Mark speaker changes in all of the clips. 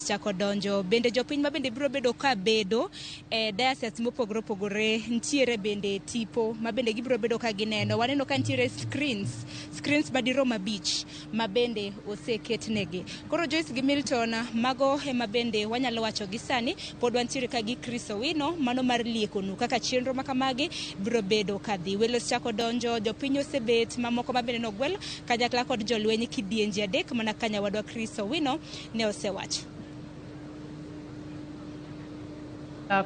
Speaker 1: chako donjo bende jopiny ma bende biro bedo ka bedo diocese mopogore opogore ntiere bende tipo ma bende gibiro bedo ka gineno. Waneno ka ntiere screens madirom 5 ma bende oseketnegi. Koro Joyce gi Milton mago ema bende wanyalo wacho gi sani. Pod wantiere ka gi Chris Owino mano mar liekonu kaka chenro makamagi biro bedo kadhi. Welo chako donjo, jopiny osebet mamoko ma bende nogwel kanyakla kod jolweny kidienje 3 mana ka nyawadwa Chris Owino ne osewacho.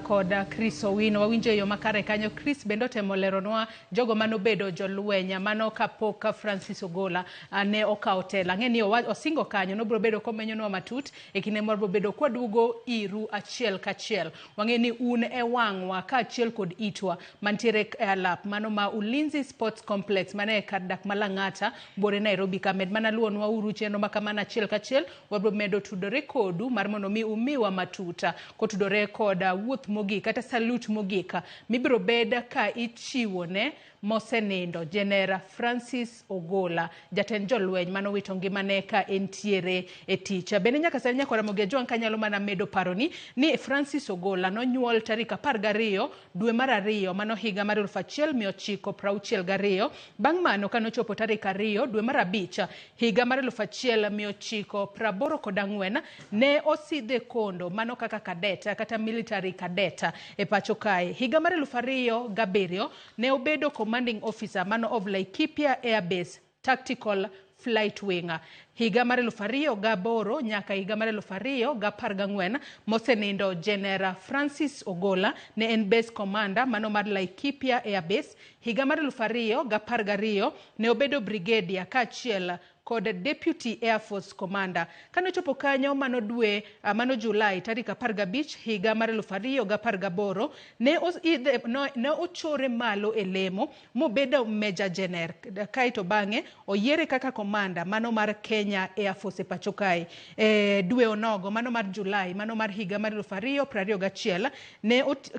Speaker 2: Koda Chris Owino wawinjo yo makare kanyo. Chris bendo temo leronwa jogo mano bedo jolwenya mano kapok Francis Ogola ne okawo telo. Ng'eni osingo kanyo no biro bedo komenyonwa matut e kinde moro biro bedo kwadugo iru achiel kachiel. Wang'eni un e wang'wa ka achiel kod itwa mantiere e alap mano ma Ulinzi Sports Complex mane kar dak Malang'ata bore Nairobi kamed mana luonwa uru chenro makamana achiel kachiel wabro medo tudore kodu mar mondo mi umiwa matuta kotudore koda wuoth mogik kata salute mogik mibiro bed ka ichiwo ne mosenindo Jenera Francis Ogola jatend jolweny mano wito ngimane ka entiere e tich. Bende nyaka sani nyakora moge Joan kanyalo mana medo paroni ni Francis Ogola no nyuol tarik 12 dwe mar 2 mano higa mar 1962. Bang' mano kanochopo tarik 2 dwe mar 5 higa mar 1984 ne osidhe kondo mano kaka kadeta kata military kadeta e pacho kae. Higa mar 2007 ne obedo commanding officer mano of Laikipia Air Base Tactical Flight Wing. Higa mar 2008 nyaka higa mar 2014 mosenindo Jenera Francis Ogola ne en base commander mano mar Laikipia Air Base. Higa mar 2012 ne obedo brigadier kaachiel kod Deputy Air Force Commander. Kano chopo kanyo mano dwe mano Julai tarik 15 higa mar 2018 ne ochore malo e lemo mobedo Major General kaito bang'e oyiere kaka commander mano mar Kenya Air Force e pacho kae. Dwe onogo mano mar Julai mano mar higa mar 2021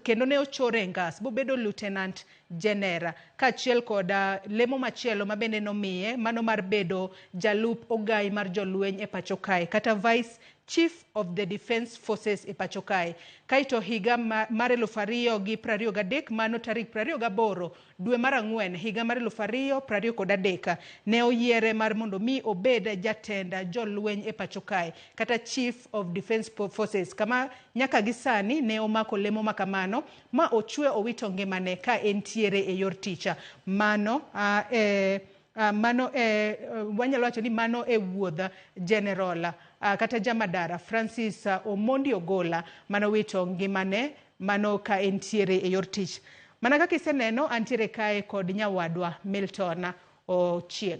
Speaker 2: kendo ne ochore ngas mobedo Lieutenant General kaachiel kod lemo machielo mabende nomiye mano mar bedo jalup ogai mar jolweny e pacho kae kata Vice Chief of the Defense Forces e pacho kae. Kaito higa mar 2023 mano tarik 28 dwe mar 4 higa mar 2023 ne oyiere mar mondo mi obed jatenda jolweny e pacho kae kata Chief of Defense Forces kama nyaka gisani ne omako lemo makamano ma ochwe owito ngimane ka entiere e yor ticha. Mano wanyalo wacho ni mano e wuodha General kata Jamadara Francis Omondi Ogola mano wito ngimane mano ka entiere e yor tich. Mana kaka iseneno antiere kae kod nyawadwa Milton Ochieng.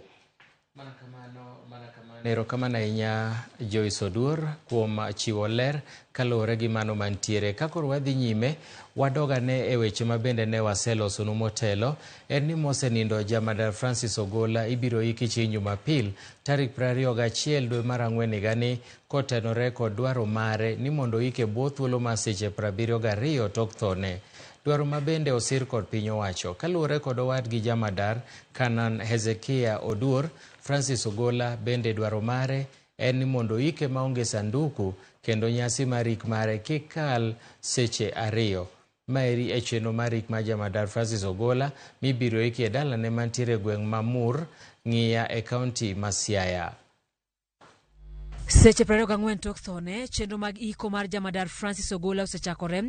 Speaker 3: Erokamano ahinya Joyce Oduor kuom chiwo ler kalore gi mano mantiere. Kakoro wadhi nyime wadogane e weche mabende ne waselosonu motelo en ni mosenindo Jamadar Francis Ogola ibiro iki chieng' Jumapil tarik 21 dwe mar 4 higani kotenore kod dwaro mare ni mondo ike bwo thuolo mar seche 72 tok thone. Dwaro mabende osir kod piny owacho kaluwore kod owadgi Jamadar Kanan Hezekia Oduor. Francis Ogola bende dwaro mare en ni mondo ike maonge sanduku kendo nyasi marik mare kikal seche 2. Maeri e chenro marik ma Jamadar Francis Ogola mibiro iki e dalane mantiere gweng' Mamur Ng'iya e kaunti ma Siaya.
Speaker 4: Seche 24 tok thone chenro mag iko mar Jamadar Francis Ogola osechakore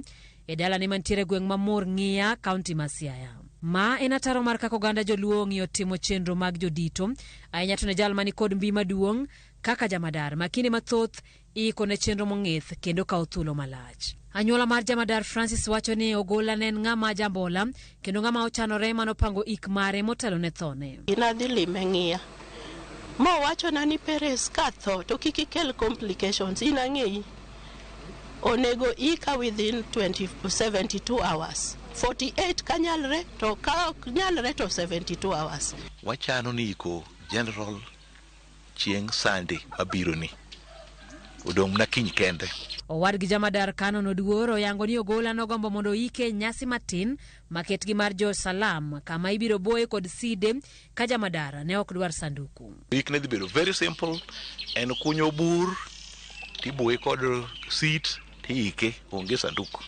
Speaker 4: e dalane mantiere gweng' Mamur Ng'iya kaunti ma Siaya. Ma en ataro mar kaka oganda joluo ng'iyo timo chenro mag jodito ahinya to ne jal mani kod mbi maduong' kaka Jamadar makinde mathoth iko ne chenro mong'ith kendo kawo thuolo malach. Anyuola mar Jamadar Francis wacho ni Ogola ne en ng'ama jambola kendo ng'ama ochanore manopango ik mare motelo ne thone.
Speaker 5: Inadhi lime Ng'iya mo wacho na ni Perez ka tho to kik ikel complications inang'eyi onego ika within 72 hours. 48 kanyalre to ka nyalre to 72 hours.
Speaker 6: Wachano ni iko General chieng' Sunday mabiro ni odong' na kiny kende.
Speaker 4: Owadgi Jamadar Kanan Oduor oyango ni Ogola nogombo mondo ike nyasi matin maketgi mar Jo Salam kama ibiro boye kod side ka Jamadar ne ok dwar sanduku.
Speaker 6: Ik ne dhi bedo very simple en kunyo bur tiboye kod seat tiike onge sanduku.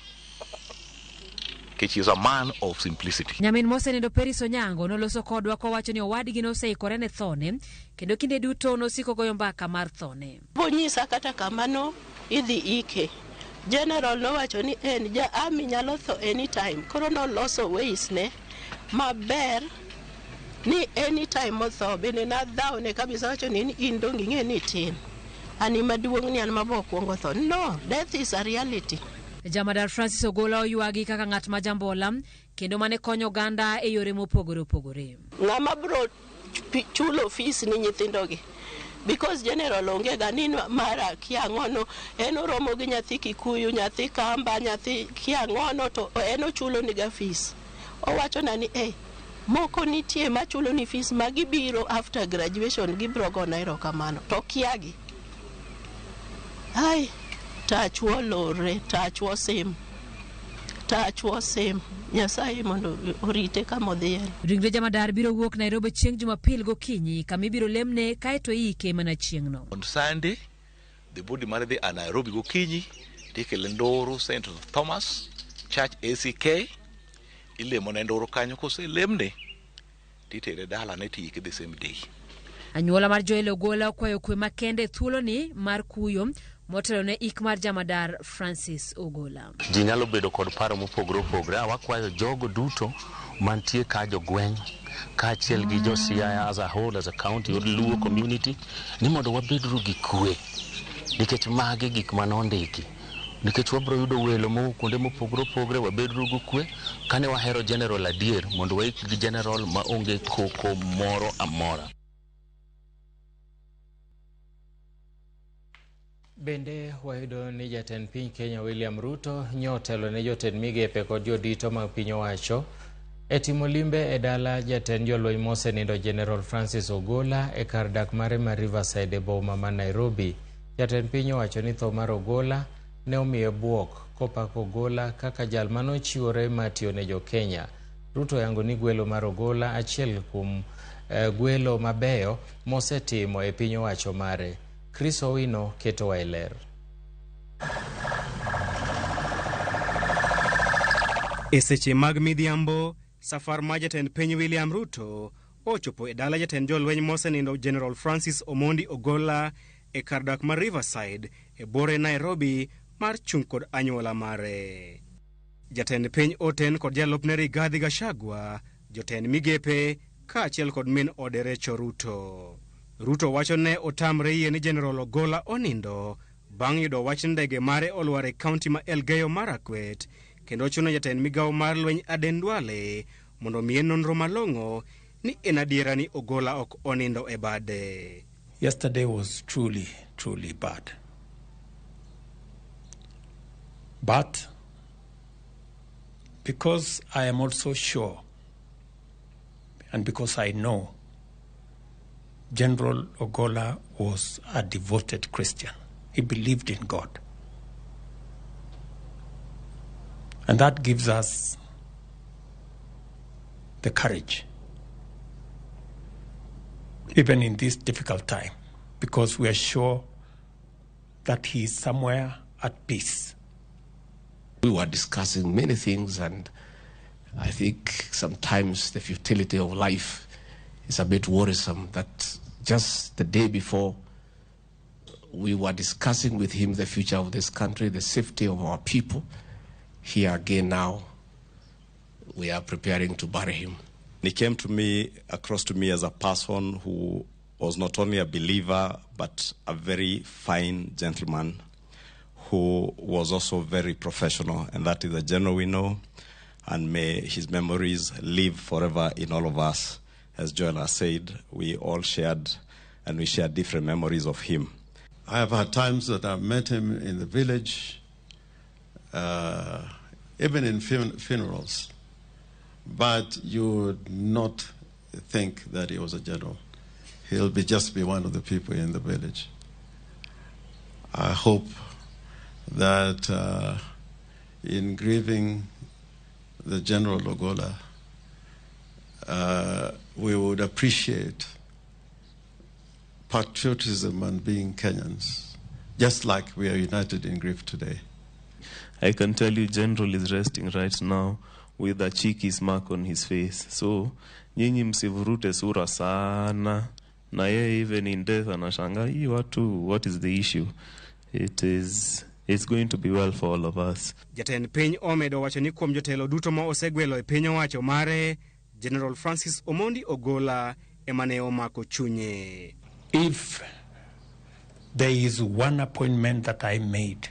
Speaker 6: Is a man of simplicity.
Speaker 4: Nyamin mosenindo Peris Onyango noloso kodwa kowacho ni owadgi noseikore ne thone kendo kinde duto nosiko goyo mbaka mar thone.
Speaker 5: Bonyisa kata kamano idhi ike. General nowacho ni en ja army nyalo tho anytime. Koro noloso ways ne maber ni anytime motho bende na dhao ne kabisa wacho ni in dongi ng'e ni tin. Ani maduong' ni an mabokwongo tho. No, death is a reality.
Speaker 4: Jamadar Francis Ogola oyuagi kaka ng'at ma jambola kendo mane konyo oganda e yore mopogore opogore.
Speaker 5: Ng'ama bro chulo fees ni nyithindogi. Because general onge ga ni mara kiang'ono en oromo gi nyathi Kikuyu, nyathi Kamba, nyathi kiang'ono to en ochulo ni ga fees. Owacho na ni moko nitie machulo ni fees magibiro after graduation gibro go nairo kamano to kiagi. Ai tachwo lore, tachwo sim. Nyasaye mondo orite kama odhiel.
Speaker 4: Ringre Jamadar biro wuok Nairobi chieng' Jumapil gokinyi kama ibiro lemne kaeto iike mana chieng'no.
Speaker 6: On Sunday, the body mar dhi a Nairobi gokinyi tikele Ndoro St. Thomas Church ACK ilemo ne Ndoro kanyo kose lemne titere dala ne tiike the same day.
Speaker 4: Anyuola mar Joel Ogola okwayo kwe makende thuolo ni mar kuyo motelo ne ik mar Jamadar Francis Ogola.
Speaker 7: Ji nyalo bedo kod paro mopogore opogore. Wakwayo jogo duto mantie ka jogweng' kaachiel gi jo Siaya as a whole, as a county od Luo community ni mondo wabedru gi kwe nikech magi gik manondiki. Nikech wabro yudo welo kuonde mopogore opogore, wabedru gi kwe kane wahero general adier mondo waik gi general ma onge koko moro amora.
Speaker 3: Bende wayudo ni jatend piny Kenya William Ruto nyotelo ne jotend migepe kod jodito mag piny owacho e timo limbe e dala jatend jolweny mosenindo General Francis Ogola e kar dak mare mar Riverside e boma ma Nairobi. Jatend piny owacho ni tho mar Ogola ne omiye buok kopako Ogola kaka jal manochiwore matiyo ne jo Kenya. Ruto yango ni gwelo mar Ogola achiel kuom gwelo mabeyo mosetimo e piny owacho mare. Chris Owino keto wailer.
Speaker 8: Eseche mag midhiambo, safar ma jatend piny William Ruto ochopo e dala jatend jolweny mosenindo General Francis Omondi Ogola e kar dak mar Riverside e bore Nairobi mar chung' kod anyuola mare. Jatend piny oten kod jalupne Rigathi Gachagua, jotend migepe kaachiel kod min ode Rachel Ruto. Ruto wacho ne otamre yie ni General Ogola onindo bang' yudo wach ndege mare olwar e kaunti ma Elgeyo Marakwet kendo chuno jatend migawo mar lweny Aden Duale mondo miye nonro malong'o ni en adiera ni Ogola ok onindo e bade.
Speaker 9: Yesterday was truly bad. But because I am also sure and because I know General Ogola was a devoted Christian. He believed in God. And that gives us the courage, even in this difficult time, because we are sure that he is somewhere at peace.
Speaker 10: We were discussing many things, and I think sometimes the futility of life is a bit worrisome. That just the day before, we were discussing with him the future of this country, the safety of our people. Here again now, we are preparing to bury him.
Speaker 11: He came to me, across to me as a person who was not only a believer, but a very fine gentleman who was also very professional, and that is the general we know, and may his memories live forever in all of us. As Joel has said, we all shared, and we share different memories of him.
Speaker 12: I have had times that I've met him in the village, even in funerals, but you would not think that he was a general. He'll just be one of the people in the village. I hope that in grieving the General Ogola, we would appreciate patriotism and being Kenyans just like we are united in grief today.
Speaker 13: I can tell you General is resting right now with a cheeky smirk on his face. So, nyinyi msivurute sura sana. Na yeye even in death anashanga, hii watu, what is the issue? It's going to be well for all of us.
Speaker 8: Jatend piny omedo wacho ni kuom jotelo duto ma osegwelo e piny owacho mare, General Francis Omondi Ogola emane omako chunye.
Speaker 9: If there is one appointment that I made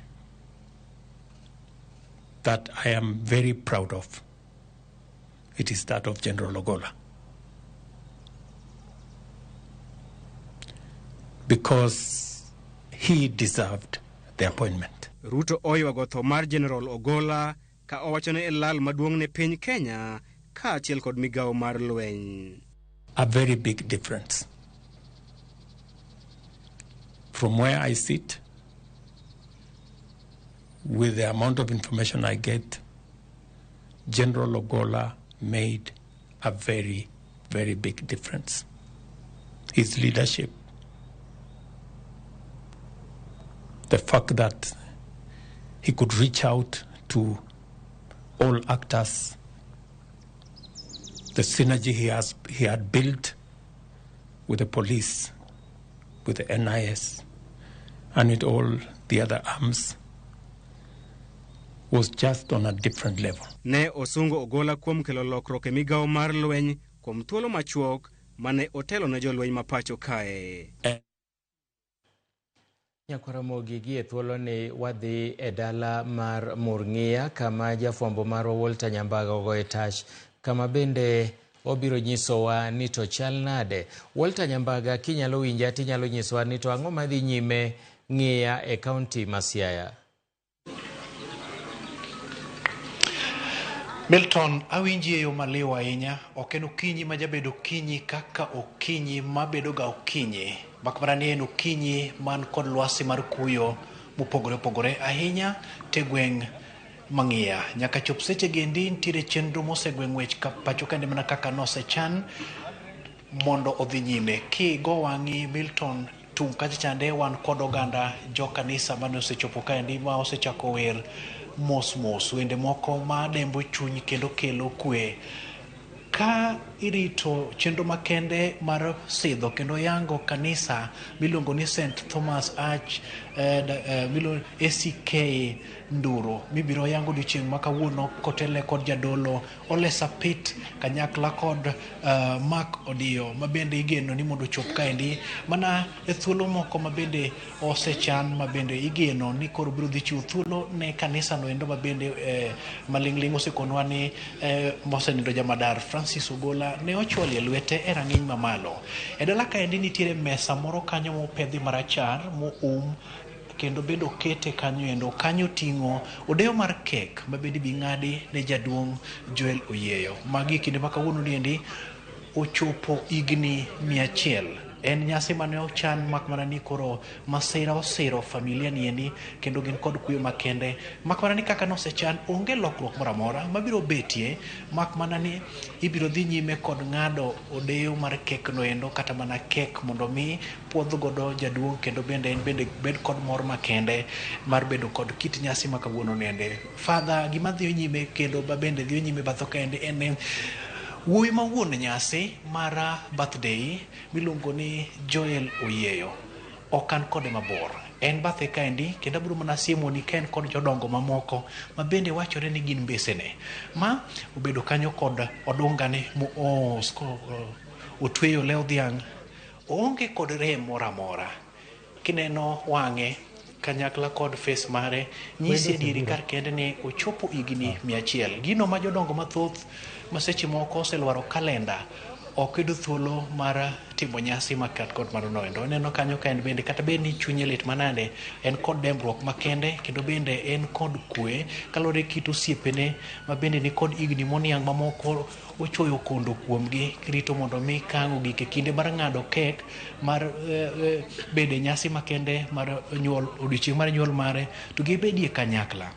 Speaker 9: that I am very proud of, it is that of General Ogola. Because he deserved the appointment.
Speaker 8: Ruto oywago tho mar General Ogola ka owachone e lal maduong' ne piny Kenya ka achiel kod migawo mar lweny.
Speaker 9: A very big difference. From where I sit, with the amount of information I get, General Ogola made a very, very big difference. His leadership, the fact that he could reach out to all actors, the synergy he had built with the police, with the NIS, and with all the other arms, was just on a different level.
Speaker 8: Ne osungo Ogola kuom kelo lokruok e migawo mar lweny kuom thuolo machuok mane otelo ne jolweny mapacho kae. Nyakwaramogi gi e thuolo ni wadhi e dala mar Murng'ia kama jafwambo mar Walter Nyambaga ogoye tach kama bende obiro nyisowa ni to chal nade. Walter Nyambaga, kinyalo winja tinyalo nyisowa ni to ang'o madhi nyime Ng'ia e kaunti ma Siaya.
Speaker 14: Milton, awinji e yo maliw ahinya. Ok en okinyi ma jabedo okinyi kaka okinyi mabedo ga okinyi. Makmana ni en okinyi man kod lwasi mar kuyo mopogore opogore ahinya te gweng' Mang'ia. Nyaka chop seche gendi nitiere chenro mosegweng' wech ka pacho kende mana kaka nosechan mondo odhi nyime. Ki go wang'i Milton, tung kacha chande wan kod oganda jo kanisa mane osechopo kaendi ma osechako wer mos mos, wende moko ma dembo chuny kendo kelo kwe. Ka irito chenro makende mar sidho kendo yango kanisa miluongo ni St. Thomas Arch ACK Nduro mibiro yango odiochieng' ma kawuono kotele kod jadolo Ole Sapit kanyakla kod Mark Odio mabende igeno ni mondo chop kaendi mana e thuolo moko mabende osechan mabende igeno ni koro biro dhi chiwo thuolo ne kanisa no endo mabende malingling osekonwa ni mosenindo jamadar Francis Ogola ne ochwali lwete e rang'iny mamalo. E dala kaendi nitiere mesa moro kanyo mopedhi marachar moum kendo bendo kete kanyo endo kanyo ting'o odeyo mar kek mabende bi ng'adi ne jaduong' Joel Oyeyo. Magi kinde ma kawuono niendi ochopo igni 100. En nyasi mane ochan makmana ni koro masira osiro familia niendi kendo gin kod kuyo makende. Makmana ni kaka nosechan onge lokruok moro amora mabiro betie makmana ni ibiro dhi nyime kod ng'ado odeyo mar kek no endo kata mana kek mondo mi puodho godo jaduong' kendo bende en bende bed kod mor makende mar bedo kod kit nyasi makawuono niende. Father gima dhi nyime kendo bende dhi nyime batho kaendi en wuoyi ma wuon nyasi mar birthday miluongo ni Joel Oyeyo. Okan kode mabor. En bathe kaendi kendo abiro mana siemo ni ken kod jodongo mamoko ma bende wachore ni gin mbesene ma obedo kanyo kod odungane mo otweyo leo dhiang'. Onge kod rem moro amora. Kineno wang'e kanyakla kod face mare nyisi dieri kar kende ni ochopo igni 100. Gino ma jodongo mathoth maseche moko oselwaro kalenda ok yudo thuolo mar timo nyasi makat kod mano noendo. Neno kanyo ka en bende kata bed ni chunye lit manade en kod dembruok makende kendo bende en kod kwe kalore kit osiepene ma bende ni kod igni moniang' mamoko ochoyo kondo kuomgi rito mondo mi kang'o gik e kinde mar ng'ado kek mar bede nyasi makende mar nyuol odiochieng' mar nyuol mare to gibedie kanyakla.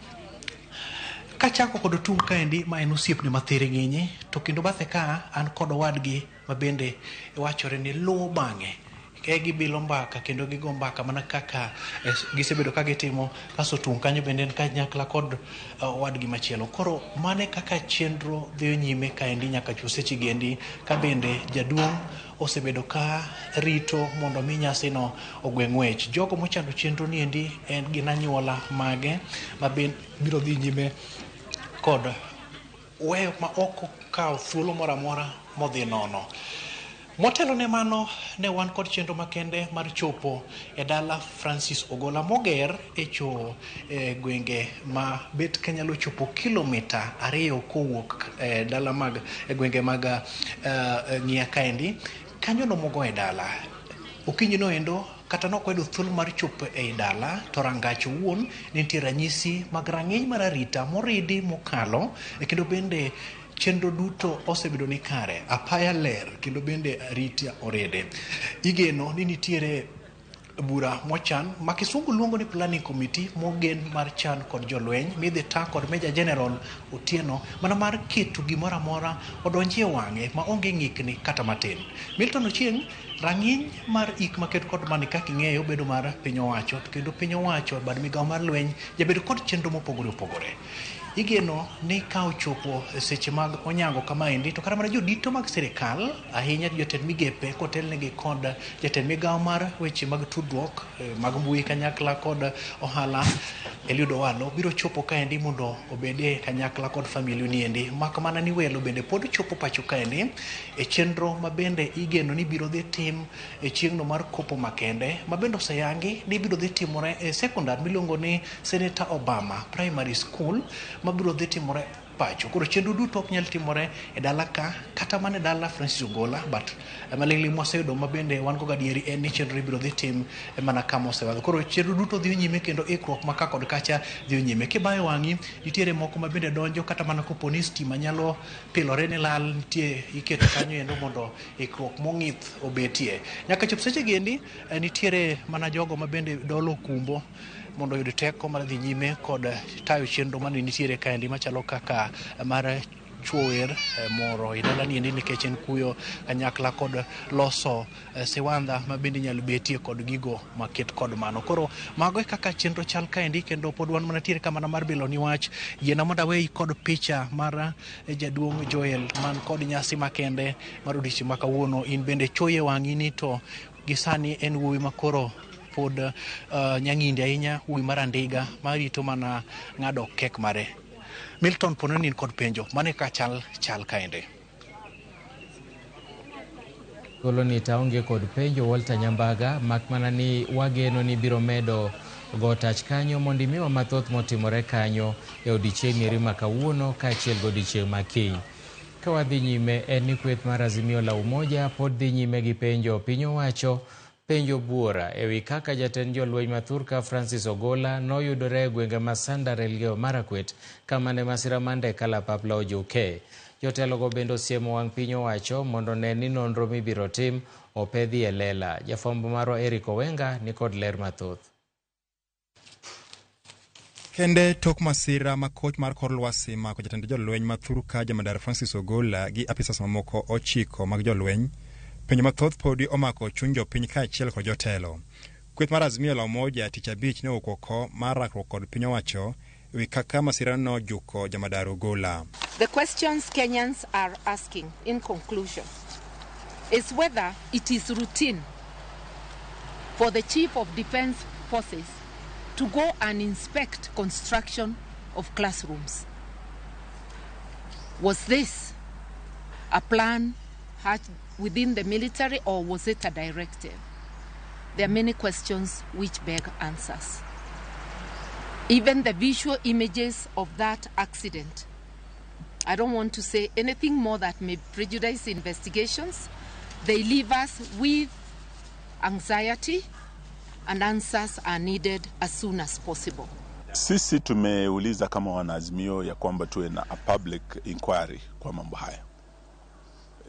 Speaker 14: Kachako kod tung kaendi ma en osiepne mathiri ng'inyi to kendo bathe ka an kod owadgi ma bende wachore ni luwo bang'e gibilo mbaka kendo gigo mbaka mana kaka gisebedo ka gitimo, kaso tung kanyo bende en kanyakla kod wadgi machielo. Koro mane kaka chenro dhi nyime kaendi nyaka chusechi gendi, ka bende jaduong' osebedo ka rito mondo mi nyasi no ogweng' wech. Jogo mochando chenro ni endi en gin anyuola mage ma biro dhi nyime kod weyo ma ok kawo thuolo moro amora modhi nono. Motelo ne mano, ne wan kod chenro makende mar chopo e dala Francis Ogola moger e cho gwenge ma bet kanyalo chopo kilomita 2 kowuok dala mag gwenge mag Ng'ia kaendi. Kanyo no mogo e dala okinyi no endo, kata nokwedo thuolo mar chopo e dala, to rangach wuon nitie ranyisi mag rang'iny mar arita moridi mokalo, kendo bende chenro duto osebedo ni kare, apaya ler, kendo bende arita orede. Igeno ni nitiere bura mochan ma kisungu luongo ni planning committee mogen mar chan kod jolweny midhi ta kod Major General Otieno, mana mar keto gimoro amora odonjie wang'e ma onge ng'ikni kata matin. Milton Ochieng, rang'iny mar ik maket kod mani kaka ing'eyo bedo mar piny owacho, kendo piny owacho bad migawo mar lweny jabedo kod chenro mopogore opogore. Igeno ni ka ochopo seche mag onyango kamaendi, to kata mana jodito mag sirikal, ahinya jotend migepe kotelnegi kod jatend migawo mar weche mag tudruok mag mbui kanyakla kod ohala Eliud Owalo biro chopo kaendi mondo obede kanyakla kod familia ni endi. Mak mana ni welo bende pod chopo pacho kaendi e chenro ma bende igeno ni biro dhi tim e chieng'no mar kopo makende, ma bende oseyangi ni biro dhi timore e sekondar miluongo ni Senator Obama Primary School, ma biro dhi timore pacho. Koro chenro duto ok nyal timore e dala ka kata mana dala Francis Ogola, but maling'ling mwaseyudo ma bende wan go gadieri en ni chenro biro dhi tim mana kama osewadho. Koro chenro duto dhi nyime kendo ikruok maka kod kacha dhi nyime. Kibayo wang'i, nitiere moko ma bende donjo kata mana kopo ni stima nyalo pilore ni lal, nitie iketo kanyo endo mondo ikruok mong'ith obetie. Nyaka chop seche gendi nitiere mana jogo ma bende dolo kumbo mondo yud teko mar dhi nyime kod tayo chenro mane nitiere kaendi machalo kaka mar chuower moro idala ni endi nikech en kuyo kanyakla kod loso siwandha ma bende nyalo betie kod gigo maket kod mano. Koro mago e kaka chenro chal kaendi, kendo pod wan mana tiere kamana mar bilo ni wach yiena mondo awei kod picha mar jaduong' Joel man kod nyasi makende mar odiochieng' ma kawuono. In bende choye wang'i ni to gisani en wuoyi makoro pod nyang'indi ahinya, wuoyi mar Andiga marito mana ng'ado kek mare. Milton Pononin kod penjo mane ka chal kaende.
Speaker 3: Koloni taonge kod penjo Walter Nyambaga, mak mana ni wageno ni biro medo go tach kanyo mondo miwa mathoth motimore kanyo e odiochieng' eri ma kawuono kaachiel gi odiochieng' ma kiny. Ka wadhi nyime en ni kweth mar Azimio la Umoja pod dhi nyime gi penjo piny owacho, penjo buora ewi kaka jatend jolweny ma Thurka Francis Ogola noyudore e gwenge ma Sandar Elgeyo Marakwet kama ne masira mande kalapapla ojuke. Jotelogo bende osiemo wang' piny owacho mondo ne ni nonro mibiro tim opedhi e lela. Jafwambo marwa Eric Owenga ni kod ler mathoth.
Speaker 15: Kende tok masira ma koch mar kor lwasi mako jatend jolweny ma Thurka Jamadar Francis Ogola gi apisas mamoko 9 mag jolweny, penjo mathoth podi omako chuny jopiny kaachiel kod jotelo. Kweth mar Azimio la Umoja tich abich ne okoko mar rakruok kod piny owacho ewi kaka masira no juko Jamadar Ogola.
Speaker 16: The questions Kenyans are asking in conclusion is whether it is routine for the Chief of Defence Forces to go and inspect construction of classrooms. Was this a plan hatched within the military, or was it a directive? There are many questions which beg answers. Even the visual images of that accident, I don't want to say anything more that may prejudice investigations. They leave us with anxiety, and answers are needed as soon as possible.
Speaker 17: Sisi tumeuliza kama wanaazimio ya kwamba tuwe na a public inquiry kwa mambo haya.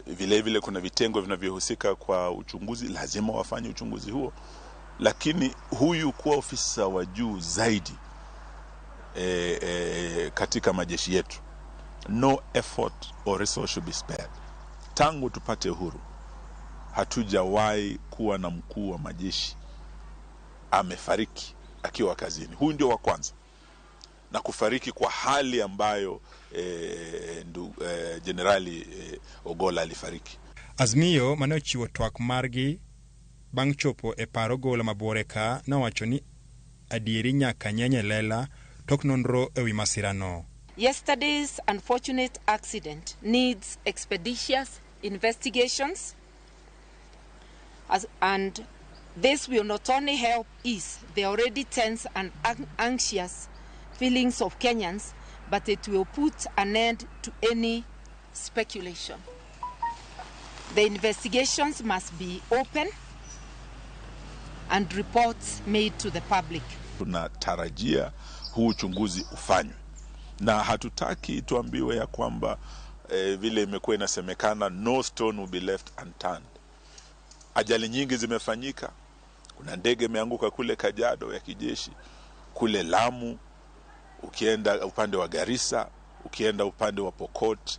Speaker 17: Vile vile kuna vitengo vinavyohusika kwa uchunguzi, lazima wafanye uchunguzi huo. Lakini huyu kuwa ofisa wa juu zaidi katika majeshi yetu, no effort or resource should be spared. Tangu tupate uhuru hatujawahi kuwa na mkuu wa majeshi amefariki akiwa kazini. Huyu ndio wa kwanza, na kufariki kwa hali ambayo Jenerali Ogolla alifariki.
Speaker 15: Azmiyo mane ochiwo twak margi bang' chopo e paro Ogolla mabore ka nowacho ni adieri nyaka nyenye lela tok nonro ewi masirano.
Speaker 16: Yesterday's unfortunate accident needs expeditious investigations, and this will not only help ease the already tense and anxious feelings of Kenyans, but it will put an end to any speculation. The investigations must be open and reports made to the public.
Speaker 17: Tunatarajia huu uchunguzi ufanywe, na hatutaki tuambiwe ya kwamba vile imekuwa inasemekana no stone will be left unturned. Ajali nyingi zimefanyika. Kuna ndege imeanguka kule Kajiado ya kijeshi, kule Lamu, ukienda upande wa Garissa, ukienda upande wa Pokot,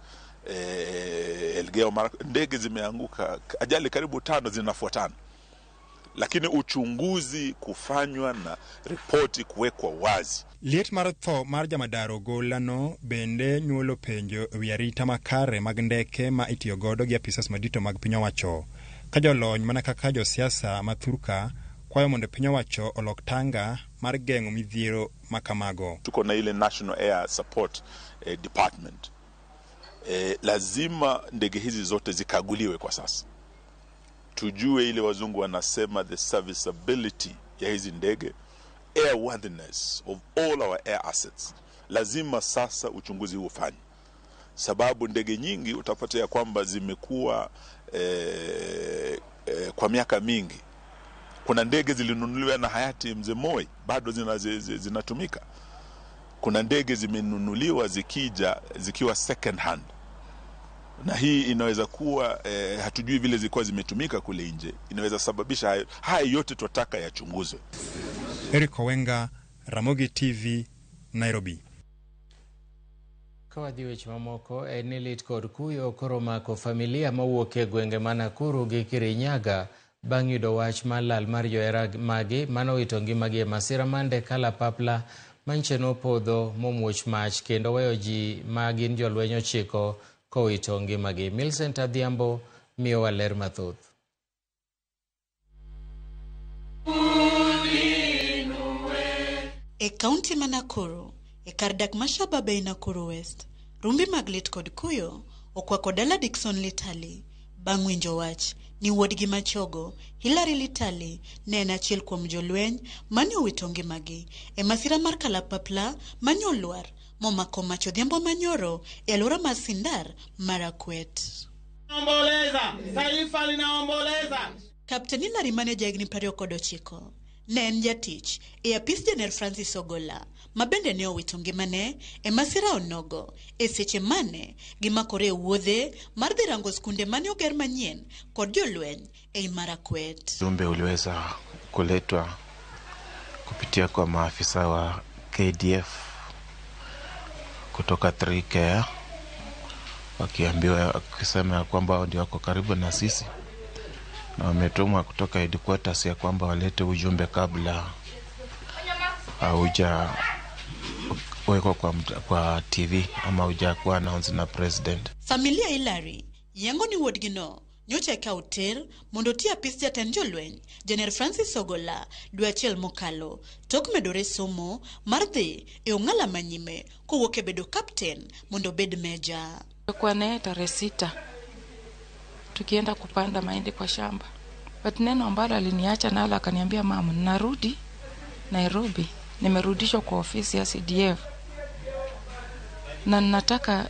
Speaker 17: Elgeyo Marakwet, ndege zimeanguka, ajali karibu 5 zinafuatana. Lakini uchunguzi kufanywa na ripoti kuwekwa wazi.
Speaker 15: Liet mar tho mar Jamadar Ogolla no bende nyuolo penjo ewi arita makare mag ndeke ma itiyo godo gi apisas madito mag piny owacho. Ka jolony mana kaka josiasa mathurka kwayo mondo piny owacho olok tanga mar geng'o midhiero makamago.
Speaker 17: Tuko na ile National Air Support Department. Lazima ndege hizi zote zikaguliwe kwa sasa. Tujue ile wazungu wanasema the serviceability ya hizi ndege, airworthiness of all our air assets. Lazima sasa uchunguzi huu ufanywe, sababu ndege nyingi utapata ya kwamba zimekuwa kwa miaka mingi. Kuna ndege zilinunuliwa na hayati Mzee Moi bado zinatumika. Kuna ndege zimenunuliwa zikiwa second hand, na hii inaweza kuwa hatujui vile zilikuwa zimetumika kule nje. Inaweza sababisha haya yote tunataka yachunguzwe.
Speaker 15: Eric Owenga, Ramogi TV, Nairobi.
Speaker 3: Kawadhi weche mamoko en lit kod kuyo koro mako familia mawuok e gwenge ma Nakuru gi Kirinyaga bang' yudo wach malal mar johera magi manowito ngimagi e masira mande kalapapla manche nopodho momuoch mach kendo weyo ji magin jolweny 9 kowito ngimagi. Millicent Adhiambo miyo waler mathoth.
Speaker 18: E kaunti ma Nakuru, e kar dak Mashababa e Nakuru West, rumbi mag lit kod kuyo okwako dala Dickson Litali bang' winjo wach ni wuodgi machogo Hilary Litali ne en achiel kuom jolweny mane owito ngimagi e masira mar kalapapla manyoluar momako mach odhiambo manyoro e alwora mar Sindar, Marakwet.
Speaker 19: Omboleza, taifa linaomboleza.
Speaker 18: Kapteni Hilary mane jahigni 29 ne en jatich e apis Jener Francis Ogolla ma bende ne owito ngimane e masira onogo e seche mane gimakore wuodhe mar dhi rango skunde mane oger manyien kod jolweny e Marakwet.
Speaker 20: Ujumbe uliweza kuletwa kupitia kwa maafisa wa KDF kutoka 3Care wakisema kwamba ndio wako karibu na sisi na wametumwa kutoka headquarters ya kwamba walete ujumbe kabla hauja weko kwa TV ama hujakuwa announced na president.
Speaker 18: Familia Hilary yango ni wuodgino nyocha e kauter mondo tia apis jatend jolweny Jener Francis Ogolla dwe achiel mokalo tok medore somo mar dhi e ong'ala manyime kowuok e bedo captain mondo bed meja.
Speaker 21: Kwa naye tarehe 6 tukienda kupanda mahindi kwa shamba, but neno ambalo aliniacha nalo akaniambia, mama, narudi Nairobi, nimerudishwa kwa ofisi ya CDF na nataka,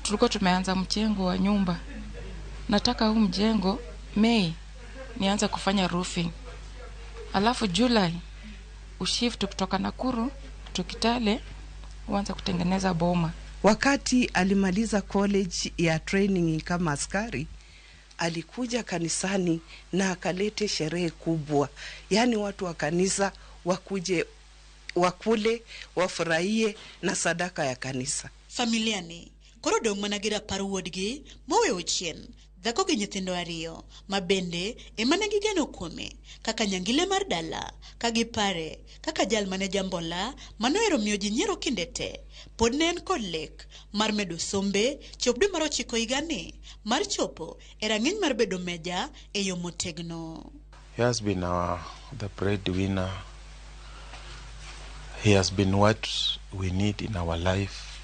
Speaker 21: tulikuwa tumeanza mjengo wa nyumba, nataka huu mjengo Mei nianza kufanya roofing, alafu July ushift kutoka Nakuru tukitale uanza kutengeneza boma.
Speaker 22: Wakati alimaliza college ya training kama askari, alikuja kanisani na akalete sherehe kubwa. Yani watu wa kanisa wakuje, wakule, wafurahie na sadaka ya kanisa.
Speaker 18: Familia ni koro dong' mana gi rapar wuodgi moweyo chien dhako gi nyithindo ariyo mabende emane gigeno kuome kaka nyangile mar dala ka gipare kaka jal mane jambola manoero miyo ji nyiero kinde te pod ne en kod lek mar medo sombe chop dwe mar 9 higani mar chopo e rang'iny mar bedo meja e yo motegno.
Speaker 20: He has been the breadwinner. He has been what we need in our life.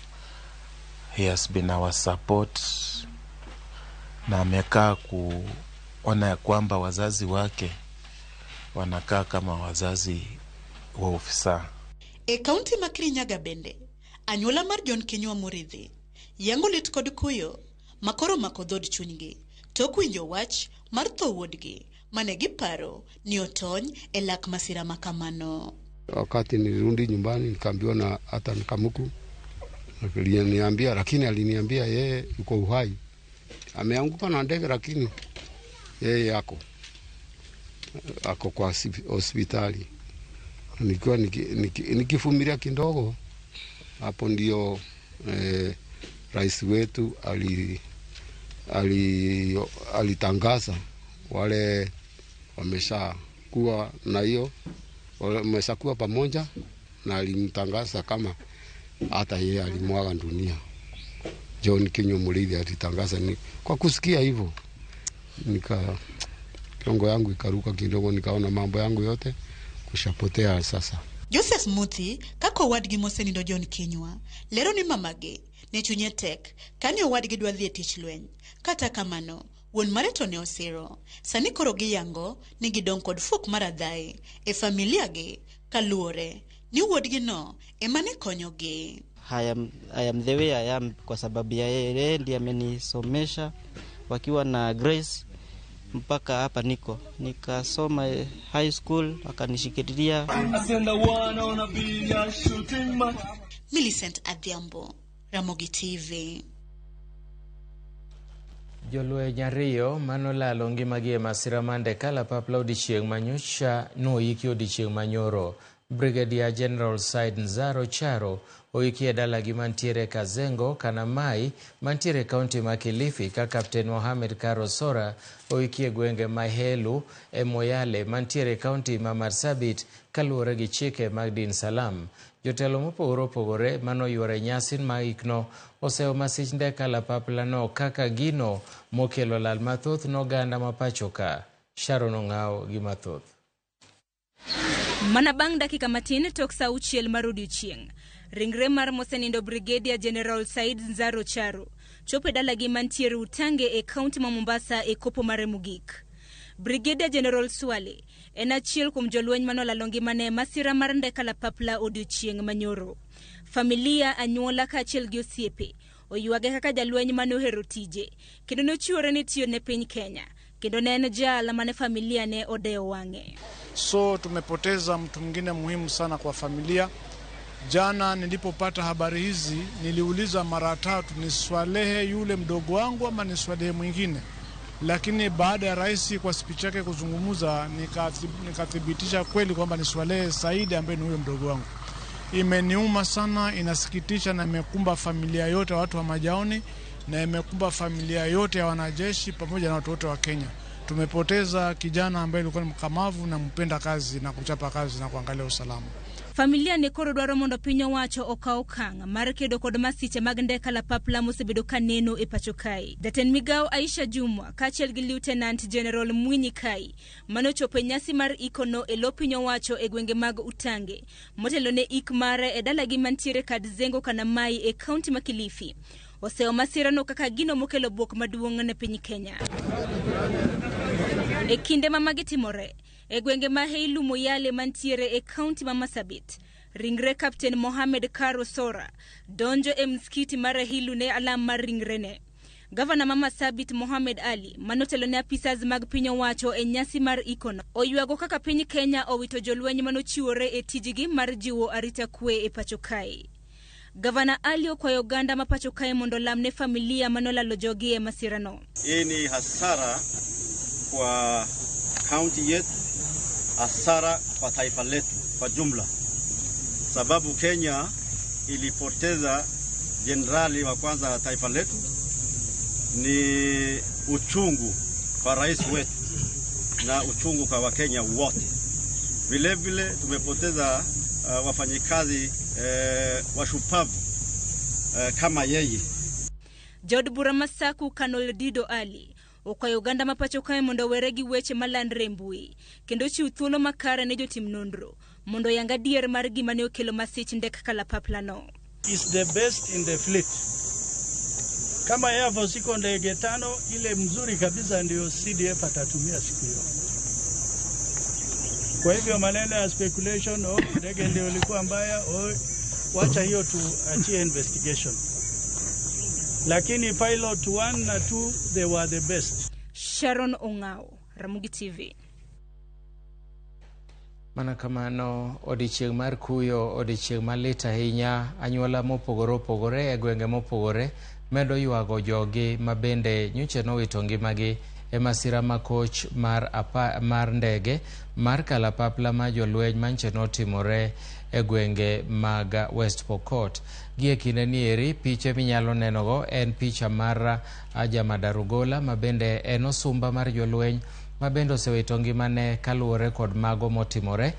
Speaker 20: He has been our support. Na amekaa kuona ya kwamba wazazi wake wanakaa kama wazazi wa ofisa.
Speaker 18: E kaunti ma Kirinyaga bende, anyuola mar John Kinyua Muridhi, yango lit kod kuyo, makoro mako dhod chunygi, tok winjo wach mar tho wuodgi, mane giparo ni otony e lak masira makamano.
Speaker 1: Wakati nirudi nyumbani nikaambiwa na hata Nkamuku, aliniambia, lakini aliniambia yeye yuko uhai. Ameanguka na ndege lakini yeye ako kwa hospitali. Nilikuwa nikifumilia kidogo, hapo ndio rais wetu alitangaza wale wameshakuwa na hiyo, wameshakuwa pamoja, na alimtangaza kama hata yeye alimwaga dunia. John Kinyua Muridhi alitangaza. Ni kwa kusikia hivyo kiongo yangu ikaruka kidogo, nikaona mambo yangu yote kushapotea sasa.
Speaker 18: Joseph Muthi kako wadgi mosenindo John Kinyua lero ni mamage ne chunye tek kani wadgi dwa dhi e tich lweny, kata kamano wuon mare to ne osiro. Sani koro giyango ni gidong kod fuok mar adhai e familia gi kaluore ni wuodgi no emane konyogi.
Speaker 2: I am the way I am kwa sababu ya yeye ndiye amenisomesha wakiwa na Grace mpaka hapa nikasoma high school, akanishikilia.
Speaker 18: Millicent Adhiambo, Ramogi TV.
Speaker 3: Jolweny ariyo manolalo ngimagi e masira mande kalapapla odiechieng' manyocha noiki odiechieng' manyoro. Brigadier General Said Nzaro Charo oiki e dalagi mantiere Kazengo Kanamai mantiere kaunti ma Kilifi, ka Kapten Mohamed Karo Sora oiki e gwenge Mahelu e Moyale mantiere kaunti ma Marsabit kaluwore gi chike mag Din Salam. Jotelo mopogore opogore manoyuore nyasin maikno oseo masich ndek kalapapla no kaka gino mokelo lal mathoth n'oganda mapachoka. Sharon Ong'ao gi mathoth.
Speaker 23: Mana bang' dakika matin tok saa 6 mar odiechieng', ringre mar mosenindo Brigadier General Said Nzaro Charo chopo dalagi mantiere Utange e kaunti ma Mombasa e kopo mare mogik. Brigadier General Swale en achiel kuom jolweny manolalo ngimane masira mar ndek kalapapla odiechieng' manyoro. Familia, anyuola kaachiel gi osiepe oywage kaka jalweny mane ohero tije kendo nochiwore ni tiyo ne piny Kenya, kendo ne en jal mane familia ne odewo wang'e.
Speaker 24: So tumepoteza mtu mwingine muhimu sana kwa familia. Jana nilipopata habari hizi niliuliza mara 3 niswalehe yule mdogo wangu ama niswalehe mwingine, lakini baada ya rais kwa speech yake kuzungumza nikathibitisha kweli kwamba niswalehe Saidi ambaye ni huyo mdogo wangu. Imeniuma sana, inasikitisha, na imekumba familia yote watu wa Majaoni, na imekumba familia yote ya wanajeshi pamoja na watu wote wa Kenya. Tumepoteza kijana ambaye alikuwa mkamavu na mpenda kazi na kuchapa kazi na kuangalia usalama.
Speaker 23: Familia ne koro dwaro mondo piny owacho okaw okang' mar kedo kod masiche mag ndek kalapapla mosebedo kaneno e pacho kae. Jatend migao Aisha Jumwa kaachiel gi Lieutenant General Mwinyi Kai manochopo e nyasi mar ikono e lo piny owacho e gwenge mag Utange motelo ne ik mare e dalagi mantiere Kazengo Kanamai e kaunti ma Kilifi oseo masira no kaka gino mokelo buok maduong' ne piny Kenya. E kinde ma magi timore e gwenge ma Heilu Moyale mantiere e kaunti ma Marsabit, ringre Kapten Mohamed Karo Sora donjo e msikiti mar Heilu ne alam mar ringrene. Gavana ma Marsabit Mohamed Ali manotelo ne apisas mag piny owacho e nyasi mar ikono oywago kaka piny Kenya owito jolweny manochiwore e tijigi mar jiwo arita kwe e pacho kae. Gavana Ali okwayo Uganda mapacho kae mondo lamne familia manolalo jogi e masirano.
Speaker 25: Hii ni hasara kwa kaunti yetu, hasara kwa taifa letu kwa jumla, sababu Kenya ilipoteza jenerali wa kwanza taifa letu. Ni uchungu kwa rais wetu na uchungu kwa Wakenya wote. Vile vile tumepoteza wafanyikazi washupavu kama yeye.
Speaker 23: Jod Buramasaku Kanol Dido Ali okwayo Uganda mapacho kae mondo weregi weche malandre mbui kendo chiw thuolo makare ne jotim nonro mondo yanga dier mar gima ne okelo masich ndek kalapapla no.
Speaker 4: Is the best in the fleet. Kama Air Force iko ndege 5 ile mzuri kabisa ndio CDF atatumia siku hiyo. Kwa hivyo maneno ya speculation ndege ndio ilikuwa mbaya wacha hiyo tuachie investigation. Lakini pilot 1 na 2 they were the best.
Speaker 23: Sharon Ongao, Ramogi TV.
Speaker 3: Mana kamano odichieng' mar kuyo odichieng' malit ahinya anyuola mopogore opogore e gwenge mopogore medo yuago jogi mabende nyocha nowito ngimagi e masira makoch mar ndege mar kalapapla ma jolweny manche notimore e gwenge mag West Pokot. Gie kinde nieri piche minyalo nenogo en picha mar Jamadar Ogola mabende en osumba mar jolweny mabende osewito ngimane kaluwore kod mago motimore.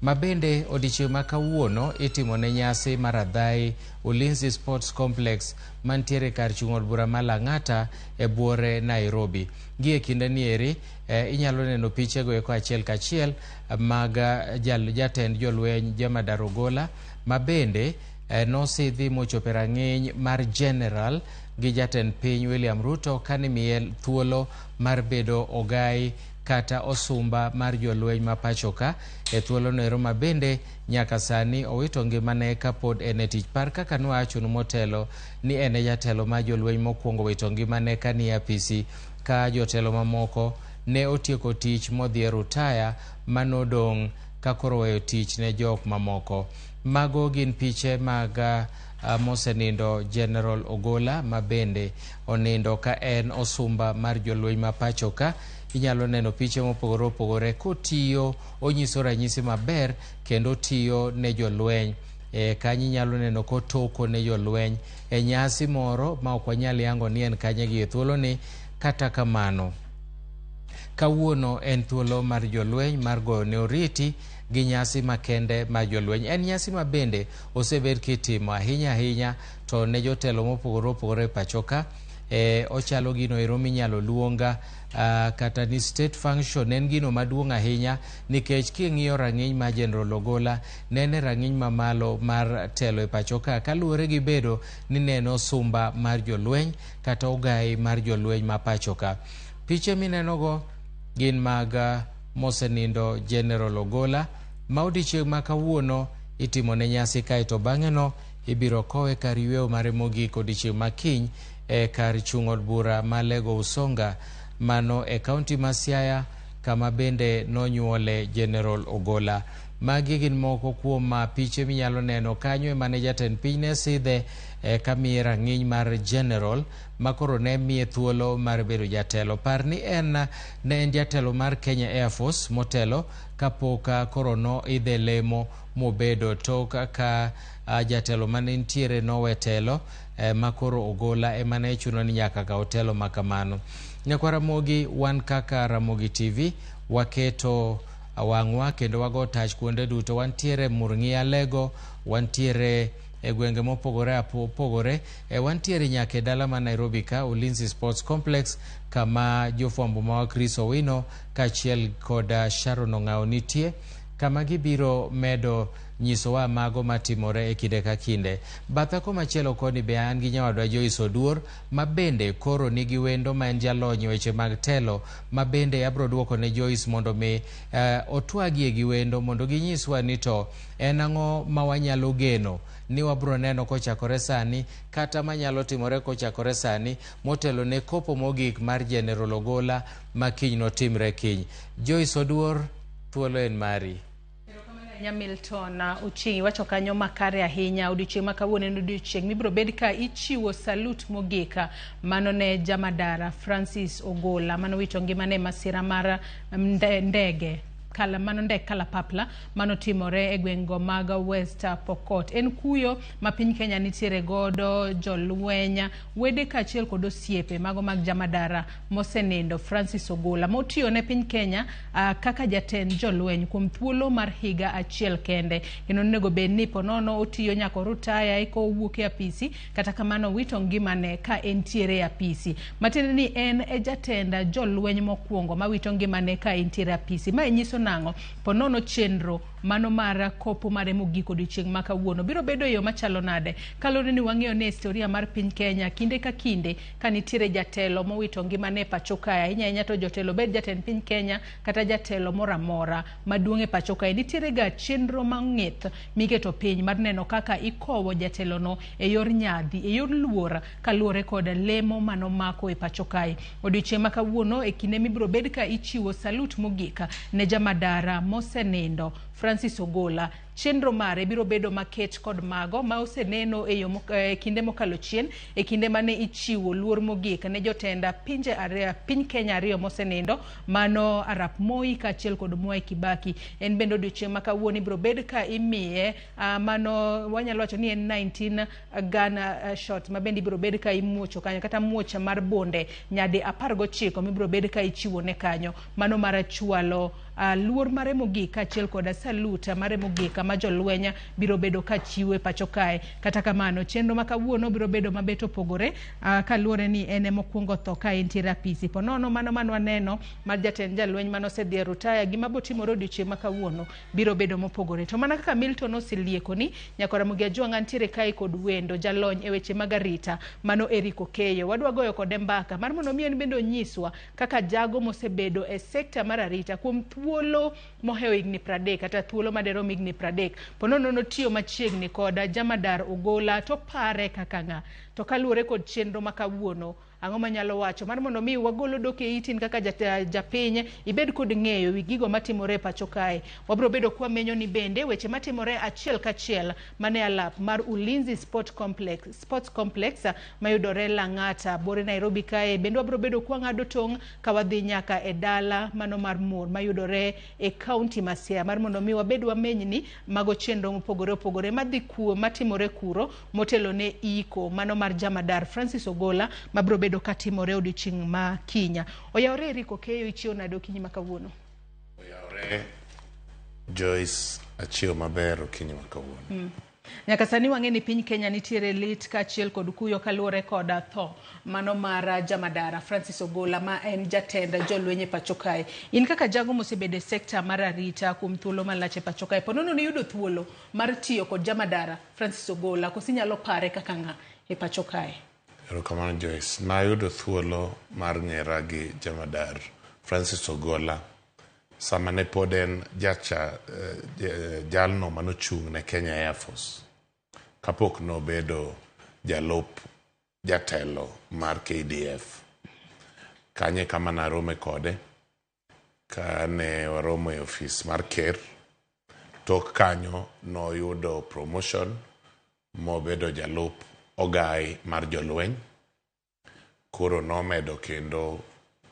Speaker 3: Mabende odiochieng' ma kawuono itimone nyasi mar adhai Ulinzi Sports Complex mantiere kar chung' od bura ma Lang'ata e buore Nairobi. Gie kinde nieri inyalo neno pichego eko achiel kachiel mag jatend jolweny Jamadar Ogola mabende nosidhi mochopo rang'iny mar general gi jatend piny William Ruto kane miel thuolo mar bedo ogai kata osumba mar jolweny ma pachoka e thuolo noero mabende nyaka sani owito ngimane kapod en e tich. Par kaka nowacho motelo ni en e jatelo ma jolweny mokwongo wito ngimane kanie apisi ka jotelo mamoko ne otieko tich modhi rutaya manodong' ka koro weyo tich ne jok mamoko. Mago gin piche mag mosenindo General Ogola mabende onindo ka en osumba mar jolweny ma pachoka. Inyalo neno piche mopogore opogore kotiyo onyiso ranyisi maber kendo tiyo ne jolweny. Kanyi inyalo neno kotoko ne jolweny e nyasi moro ma ok wanyal yango ni en kanye gi thuolo ni. Kata kamano kawuono en thuolo mar jolweny mar goyo ne oriti gi nyasi makende ma jolweny. En nyasi mabende osebed kitimo ahinya to ne jotelo mopogore opogore pachoka. Ochalo gino ero minyalo luonga kata ni state function. En gino maduong' ahinya nikech king'iyo rang'iny ma General Ogola nene rang'iny mamalo mar telo e pachoka kaluwore gi bedo ni neno sumba mar jolweny kata ogai mar jolweny ma pachoka. Piche minenogo gin mag mosenindo General Ogola ma odiochieng' ma kawuono itimone nyasi kaeto bang'eno ibiro kowe kar yweyo mare mogik odiochieng' makiny e kar chung' od bura ma Lego Usonga mano e kaunti ma Siaya kama bende nonyuole General Ogola. Magi gin moko kuom piche minyalo neno kanyo mane jatend piny ne sidhe kamiye rang'iny mar general makoro ne miye thuolo mar bedo jatelo. Par ni ne en jatelo mar Kenya Air Force motelo kapoka koro no idhe lemo mobedo tok ka jatelo mane ntiere nowetelo makoro Ogola emane chuno ni nyaka ka hotelo makamano. Nyakwa Ramogi, wan kaka Ramogi TV waketo wang'wa kendo wago tach kuonde duto. Wantiere Murng'ia Lego, wantiere e gwenge mopogore opogore, wantiere nyaka e dala ma Nairobi ka Ulinzi Sports Complex kama jofwambo ma Chris Owino kachiel kod Sharon Ongao nitie kama gibiro medo nyisowa mago matimore e kinde ka kinde. Batha komachielo koni be an gi nyawadwa Joyce Oduor mabende koro nigi wendo ma en jalony weche mag telo mabende abro duoko ne Joyce mondo mi otwagie gi wendo mondo ginyiswa ni to en ang'o ma wanyalo geno ni wabro neno kochakore sani kata manyalo timore kochakore sani motelo ne kopo mogik mar General Ogola ma kiny notimre kiny. Joyce Oduor, thuolo en mari.
Speaker 5: Nyamilton Uchingi wacho kanyo makare ahinya. Odiochieng' ma kawuono en odiochieng' mibiro bed ka ichiwo salute mogika mano ne Jamadar Francis Ogola mano wito ngimane masira mar ndege kalapapla manotimore e gwengo mag West Pokot. En kuyo ma piny Kenya nitiere godo jolwenya wede kachiel kod osiepe mago mag jamadara mosenindo Francis Ogola motiyo ne piny Kenya kaka jatend jolweny kuom thuolo mar higa achiel kende. Kendo nego bed ni ponono otiyo nyako rutaya eko wuok e apisi kata kamano wito ngimane ka entiere e apisi. Matiende ni en e jatenda jolweny mokwongo ma wito ngimane ka entiere e apisi. Ma nyiso nango ponono chenro mano mara kopo mare mogiko odiochieng' ma kawuono biro bedo yo machalo nade kalore ni wang'eyo ne historia mar piny Kenya kinde ka kinde ka nitiere jatelo mowito ngimane pacho kae ahinya to jotelo bed jatend piny Kenya kata jatelo moramora maduong' e pacho kae nitiere ga chenro mang'ith miketo piny mar neno kaka ikowo jatelo no e yor nyadhi e yor luora kaluore kod lemo mano mako e pacho kae. Odiochieng' ma kawuono e kinde mibiro bed ka ichiwo salut mogika ne jamadara mosenindo Francis Ogola. Chenro mare biro bedo maket kod mago ma oseneno e kinde mokalo chien e kinde mane ichiwo luor mogik ne jotenda piny Kenya ariyo mosenindo mano Arap Moi kaachiel kod Mwai Kibaki. En bende odiochieng' ma kawuono biro bed ka imiye mano wanyalo wacho ni en 19 gun shot ma bende biro bed ka imuocho kanyo kata muocha mar bonde nyadi 19 mibiro bed ka ichiwo ne kanyo mano mar chwalo luor mare mogik kaachiel kod saluta mare mogik ma jolwenya biro bedo ka chiwe pacho kae. Kata kamano chenro ma kawuono biro bedo mabet opogore kaluore ni ene mokwongo tho ka entiere apisi. Ponono mano waneno mar jatend jalweny mano osedhi rutaya gima botimore odiochieng' ma kawuono biro bedo mopogore. To mana kaka Milton oselieko ni nyakora Mugi Ajwanga ntiere kae kod wendo jalony e weche mag arita mano Eric Okeyo. Wadwa goyo kode mbaka mar mondo mien bendo nyiswa kaka jago mosebedo e sekta mar arita kuom thuolo moheo igni 30 kata thuolo madero igni 30 ponono notiyo machiegni koda jamadar Ogola to pare kaka ng'a to kaluore kod chenro makawuono ang'o manyalo wacho mar mondo mi wagolo doke itin kaka japiny ibed kod ng'eyo wi gigo matimore pacho kae. Wabro bedo kwa menyo ni bende weche matimore achiel kachiel mane alap mar Ulinzi Sports Complex mayudore Lang'ata bore Nairobi kae. Bende wabro bedo kwa ng'ado tong' ka wadhi nyaka e dala mano mar Mur mayudore e county ma Siaya mar mondo mi wabed wamenyni mago chenro mopogore opogore madhi kuo matimore kuro motelo ne iko mano mar jamadar Francis Ogola mabro bedo katimore odiochieng' ma kinya. Oyawre Eric Okeyo ichiwo nade okinyi ma kawuono?
Speaker 6: Oyawre Joyce achiwo maber okinyi ma kawuono.
Speaker 5: Nyaka sani wang'e ni piny Kenya nitiere lit kaachiel kod kuyo kaluore koda tho mano mar jamadara Francis Ogola ma en jatend jolweny e pacho kae. In kaka jago mosebedo e sekta mar arita kuom thuolo malach e pacho kae ponono ni yudo thuolo mar tiyo kod jamadara Francis Ogola kosi nyalo pare kaka ng'a e pacho kae?
Speaker 6: Erokamano Joyce, nayudo thuolo mar ng'era gi jamadar Francis Ogola sama ne pod en jalno manochung' ne Kenya Air Force kapok nobedo jalup jatelo mar KDF. Kanye kama narome kode ka ne waromo e ofis mar Ker. Tok kanyo noyudo promotion mobedo jalup ogai mar jolweny. Koro nomedo kendo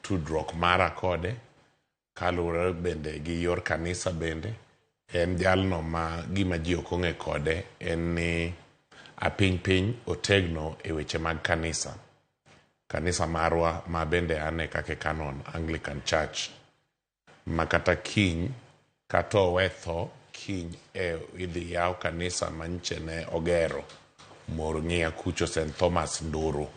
Speaker 6: tudruok mara kode kaluwore bende gi yor kanisa bende. En jalno ma gima ji ok ong'e kode en ni piny otegno e weche mag kanisa. Kanisa marwa ma bende ane kake Canon Anglican Church ma kata kiny kata owetho kiny idhi yaw kanisa manche ne ogero Murng'ia kucho St. Thomas Nduru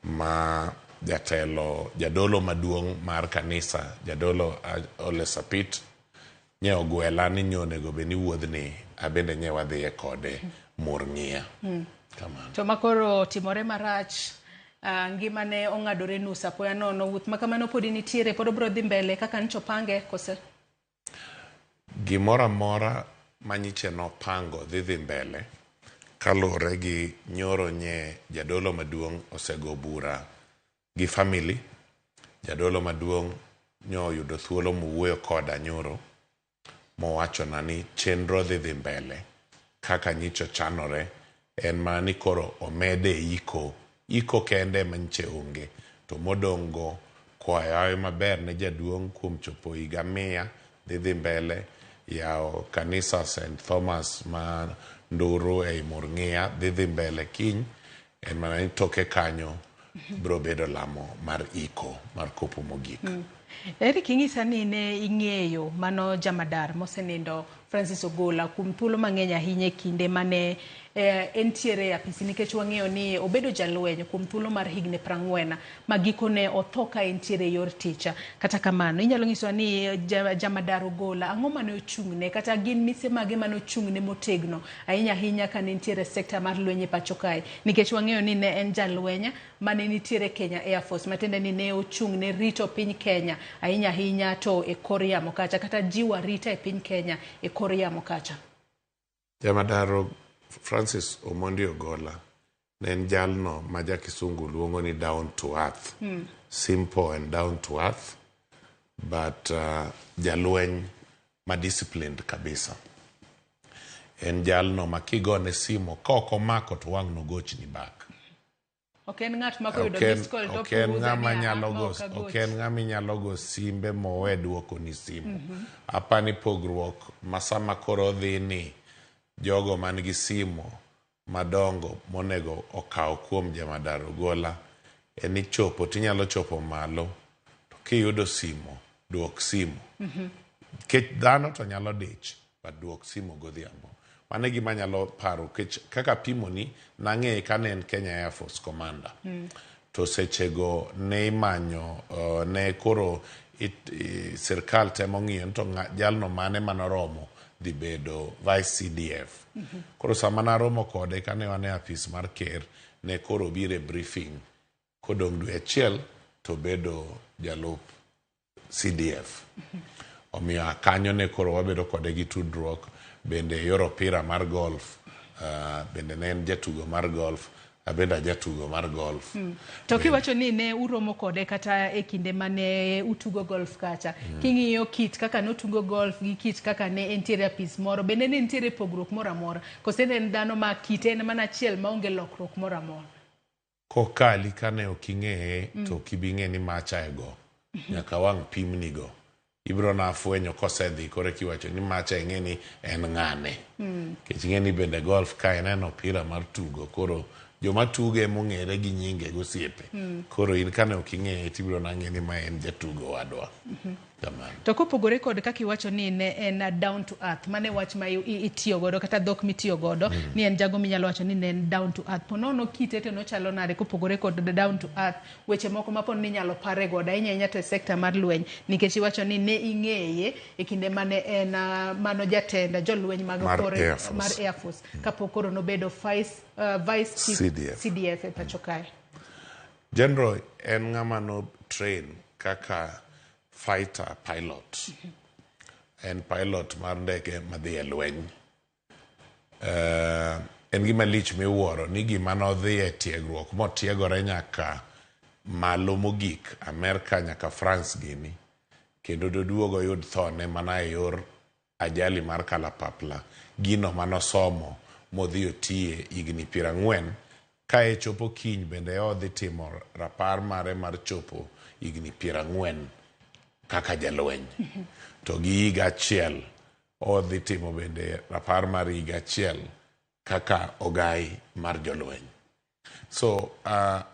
Speaker 6: ma jadolo maduong' mar kanisa jadolo Ole Sapit nye ogwela ni nyonego beni wuodhni abende nye wadhiye kode Murng'ia.
Speaker 5: To makoro timore marach ngimane ong'adore nus apoya nono wuoth makamano podi nitiere pod bro dhi mbele kaka nicho pange kose?
Speaker 6: Gimora mora manyiche no pango dhi mbele kaluwore gi nyoro nye jadolo maduong' osego bura gi family. Jadolo maduong' nyo yudo thuolo mowuoyo koda nyoro mowacho na ni chenro dhi mbele kaka nyicho chanore en mani koro omede iko kende manche onge to modongo kwayo maber ne jaduong' kuom chopo higa 100 dhi mbele, yao kanisa St. Thomas ma Nduru ei Murng'ia dhi mbele kiny, en mana ni toke kanyo bro bedo lamo mar iko mar kopo mogik.
Speaker 5: Eric, ing'isa ni ne ing'eyo mano jamadar mosenindo Francis Ogolla kuom thuolo mang'eny ahinya kinde mane entiere e apisi, nikech wang'eyo ni obedo jalweny kuom thuolo mar higni 40 ma gikone otho ka entiere yor ticha. Kata kamano, inyalo ng'iswa ni jamadar Ogolla ang'o mane ochung'ne, kata gin mise mage mane ochung'ne motegno ahinya ahinya ka ne entiere sekta mar lweny e pacho kae, nikech wang'eyo ni ne en jalweny mane nitiere Kenya Air Force, matiende ni ne ochung'ne rito piny Kenya ahinya ahinya to e kor yamo kacha, kata jiwa rita e piny Kenya e kor yamo kacha.
Speaker 6: Jamadar Francis Omondi Ogolla ne en jalno ma ja kisungu luongo ni down to earth, simple and down to earth, but jalweny ma disciplined kabisa. En jalno ma kigone simo koko mako to wang' no gochni back.
Speaker 5: Oken ng'at ma koyudo miss call to puuza ni
Speaker 6: oken ng'ama nyalo go simbe mowe duoko ni simu. Apani pogruok masama koro dhi ni jogo man gi simo madongo monego okaw kuom jamadar Ogolla en ni chopo tinyalo chopo malo to kiyudo simo duok simo. Kech dhano to nyalo dich but duok simo godhiambo. Mane gima nyalo paro kaka pimo ni nang'e ka ne en Kenya Air Force Commander. To sechego ne imanyo ne koro sirkal temo ng'iyo to jalno mane manoromo dhi bedo Vice CDF. Koro sama naromo kode kane wane apis mar ker ne koro bire briefing kodong' dwe achiel to bedo jalup CDF. Omiyo kanyo ne koro wabedo kode gi tudruok, bende yor opira mar golf, bende ne en jatugo mar golf, abenda jatugo mar golf.
Speaker 5: To kiwacho ni ne uromo kode kata e kinde mane utugo golf kacha, king'iyo kit kaka notugo golf gi kit kaka ne entiere apis moro, bende ne entiere pogruok moro amora, kose ne en dhano ma kite en mana achiel maonge lokruok moro amora?
Speaker 6: Kokali kane oking'eye to kibing'e ni macha ego nyaka wang' pimni go. Ibro na afuenyo kosedhi kore kiwacho ni macha ing'e ni en ng'ane. Kech ing'e ni bende golf ka en opira mar tugo, koro joma tuge mong'ere gi nyinge gosiepe. Koro in kane oking'eye tibro na ng'e ni ma en jatugo wadwa.
Speaker 5: To kopogore kod kaka iwacho ni ne en down to earth, mane wach ma itiyo godo kata dhok mitiyo godo ni en jago minyalo wacho ni ne en down to earth, ponono kite to nochalo nade kopogore kod down to earth, weche moko mapon ni nyalo pare godo ahinya to e sekta mar lweny, nikech iwacho ni ne ing'eye e kinde mane en mano jatenda jolweny mag kore mar Air Force kapok koro nobedo Vice CDF e pacho kae.
Speaker 6: General en ng'ama no train kaka fighter pilot. En pilot mar ndege madhi e lweny. En gima lich miwuoro ni gima nodhi e tiegruok motiegore nyaka malo mogik Amerika nyaka France gini, kendo doduogo yud thone mana e yor ajali mar kalapapla, gino manosomo modhi otiye higni 40 ka e chopo kiny bende odhi timo rapar mare mar chopo higni 40 kaka jalweny. To gi higa achiel odhi timo bende rapar mar higa achiel kaka ogai mar jolweny. So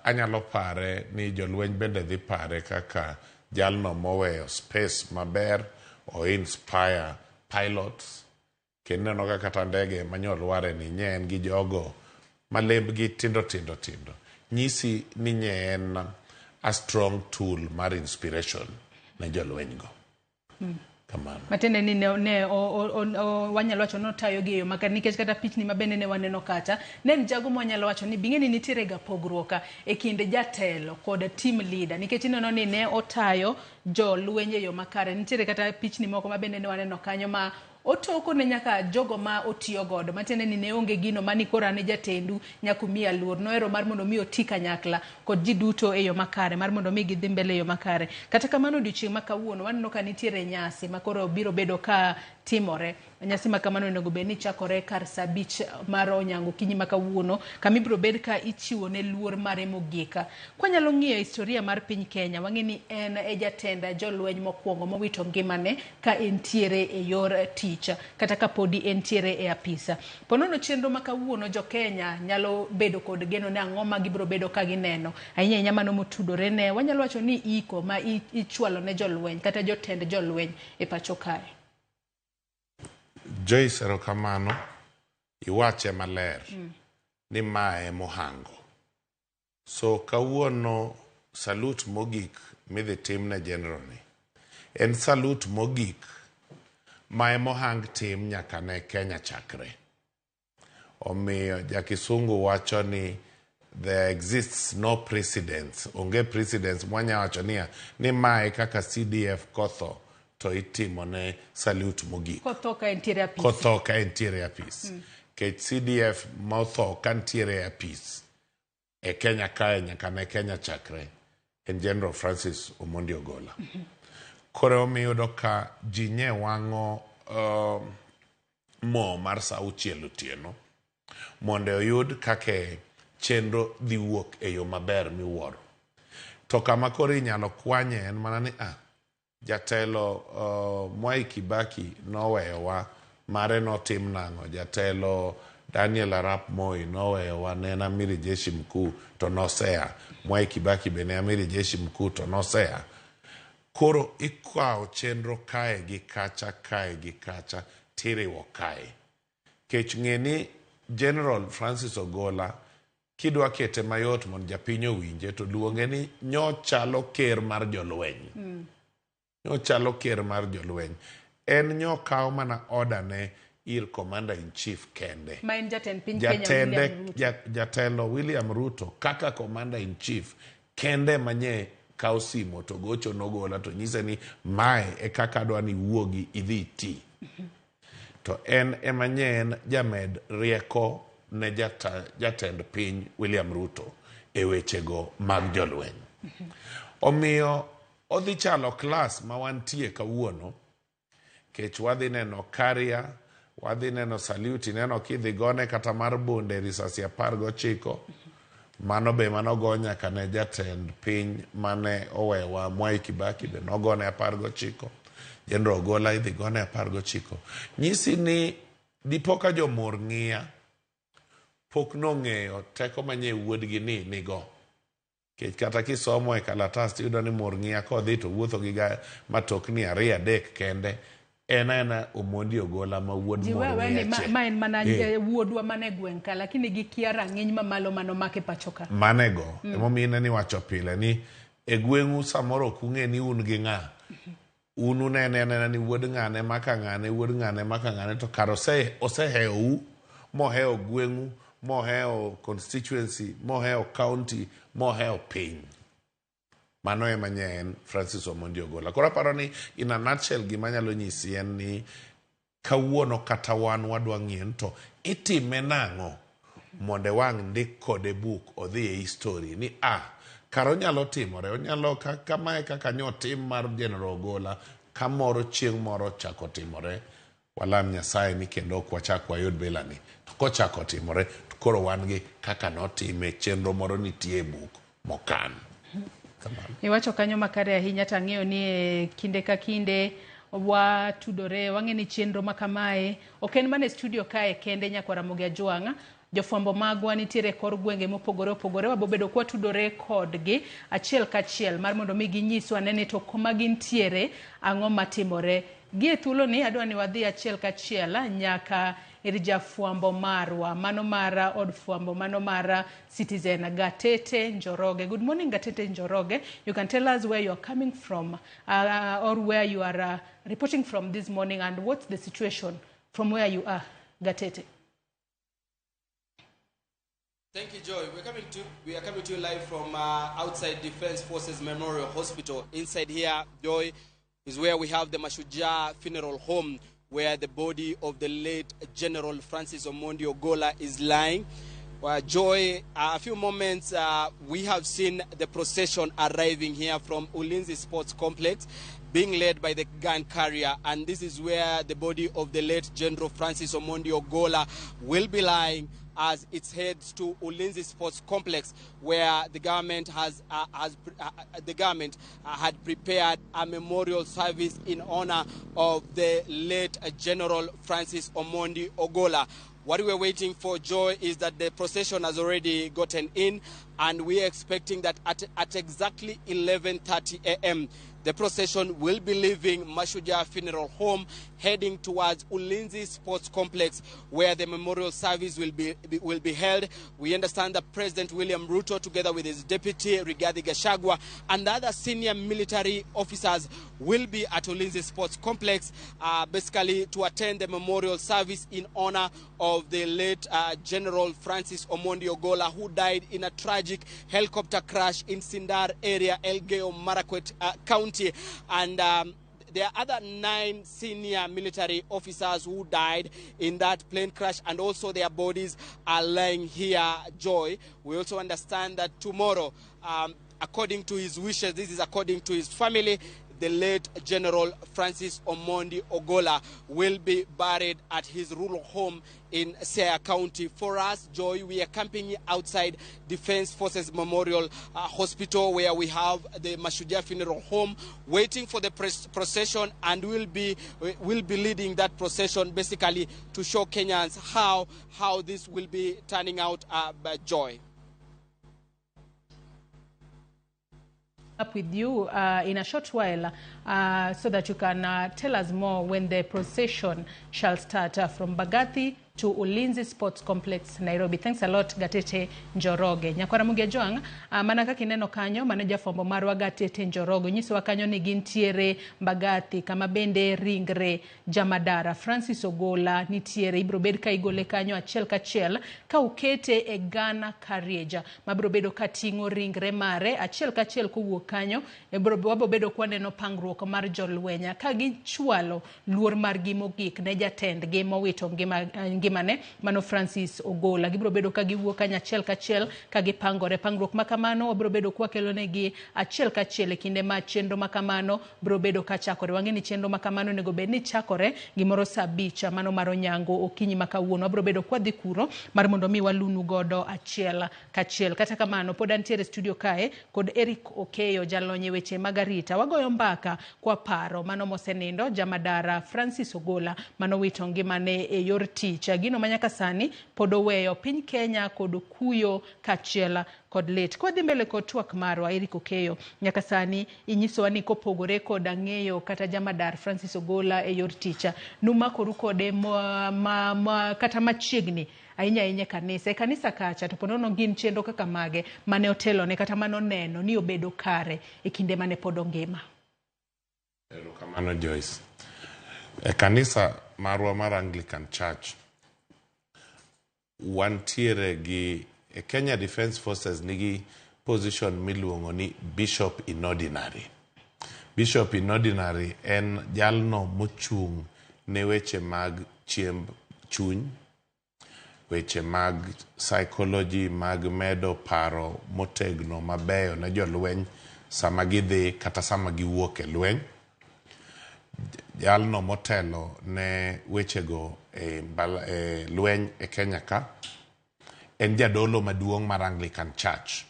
Speaker 6: anyalo pare ni jolweny bende dhi pare kaka jalno moweyo space maber, o inspire pilots, kendo neno kata ndege manyolware ni nye en gi jogo malembgi tindo. Nyisi ni nye en a strong tool mar inspiration ne jolweny go. Kamano.
Speaker 5: Matende ni ne wanyalo wacho notayo gi yo maka, nikech kata pichni mabende ne waneno kata ne en jago mwanyalo wacho ni bing'e ni nitiere ga pogruoka e kinde jatelo kod team leader, nikech ineno ni ne otayo jolweny e yo makare. Nitiere kata pichni moko mabende ne waneno kanyo ma otoko ne nyaka jogo ma otiyo godo, matende ni ne onge gino mani kora ne jatendu nyakumia luor, noero mar mondo mi oti kanyakla kod ji duto e yo makare, mar mondo mi gidhi mbele e yo makare. Kata kamano odiochieng' ma kawuono waneno ka nitiere nyasi ma koro biro bedo ka timore. Nyasi makamano onego bed ni chakore kar saa 5 mar onyango kinyi makawuono kama ibiro bed ka ichiwo ne luor mare mogika. Kwanyalo ng'iyo historia mar piny Kenya, wang'e ni en jatend jolweny mokwongo mowito ngimane ka entiere e yor tich kata ka podi entiere e apisa. Ponono chenro makawuono jo Kenya nyalo bedo kod geno ne ang'o ma gibiro bedo ka gineno. Ahinya mano motudore ne wanyalo wacho ni iko ma ichwalo ne jolweny kata jotend jolweny e pacho kae.
Speaker 6: Joyce erokamano, iwache maler ni mae mohango. So kawuono salute mogik midhi timne general ni. En salute mogik mae mohang tim nyaka ne Kenya chakre. Omiyo jakisungu wacho ni there exists no precedence. Onge precedence mwanya wacho ni mae kaka CDF kotho to itimone salute mogik.
Speaker 5: Kotho ka entiere apis.
Speaker 6: Kotho ka entiere apis. Kech CDF motho ka entiere apis. E Kenya kae nyaka ne Kenya chakre. En General Francis Omondi Ogola. Kore omiyudo ka jinye wang'o mo mar saa 6 otieno. Monde oyud kake chenro dhi wuok e yo maber miwuoro. To kama koro inyalo kwanye en mana ni jatelo Mwai Kibaki noweyowa mare notim nang'o. Jatelo Daniel Arap Moi noweyowa ne en amiri jeshi mkuu to nosea. Mwai Kibaki bene amiri jeshi mkuu to nosea. Koro ikwawo chenro kae gi kacha tiriwo kae. Kech ng'eni General Francis Ogola kidwa kete mayot mondo japiny owinje to luonge ni nyochalo ker mar jolweny. Nyochalo ker mar jolweny. En nyokawo mana order ne ir commander in chief kende.
Speaker 5: Ma en jatend piny Kenya
Speaker 6: jatelo William Ruto kaka commander in chief kende manye kawo simo to gocho nogola to nyise ni mae e kaka adwa ni wuogi idhi ti. To en emanyen jamed rieko ne jatend piny William Ruto e wechego mag jolweny. Omiyo odhi chalo klas ma wantie kawuono, kech wadhi neno Karia, wadhi neno Salute, neno kidhi gone kata mar bunde risasi 19. Mano be manogo nyaka ne jatend piny mane owewa Mwai Kibaki be nogone 19. General Ogola idhi gone 19. Nyisi ni dipoka jomor ng'iya pok nong'eyo teko manye wuodgi nigo. Kech kata kisomo e kalatas tiyudo ni mor ng'iya kodhi to wuotho gi matokni 2-3 kende. Ena Omondi Ogola ma wuod mor ng'iya.
Speaker 5: Ma en mana wuodwa mane gweng' ka lakini gikia rang'iny mamalo mano make pacho ka.
Speaker 6: Manego. Emomiyo ni wacho pile ni e gweng'u samoro kung'e ni un gi ng'a. Unu nene ni wuod ng'ane maka ng'ane wuod ng'ane maka ng'ane to kar oseheo moheo gweng'u, moheo constituency, moheo county, moheo piny. Mano ema en Francis Omondi Ogola. Koro aparo ni in a nutshell gima nyalo nyisi en ni kawuono kata wan wadwa ng'ien to itime nang'o mondo wang' ndik kode buk odhi e history ni karo nyalo timore. Onyalo kamae kaka nyotim mar General Ogola kamoro chieng' moro chako timore. Walam Nyasaye ni kendo ok wachak wayud bilani. To kochako timore to koro wan gi kaka notime chenro moro nitie e buk mokan.
Speaker 5: Iwacho kanyo makare ahinya tang'eyo ni kinde ka kinde watudore wang'e ni chenro makamae ok en mana e studio kae kende nyakwara Mogi Ajwang'. Jofwambo magwa nitiere kor gwenge mopogore opogore wabobedo kwa tudore kodgi achiel kachiel mar mondo mi ginyiswa nene to koma gintiere ang'o matimore. Gie thuolo ni adwa ni wadhi achiel kachiel nyaka ir jafwambo marwa mano mara od fwambo mano mara Citizen Gatete Njoroge. Good morning Gatete Njoroge. You can tell us where you are coming from or where you are reporting from this morning and what's the situation from where you are, Gatete.
Speaker 7: Thank you, Joy. We are coming to you live from outside Defense Forces Memorial Hospital. Inside here, Joy, is where we have the Mashujaa Funeral Home, where the body of the late General Francis Omondi Ogola is lying. Joy, a few moments we have seen the procession arriving here from Ulinzi Sports Complex, being led by the gun carrier, and this is where the body of the late General Francis Omondi Ogola will be lying as it heads to Ulinzi Sports Complex, where the government had prepared a memorial service in honor of the late General Francis Omondi Ogola. What we're waiting for, Joy, is that the procession has already gotten in, and we're expecting that at exactly 11:30 a.m., the procession will be leaving Mashujaa Funeral Home, heading towards Ulinzi Sports Complex, where the memorial service will be held. We understand that President William Ruto, together with his deputy Rigathi Gachagua, and other senior military officers, will be at Ulinzi Sports Complex, basically to attend the memorial service in honor of the late General Francis Omondi Ogola, who died in a tragic helicopter crash in Sindar area, Elgeyo Marakwet County. And there are other 9 senior military officers who died in that plane crash, and also their bodies are lying here, Joy. We also understand that tomorrow, according to his wishes, this is according to his family, the late General Francis Omondi Ogola will be buried at his rural home in Siaya County. For us, Joy, we are camping outside Defense Forces Memorial Hospital, where we have the Mashujaa Funeral Home, waiting for the procession, and we'll be leading that procession, basically to show Kenyans how this will be turning out, Joy.
Speaker 5: Up with you in a short while so that you can tell us more when the procession shall start from Bagathi to Ulinzi Sports Complex, Nairobi. Thanks a lot, Gatete Njoroge. Nyakwara Mugejoang, manaka kineno kanyo, manager fombo marwa Gatete Njoroge. Nyiso wakanyo ni gintiere Bagathi, kama bende ringre Jamadara. Francis Ogola nitiere, ibrobed ka igole kanyo achiel kachiel, ka ukete e Ghana Karieja. Mabrobedo katingo ringre mare, achiel kachiel kuwuok kanyo, wabobedo kwaneno pangruok mar jolwenya. Ka gichwalo luor margi mogik ne jatendgi mowito ngimane, mano Francis Ogola. Gibro bedo ka giwuok kanya achiel kachiel ka gipangore. Pangruok makamano wabro bedo kwa kelonegi achiel kachiel e kinde ma chenro makamano bro bedo ka chakore. Wangeni chenro makamano nego bed ni chakore gimoro saa 5 mano mar onyango okinyi makawuono. Wabro bedo kwa dhi kuro mar mondo mi walunu godo achiel kachiel. Kata kamano pod antiere studio kae kod Eric Okeyo, jalonye weche magarita. Wagoyo mbaka kwa paro mano mosenindo Jamadara Francis Ogola mano wito ngimane e yor tich. Gino manyaka sani podo weyo piny Kenya kod kuyo kachiela kod lit. Kwa dhi mbele kod twak marwa Eric Okeyo, nyaka sani inyisowa ni kopogore kod ang'eyo kata Jamadar Francis Ogola e yor ticha, numakoru kode kata machiegni ahinya kanisa kacha, to ponono gin chenro kaka mage mane otelo ne kata mano neno ni obedo kare e kinde mane pod ongima.
Speaker 6: Kamano Joyce, e kanisa marwa mar Anglican Church wantiere gi e Kenya Defense Forces nigi position miluongo ni Bishop in Ordinary. Bishop in Ordinary en jalno mochung' ne weche mag chiemb chuny, weche mag psychology, mag medo paro motegno mabeyo na jolweny sama gidhi kata sama giwuok e lweny. Jalno motelo ne wechego e lweny e Kenya ka en jadolo maduong' mar Anglican Church,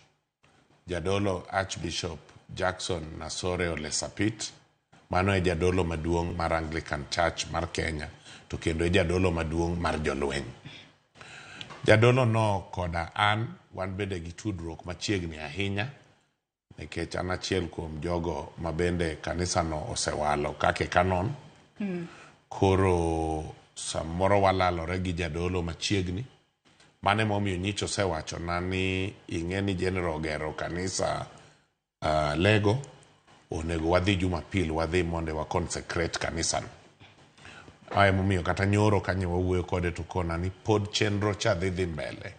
Speaker 6: jadolo Archbishop Jackson Nasore Ole Sapit. Mano e jadolo maduong' mar Anglican Church mar Kenya, to kendo e jadolo maduong' mar jolweny. Jadolo no koda an wan bende gi tudruok machiegni ahinya, nikech an achiel kuom jogo mabende kanisa no osewalo kake kanon. Koro samoro walalore gi jadolo machiegni. Mane momiyo nyicho osewacho na ni ing'eni General ogero kanisa Lego, onego wadhi Jumapil wadhi mondo wa consecrate kanisa no. Aye momiyo kata nyoro kanye wawuoyo kode to kona ni pod chenro cha dhi mbele,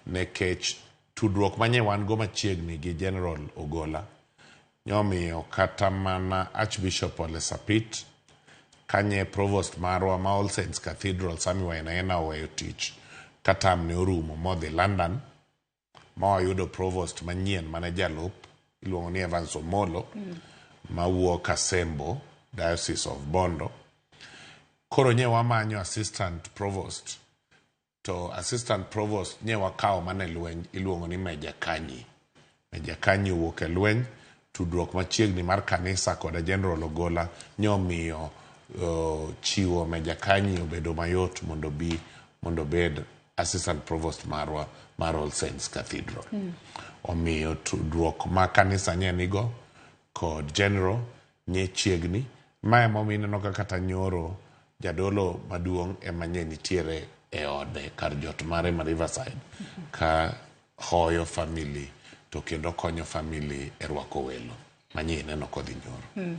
Speaker 6: nekech tudruok manye wan go machiegni gi General Ogola nyomiyo kata mana Archbishop Ole Sapit kanye provost marwa ma All Saints Cathedral Sami Wainaina oweyo tich, katam ne orumo modhi London ma wayudo provost manyien mane jalup iluongo ni Evans Omolo mawuok Asembo Diocese of Bondo. Koro nye wamanyo assistant provost, to assistant provost nye wakao mane lweny iluongo ni Meja Kanyi. Meja Kanyi wuok e lweny, tudruok machiegni mar kanisa koda General Ogola nyomiyo chiwo Meja Kanyi obedo mayot mondo bed assistant provost marwa mar All Saints Cathedral. Omiyo tudruok ma kanisa nye nigo kod General nye chiegni. Mae momineno kata nyoro jadolo maduong' emanye nitiere e ode kar jot mare ma Riverside ka hoyo family to kendo konyo family e rwako welo manye neno kodhi nyoro.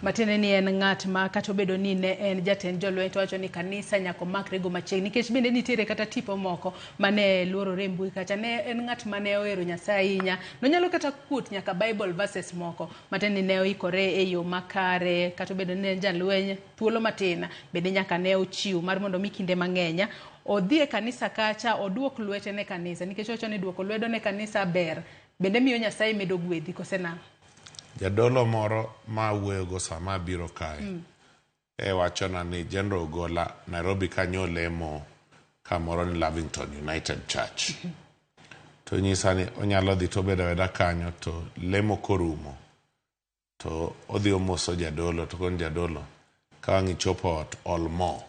Speaker 5: Matene ni en ng'at ma kata obedo ni ne en jatend jolweny to wacho ni kanisa nyako makre go machiegni nikech bende nitiere kata tipo moko mane luorore mbui kacha ne en ng'at mane ohero Nyasaye ahinya, nonyalo kata kuot nyaka Bible verses moko. Matene ne oikore e yo makare kata obedo ni en jalweny thuolo matin bende nyaka ne ochiw mar mondo mi kinde mang'enya odhi e kanisa kacha oduok lwete ne kanisa nikech wacho ni duoko lwedo ne kanisa ber bende miyo Nyasaye medo gwedhi kosena.
Speaker 6: Jadolo moro ma wuoyogo sama biro kae wachona ni General Ogola Nairobi kanyo lemo kamoro ni Lavington United Church. To nyisa ni onyalo dhi to bedo weda kanyo to lemo korumo to odhi omoso jadolo to kon jadolo ka wang'i chopo ot olmo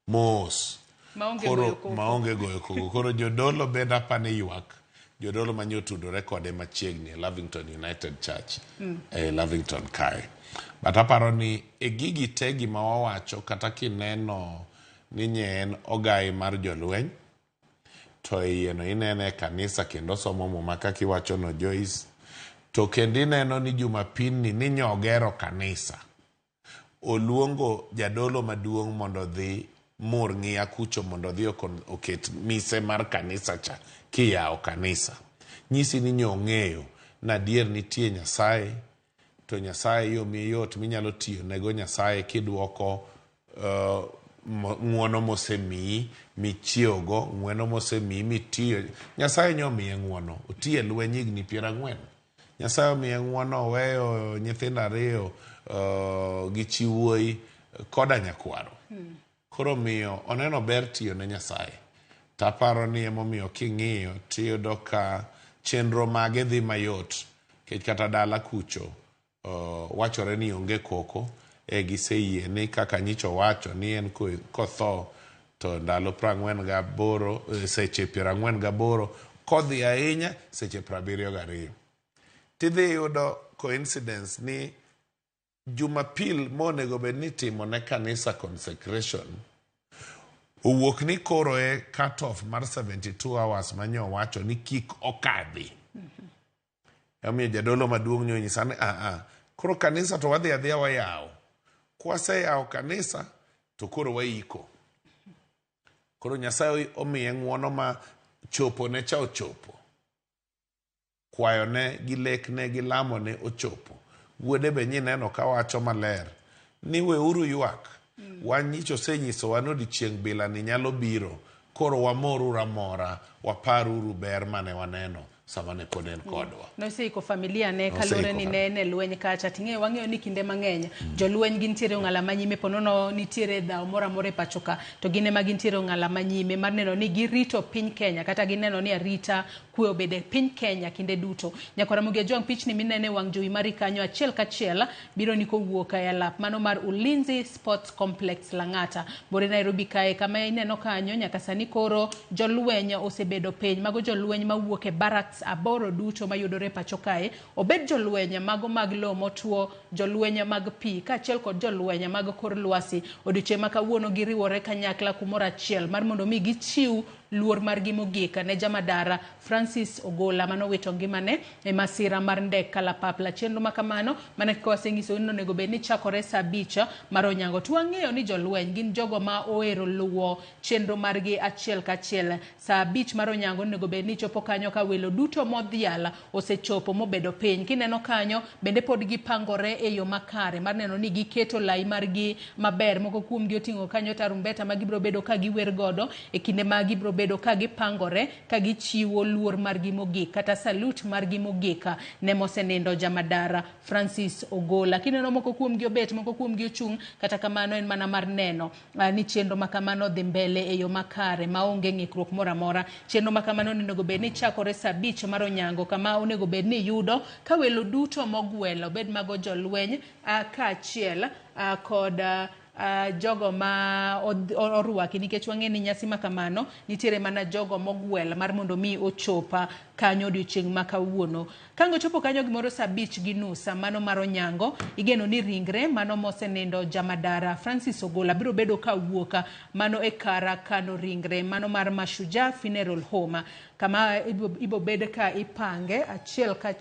Speaker 6: mos maonge goyo koko. Koro jodolo beda pane ywak jodolo manyo tudore kode machiegni Lavington United Church Lavington kae. But aparo ni e gigi te gima wawacho kata kineno ni nye en ogai mar jolweny to ieno inene kanisa kendo somo muma kaki wacho no Joyce to kendo ineno ni Jumapil ni nyogero kanisa oluongo jadolo maduong' mondo dhi mur ng'iya kucho mondo dhi oket mise mar kanisa cha kiyao kanisa. Nyisi ni nyong'eyo na dier nitie Nyasaye to Nyasaye yo miyot minyalo tiyo nego Nyasaye kidwoko ng'uono mosemiyi michiogo ng'uono mosemiyi mitiyo. Nyasaye nyomiye ng'uono otiye lweny higni 40. Nyasaye omiye ng'uono oweyo nyithindo 2 gi chi wuoyi koda nyakwaro. Koro miyo oneno ber tiyo ne Nyasaye. Taparo ni emomiyo king'iyo tiyudo ka chenro mage dhi mayot kech kata dala kucho wachore ni onge koko giseyie ni kaka nyicho wacho ni en kotho to ndalo 48 seche 48 kodhi ahinya seche 72. Tidhi yudo coincidence ni Jumapil monego bed ni timo ne kanisa consecration owuok ni koro e cut off mar 72 hours manyo wacho ni kik okadhi. Amiyo jadolo maduong' nyo nyisa ni koro kanisa to wadhi adhiya wayao. Kwase yao kanisa to koro waiko. Koro Nyasaye omiye ng'uono ma chopo ne cha ochopo. Kwayo ne gi lek ne gi lamo ne ochopo. Wuode be nyineno ka wacho maler ni weuru ywak. Wanyicho senyiso wanodi chieng' bila ni nyalo biro. Koro wamoru ramora waparuru ber mane waneno sama ne pod en kodwa.
Speaker 5: Noseiko familia ne kalore ni ne lweny kacha ting'e wang'eyo ni kinde mang'eny jolweny gintiere ng'ala manyime ponono nitiere dhao moro amora e pachoka to gine ma gintiere ng'ala manyime mar neno ni girito piny Kenya kata gineno ni arita kwe obede piny Kenya kinde duto. Nyakwara Mugia Jwang pichni minene wang' jowi mari kanyo achiel kachiel biro ni kowuok e alap mano mar Ulinzi Sports Complex Lang'ata bore Nairobi kae kama ineno kanyo nyaka sani koro jolweny osebedo piny mago jolweny mawuok e barracks aboro duto mayudore pacho kae obed jolweny mago mag lo motuo jolweny mag pi kaachiel kod jolweny mag kor lwasi odiochieng' ma kawuono giriwore kanyakla kumoro achiel mar mondo mi gichiw luor margi mogik ne jamadara Francis Ogola manowito ngimane e masira mar ndek kalapapla. Chenro makamano mane kwasenyiso ni onego bed ni chakore saa 5 mar onyango. Twang'eyo ni jolweny gin jogo ma ohero luwo chenro margi achiel kachiel. Saa 5 mar onyango onego bed ni chopo kanyo ka welo duto modhiala osechopo mobedo piny. Kineno kanyo bende pod gipangore e yo makare mar neno ni giketo lai margi maber. Moko kuomgi oting'o kanyo tarumbeta ma gibro bedo ka giwer godo e kinde ma gibro bedo ka gipangore ka gichiwo luor margi mogik kata salute margi mogika ne mosenindo jamadara Francis Ogola. Kineno moko kuom gi obet, moko kuom gi ochung', kata kamano en mana mar neno ni chenro makamano dhi mbele e yo makare maonge ng'ikruok moro amora. Chenro makamano onego bed ni chakore saa 5 mar onyango, kama onego bed ni yudo ka welo duto mogwelo bed mago jolweny kaachiel kod jogo ma orwaki, nikech wang'e ni nyasi makamano nitiere mana jogo mogwel mar mondo mi ochopa kanyo odiochieng' ma kawuono. Kango chopo kanyo gimoro saa 5:30 mano mar onyango, igeno ni ringre mano mosenindo jamadara Francis Ogola biro bedo ka wuoka mano e kara kano ringre mano mar Mashujaa Funeral Home, kama ibo bed ka ipange achiel ka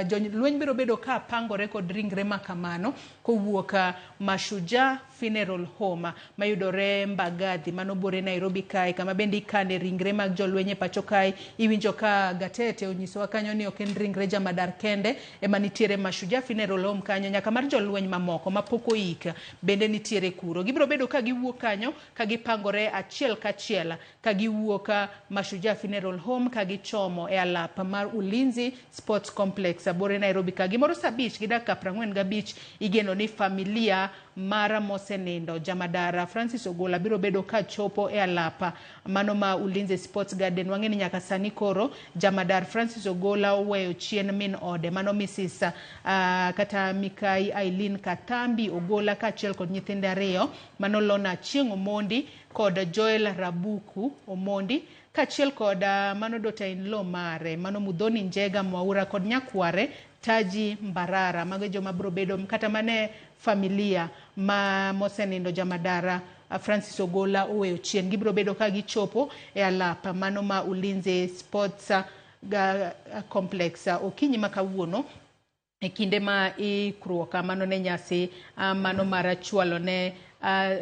Speaker 5: jolweny biro bedo ka pangore kod ringre makamano kowuoka Mashujaa Funeral Home mayudore Mbagathi mano bore Nairobi kae, kama bende ikane ringre mag jolweny e pacho kae. Iwinjo ka gatete onyisowa kanyo ni ok en ringre jamadar kende ema nitiere Mashujaa Funeral Home kanyo, nyaka mar jolweny mamoko mapoko ika bende nitiere kuro. Gibiro bedo ka giwuok kanyo ka gipangore achiel kachiel ka giwuoka Mashujaa Funeral Home ka gichomo e alap mar Ulinzi Sports Complex bore Nairobi ka. Gimoro saa 5:45 igeno ni familia mara mosenindo jamadara Francis Ogola biro bedo ka chopo e alapa mano ma Ulinzi Sports Garden. Wang'e ni nyaka sani koro jamadar Francis Ogola oweyo chien min ode mano Mrs. kata Mikai Aileen Katambi Ogola kaachiel kod nyithinde 2 mano Lona Chieng' Omondi kod Joel Rabuku Omondi, kaachiel kod mano daughter-in-law mare mano Mudhoni Njega Mwaura kod nyakware Taji Mbarara. Mago joma biro bedo kata mane familia ma mosenindo jamadara Francis Ogola oweyo chien. Gibiro bedo ka gichopo e alapa mano ma Ulinzi Sports Complex okinyi makawuono e kinde ma ikruoka mano ne nyasi mano mar chwalo ne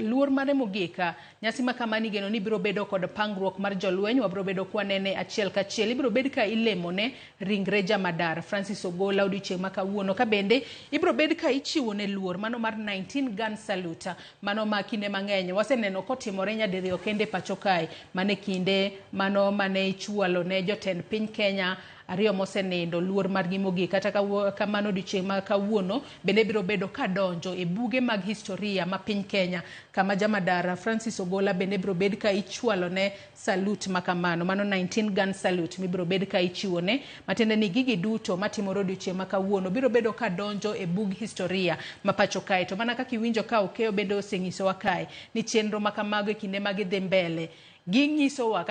Speaker 5: luor mare mogika. Nyasi makamani geno ni biro bedo kod pangruok mar jolweny, wabiro bedo kwanene achiel kachiel. Ibiro bed ka ilemone ringre jamadar Francis Ogola odiochieng' ma kawuono, ka bende ibiro bed ka ichiwo ne luor mano mar 19 gun salute mano ma kinde mang'eny waseneno kotimore nyadiriyo kende pacho kae, mane kinde mano mane ichwalo ne jotend piny Kenya 2 mosenindo luor margi mogik. Kata kamano odiochieng' ma kawuono bende biro bedo ka donjo e buge mag historia ma piny Kenya, kama jamadara Francis Ogola bende biro bed ka ichwalo ne salute makamano mano 19 gun salute mibiro bed ka ichiwo ne, matiende ni gigi duto matimore odiochieng' ma kawuono biro bedo ka donjo e bug historia ma pacho kae. To mana kaka iwinjo ka Okeyo bende oseng'isowa kae ni chenro makamago e kinde mag dhi mbele ging'isowa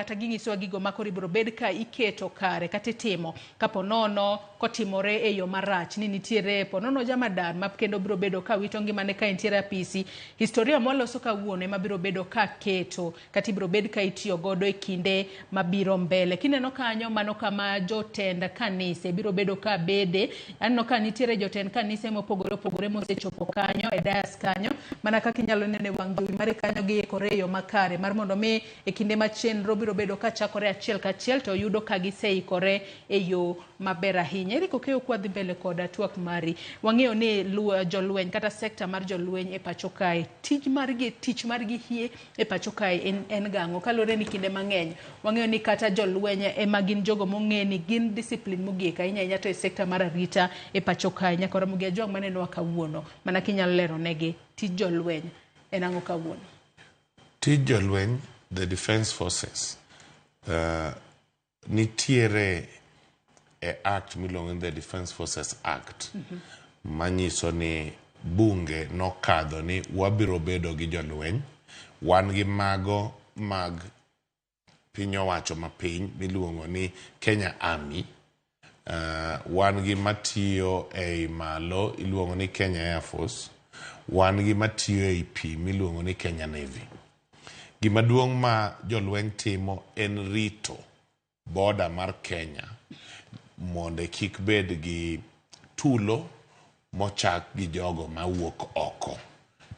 Speaker 5: gigo makoro ibiro bed ka iketo kare kata timo kapo nono kotimore e yo marach, ni nitiere ponono jamadar ma kendo biro bedo ka wito ngimane ka nitiere apisi. Historia mwaloso kawuono ema biro bedo ka keto kata ibiro bed ka itiyo godo e kinde mabiro mbele. Kineno kanyo mano kama jotend kanise biro bedo ka bede, anno ka nitiere jotend kanise mopogore opogore mosechopo kanyo e dais kanyo, mana kaka inyalo nene wang' jowi mare kanyo giikore e yo makare mar mondo mi e kinde ma chenro biro bedo ka chakore achiel kachiel to yudo ka giseikore e yo maber ahinya. Eri Okeyo kwa dhi mbele kod twak mari. Wang'eyo ni jolweny kata sekta mar jolweny e pacho kae tich margi hie e pacho kae en gang'o, kalore ni kinde mang'eny wang'eyo ni kata jolweny ema gin jogo mong'e ni gin discipline mogik ahinya to e sekta mar arita e pacho kae. Nyaka Ramogi Ajwang' maneno kawuono, mana kinyalo lero negi tij jolweny en ang'o kawuono?
Speaker 6: Tij jolweny, the Defence Forces, nitiere e act miluongo ni the Defence Forces Act manyiso ni bunge nokadho ni wabiro bedo gi jolweny. Wan gi mago mag piny owacho mapiny miluongo ni Kenya Army, wan gi matiyo ei malo iluongo ni Kenya Air Force, wan gi matiyo ei pi miluongo ni Kenya Navy. Gima duong' ma jolweny timo en rito border mar Kenya mondo kik bed gi tulo mochak gi jogo mawuok oko.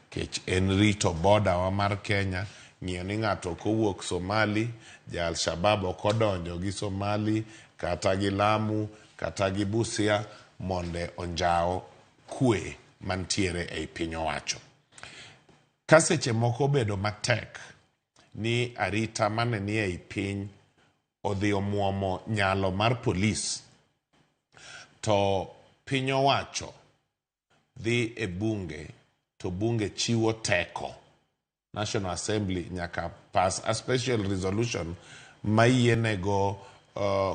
Speaker 6: Kech en rito border wa mar Kenya, ng'iyo ni ng'ato kowuok Somali, ja Al-Shabaab okodonjo gi Somali kata gi Lamu kata gi Busia monde onjao kwe mantiere ei piny owacho. Kaseche moko bedo matek ni arita mane ni ei piny odhi omuomo nyalo mar polis, to piny owacho dhi e bunge, to bunge chiwo teko, National Assembly nyaka pass a special resolution ma yienego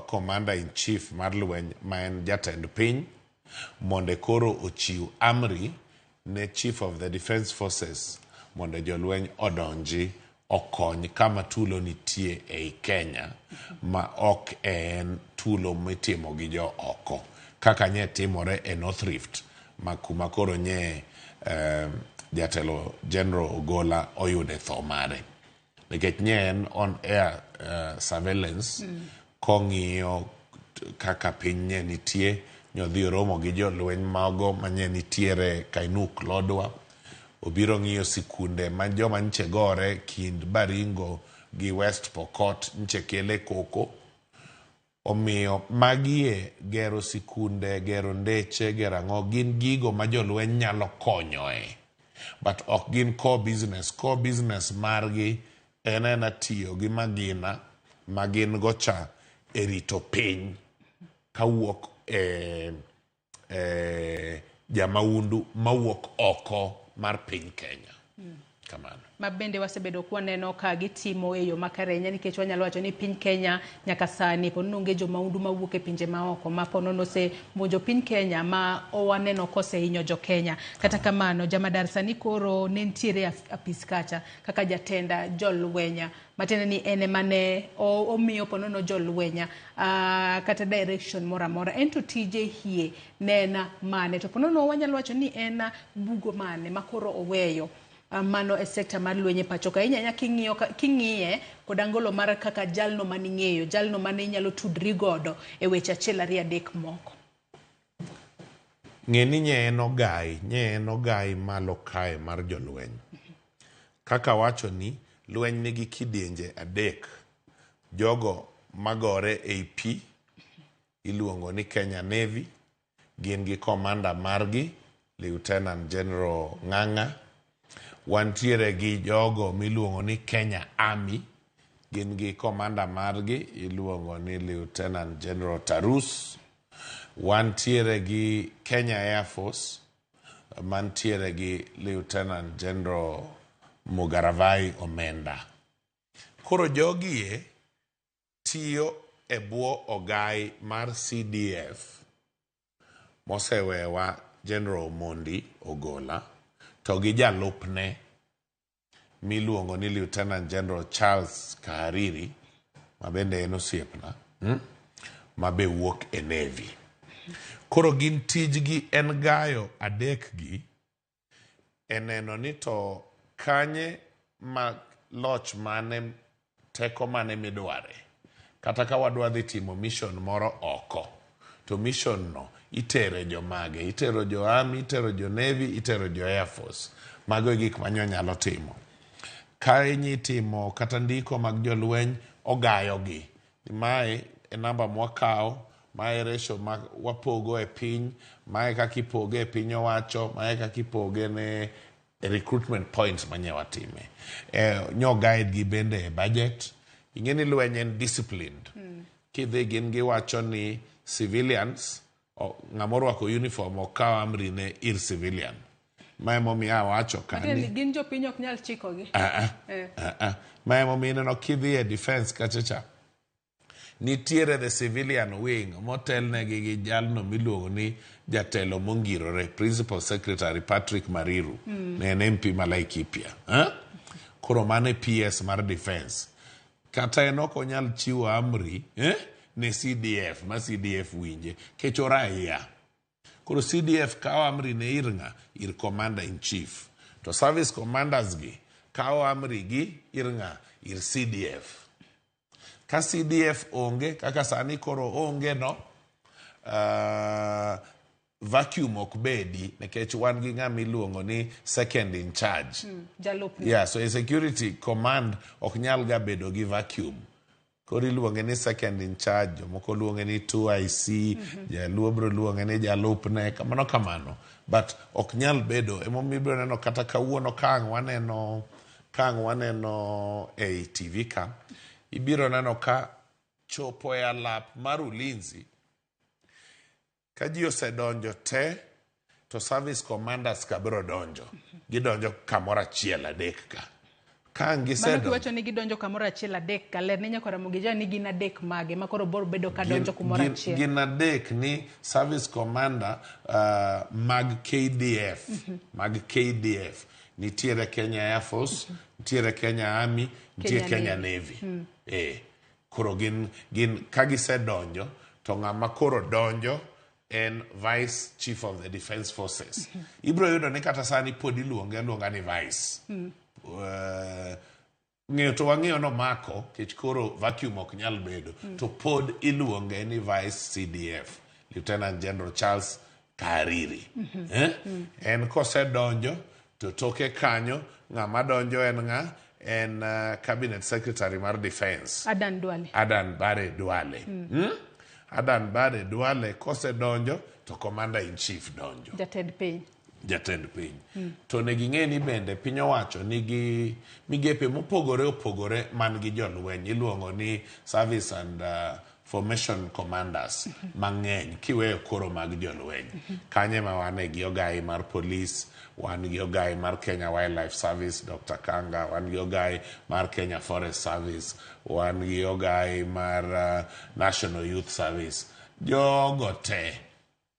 Speaker 6: Commander-in-Chief mar lweny ma en jatend piny mondo koro ochiw amri ne Chief of the Defence Forces mondo jolweny odonji okony kama tulo nitie ei Kenya ma ok en tulo mitimo gi jo oko, kaka nye timore e North Rift ma kuma koro nye jatelo General Ogola oyude tho mare, nikech nye en on air surveillance kong'iyo kaka piny nye nitie, nyodhi romo gi jolweny mago manye nitiere Kainuk Lodwa, obiro ng'iyo sikunde ma joma nche gore kind Baringo gi West Pokot nche kele koko, omiyo magie gero sikunde, gero ndeche, gero ang'o gin gigo ma jolweny nyalo konyoe, but ok gin core business. Core business margi en tiyo gi magina magin gocha e rito piny kawuok jamaundu mawuok oko mar piny Kenya. Kamano.
Speaker 5: Ma bende wasebedo kwaneno ka gitimo e yo makarenya, nikech wanyalo wacho ni piny Kenya nyaka sani ponono onge jomaundu mawuok e pinje maoko ma ponono se monjo piny Kenya ma owaneno kose hinyo jo Kenya. Kata kamano jamadar sani koro nentiere apis kacha kaka jatenda jolwenya matene ni ene mane omiyo ponono jolwenya kata direction mora mora ento tije hie nena mane to ponono wanyalo wacho ni ena bugo mane makoro oweyo mano e sekta mar lwenye pacho ka inya king'iye kod angolo mar kaka jalno maning'eyo, jalno mane inyalo tudri godo e weche achiel ariyo adek moko.
Speaker 6: Ng'eni nye en ogai malo kae mar jolweny. Kaka wacho ni lweny nigi kidienje adek. Jogo magore ei pi iluongo ni Kenya Navy, gin gi komanda margi Lieutenant General Ng'ang'a. Wantiere gi jogo miluongo ni Kenya Army, gin gi komanda margi iluongo ni Lieutenant General Tarus. Wantiere gi Kenya Air Force, mantiere gi Lieutenant General Mugaravai Omenda. Koro jogie tiyo e bwo ogai mar CDF mosewewa General Omondi Ogola, to gi jalupne miluongo ni Lieutenant General Charles Kahariri, ma bende en osiepna, ma be wuok e Navy. Koro gin tijgi en gayo adek gi eneno ni to kanye ma loch mane teko mane midware, kata ka wadwa dhi timo mission moro oko, to mission no itere jo mage, itero jo Army, itero jo Navy, itero jo Air Force. Mago e gik manyo nyalo timo. Ka inyi timo kata ndiko mag jolweny ogayo gi. Mae e namba mwakao, mae resho ma wapogo e piny, mae kakipoge e piny owacho, mae kakipoge ne recruitment points manye watime. Nyo guide gi bende e budget. Ingeni lweny en disciplined. Kidhi gin gi wacho ni civilians, ng'amoro wako uniform okaw amri ne ir civilian. Mae momi wacho kani.
Speaker 5: Gin jo piny ok nyal chiko gi.
Speaker 6: Mae momi neno kidhi e defense kachacha. Nitiere the civilian wing motelnegi gi jalno miluongo ni jatelo mongirore, Principal Secretary Patrick Mariru, ne en MP ma Laikipia. Koro mane PS mar defense. Kata enok onyal chiwo amri ne CDF, ma CDF winje, kecho raia. Koro CDF kawo amri ne ir Commander-in-Chief. To service commanders gi kawo amri gi ir CDF. Ka CDF onge, kaka sani koro onge no, vacuum ok bedi, nekech wan gi ng'ama iluongo ni second in charge. Yeah, so a security command ok nyal ga bedo gi vacuum. Koro iluonge ni second in charge, jomoko luonge ni 2IC, jaluo bro luonge ni jalupne, kamano. But ok nyal bedo, emomiyo biro neno kata kawuono kang' waneno kang waneno ei TV ka, ibiro neno ka chopo e alap mar Ulinzi, ka ji osedonjo te, to service commanders ka biro donjo. Gidonjo kamoro achiel adek ka. Kang
Speaker 5: Bano kiwacho ni gidonjo kamoro achiel adek ka, ler ne nyakora Mugija ni gin adek mage makoro bor bedo ka donjo kumoro achiel.
Speaker 6: Gin adek ni service commander mag KDF. Mag KDF. Nitiere Kenya Air Force, nitiere Kenya Army, nitiere Kenya Navy. Koro gin kagise donjo, to ng'ama koro donjo en Vice Chief of the Defense Forces. Ibro yudo ni kata sani pod iluonga ni Vice. Ng'eyo to wang'eyo no mako, kech koro vacuum ok nyal bedo, to pod iluonge ni Vice CDF, Lieutenant General Charles Kariri. En kose donjo, to toke kanyo, ng'ama donjo en Cabinet Secretary mar Defense.
Speaker 5: Adan Duale.
Speaker 6: Adan Bare Duale. Adan Bare Duale kose donjo, to Commander in Chief donjo. Jatend piny. To neging'e ni bende piny owacho nigi migepe mopogore opogore man gi jolweny, iluongo ni Service and Formation Commanders mang'eny, kiweyo koro mag jolweny. Kanye ma wane gi ogai mar police, wan gi ogai mar Kenya Wildlife Service, Dr. Kanga, wan gi ogai mar Kenya Forest Service, wan gi ogai mar National Youth Service. Jogo te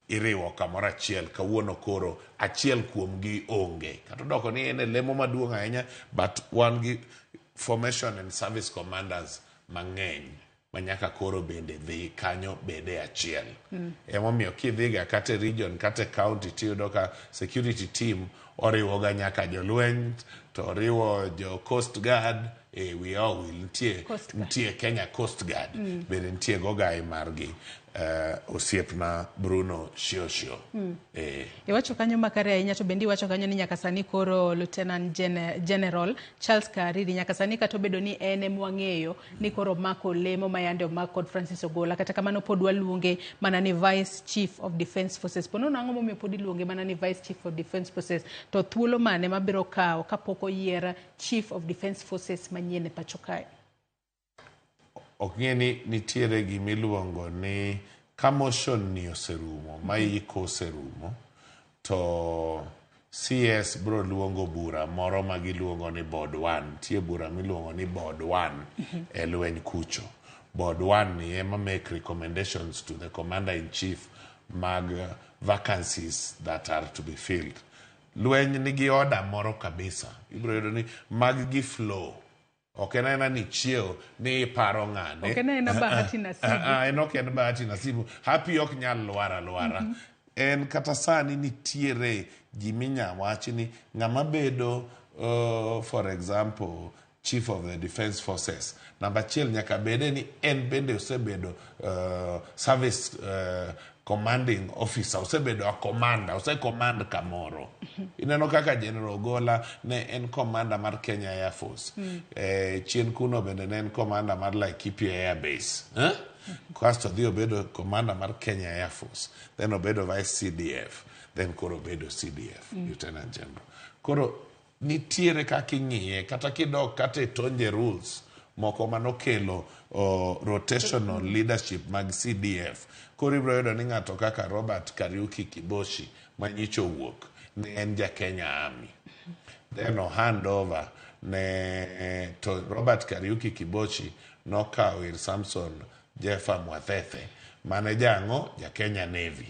Speaker 6: iriwo kamoro achiel, kawuono koro achiel kuom gi onge. Kata doko ni ene lemo maduong' ahinya, but wan gi formation and service commanders mang'eny manyaka koro bende dhi kanyo bede achiel. Emomiyo kidhiga kate region kate county tiyudo ka security team oriwo ga nyaka jolweny, to oriwo jo Coast Guard, we all will nitie Kenya Coast Guard, bende nitie gogai margi. Osiepna Bruno Shioshio.
Speaker 5: Iwacho kanyo makare ahinya, to bende iwacho kanyo ni nyaka sani koro Lieutenant General Charles Kariri nyaka sani kato bedo ni ene mwang'eyo ni koro mako lemo mayande omako kod Francis Ogola, kata kamano pod waluonge mana ni Vice Chief of Defense Forces. Pono nang'o momiyo pod iluonge mana ni Vice Chief of Defense Forces, to thuolo mane mabiro kawo kapok oyier Chief of Defense Forces manyien e pacho kae?
Speaker 6: Ok ni nitiere gimiluongo ni kamoshon ni oserumo, maiko oserumo, to CS bro luongo bura moro magiluongo ni Board 1. Tie bura miluongo ni Board 1 e lweny kucho. Board 1 ni ema make recommendations to the Commander-in-Chief mag vacancies that are to be filled. Lweny nigi order moro kabisa. Ibro yudo ni mag gi flow. Ok ena ni chieo ni paro ng'ane.
Speaker 5: Ok ena bahati nasibu.
Speaker 6: Ok ena bahati nasibu. Happy ok nyal lwara. En kata sani nitiere jiminya wachi ni ng'ama bedo, for example, Chief of the Defense Forces. Namba chiel nyaka bede ni en bende osebedo service commanding officer, osebedo a commander, command kamoro. Ineno kaka General Ogola ne en commander mar Kenya Air Force. Chien kuno bende ne en commander mar Laikipia Air Base. Kasto dhi obedo commander mar Kenya Air Force. Then obedo Vice CDF. Then koro obedo CDF, Lieutenant General. Koro nitiere kaka ing'iye, kata kidok kata e tonje rules moko manokelo rotational leadership mag CDF. Koro ibro yudo ni ng'ato kaka Robert Kariuki Kiboshi manyicho wuok ne en ja Kenya Army. Then hand over ne to Robert Kariuki Kiboshi nokawo ir Samson Jeffa Mwathethe mane jango ja Kenya Navy.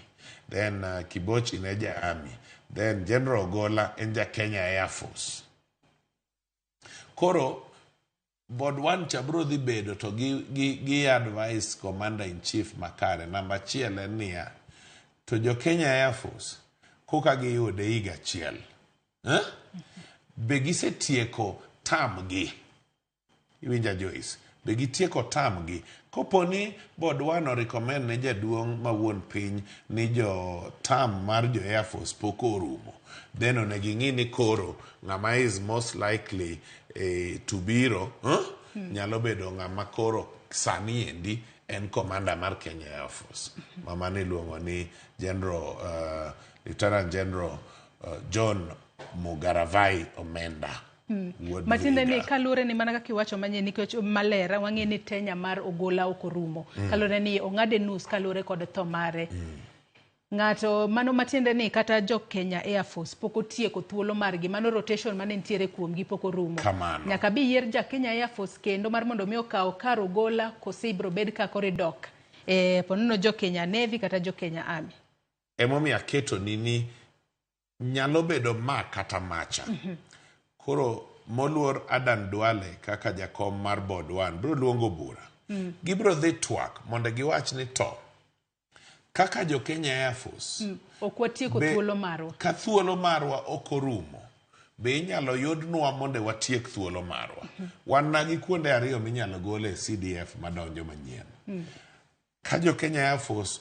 Speaker 6: Then Kiboshi ne ja Army. Then General Ogola en ja Kenya Air Force. Koro Board 1 chabro dhi bedo to gi advice Commander-in-Chief makare. Namba chiel en niya, to jo Kenya Air Force koka giyude higa achiel, be gisetieko tam gi? Iwinja Joyce, be gitieko tam gi? Koponi Board 1 o recommend ne jaduong' mawuon piny ni jo tam mar jo Air Force poko orumo, then onegi ng'i ni koro ng'ama is most likely to biro nyalo bedo ng'ama koro sani endi en commander mar Kenya Air Force, mama ni luongo ni Lieutenant General John Mugaravai Omenda.
Speaker 5: Matinde ni kalure ni mana kaka iwacho manye nikech malera wang'e ni tenya mar Ogola okorumo. Kalure ni ong'ade nus kalure kod tho mare. Ng'ato mano matiende ni kata jo Kenya Air Force pok otieko thuolo margi, mano rotation mane nitiere kuomgi pok orumo. Nyaka bi yier ja Kenya Air Force kendo mar mondo mi okaw kar Ogola kose ibro bed ka kore dok ponono jo Kenya Navy kata jo Kenya Army.
Speaker 6: Emomiyo aketo ni nyalo bedo ma kata macha. Koro moluor Adan Duale kaka jakom mar board 1 bro luongo bura. Gibro dhi twak mondo giwach ni to kaka jo Kenya Air Force
Speaker 5: okwatieko thuolo marwa.
Speaker 6: Ka thuolo marwa okorumo. Be inyalo yudnwa mondo watiek thuolo marwa. Wan nagi kuonde ariyo minyalo gole CDF madonjo manyien. Ka jo Kenya Air Force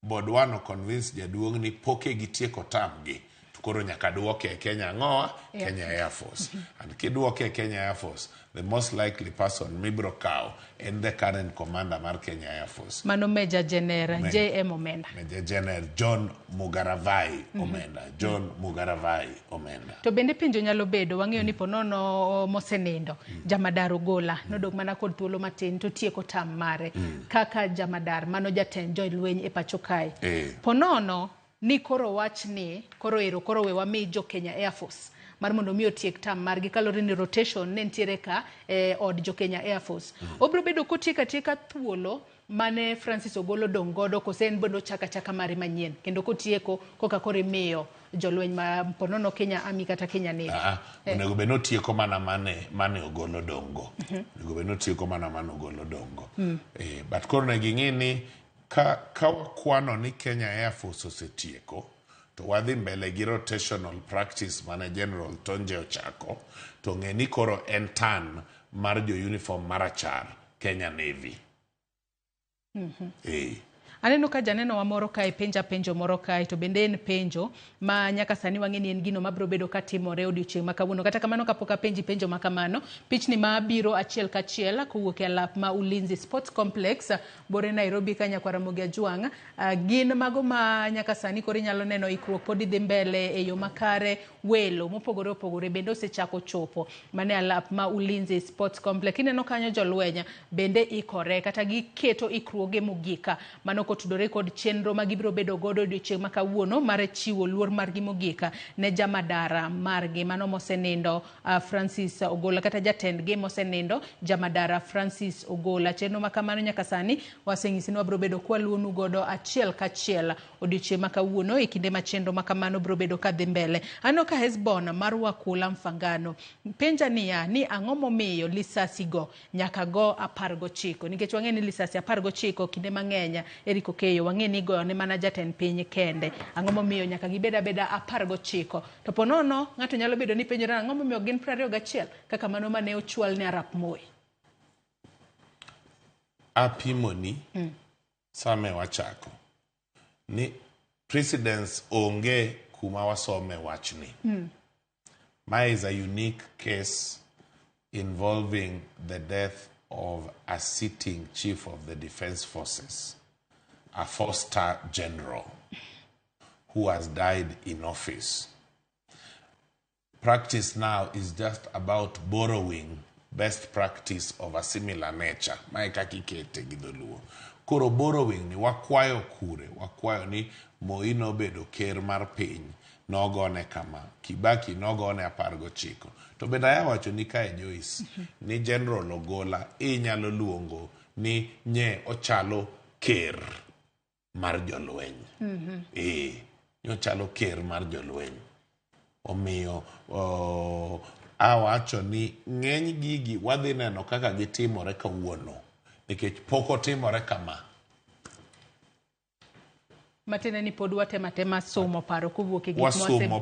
Speaker 6: board 1 convince jaduong ni poke gitieko tamgi. Koro nyaka duoke Kenya Ngoa, Kenya Air Force. And kiduoke Kenya Air Force, the most likely person mibro kao and the current commander mar Kenya Air Force.
Speaker 5: Mano Major General J.M. Omenda.
Speaker 6: Major General John Mugaravai Omenda. John Mugaravai Omenda.
Speaker 5: To bende pinjo nyalo bedo wang'eyo ni ponono mosenindo Jamadar Ogola nodok mana kod thuolo matin to tieko tam mare kaka Jamadar mano jatend jolweny e pacho kae. Ponono ni koro wach ni koro wewa mi jo Kenya Air Force mar mondo mi otiek tam margi kalore ni rotation ne ntiere ka od jo Kenya Air Force. Obro bedo kotieka thuolo mane Francis Ogolo dongodo kosen bondo chaka mari manyien kendo kotieko koka kore miyo jolweny ma ponono Kenya Army kata Kenya Navy.
Speaker 6: Onego beno tieko mana mane Ogolo dongo. Onego beno tieko mana mane Ogolo dongo. But koro ne ging'ini ka wakwano ni Kenya Air Force osetieko to wadhi mbele gi rotational practice mane General Tonje ochako to ng'eni koro en tan mar jo uniform marachar Kenya Navy.
Speaker 5: Aneno ka janeno wa moro kae penjo moro kae to bende en penjo ma nyaka sani wang'eni en gino mabro bedo katimore odiochieng' makawuono. Kata kamano kapok apenji penjo makamano, pichni mabiro achiel kachiel kowuok e alap ma Ulinzi Sports Complex bore Nairobi ka Nyakwaramogei Ajwang' gin mago ma nyaka sani koro inyalo neno ikruok pod dhi mbele e yo makare. Welo mopogore opogore bende osechako chopo mane alap ma Ulinzi Sports Complex. Ineno kanyo jolwenya bende ikore kata giketo ikruoge mogika mano kotudore kod chenro ma gibro bedo godo odiochieng' makawuono mar chiwo luor margi mogika ne Jamadara margi mano mosenindo Francis Ogola kata jatendgi mosenindo Jamadara Francis Ogola. Chenro makamano nyaka sani waseng'isi ni wabro bedo kwa luonu godo achiel kachiel odiochieng' makawuono e kinde ma chenro makamano bro bedo kadhi mbele. Ano ka Hezbon mar Wakula Mfangano penja niya ni ang'o momiyo lisasi go nyaka go 19 nikech wang'eni lisasi 19 kinde mang'enya Eriko Keyo wang'eni go ne mana jatend piny kende. Ang'o momiyo nyaka gibeda 19 to ponono ng'ato nyalo bedo ni penjora ang'o momiyo gin 21 kaka mano mane ochwal ne Arap Moi.
Speaker 6: Apimoni same wachako ni precedence onge kuma wasome wachni. Ma is a unique case involving the death of a sitting chief of the defense forces, a 4-star general who has died in office. Practice now is just about borrowing best practice of a similar nature. Koro borrowing ni wakwayo kure, wakwayo ni Moi nobedo ker mar piny, nogone kama, Kibaki nogone 19. To benda ya wacho ni kae Joyce, ni General Ogola inyalo luongo ni nye ochalo ker mar jolweny. Ochalo ker mar jolweny. Omiyo awacho ni ng'eny gigi wadhi neno kaka gitimore kawuono nikech poko timore kama.
Speaker 5: Matene ni pod watema somo paro kuvuok e gik
Speaker 6: wasumo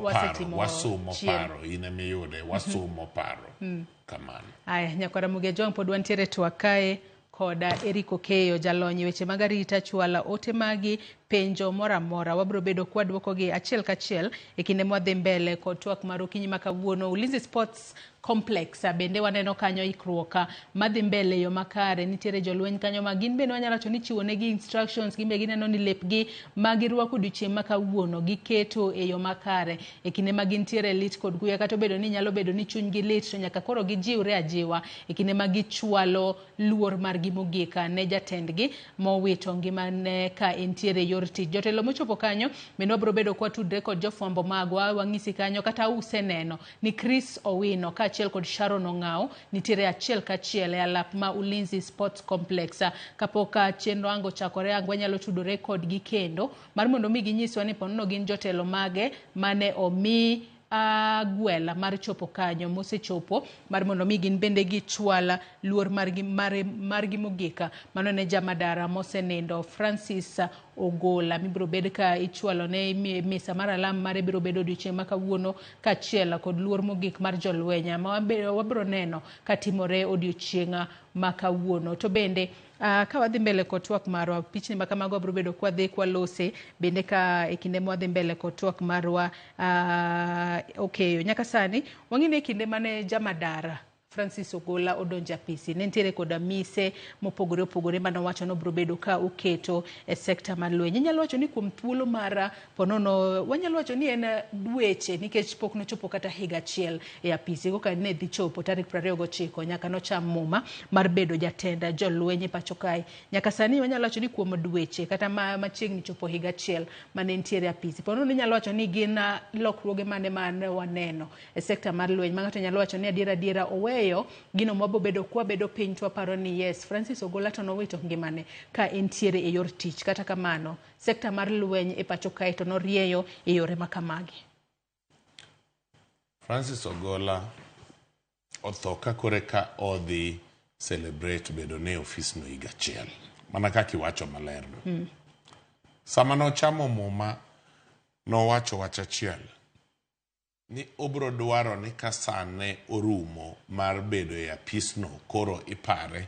Speaker 6: paro ine miyude wasumo paro kamano.
Speaker 5: Aya Nyakwaramogei Ajwang' pod wantiere twakae koda Eriko Keyo jalony weche mag arita chwala ote magi penjo mora mora wabro bedo kwa dwoko gi achiel kachiel e kinde mwadhi mbele kod twak mar okinyi makawuono. Ulinzi Sports Complex bende waneno kanyo ikruoka madhi mbele yo makare. Nitiere jolweny kanyo ma gin bende wanyalo wacho ni chiwo negi instructions, gimbe gineno ni lepgi magirwako odiochieng' makawuono giketo e yo makare e kinde ma gintiere lit kod kuya, kata obedo ni nyalo bedo ni chunygi lit to nyaka koro gijiwre ajiwa e kinde ma gichwalo luor margi mogika ne jatendgi mowito ngimane ka entiere yor tich. Jotelo mochopo kanyo bende wabro bedo kwa tudre kod jofwambo magwa wang'isi kanyo kata useneno ni Chris Owino ka achiel kod Sharon Ong'ao nitiere achiel kachiel e alap ma Ulinzi Sports Complex. Kapoka chenro ango chakore angwa nyalo tudore kod gi kendo mar mondo mi ginyiswa ni ponono gin jotelo mage mane omi gwela mar chopo kanyo mosechopo mar mondo mi gin bende gichwala luor margi mogika mano ne jamadara mosenindo Francis Ogola. Mibro bed ka ichwalo ne misa mar alam mare biro bedo odiochieng' makawuono kachiel kod luor mogik mar jolwenya ma wabro neno katimore odiochieng' makawuono. To bende ka wadhi mbele kod twak marwa pichni makamago biro bedo kwa dhi kwa lose bende ka e kinde mwadhi mbele kod twak marwa okay nyaka sani wang'ine kinde mane jamadara Francis Ogola odonja pisi nentiere koda mise mopogore opogore mano wacho no biro bedo ka uketo e sekta mar lweny. Nyalo wacho ni kuom thuolo mara ponono wanyalo wacho ni en dweche nikech pok nochopo kata higa achiel e apisi koka ne dhi chopo tarik 29 nyaka no cham muma mar bedo jatenda jolweny pacho kae. Nyaka sani wanyalo wacho ni kuom dweche kata machiegni chopo higa achiel mane ntiere apisi ponono nyalo wacho ni gin lokruoge mane waneno e sekta mar lweny. Mangato nyalo wacho ni adiera owe gino mwabo bedo kwa bedo piny to paro ni yes Francis Ogola to nowito ngimane ka entiere e yor tich, kata kamano sekta mar lweny e pacho kae to norieyo e yore makamagi.
Speaker 6: Francis Ogola otho ka kore ka odhi celebrate bedo ne office no higa achiel mana kaka iwacho maler no. Sama no chamo muma no wacho achiel ni obro dwaro ni kasane orumo mar bedo e apis no koro ipare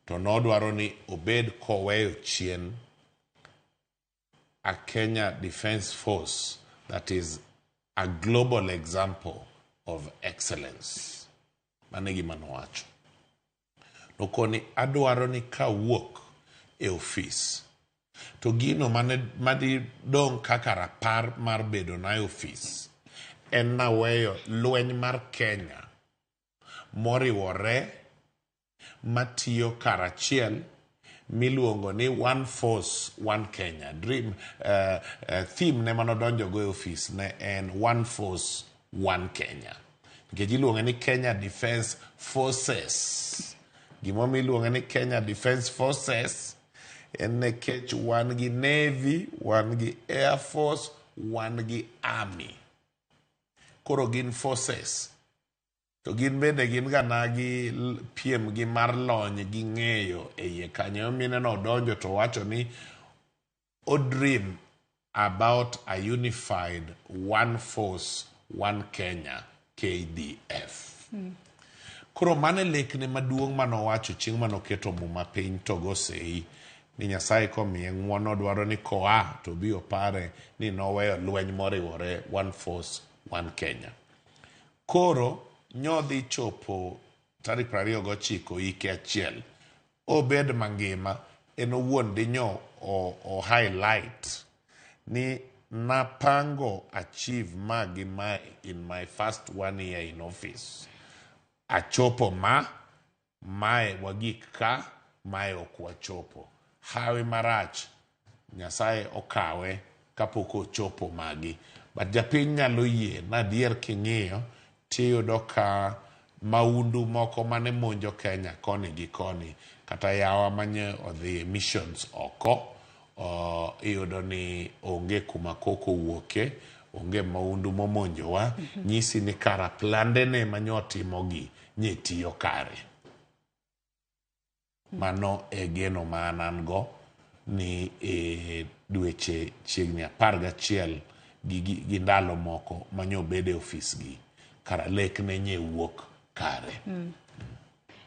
Speaker 6: to no dwaro ni obed koweyo chien a Kenya Defence Force that is a global example of excellence. Manegi manowacho. Nokoni adwaro ni kawuok e office to gino madi dong kaka rapar mar bedo na e office en naweyo lweny mar Kenya moriwore matiyo karachiel miluongo ni One Force, One Kenya. Dream theme ne manodonjo go e office ne en One Force, One Kenya. Nikech iluongo ni Kenya Defence Forces. Gimomiyo iluongo ni Kenya Defence Forces en nikech wan gi Navy, wan gi Air Force, wan gi Army. Koro gin forces to gin bende gin gana gi piem gi mar lony gi ng'eyo e iye kanyo. Mineno donjo to wacho ni o dream about a unified One Force, One Kenya, KDF. Koro mane lekne maduong' manowacho chieng' manoketo muma piny to go sei ni Nyasaye komiye ng'wono dwaro ni koa to bi opare ni noweyo lweny moriwore One Force, One Kenya. Koro nyodhi chopo tarik 29 hike achiel obed mangima en owuon dinyo o highlight ni napango achieve magi mae in my first 1 year in office. Achopo mae wagik ka mae okwachopo. Hawi marach Nyasaye okawe kapok ochopo magi. But japiny nyalo yie na dier king'iyo tiyudo ka maundu moko mane monjo Kenya koni gi koni kata yawa manye odhi missions oko iyudo ni onge kuma koko wuoke, onge maundu momonjowa, nyisi ni kara plande ne manyotimogi nyetiyo kare. Mano e geno manango ni dweche chiegni 11 gi ndalo moko manyo bede office gi kara lek ne nye wuok kare.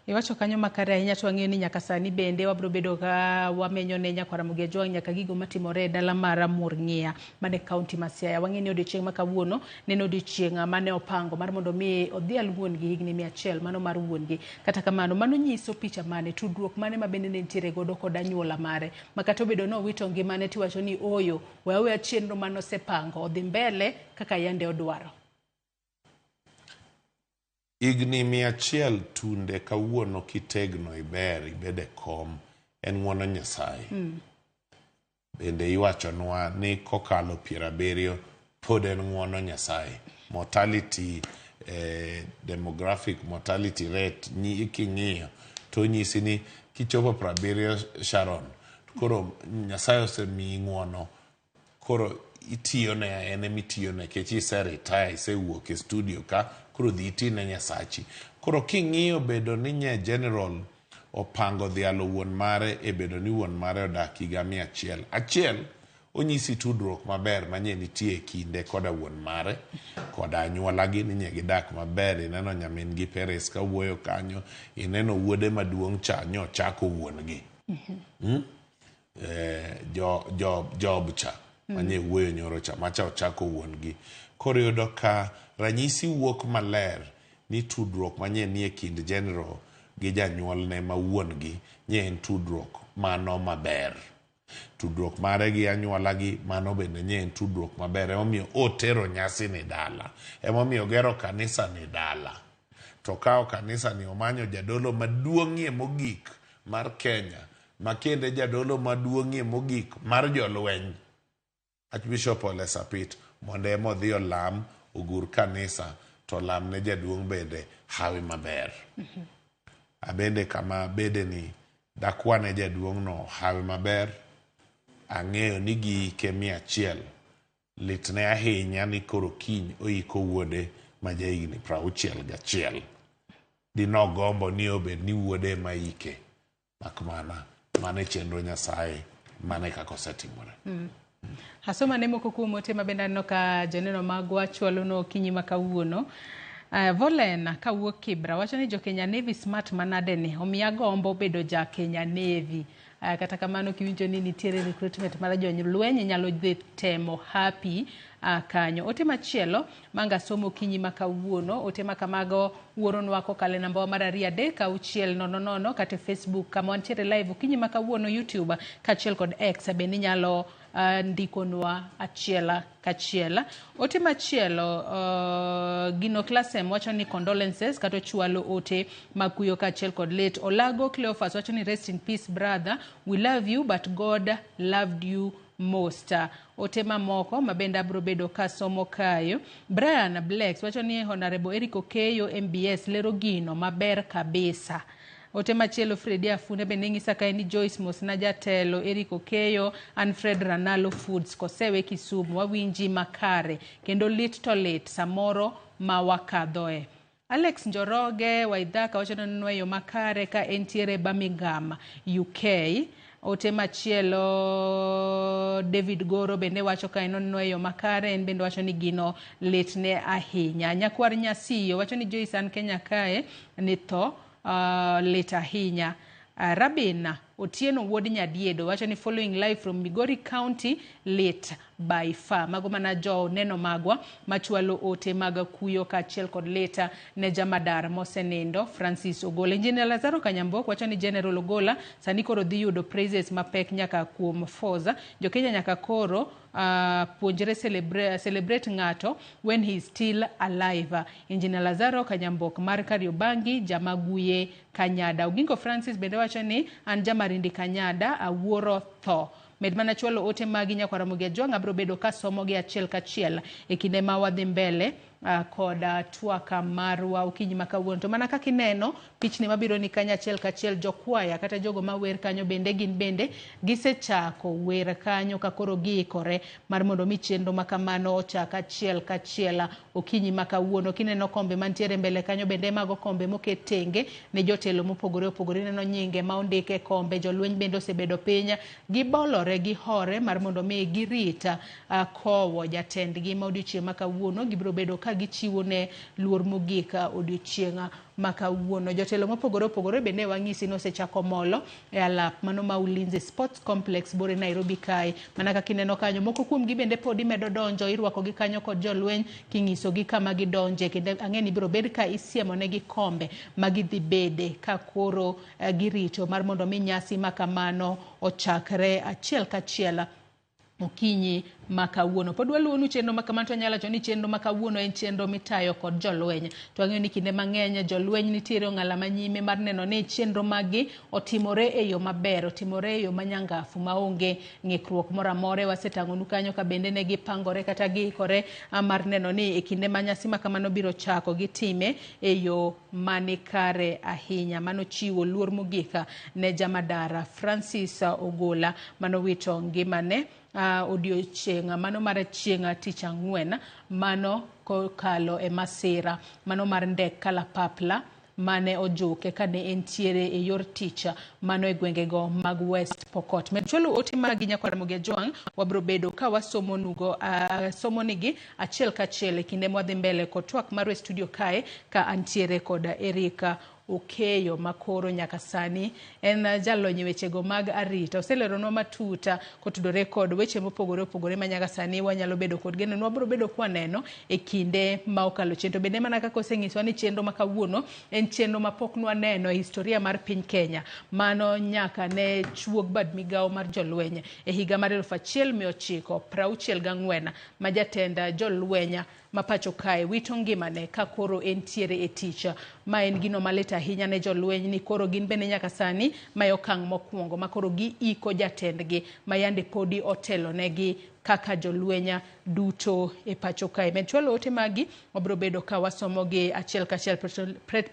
Speaker 5: Iwacho kanyo makare ahinya to wang'eyo ni nyaka sani bende wabro bedo ka wamenyo ne Nyakwaramogi Ojwang' nyaka gigo matimore e dala mar Murng'ia mane kaunti ma Siaya. Wang'eyo ni odiochieng' ma kawuono neno odiochieng' mane opango mar mondo mi odhi al wuon gi higni 100 mano mar wuon gi. Kata kamano mano nyiso picha mane tudruok mane mabende ne nitiere godo kod anyuola mare. Makata obedo no wito ngimane tiwacho ni oyo wewe chenro mano sepango odhi mbele kaka yande odwaro.
Speaker 6: Igni 100 tunde kawuono kitegno iber ibede kom en ng'wono Nyasaye. Bende iwachonwa ni kokalo 70 pod en ng'wono Nyasaye. Mortality, demographic mortality rate king'iyo to nyisi ni kichopo 70 Sharon, koro Nyasaye osemiyi ng'wono, koro itiyone ene mitiyone kech iseretire isewuok e studio ka koro dhi itine Nyasachi. Koro king'iyo bedo ni nye general opango dhialo wuon mare e bedo ni wuon mare odak higa 100. Achiel, onyisi tudruok maber manye nitie kinde koda wuon mare koda anyuolagi ni nye gidak maber. Ineno nyamin gi Peres ka wuoyo kanyo, ineno wuode maduong' cha nyo chako wuon gi. Job cha manye wuoyo nyoro cha macha ochako wuon gi. Koro yudo ka ranyisi wuok maler ni tudruok manye nie kind general gi janyuolne ma wuon gi nye en tudruok mano maber. Tudruok mare gi anyuola gi mano bende nye en tudruok maber. Emomiyo otero nyasi ni dala, emomiyo gero kanisa ni dala. To kao kanisa ni omanyo jadolo maduong'ie mogik mar Kenya, makende jadolo maduong'ie mogik mar jolweny, Archbishop Ole Sapit, mondo emo dhi olam ogur kanisa to lam ne jaduong' bende hawi maber. Abende kama bede ni dakwane jaduong' no hawi maber. Ang'eyo ni gike 100 litne ahinya ni koro kiny oiko wuode ma jahigni 61. Dino gombo ni obed ni wuode ma ike. Makmana mane chenro Nyasaye mane kako setimore.
Speaker 5: Hasoma ne moko kuom ote mabende aneno ka joneno magwa chwalo no kinyi makawuono. Volen kawuok Kibra wacho ni jo Kenya Navy smart manade ni omiya gombo bedo ja Kenya Navy. Kata kamano kiwinjo ni nitiere recruitment mar jolweny nyalo dhi temo happy kanyo. Ote machielo manga somo kinyi makawuono, ote makamago wuoronwa kokale namba mar 3 kata Facebook kama wantiere live kinyi makawuono YouTube kachiel kod X bende nyalo ndikonwa achiela kachiela. Ote machielo Gino Klasem wacho ni condolences kato chwalo ote makuyo kachiel kod late Olago Cleophas wacho ni rest in peace brother, we love you but God loved you most. Ote mamoko mabenda bro bedo kasomo kayo. Brian Blacks wacho ni Honorable Eric Okeyo MBS lero gino maber kabisa. Ote machielo Fredi Afune bende ng'isa ka ni Joyce Mosna jatelo Eric Okeyo Alfred Ranalo Foods kosewe Kisumu wawinji makare kendo lit to lit samoro mawakadhoe. Alex Njoroge Waithaka wacho ni nweyo makare ka entiere Birmingham UK. Ote machielo David Goro bende wacho ka nweyo makare en bende wacho ni gino litne ahinya. Nyakwar Nyasiyo wacho ni Joyce an Kenya kae ni tho lit ahinya. Rabina Otieno wuod Nyadiedo wacho ni following live from Migori County lit by far. Mago mana jo neno magwa machwalo ote maga kuyo kachiel kod leta ne jamadar mosenindo Francis Ogola. Engineer Lazaro Kanyambok wacho ni General Ogola sani koro dhi yudo praises mapek nyaka kuom Forza. Jo Kenya nyaka koro puonjre celebrate ng'ato when he is still alive. Engineer Lazaro Kanyambok mar Kariobangi Jamaguye Kanyada. Ugingo Francis bende wacho ni an Jamarindi Kanyada awuoro tho. Med mana chwalo ote magi Nyakwaramogi Ojwang' abro bedo kasomo gi achiel kachiel e kinde ma wadhi mbele koda twaka marwa ukinyi makawuono. To mana kaka ineno pichni mabiro ni kanya achiel kachiel jokwaya kata jogo mawer kanyo bende gin bende gisechako wer kanyo ka koro giikore mar mondo mi chenro makamano ochaka achiel kachiel ukinyi makawuono. Kineno kombe mantiere mbele kanyo bende mago kombe moket tenge ne jotelo mopogore opogore. Neno nyinge ma ondike kombe, jolweny bende osebedo piny gibolore gi hore mar mondo mi girita kowo jatendgi ma odiochieng' makawuono gibiro bedo ka ka gichiwo ne luor mogik odiochienga makawuono. Jotelo mopogore opogore bende wang'isi no sechako molo e alap mano ma Ulinzi Sports Complex bore Nairobi kae. Mana kaka ineno kanyo, moko kuom gi bende podi medo donjo, irwako gi kanyo kod jolweny king'iso gi kama gidonje, kendo ang'eni biro bed ka isiemo ne gi kombe magidhi bede ka koro girito mar mondo mi nyasi makamano ochakre achiel kachiel okinyi makawuono. Pod waluonu chenro makamano, to nyalo choni chenro makawuono en chenro mitayo kod jolweny. To ang'eyo ni kinde mang'eny jolweny nitiere ong'ala manyime mar neno ni chenro magi otimore e yo maber, otimore e yo manyangafu maonge ng'ikruok moro amora. Wasetang'onu kanyo ka bende ne gipangore kata giikore mar neno ni e kinde ma nyasi makamano biro chako gitime e yo manikare ahinya. Mano chiwo luor mogik ne jamadara Francis Ogola manowito ngimane odiochieng' mano mar chieng' tich ang'wen mano kokalo e masira mano mar ndek kalapapla mane ojuke kane entiere e yor tich mano e gwengego mag West Pokot. Medcholo ote magi Nyakaramogi Ajwang' wabro bedo ka wasomo nugo somo nigi achiel kachiel e kinde mwadhi mbele kod twak mar studio kae ka antiere kod Erika Okeyo makoro nyaka sani en jalony wechego mag arita. Oseleronwa matuta kotudore kod weche mopogore opogore ma nyaka sani wanyalo bedo kod geno wabro bedo kwaneno e kinde ma okalo chien. To bende mana kaka oseng'iswa ni chenro makawuono en chenro mapok nwaneno e historia mar piny Kenya. Mano nyaka ne chuog bad migawo mar jolweny e higa mar 1964 ma jatenda jolweny mapacho kae wito ngimane ka koro entiere e tich. Ma en gino maleta ahinya ne jolweny ni koro gin bende nyaka sani ma okang' mokwongo ma koro giiko jatendgi ma yande podi otelo negi kaka jolwenya duto e pacho kae. Medcholo ote magi wabro bedo ka wasomo gi achiel kachiel.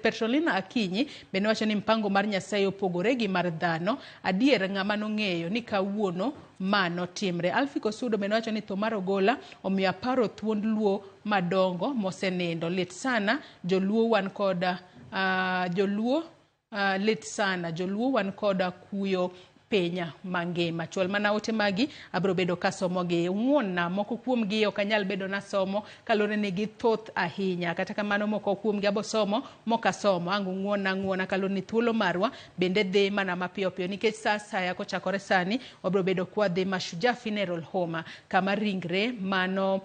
Speaker 5: Petrolina Akinyi bende wacho ni mpango mar Nyasaye opogore gi mar dhano. Adier ng'ama nong'eyo ni kawuono mano timre. Alfi Kosudo bende wacho ni tho mar Ogola omiyo aparo thuond luo madongo mosenindo. Lit sana joluo wan koda lit sana joluo wan koda kuyo penya mangima. Chwal mana ote magi abro bedo kasomo gi ng'wonna moko kuom gi okanyal bedo na somo kalore ne gi thoth ahinya. Kata kamano moko kuom gi abosomo mokasomo angu ng'wonna kalore ni thuolo marwa bende dhi mana mapiyo piyo nikech saya kochakore sani wabro bedo kwa dhi Mashujaa Funeral Home kama ringre mano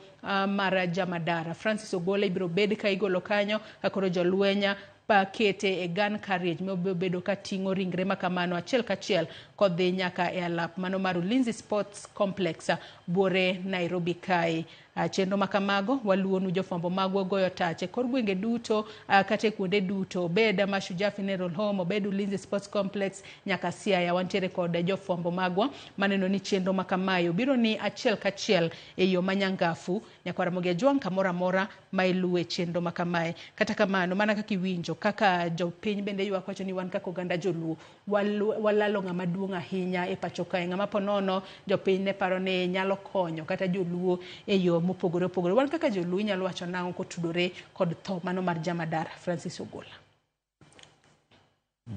Speaker 5: mar jamadara Francis Ogola ibro bed ka igolo kanyo kakoro jolwenya pakete e gun carriage mobedo ka ting'o ringre makamano achiel kachiel kodhi nyaka e alap mano mar Ulinzi Sports Complex bore Nairobi kae. Chenro makamago waluonu jofwambo magwa goyo tache kor gwenge duto kata kuonde duto beda Mashujaa Funeral Home bed Ulinzi Sports Complex nyaka Siaya wantiere kod jofwambo magwa maneno ni chenro makamayo biro ni achiel kachiel e yo manyangafu. Nyakaramogi Ajwang' kamora mora ma iluwe chenro makamae. Kata kamano mana kaka iwinjo kaka jopiny bende ywak wacho ni wan kaka oganda joluo walalo ng'ama duong' ahinya e pacho kae. Ng'ama ponono jopiny ne paro ni nyalo konyo kata joluo e yo mopogore opogore. Wan kaka joluo nyalo wacho nang'o kotudore kod tho mano mar jamadara Francis Ogola?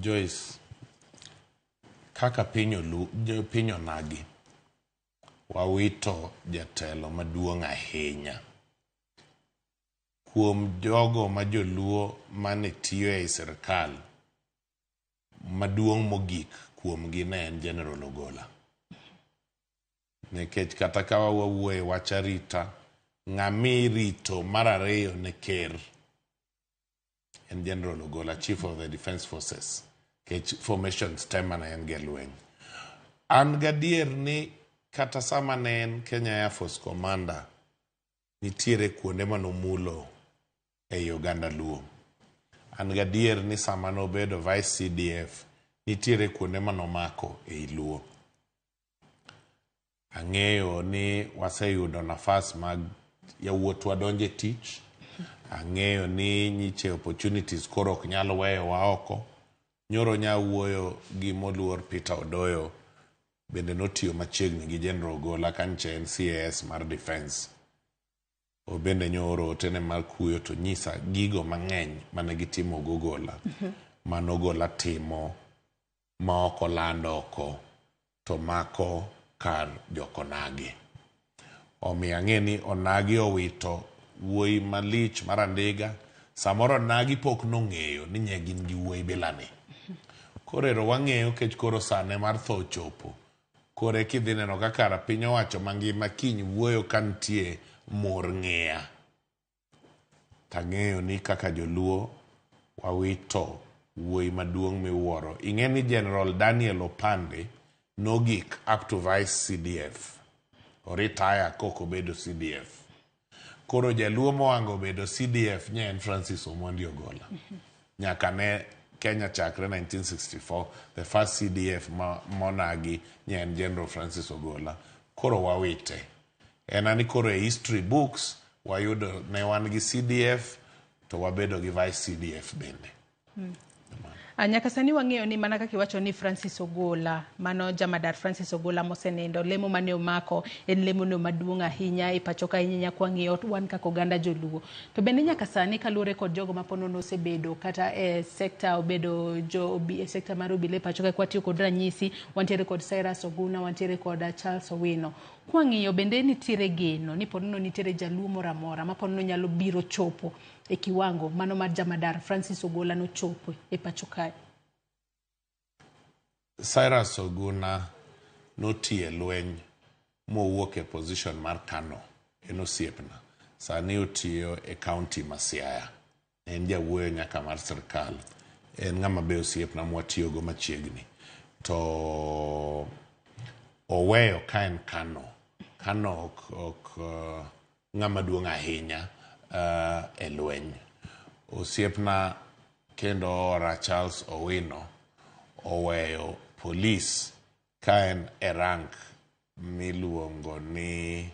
Speaker 6: Joyce, kaka piny onagi wawito jatelo maduong' ahinya kuom jogo ma joluo mane tiyo e sirkal. Maduong' mogik kuom gi ne en General Ogola. Nekech kata ka wawuoye wach arita, ng'ami rito mar ariyo ne ker en General Ogola, Chief of the Defence Forces. Kech formations tema na en gelweny. An gadier ni kata sama ne en Kenya Air Force Commander nitiere kuonde manomulo e Uganda Luo. An gadier ni sama nobedo Vice CDF nitiere kuonde manomako e Luo. Ang'eyo ni waseyudo nafas mag yawuotwa donje tich. Ang'eyo ni nyiche opportunities koro ok nyalo weyo wa oko. Nyoro nyawuoyo gi moluor Peter Odoyo bende notiyo machiegni gi General Ogola kanche en CAS mar Defense. O bende nyoro tene mar kuyo to nyisa gigo mang'eny mane gitimo Ogola. Mano Ogola timo ma oko lando oko to mako kar jokonagi. Omi ang'e ni onagi owito wuoyi malich marandega samoro nagi pok nong'eyo ni nye gin gi wuoyi bilani. Koro ero wang'eyo kech koro sane mar tho chopo. Koro kidhi neno kaka piny owacho mangima kiny wuoyo kantie mor ng'eya. Tang'eyo ni kaka joluo wawito wuoyi maduong' miwuoro. Ing'e ni General Daniel Opande nogik up to Vice CDF. Oritaya koko bedo CDF. Koro jaluo mowango bedo CDF nye en Francis Omondi Ogola. Nyaka ne Kenya chakre 1964, the first CDF monagi nye en General Francis Ogola. Koro wawite. Enani koro e history books wayudo ne wan gi CDF to wabedo gi Vice CDF bende.
Speaker 5: Nyaka sani wang'eyo ni mana kaka iwacho ni Francis Ogola, mano jamadar Francis Ogola mosenindo, lemo mane omako en lemo no maduong' ahinya e pacho ka ahinya kwa ng'iyo wan kaka oganda joluo. To bende nyaka sani kaluwore kod jogo maponono osebedo kata e sekta obedo e sekta mar obile pacho ka kwatiyo kod ranyisi, wantiere kod Cyrus Oguna, wantiere kod Charles Owino. Kwa ng'iyo bende nitiere geno ni ponono nitiere jaluo moro amora ma ponono nyalo biro chopo e kiwango mano mar jamadar Francis Ogola no chopo e pacho kae.
Speaker 6: Cyrus Oguna notie lweny mowuok e position mar Kano en osiepna. Sani otiyo e county ma Siaya. En jawuoyo nyaka mar sirkal. En ng'ama be osiepna mwatiyogo machiegni. To oweyo ka en Kano. Kano ok ng'ama duong' ahinya e lweny. Osiepna kendo ora Charles Owino oweyo police ka en e rank miluongo ni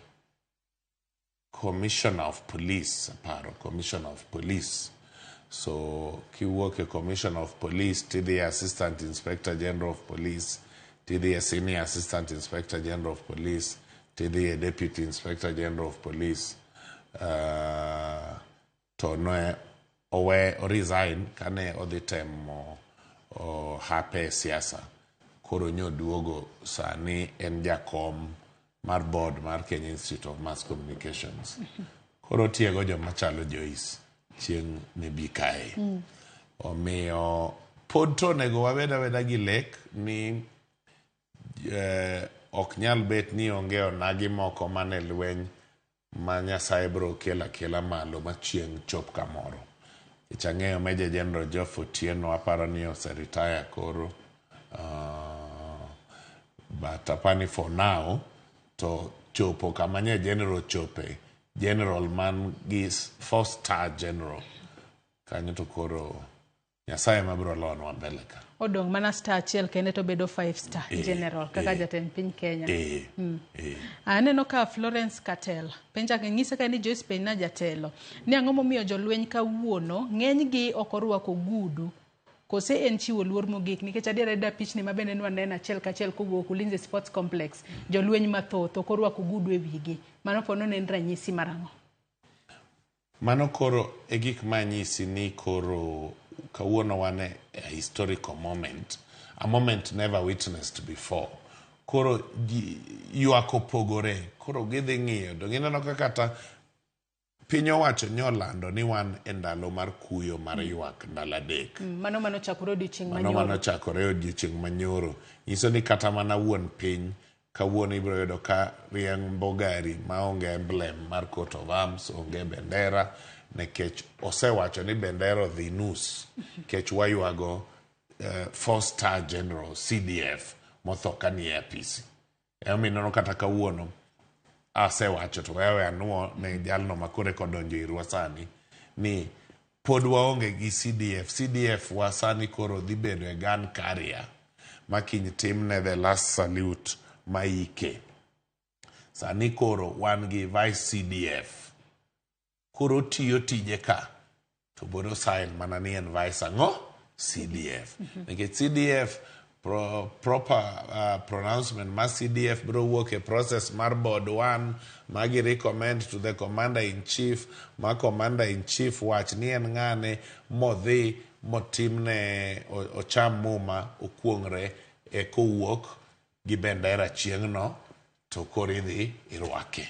Speaker 6: Commissioner of Police, Commissioner of Police. So kiwuok e Commissioner of Police tidhi Assistant Inspector General of Police, tidhi Senior Assistant Inspector General of Police, tidhi Deputy Inspector General of Police. To no resign kane odhi temo hape siasa. Koro nyoduogo sani en jakom mar board mar Kenya Institute of Mass Communications. Koro tiego joma chalo Joyce chieng' nebi kae. Omiyo pod to nego wabeda gi lek ni ok nyal bet ni onge onagi moko mane lweny ma Nyasaye bro kela malo ma chieng' chop kamoro. Ichang'eyo Major General Geoff Otieno aparo ni oseritaya koro. But apani for now to chopo kamanye general chope. General man gis 4-star general. Kanyo to koro Nyasaye mabro lon mbele ka.
Speaker 5: Odong mana star achiel kende to bedo 5-star general kaka jatend piny Kenya. Aneno ka Florence Katela penja ng'ise ka ni Joyce Pena jatelo ni ang'o momiyo jolweny kawuono ng'enygi ok orwako gudu kose en chiwo luor mogik nikech adiera da pichni mabende nwaneno achiel kachiel kowuok Ulinzi Sports Complex jolweny mathoth ok orwako gudu e wigi. Mano ponono en ranyisi marang'o?
Speaker 6: Mano koro e gik manyisi ni koro kawuono wane a historical moment, a moment never witnessed before. Koro ywak opogore, koro gidhi ng'iyo to gineno kata piny owacho nyolando ni wan e ndalo mar kuyo mar ywak ndalo adek.
Speaker 5: Mano chakore odiochieng' manyoro.
Speaker 6: Mano chakore odiochieng' manyoro. Nyiso ni kata mana wuon piny kawuono ibiro yudo ka riembo gari maonge emblem mar coat of arms, onge bendera, nekech osewacho ni bendera odhi nus kech waywago 4-star general CDF motho kani e apisi. Eminono kata kawuono asewacho to wewe anuo ne jalno makore kodonjo irwa sani ni pod waonge gi CDF. CDF wasani koro dhi bedo e gun carrier makiny timne the last salute maike. Sani koro wan gi Vice CDF. Koro tiyo tije ka to bodo sign mana ni en Vice ang'o? CDF. Nikech CDF proper pronouncement ma CDF bro work a process mar board 1 magi recommend to the commander-in-chief ma commander-in-chief wach ni en ng'ane modhi motimne ocham muma okuongre e kowuok gi bendera chieng'no to koro idhi irwake.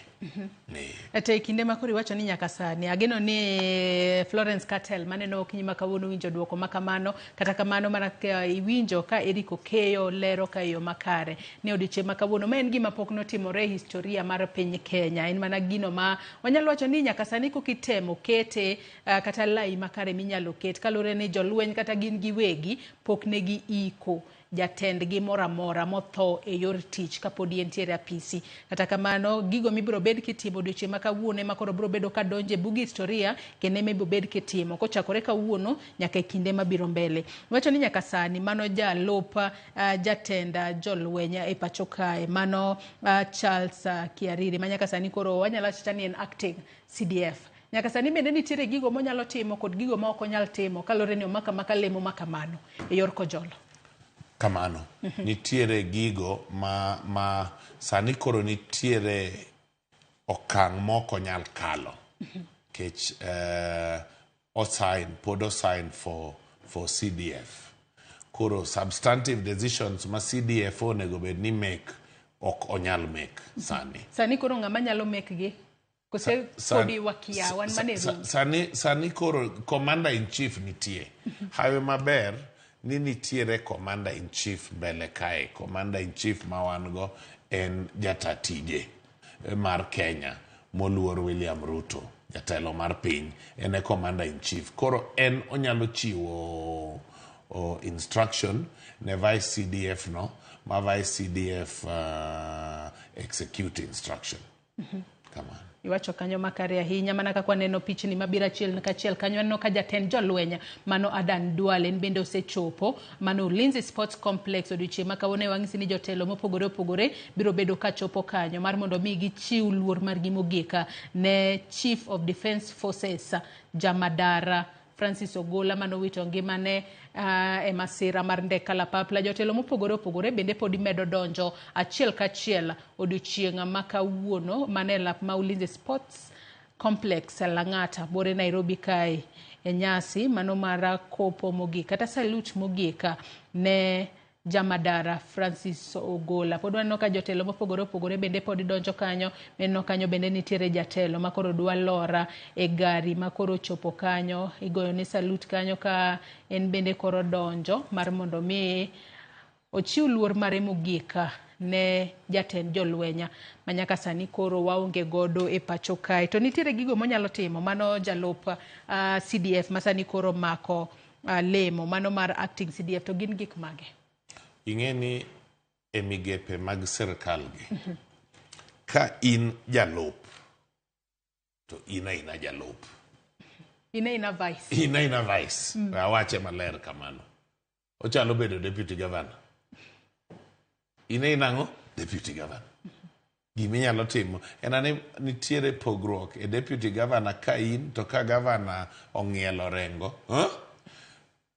Speaker 5: Ate kinde makori wacho ni nyaka sani ageno ni Florence Cartel maneno okinyi makawuono winjo duoko makamano kata kamano mana iwinjo ka Eric Okeyo lero ka yo makare ne odiochieng' makawuono ma en gima pok notimore historia mar piny Kenya. En mana gino ma wanyalo wacho ni nyaka sani kokitemo kete kata lai makare minyalo ket kalore ni jolweny kata gin giwegi pok negi iko jatendgi moramora motho e yor tich kapodi entiere apisi. Kata kamano gigo mibiro bed kitimo odiochieng' makawuono ema koro biro bedo kadonje bugi historia kendo mibiro bed kitimo kochakore kawuono nyaka e kinde mabiro mbele. Wacho ni nyaka sani mano jalopa jatenda jolweny e pacho kae mano Charles Kiariri ma nyaka sani koro wanyalo wacho ni en acting CDF. Nyaka sani bende nitiere gigo monyalo timo kod gigo ma ok onyal timo kalore ni omaka lemo makamano e yor kojolo.
Speaker 6: Kamano. Nitiere gigo ma sani koro nitiere okang' moko nyal kalo. Kech pod osign for CDF. Koro substantive decisions ma CDF onego bed ni make ok onyal make sani.
Speaker 5: Sani koro ng'ama nyalo make gi? Kose podi wakia wan mane
Speaker 6: sani koro commander in chief nitie. Hawe maber ni nitiere commander in chief mbele kae. Commander in chief ma wan go en jatatije mar Kenya moluor William Ruto, jatelo mar piny, en commander in chief. Koro en onyalo chiwo instruction ne vice CDF no, ma vice CDF execute instruction. Come on.
Speaker 5: Iwacho kanyo makare ahinya mana kakwa neno pichni mabira chiel kachiel kanyo aneno ka jatend jolwenya mano Adan Duale en bende osechopo mano Ulinzi Sports Complex odiochieng' makawuono wang'isi ni jotelo mopogore opogore biro bedo kachopo kanyo mar mondo mi gichiw luor margi mogika ne Chief of Defence Forces Jamadara Francis Ogola mano wito ngimane e masira mar ndeka lapapla. Jotelo mopogore opogore bende podi medo donjo achiel kachiel odiochieng' makawuono mane lap ma Ulinzi Sports Complex Lang'ata bore Nairobi kae e nyasi mano mara kopo mogik kata salute mogika ne Jamadara Francis Ogola. Pod waneno ka jotelo mopogore opogore bende pod donjo kanyo. Menno kanyo bende nitiere jatelo makoro dwa lora e gari makoro chopo kanyo. Igoyo ne salute kanyo ka en bende koro donjo mar mondo mi ochiw luor mare mogika ne jatend jolwenya manyaka sani koro waonge godo e pacho kae. To nitiere gigo monyalo timo mano jalop CDF masani koro mako lemo mano mar acting CDF to gin gik mage.
Speaker 6: Ing'eni e migepe mag sirkal gi. Ka in jalop, to ina jalop.
Speaker 5: Ina vice.
Speaker 6: Ina vice. Awache maler kamano. Ochalo bedo deputy governor. Ina ngo? Deputy governor. Gimi nyalo timo. Enane nitiere pogruok e deputy governor ka in to ka governor ong'ielo rengo.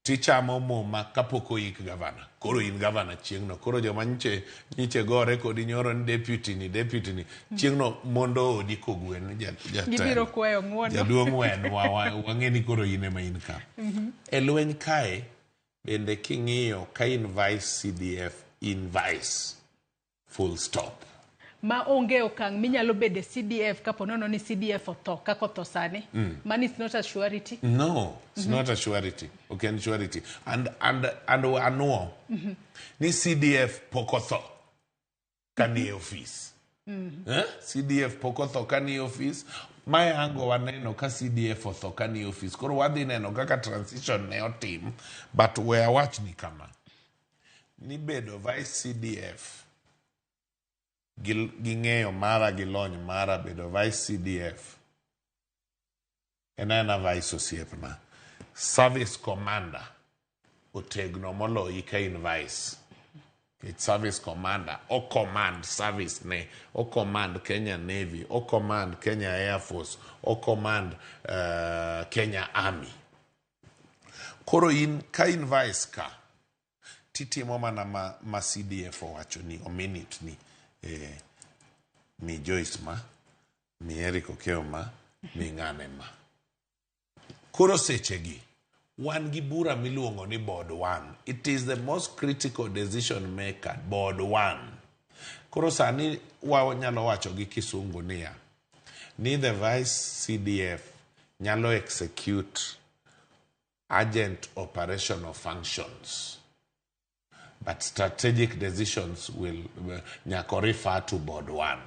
Speaker 6: Tichamo muma kapoko ik governor. Koro in governor chieng'no. Koro joma nyiche gore kodi nyoro ni deputy ni. Chieng'no mondo odi kogwen jatelo.
Speaker 5: Gibiro kwayo ng'wono.
Speaker 6: Jaduong' wendo wang'eni koro in ema in ka. E lweny kae bende king'iyo ka in vice CDF in vice full stop.
Speaker 5: Ma onge okang' minyalo bede CDF kapo nono ni CDF otho kako otho sani. Man is not a surety.
Speaker 6: No, it's not a surety. Okay, surety. And anuo ni CDF pokotho kani office. CDF pokotho kani office. Mae ango waneno ka CDF otho kani office. Koro wadhi neno kaka transition ne otim, but we are watching kama. Ni bedo vice CDF ging'eyo mara gilony mara bedo vice CDF enana vice osiepna. Service commander otegno moloyi ka in vice. It's service commander o command service ne o command Kenya Navy o command Kenya Air Force o command Kenya Army. Koro in ka in vice ka titimo mana ma CDF owacho ni o minute ni mi Joyce ma, mi Eric Okeyo ma, mi ng'ane ma. Koro sechegi, wan gi bura miluongo ni board 1. It is the most critical decision maker, board 1. Koro sani wanyalo wacho gi kisungu niya, ni the vice CDF nyalo execute urgent operational functions, but strategic decisions will nyako refer to board 1.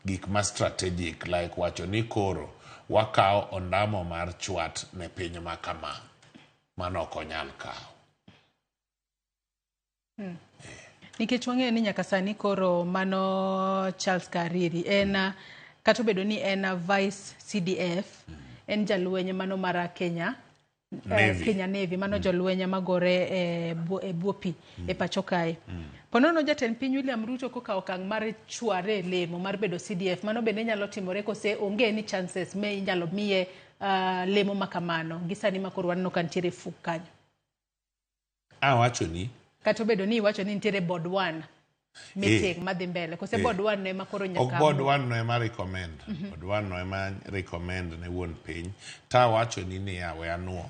Speaker 6: Gik ma strategic like wacho ni koro wakao ondamo mar chwat ne piny makama mano ok onyal kawo.
Speaker 5: Nikech wang'eyo ni nyaka sani koro mano Charles Kariri en kata obedo ni en vice CDF en jalweny mano mara Kenya Navy. Kenya Navy mano jolweny magore e bwo pi e pacho kae. Ponono jatend piny William Ruto kokawo okang' mar chware lemo mar bedo CDF mano bende nyalo timore kose onge ni chances me inyalo miye lemo makamano gisani makoro wanno kan tiere fuk kanyo.
Speaker 6: Wacho ni
Speaker 5: kata obedo ni wacho ni nitiere board 1 meeting madhi mbele kose board 1 no ema koro nyaka
Speaker 6: board 1 no ema recommend board 1 no ema recommend ne wuon piny ta wacho ni ni yawe anuo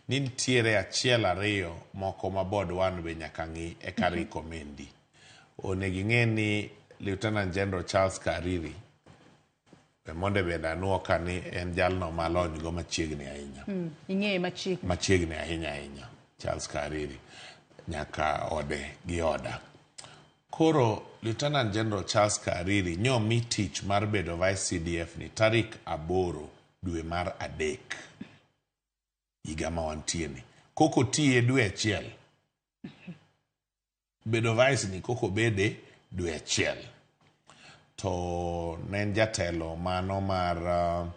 Speaker 6: ni nitiere achiel ariyo moko ma board 1 be nyaka ng'i e ka recomendi onegi ng'e ni Lieutenant General Charles Kariri be monde be anuo ka ni en jalno malony go machiegni ahinya
Speaker 5: ing'e
Speaker 6: machiegni ahinya Charles Kariri nyaka ode gi oda. Koro Lieutenant General Charles Kariri nyomi tich mar bedo vice CDF ni tarik 8 dwe mar 3 higa ma wantieni. Koko tiye dwe achiel. Bedo vice ni koko bede dwe achiel. To nen jatelo mano mar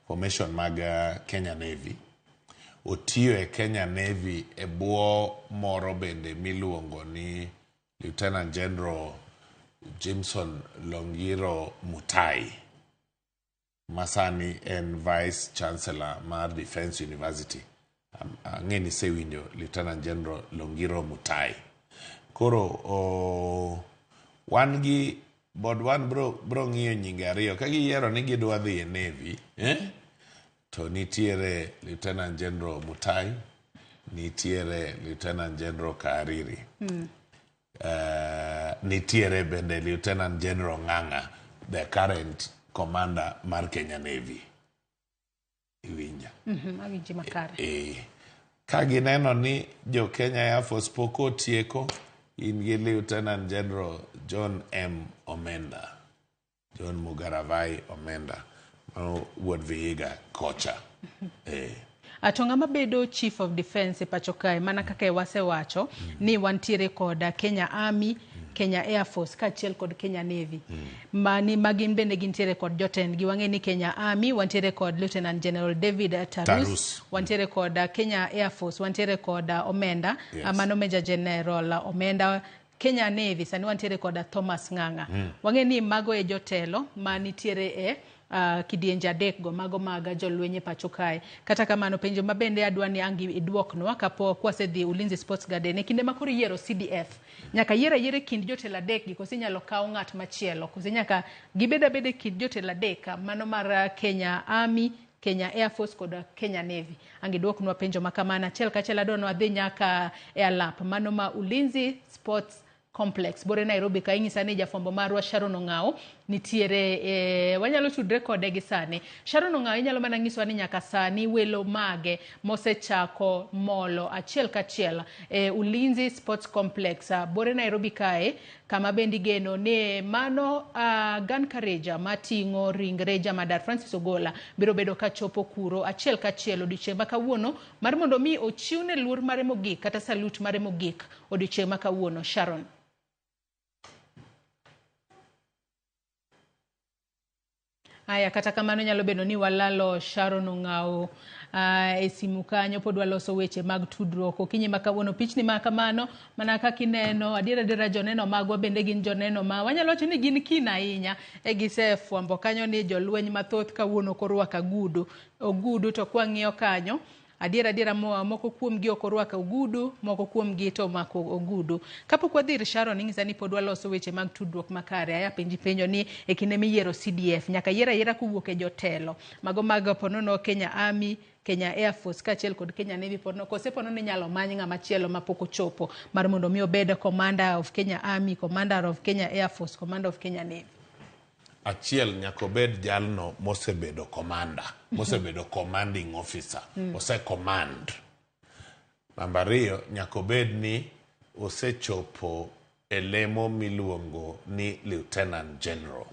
Speaker 6: formation mag Kenya Navy. Otiyo e Kenya Navy e bwo moro bende miluongo ni Lieutenant General Jameson Longiro Mutai. Masani en Vice Chancellor mar Defense University. Ngeni sewinjo Lieutenant General Longiro Mutai. Koro wangi board 1 bro ng'iyo nyinge ariyo kagi yiero ni gidwa dhi e Navy, to nitiere Lieutenant General Mutai, nitiere Lieutenant General Kariri. Nitiere bende Lieutenant General Ng'ang'a, the current commander mar Kenya Navy. Iwinja.
Speaker 5: Awinji makare.
Speaker 6: Kagi neno ni jo Kenya Air Force poko tieko in gi Lieutenant General John M. Omenda. John Mugaravai Omenda. Wuod Vihiga kocha.
Speaker 5: Atonga mabedo Chief of Defense e pacho kae mana kaka wasewacho ni wantiere kod Kenya Army, Kenya Air Force kachiel kod Kenya Navy. Mani magin bende gintiere kod jotend gi wang'e ni Kenya Army wantiere kod Lieutenant General David Tarus. Wantiere kod Kenya Air Force wantiere kod Omenda, mano Major General Omenda. Kenya Navy sani wantiere kod Thomas Ng'ang'a. Wang'e ni mago e jotelo manitiere e kidienje adek go mago maga jolwenye pacho kae. Kata kamano penjo mabende adwani angi iduoknwa kapo kwasedhi Ulinzi Sports Garden e kinde makoro yiero CDF. Nyaka yiere kind jotelo adek gi kosi nyalo kawo ng'at machielo. Kosi nyaka gibeda bede kind jotelo adek mano mar Kenya Army, Kenya Air Force kod Kenya Navy. Angi duoknwa penjo makamana achiel kachiel adwano adhi nyaka e alap mano ma Ulinzi Sports Complex bore Nairobi ka ing'isa ni jafwambo marwa Sharon Ong'ao nitiere wanyalo tudre kode gi sani. Sharon Ong'ao inyalo mana ng'iswa ni nyaka sani welo mage mosechako molo achiel kachiel Ulinzi Sports Complex bore Nairobi kae kama bendi geno ne mano gun carriage mating'o ringre Jamadar Francis Ogola biro bedo ka chopo kuro achiel kachiel odiochieng' ma kawuono mar mondo mi ochiwne luor mare mogik kata salute mare mogik odiochieng' ma kawuono. Sharon. Aya kata kamano nyalo bedo ni walalo Sharon Ong'ao e simu kanyo pod waloso weche mag tudruok okinyi makawuono pichni makamano mana kaka ineno adiera joneno magwa bende gin joneno ma wanyalo wacho ni gin kina ahinya e gisefwambo kanyo ni jolweny mathoth kawuono korwako ogudu to kwang'iyo kanyo adiera moko kuom gi okorwako ogudu moko kuom gi to mako ogudu. Kapok wadhi Sharon ing'isa ni pod waloso weche mag tudruok makare aya penjo ni e kinde miyiero CDF nyaka yiera kuwuok e jotelo mago mag ponono Kenya Army, Kenya Air Force kachiel kod Kenya Navy ponono kose ponono inyalo many ng'ama chielo mapok ochopo mar mondo mi obed Commander of Kenya Army, Commander of Kenya Air Force, Commander of Kenya Navy.
Speaker 6: achiel nyaka obed jalno mosebedo commander, mosebedo commanding officer, ose command. Namba 2 nyaka obed ni osechopo elemo miluongo ni lieutenant general.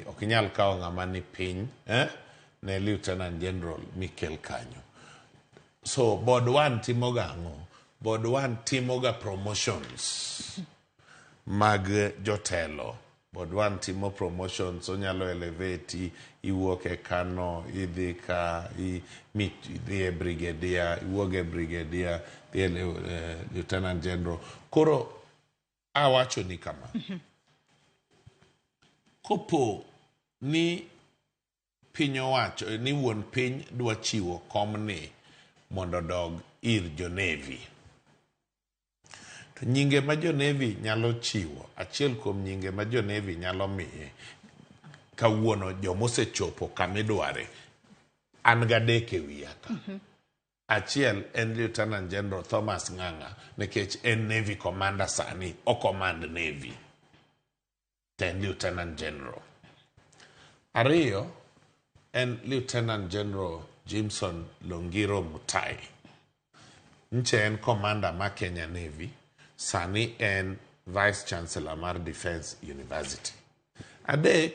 Speaker 6: Okinyal kawo ng'ama ni piny ne lieutenant general Mikel kanyo. So board 1 timoga ang'o? Board 1 timoga promotions mag jotelo. Board 1 timo promotions, onyalo elevate, iwuok e kano, idhi ka, idhi e brigadier, iwuok e brigadier, idhi e lieutenant general. Koro awacho ni kama. Kopo ni piny owacho, ni wuon piny dwa chiwo komni mondo dog ir jo-Navy. To nyinge ma jo-Navy nyalo chiwo, achiel kuom nyinge ma jo-Navy nyalo miye kawuono jomosechopo kamidware, an gadek e wiya ka. Achiel en Lieutenant General Thomas Ng'ang'a, nikech en Navy Commander sani, o command Navy. Ten Lieutenant General. 2 en Lieutenant General Jimson Longiro Mutai. Nche en commander ma Kenya Navy, sani en Vice Chancellor mar Defense University. 3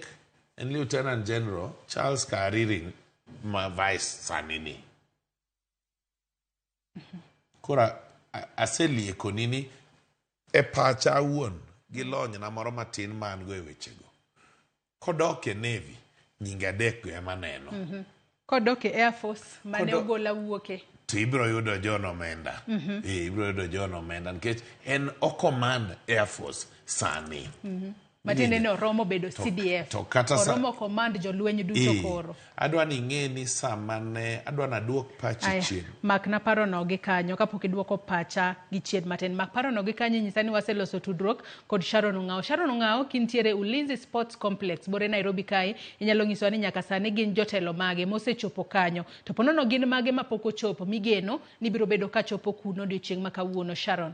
Speaker 6: en Lieutenant General Charles Kariri ma Vice sani ni. Kora aselieko nini e pacha wuon gi lony na moro matin man go e wechego. Kodok e Navy, nyinge 3 go ema neno.
Speaker 5: Kodok e Air Force, mane Ogolla wuoke.
Speaker 6: To ibiro yudo John Omenda. Ibiro yudo John Omenda, nikech en o command Air Force sani.
Speaker 5: Matiende ni oromo bedo CDF.
Speaker 6: To kata
Speaker 5: oromo command jolweny duto koro.
Speaker 6: Adwa ni ng'e ni samane, adwa na duok pachi chien.
Speaker 5: Mak na paro no gi kanyo, kapok iduoko pacha gi chien matin. Mak paro no gi kanyo nyisa ni waseloso tudruok kod Sharon Ong'ao. Sharon Ong'ao kintiere Ulinzi Sports Complex, bore Nairobi kae, inyalo nyiso ni nyaka sani gin jotelo mage mosechopo kanyo. To ponono gin mage mapok ochopo, migeno ni biro bedo ka chopo kuno odiochieng' ma kawuono. Sharon.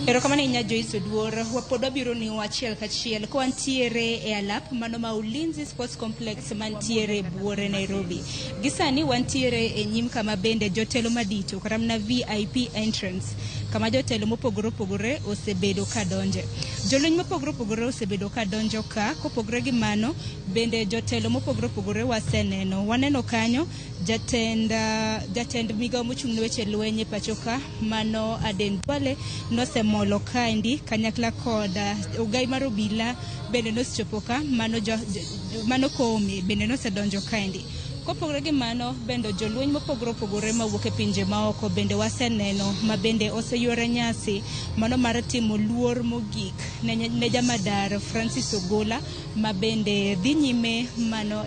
Speaker 23: Erokamano inya Joyce Oduor, wapod biro ni wachiel kachiel ko antiere e alap mano ma Ulinzi Sports Complex mantiere buore Nairobi. Gisani wantiere e nyim kama bende jotelo madito karamna VIP entrance kama jotelo mopogore opogore osebedo ka donje. Jolweny mopogore opogore osebedo ka donjo ka, kopogore gi mano bende jotelo mopogore opogore waseneno. Waneno kanyo jatend migao mochung' ne weche lweny e pacho ka mano Aden Duale nosemolo kaendi kanyakla kod Ogai mar obila bende nosechopo ka, mano Koome bende nosedonjo kaendi. Kopogore gi mano bende jolweny mopogore opogore mawuok e pinje maoko bende waseneno ma bende oseyore nyasi mano mar timo luor mogik ne jamadar Francis Ogolla ma bende dhi nyime mano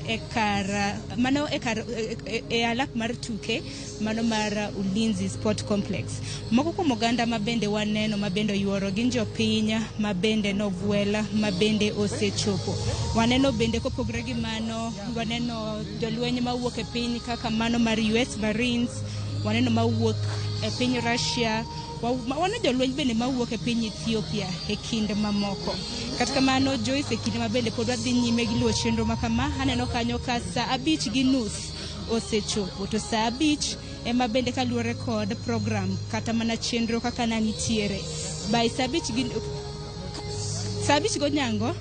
Speaker 23: e alap mar tuke mano mar Ulinzi Sport Complex. Moko kuom oganda ma bende waneno ma bende yuoro gin jopiny ma bende nogwela ma bende osechopo. Waneno bende kopogore gi mano waneno jolweny mawuok e piny kaka mano mar US Marines, waneno mawuok e piny Russia, waneno jolweny bende mawuok e piny Ethiopia e kinde mamoko. Kata kamano Joyce, e kinde ma bende pod wadhi nyime gi luwo chenro ma kama, aneno kanyo ka saa 5:30 osechopo, to saa 5 ema bende kaluwore kod program kata mana chenro kaka nanitiere. By saa 5 godhiambo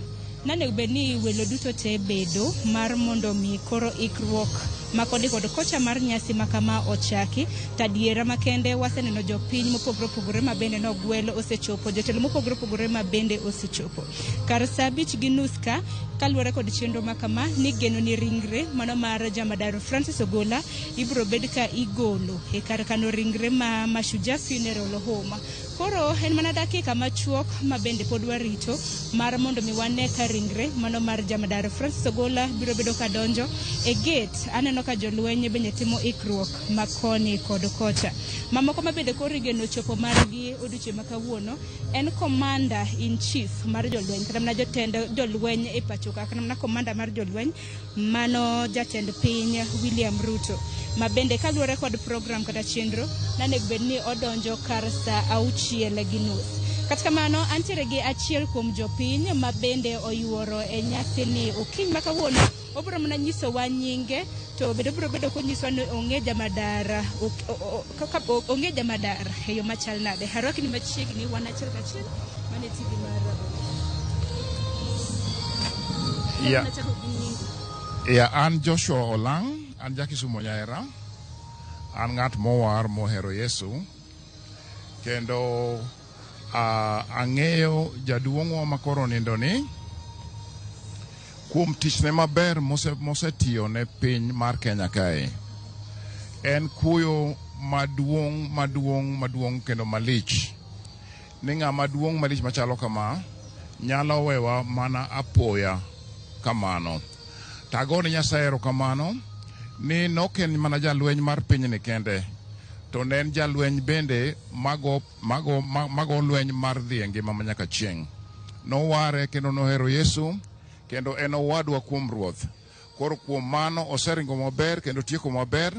Speaker 23: nane beni welo duto te bedo mar mondo mi koro ikruok makodi kod kocha mar nyasi makama ochaki. Tadiera makende waseneno jopiny mopogore opogore ma bende nogwelo osechopo, jotelo mopogore opogore ma bende osechopo. Kar saa 5:30 kaluwore kod chenro makama ni geno ni ringre mano mar jamadar Francis Ogolla ibro bed ka igolo e kar kano ringre ma Mashujaa Funeral Home. Koro en mana dakika machuok ma bende pod warito mar mondo mi wane ka ringre mano mar jamadar Francis Ogolla biro bedo ka donjo e gate. Aneno ka jolweny bende timo ikruok makoni kod kocha. Mamoko ma bende koro igeno chopo margi odiochieng' ma kawuono en commander in chief mar jolweny kata mana jotend jolweny e pacho kata mana commander mar jolweny mano jatend piny William Ruto ma bende kaluwore kod program kata chenro nanego bed ni odonjo kar saa 6:30. Kata kamano antiere gi achiel kuom jopiny ma bende oyuoro e nyasi ni okiny ma kawuono obro mana nyiso wa nyinge to biro bedo konyiso ni ong'e jamadara ong'e jamadara e yo machal nade. Harwaki ni machiegni wan achiel kachiel mane TV mar
Speaker 9: an Joshua Olang, an Jakisumo Nyaera, an ng'at mowar mohero Yesu, kendo ang'eyo jaduong'wa makoro nindo ni kuom tichne maber mosetiyo ne piny mar Kenya kae. En kuyo maduong' kendo malich. Ni ng'ama duong' malich machalo kama nyalo wewa mana apoya kamano. Tagone Nyasaye erokamano ni noken mana jalweny mar piny ni kende, to ne en jalweny bende mago lweny mar dhi e ngima manyaka chieng'. Noware kendo nohero Yesu, kendo en owadwa kuom Ruoth. Koro kuom mano oseringo maber kendo tieko maber,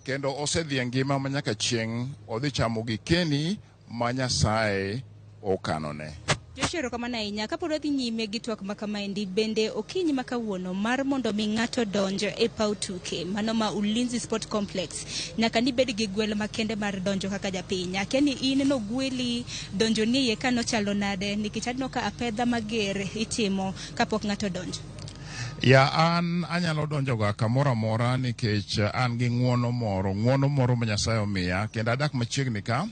Speaker 9: kendo osedhi e ngima manyaka chieng', odhi chamo gikeni ma Nyasaye okanone.
Speaker 23: Joshua erokamano ahinya. Kapod wadhi nyime gi twak makamaendi, bende okinyi ma kawuono mar mondo mi ng'ato donjo e paw tuke mano ma Ulinzi Sport Complex nyaka ni bed gi gwelo makende mar donjo kaka japiny. Akia ni in no gweli donjo ni iye kano chalo nade, nikech aneno ka apedha mager itimo kapok ng'ato donjo.
Speaker 9: An anyalo donjo ga kamoro amora nikech an gi ng'uono moro ma Nyasaye omiya, kendo adak machiegni ka.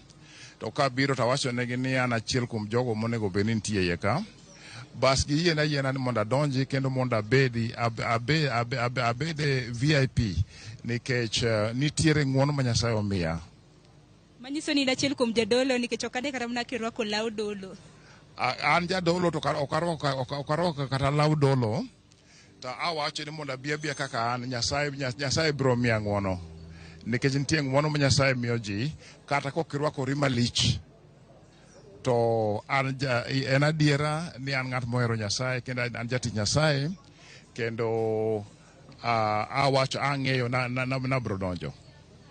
Speaker 9: To ka biro tawacho negi ni an achiel kuom jogo monego bed ni nitie iye ka, bas giyiena ni mondo adonji kendo mondo abede VIP nikech nitiere ng'uono ma Nyasaye omiya.
Speaker 23: Manyiso ni achiel kuom jadolo nikech ok ade kata mana kirwako law dolo.
Speaker 9: An jadolo to ok arwako kata law dolo, to awacho ni mondo abia kaka an, Nyasaye biro miya ng'uono. Nikech nitie ng'uono ma Nyasaye miyo ji kata kokirwakori malich, to en adiera ni an ng'at mohero Nyasaye kendo an jatich Nyasaye, kendo awacho ang'eyo na biro donjo.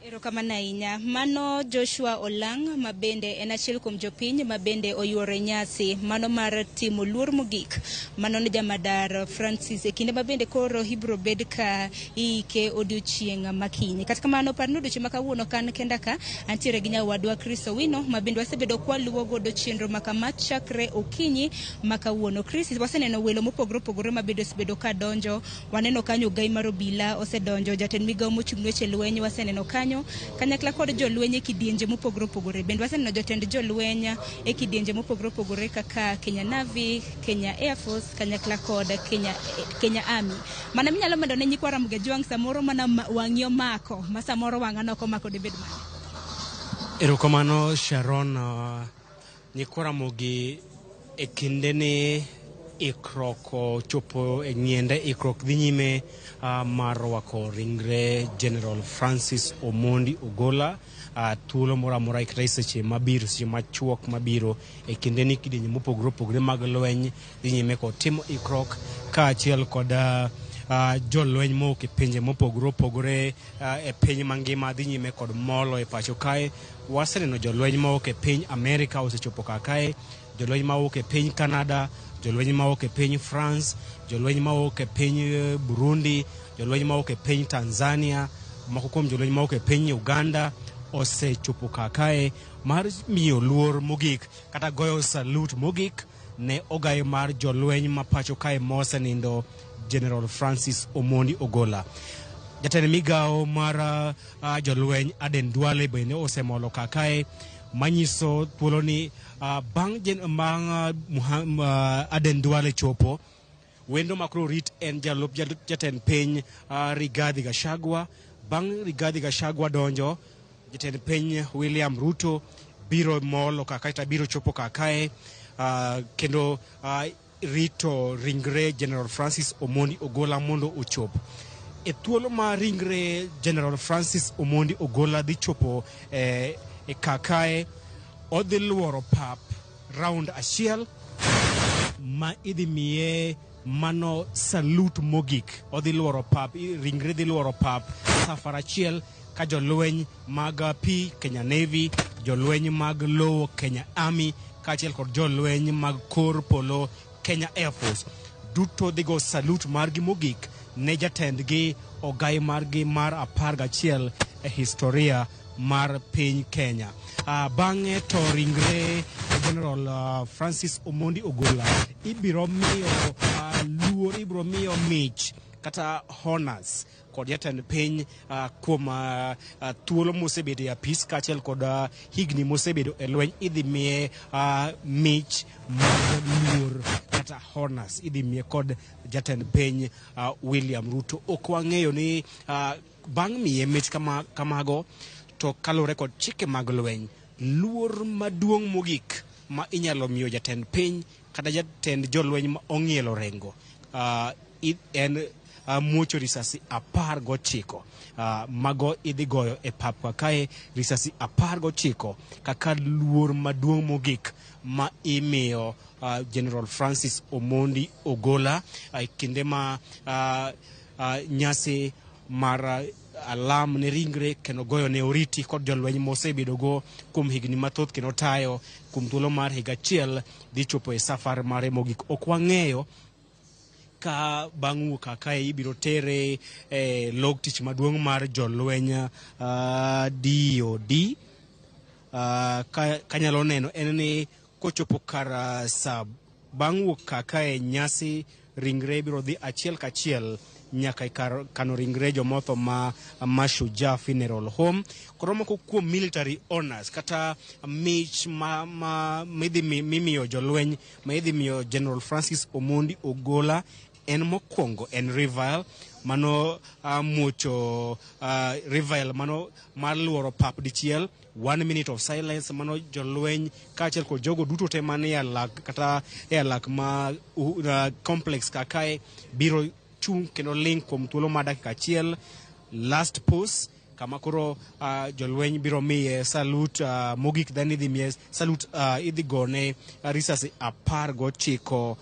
Speaker 23: Erokamano ahinya. Mano Joshua Olang ma bende en achiel kuom jopiny ma bende oyuoro nyasi mano mar timo luor mogik mano ne jamadar Francis, e kinde ma bende koro ibro bed ka ike odiochieng' makiny. Kata kamano parno odiochieng' ma kawuono kan kenda ka antiere gi nyawadwa Chris Owino ma bende wasebedo kwaluwo godo chenro makama chakre okinyi ma kawuono. Chris, waseneno welo mopogore opogore ma bende osebedo ka donjo. Waneno kanyo gai mar obila osedonjo, jatend migawo mochung'ne weche lweny waseneno kanyo kanyakla kod jolweny e kidienje mopogore opogore. Bende waseneno jotend jolweny e kidienje mopogore opogore kaka Kenya Navy, Kenya Air Force, kanyakla kod Kenya Army. Mana minyalo medo ne nyikwa Ramogi Jwang samoro mana wang'io mako ma samoro wang'ano ok omako debed mane.
Speaker 8: Erokamano Sharon. Nyikwa Ramogi e kinde ni ikrok chopo e ng'iende, ikrok dhi nyime mar rwako ringre General Francis Omondi Ogola. Thuolo moro amora ikre seche mabiro, seche machuok mabiro e kinde ni kidienje mopogore opogore mag lweny dhi nyime kod timo ikrok kaachiel kod jolweny mowuok e pinje mopogore opogore e piny mangima dhi nyime kod molo e pacho kae. Waseneno jolweny mowuok e piny Amerika osechopo kae, jolweny mowuok e piny Canada, jolweny mawuok e piny France, jolweny mawuok e piny Burundi, jolweny mawuok e piny Tanzania, moko kuom jolweny mawuok e piny Uganda osechopo kae mar miyo luor mogik kata goyo salute mogik ne ogayo mar jolweny ma pacho kae mosenindo General Francis Omondi Ogola. Jatend migawo mar jolweny Aden Duale bende osemolo kae manyiso thuolo ni bang' Aden Duale chopo, wendo makro rit en jatend piny Rigathi Gachagua. Bang' Rigathi Gachagua donjo, jatend piny William Ruto biro molo kata biro chopo kae kendo rito ringre General Francis Omondi Ogola mondo ochop. E thuolo ma ringre General Francis Omondi Ogola dhi chopo e kae, odhi luoro pap round achiel ma idhi miye mano salute mogik. Odhi luoro pap, ringre dhi luoro pap safar achiel ka jolweny mag pi Kenya Navy, jolweny mag lowo Kenya Army kachiel kod jolweny mag kor polo Kenya Air Force duto dhigo salute margi mogik ne jatendgi ogai margi mar 11 e historia mar piny Kenya. Bang'e to ringre General Francis Omondi Ogola ibiro miyo luor, ibiro miyo mich kata honors kod jatend piny kuom thuolo mosebedo e apis kachiel kod higni mosebedo e lweny. Idhi miye mich mag luor kata honors idhi miye kod jatend piny William Ruto. Ok wang'eyo ni bang' miye mich kamago to kalore kod chike mag lweny, luor maduong' mogik ma inyalo miyo jatend piny kata jatend jolweny ma ong'ielo rengo en muocho risasi 19 mago idhi goyo e pap kae, risasi 19 kaka luor maduong' mogik ma imiyo General Francis Omondi Ogola kinde ma nyasi mar alam ne ringre kendo goyo ne oriti kod jolweny mosebedo go kuom higni mathoth kendo tayo kuom thuolo mar higa achiel dhi chopo e safar mare mogik. Ok wang'eyo ka bang' wuok kae ibiro tere log tich maduong' mar jolweny DOD. Kanyalo neno en ni kochopo kar sa bang' wuok kae nyasi ringre biro dhi achiel kachiel nyaka kano ringre jomotho ma Mashujaa Funeral Home. Koro moko kuom military honors kata mich midhi mimiyo jolweny ma idhi miyo General Francis Omondi Ogola en mokwongo en revival mano muocho revival mano mar luoro pap dichiel 1 minute of silence mano jolweny kaachiel kod jogo duto te manie alak kata e alak ma complex kakae biro chung kendo link kuom thuolo mar dakika achiel. Last pause kama koro jolweny biro miye salute mogik then idhi miye salute idhi gone risasi 19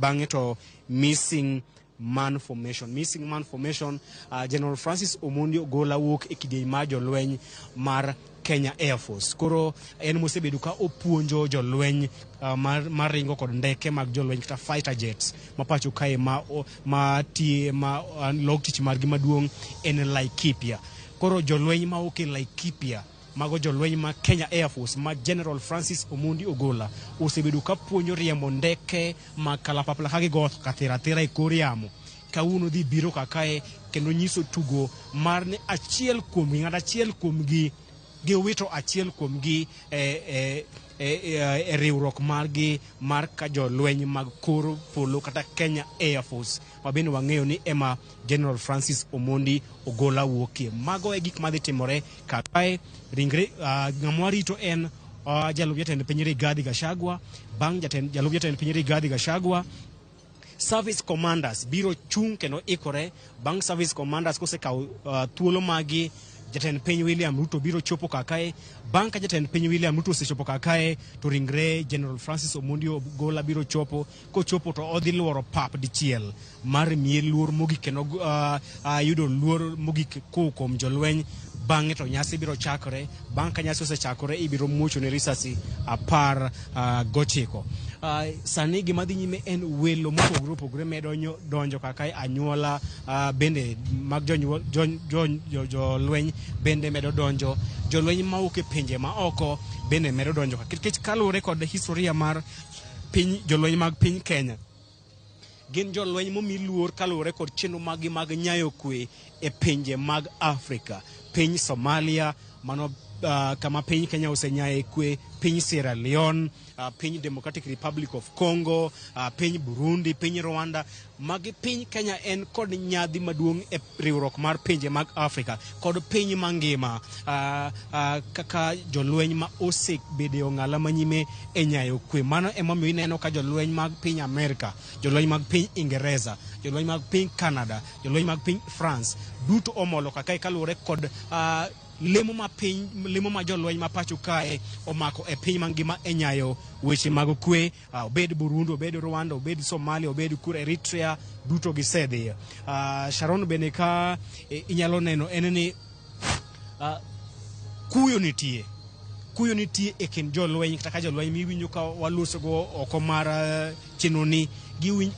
Speaker 8: bang'e to missing man formation. General Francis Omondi Ogola wuok e kidieny mar jolweny mar Kenya Air Force. Koro en mosebedo ka opuonjo jolweny mar ringo kod ndeke mag jolweny kata fighter jets mapacho kae ma log tich margi maduong' en Laikipia. Koro jolweny ma ok e Laikipia mago jolweny ma Kenya Air Force ma General Francis Omondi Ogola osebedo ka puonjo riembo ndeke ma kalapapla ka gigo katera e kor yamo. Kawuono dhi biro kakae kendo nyiso tugo mar ne achiel kuomgi giwito achiel kuomgi e riwruok margi mar ka jolweny mag kor polo kata Kenya Air Force ma bende wang'eyo ni ema General Francis Omondi Ogola wuokie. Mago e gik madhi timore kae. Ringre ng'ama rito en jalup jatend piny Rigathi Gachagua. Bang' jalup jatend piny Rigathi Gachagua, service commanders biro chung kendo ikore. Bang' service commanders kosekawo thuolo magi, jatend piny William Ruto biro chopo kakae. Bang' ka jatend piny William Ruto osechopo kakae to ringre General Francis Omondi Ogola biro chopo. Kochopo to odhi luoro pap dichiel mar miye luor mogik kendo yudo luor mogik kuom jolweny. Bang'e to nyasi biro chakore. Bang' ka nyasi osechakore ibiro muocho ne risasi 19. Sani gima dhi nyime en welo mopogore opogore medo donjo kakae. Anyuola bende mag jolweny bende medo donjo. Jolweny ma wuok e pinje ma oko bende medo donjo nikech kaluwore kod historia mar jolweny mag piny Kenya. Gin jolweny momi luor kaluwore kod chenro mag nyayo kwe e pinje mag Afrika. Piny Somalia mano kama piny Kenya osenyaye kwe, piny Sierra Leone, piny Democratic Republic of Congo, piny Burundi, piny Rwanda. Magi piny Kenya en kod nyadhi maduong' e riwruok mar pinje mag Afrika kod piny mangima kaka jolweny ma osebede ong'ala manyime e nyayo kwe. Mano emomiyo ineno ka jolweny mag piny Amerika, jolweny mag piny Ingereza, jolweny mag piny Canada, jolweny mag piny France duto omolo kakae kaluwore kod lemo ma jolweny ma pacho kae omako e piny mangima e nyayo weche mag kwe. Obed Burundi, obed Rwanda, obed Somalia, obed Eritrea duto gisedhi. Sharon bende ka inyalo neno en ni kuyo kuyo nitie e kind jolweny kata ka jolweny miwinjo ka walusogo oko mar chenoni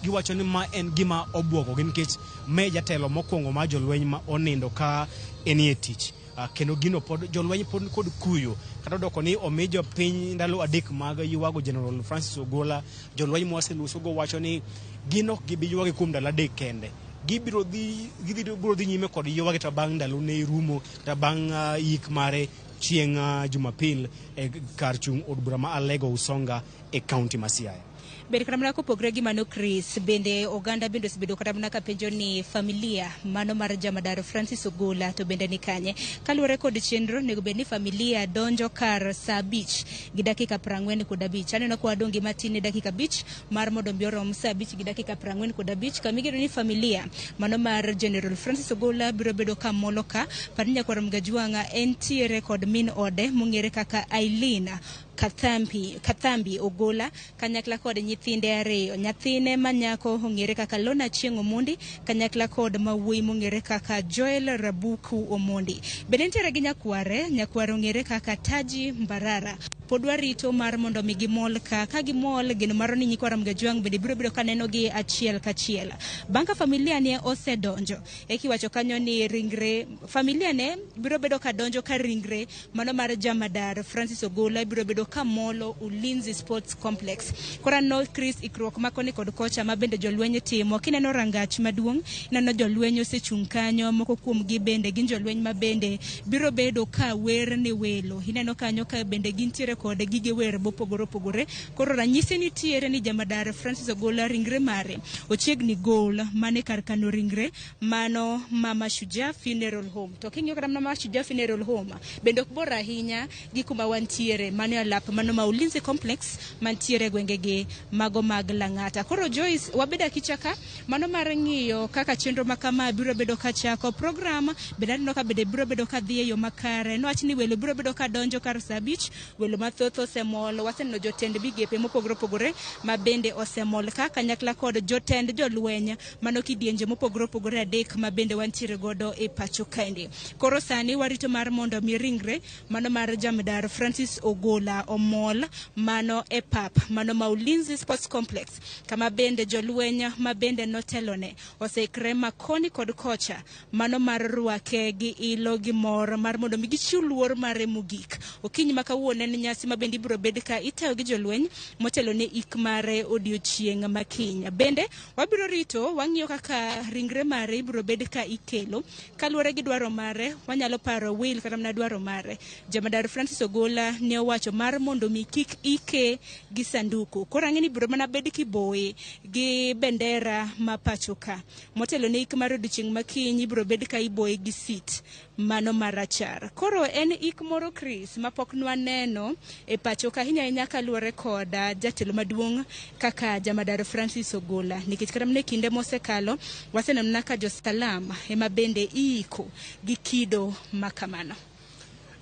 Speaker 8: giwacho ni ma en gima obwogogi nikech me jatelo mokwongo ma jolweny ma onindo ka enie tich. Kendo gino pod jolweny pod kod kuyo kata doko ni omi jopiny ndalo adek mag ywago General Francis Ogola. Jolweny moselusogo wacho ni gino gibi ywage kuom ndalo adek kende, gibiro dhi nyime kod ywage ta bang' ndalo ne rumo ta bang' yik mare chieng' Jumapil e kar chung' od bura ma Alego Usonga e kaunti ma Siaya.
Speaker 23: Bende kata mana kopogre gi mano Chris, bende oganda bende osebedo kata mana kapenjo ni familia mano mar jamadar Francis Ogola to bende ni kanye. Kaluwore kod chenro nego bende ni familia donjo kar saa 5 gi dakika 45. Aneno ko adongi matin dakika 5 mar mondo mbi orom saa 5 gi dakika 45. Kamigero ni familia mano mar General Francis Ogola biro bedo ka molo ka parinya kwa Mgajwanga entiere kod min ode mong'ere kaka Eileen Kathambi Ogola kanyakla kod nyithinde ariyo. Nyathine manyako ong'ere kaka Lona Chieng Omondi kanyakla kod mawuoyi mong'ere kaka Joel Rabuku Omondi. Bende nitiere gi nyakware ong'ere kaka Taji Mbarara. Podwa rito mar mondo mi gimol ka gimol gino maro ni nyikwara Mgajwang bende biro kaneno gi achiel kachiel. Banka familia ne osedonjo kiwacho kanyo ni ringre familia ne biro bedo ka donjo ka ringre mano mar jamadar Francis Ogola biro bedo ka molo Ulinzi Sports Complex. Kora no Chris ikruok makoni kod kocha ma bende jolweny timo. Kineno rangach maduong' neno jolweny osechung' kanyo, moko kuom gi bende gin jolweny ma bende biro bedo ka wer ne welo. Ineno kanyo ka bende gintiere kod gige wer mopogore. Koro ranyisi nitiere ni jamadar Francis Ogola ringre mare ochiegni gol mane kar kano ringre mano Mama Shujaa Funeral Home. To king'iyo kata Mama Shujaa Funeral Home bende ok bor ahinya gi kuma wantiere mano alap mano ma Ulinzi Complex mantiere gwengegi mago mag Lang'ata. Koro Joyce wabeda kichaka mano mar ng'iyo kaka chenro makama biro bedo ka chako program bende no ka bende biro bedo ka dhi e yo makare. No wach ni welo biro bedo ka donjo kar saa 5 welo mathoth osemol. Waseneno jotend bigepe mopogore ma bende osemol ka kanyakla kod jotend jolweny mano kidienje mopogore adek ma bende wantiere godo e pacho kaende. Koro sani warito mar mondo mi ringre mano mar jamadar Francis Ogola omol mano e pap mano ma Ulinzi Sports Complex kama bende jolweny ma bende notelone oseikre makoni kod kocha mano mar rwake gi ilo gi mor mar mondo mi gichiw luor mare mogik. Okinyi makawuono en nyasi ma bende biro bed ka itayo gi jolweny motelo ne ik mare odiochieng' makiny. Bende wabiro rito wang'iyo kaka ringre mare ibiro bed ka ikelo kaluwore gi dwaro mare. Wanyalo paro will kata mana dwaro mare jamadar Francis Ogola ne owacho mar mondo mi kik ike gi sanduku. Koro ang'eni biro mana bed kiboye gi bendera ma pacho ka motelo ne ik mar odiochieng' makiny ibiro bed ka iboye gi sit mano marachar. Koro en ik moro Chris mapok nwaneno e pacho ka hinya kaluwore kod jatelo maduong' kaka jamadar Francis Ogola nikech kata mne kinde mosekalo waseneno ka josalam ema bende iko gi kido makamano.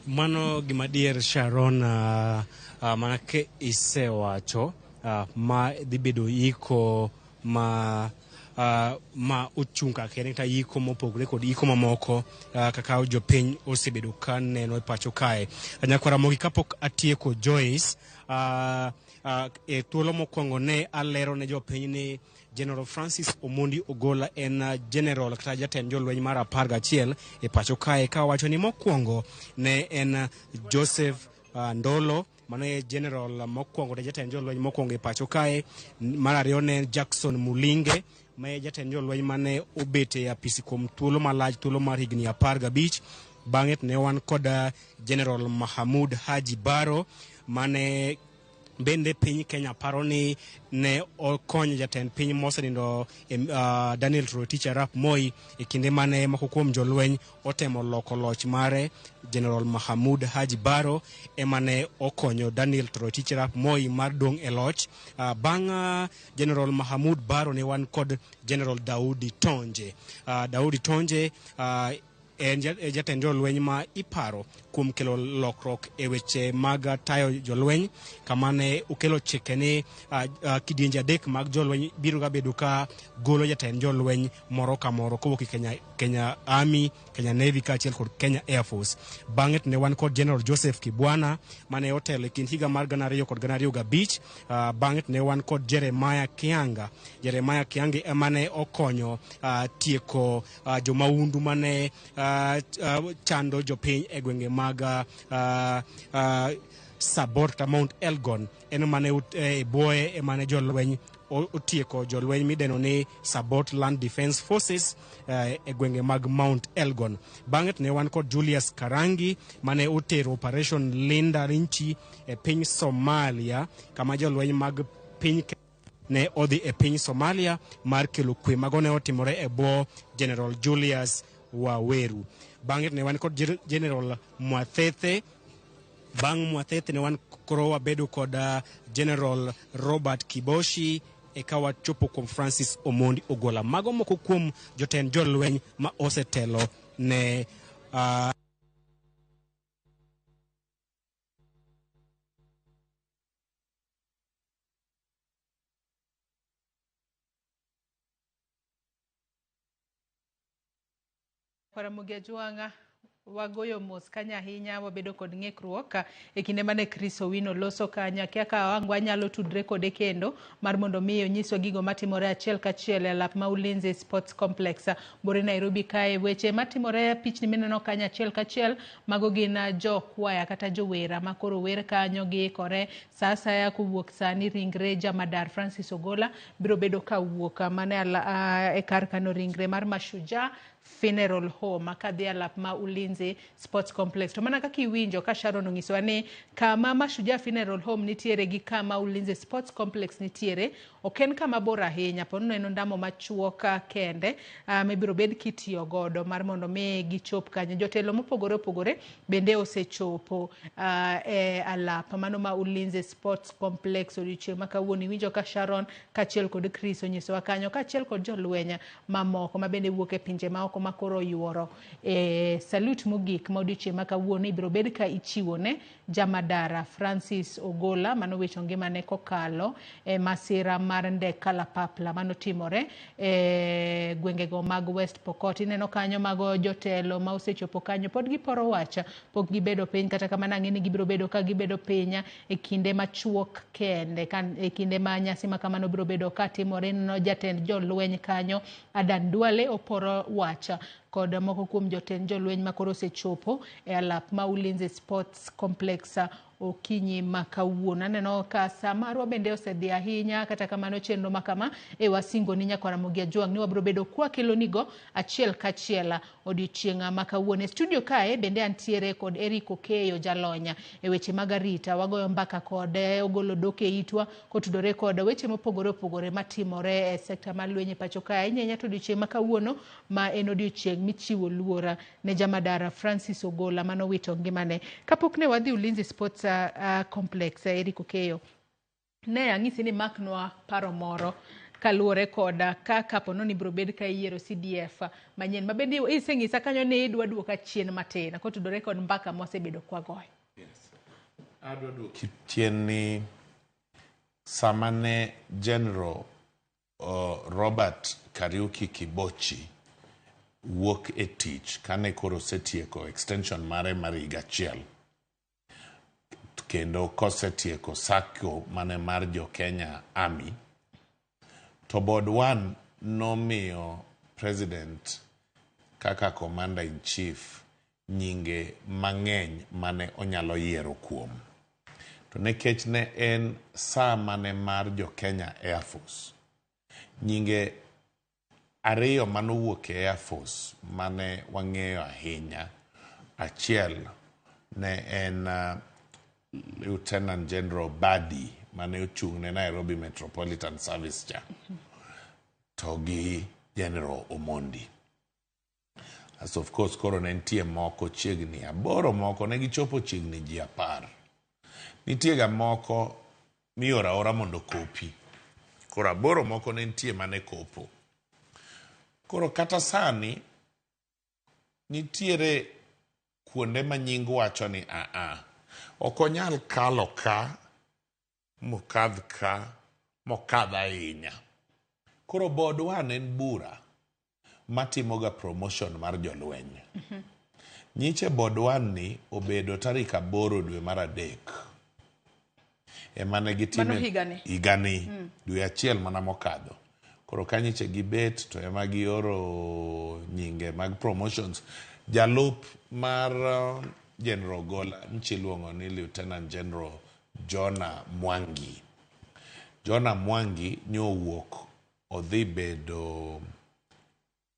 Speaker 8: Mano gimadier Sharon mana ke isewacho ma dhi bedo iko ma ochung' ka kendo ta iko mopogore kod iko mamoko kaka jopiny osebedo ka neno e pacho kae. Nyakwara mogi kapok atieko Joyce e thuolo mokwongo ne alero ne jopiny ni General Francis Omondi Ogola en general kata jatend jolweny mar 11 e pacho kae ka wacho ni mokwongo ne en Joseph Ndolo mano e general mokwongo ne jatend jolweny mokwongo e pacho kae. Mar ariyo ne Jackson Mulinge ma jatend jolweny mane obet e apisi kuom thuolo malach thuolo mar higni 15. Bang'e ne wan kod General Mahamud Haji Baro mane bende piny Kenya paro ni ne okonyo jatend piny mosenindo Daniel Toroitich Arap Moi e kinde mane moko kuom jolweny otemo loko loch mare. General Mahamud Haji Baro emane okonyo Daniel Toroitich Arap Moi mar dong e loch. Bang' General Mahamud Baro ne wan kod General Daudi Tonje. Daudi Tonje en jatend jolweny ma iparo kuom kelo lokruok e weche mag tayo jolweny, kama ne okelo chike ni kidienje adek mag jolweny biro ga bedo ka golo jatend jolweny moro ka moro kowuok Kenya Army, Kenya Navy kaachiel kod Kenya Air Force. Bang'e ne wan kod General Joseph Kibwana mane otelo e kind higa mar 2000 kod 2005. Bang'e ne wan kod Jeremiah Kianga ema ne okonyo tieko jomaundu mane chando jopiny e gwenge mag Sabot kata Mount Elgon. En mane boye emane jolweny otieko jolweny mideno ni Sabot Land Defense Forces e gwenge mag Mount Elgon. Bang'e ne wan kod Julius Karangi mane otero Operation Linda Rinchi e piny Somalia, kama jolweny mag piny ne odhi e piny Somalia mar kelo kwe. Mago ne otimore e bwo General Julius Waweru. Bang'e ne wan kod General Mwathethe. Bang' Mwathethe ne wan koro wabedo kod General Robert Kiboshi eka wachopo kuom Francis Omondi Ogola. Mago moko kuom jotend jolweny ma osetelo ne
Speaker 5: Paramogi Ajwang'a, wagoyo mos kanya ahinya, wabedo kod ng'ikruok e kinde mane Chris Owino loso kanya kaka wanyalo tudre kode kendo mar mondo mi onyiswa gigo matimore achiel kachiel e lap ma Ulinzi Sports Complex bore Nairobi kae. Weche matimore pichni mineno kanya achiel kachiel mago gin jokwaya kata jowera makoro wer kanyo gi kore sa asaya kuwuok sani. Ringre Jamadar Francis Ogola biro bedo kawuok mane e kar kano ringre mar Mashujaa Funeral Home kadhi alap ma Ulinzi Sports Complex. To mana kaka iwinjo ka Sharon onyisowa ni kama Mashujaa Funeral Home nitiere gi kama Ulinzi Sports Complex nitiere ok en kama bor ahinya, pono en ndamo machuok kende mibiro bed kitiyo godo mar mondo mi gichop kanyo. Jotelo mopogore opogore bende osechopo e alap mano ma Ulinzi Sports Complex odiochieng' ma kawuono. Iwinjo ka Sharon kaachiel kod Chris onyisowa kanyo kaachiel kod jolweny mamoko ma bende wuok e pinje maoko makoro yuoro salute mogik ma odiochieng' ma kawuono ibiro bed ka ichiwo ne Jamadara Francis Ogola mano wecho ngimane kokalo e masira mar ndek kalapapla mano timore e gwengego mag West Pokot. Ineno kanyo mago jotelo ma osechopo kanyo pod giporo wacha, pok gibedo piny kata kamano ang'e ni gibiro bedo ka gibedo piny e kinde machuok kende e kinde ma nyasi ma kamano biro bedo ka timore. No jatend jolweny kanyo Adan Duale oporo wacha kod moko kuom jotend jolweny makoro osechopo e alap ma Ulinzi Sports Complex okinyi makawuono. Aneno ka sa marwa bende osedhi ahinya, kata kamano chenro makama e wasingo ni nyaka Ramogi Ajwang' ni wabiro bedo kwa kelonigo achiel kachiel odiochieng' makawuono. E studio kae bende antiere kod Eric Okeyo jalonya e weche mag arita. Wagoyo mbaka kode, ogolo doke itwa kotudore kod weche mopogore opogore matimore e sekta mar lwenye pacho kae. Nyanya to odiochieng' makawuono ma en odiochieng' michiwo luora ne Jamadara Francis Ogola mano wito ngimane. Kapok ne wadhi Ulinzi Sports Complex, Eric Okeyo, ne ang'isi ni maknwa paro moro kaluore koda ka kapono ni biro bed ka yiero CDF manyien mabende iseng'isa kanyo ni idwa duoka chien matin kotudore kod mbaka mosebedo kwa goyo.
Speaker 6: Yes. Adwa duoki chien ni samane General Robert Kariuki Kibochi wuok e tich kane koro setieko extension mare mar higa achiel kendo kosetieko sako mane mar jo Kenya Army, to Board 1 nomiyo President kaka Commander in Chief nyinge mang'eny mane onyalo yiero kuom. To nekech ne en saa mane mar jo Kenya Air Force, nyinge ariyo manowuok e Air Force mane wang'eyo ahinya, achiel ne en Lieutenant General Badi mane ochung' ne Nairobi Metropolitan Service cha, to gi General Omondi. As of course koro ne nitie moko chiegni aboro, moko ne gichopo chiegni ji 10. Nitie ga moko miora ora mondo kopi, koro aboro moko ne nitie mane kopo. Koro kata sani nitiere kuonde ma nying wacho ni ok onyal kalo ka mokadh ahinya. Koro board one en bura matimoga promotion mar jolweny. Nyiche board one ni obedo tarik 8 dwe mar 3. Emane gitime higani dwe achiel mana mokadho. Koro kanyiche gibet to ema gioro nyinge mag promotions. Jalup mar General Ogola mchiluongo ni Lieutenant General Jonah Mwangi. Jonah Mwangi nyowuok odhi bedo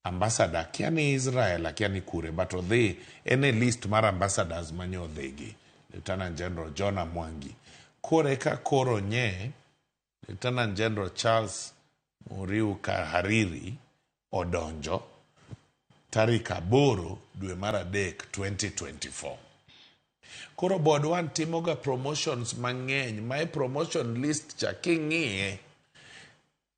Speaker 6: ambassador kia ni Israel kia ni kure, but odhi ene list mar ambassadors manyo odhigi Lieutenant General Jonah Mwangi. Kore ka koro nye Lieutenant General Charles Muriu Hariri odonjo tarik 8 dwe mar 3 2024. Koro board one timoga promotions mang'eny, mae promotion list cha king'iye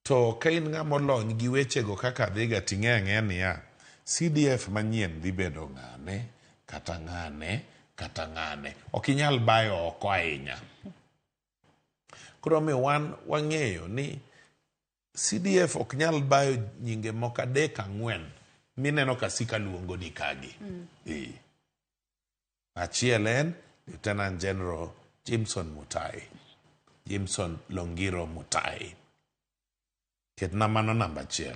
Speaker 6: to ka in ng'ama olony gi wechego kaka dhiga ting'e niya CDF manyien dhi bedo ng'ane kata ng'ane. Ok inyal bayo oko ahinya. Koro mi wang'eyo ni CDF ok nyal bayo nyinge moko 3-4 mineno ka sika luongo ni kagi. Achiel en Lieutenant General Jimson Longiro Mutai. Ketna mano namba 1.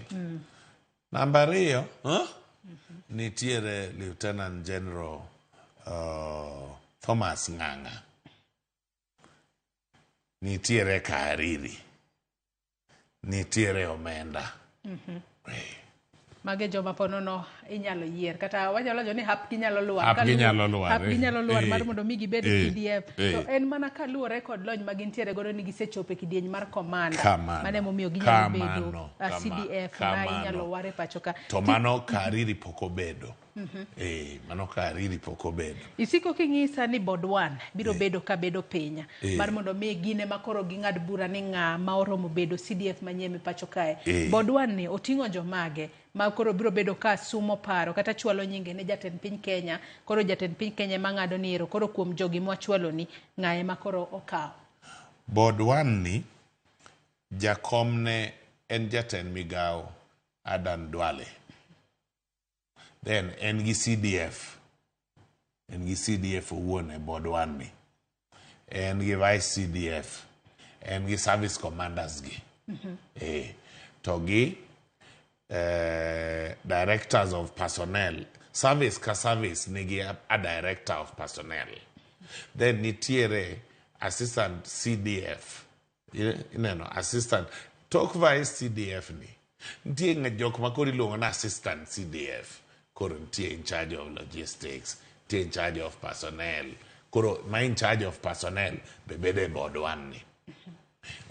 Speaker 6: Namba 2 nitiere Lieutenant General Thomas Ng'ang'a. Nitiere Hariri. Nitiere Omenda.
Speaker 5: Mage joma ponono inyalo yier kata wanyalo jo ni hap ginyalo luar mar mondo mi gibed CDF. To en mana kaluwore kod lony ma gintiere godo ni gisechopo e kidieny mar komanda mane momiyo ginyalo bedo CDF ma inyalo ware pacho ka.
Speaker 6: To mano Hariri pok obedo. Mano Hariri pok obedo.
Speaker 5: Isiko king'isa ni board one biro bedo ka bedo penya mar mondo mi gine makoro ging'ad bura ni ng'a ma oromo bedo CDF manyeme pacho kae. Board one ni oting'o jomage ma koro biro bedo ka sumo paro kata chwalo nyinge ne jatend piny Kenya. Koro jatend piny Kenya mang'ado ni ero koro kuom jogi mwachwalo ni ng'ae makoro okaw.
Speaker 6: Board one ni jakomne en jatend migao Adan Duale. Then en gi CDF owuon e board one ni. En gi vice CDF. En gi service commanders gi. To gi directors of personnel. Service ka service nigi a director of personnel. Then nitiere assistant CDF. Assistant. Tok vice CDF ni. Nitiere jok makori luongo na assistant CDF. Koro ntie in charge of logistics, ntie in charge of personnel. Koro ma in charge of personnel bebede board one ni.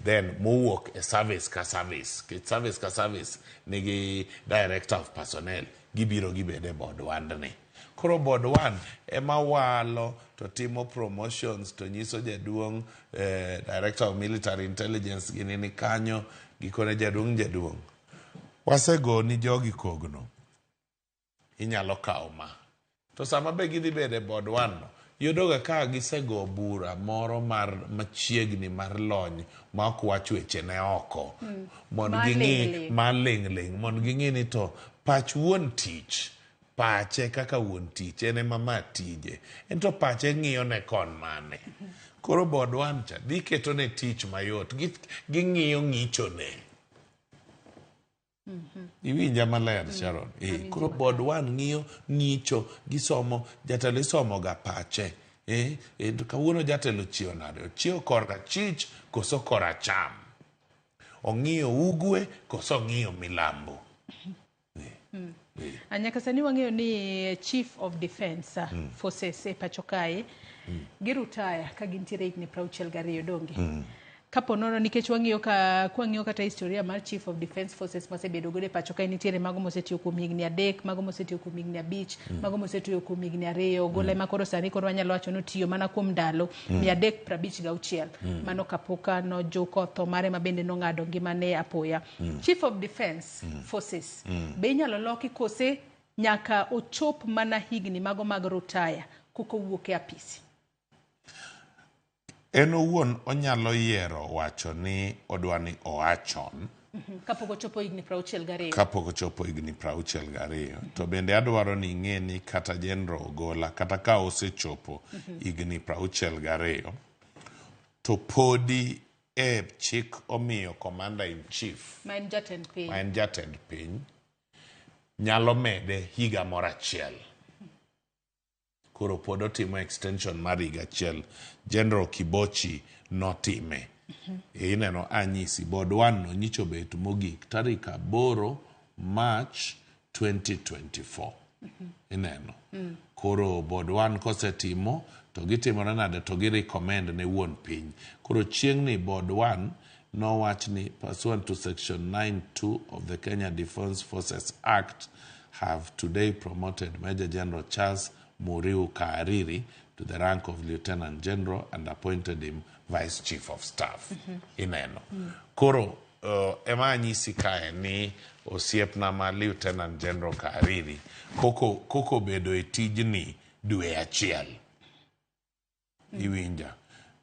Speaker 6: Then mowuok e service ka service. Service ka service nigi director of personnel. Gibiro gibede board one ni. Koro board one ema walo to timo promotions to nyiso jaduong director of military intelligence ginini kanyo gikone jaduong. Wasego ni jogi kogno. Inyalo kawo ma. To sama be gidhi bede board one no, yudoga ka gisego bura moro mar machiegni mar lony ma ok wach weche ne oko. Mondo ging'i maling'. Mondo ging'i ni to pach wuon tich. Pache kaka wuon tich. Ene mama tije. Ento pache ng'iyo ne kon mane. Koro board one cha dhi keto ne tich mayot. Ging'iyo ng'icho ne. Iwinja maler Sharon. Koro board one ng'iyo ng'icho gisomo jatelo isomo ga pache. Kawuono jatelo chiewo nade. Ochiewo korka chich koso kora cham. Ong'iyo ugwe koso ong'iyo milambo.
Speaker 5: Anyaka sani wang'eyo ni Chief of Defence Forces e pacho kae girutaya ka gintiere higni 62 donge. Kaponono nikech wang'iyo kata historia mar Chief of Defence Forces mosebedo godo e pacho kae nitiere mago mosetiyo kuom higni 3, mago mosetiyo kuom higni 5, mago mosetiyo kuom higni 2. Ogola ema koro sani koro wanyalo wacho ni otiyo mana kuom ndalo 356 mano kapoka no joko tho mare mabende nong'ado ngimane apoya. Chief of Defence Forces be inyalo loki kose nyaka ochop mana higni mago mag rutaya koko wuok e apisi.
Speaker 6: En owuon onyalo yiero wacho ni odwani oachon
Speaker 5: kapok ochopo higni 62.
Speaker 6: Kapok ochopo higni 62. To bende adwaro ni ing'e ni kata General Ogola kata ka osechopo higni 62 to podi e chik omiyo Commander in Chief
Speaker 5: ma en
Speaker 6: jatend piny nyalo mede higa moro achiel. Koro pod otimo extension mar higa achiel. General Kibochi notime. Ineno anyisi bod 1 no nyicho bet mogik tarik 8 March 2024. Ineno. Koro bod 1 kosetimo to gitimore nade to gi recommend ne wuon piny. Koro chieng' ni bod 1 no wach ni pursuant to section 9(2) of the Kenya Defence Forces Act have today promoted Major General Charles Muriu Kaariri to the rank of Lieutenant General and appointed him Vice Chief of Staff. Ineno. Koro ema anyisi kae ni osiepna ma Lieutenant General Kaariri koko bedo e tijni dwe achiel. Iwinja.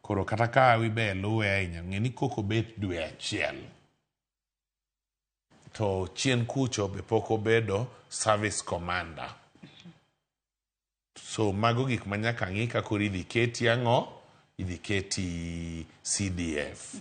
Speaker 6: Koro kata ka wibe luwe ahinya ng'eni koko bet dwe achiel. To chien kucho be poko bedo service commander. So mago gik manyaka ng'i ka koro idhi keti ang'o? Idhi keti CDF.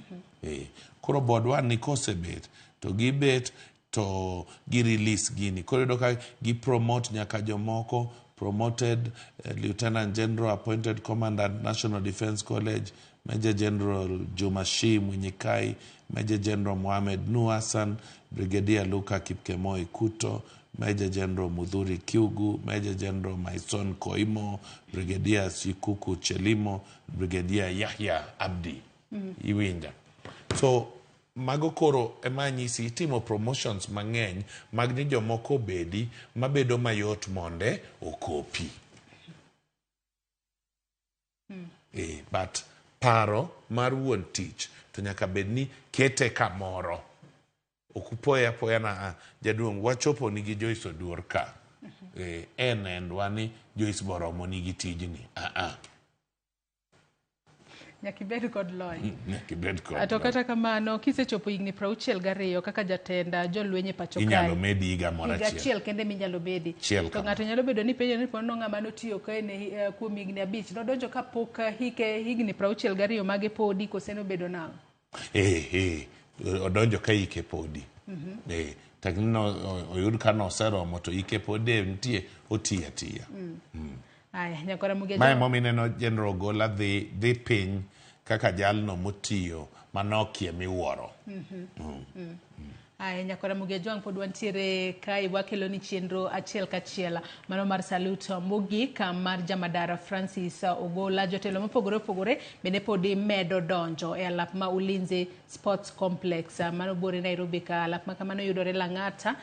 Speaker 6: Koro bod 1 ni kosebet to gibet to gi-release gini. Koro yudo ka gi-promote nyaka jomoko promoted Lieutenant General appointed Commandant National Defence College, Major General Jumashi Munyikai, Major General Mohamed Nuasan, Brigadier Luka Kipkemoi Kuto, Major General Mudhuri Kiugu, Major General Maison Koimo, Brigadier Sikuku Chelimo, Brigadier Yahya Abdi. Iwinja. So mago koro ema nyisi itimo promotions mang'eny mag ni jomoko bedi mabedo mayot monde okopi. But paro mar wuon tich to nyaka bedni kete kamoro. Okupoya poya na jaduong' wachopo nigi Joyce Oduor ka. En wani Joyce boromo nigi tijni.
Speaker 5: Nyakibed kod lony.
Speaker 6: Nyakibed kod
Speaker 5: lony. Kata kamano kisechopo higni 62 kaka jatenda jolwenye e pacho kae.
Speaker 6: Inyalo medi higa moro achiel.
Speaker 5: Higa achiel kende minyalo bedi. To ng'ato nyalo bedo ni penjo ni pono ng'ama notiyo kae ne kuom higni 5. Nodonjo kapok higni 62 mage podi kose nobedo nang'o?
Speaker 6: Odonjo ka ike podi. Taknino oyud ka noseromo to ike podi nitie oti atiya.
Speaker 5: Aya, nyakora mugejo.
Speaker 6: Mae momineno General Ogola dhi piny kaka jalno motiyo manokie miwuoro.
Speaker 5: Aya, nyakora mugejo pod wantiere kai wakelo ni chenro achiel kachiel mano mar salute mogik mar Jamadara Francis Ogola. Jotelo mopogore opogore bende podi medo donjo e alap ma Ulinzi Sports Complex mano bore Nairobi ka. Alap ma kamano yudore Lang'ata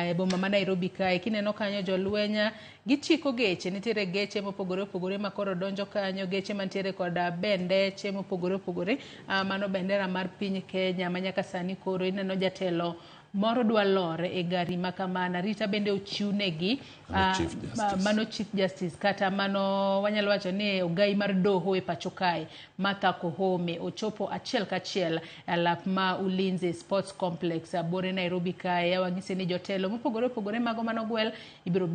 Speaker 5: e boma ma Nairobi kae. Kineno kanyo jolwenya gichiko geche, nitiere geche mopogore opogore ma koro donjo kanyo, geche mantiere kod bendeche mopogore opogore, mano bendera mar piny Kenya manyaka sani koro ineno jatelo moro dwa lore e gari makamana. Rita bende ochiwnegi mano Chief Justice kata mano wanyalo wacho ni ogai mar doho e pacho kae Martha Koome ochopo achiel kachiel alap ma Ulinzi Sports Complex bore Nairobi kae. Wang'ise ni jotelo mopogore opogore mago manogwel biro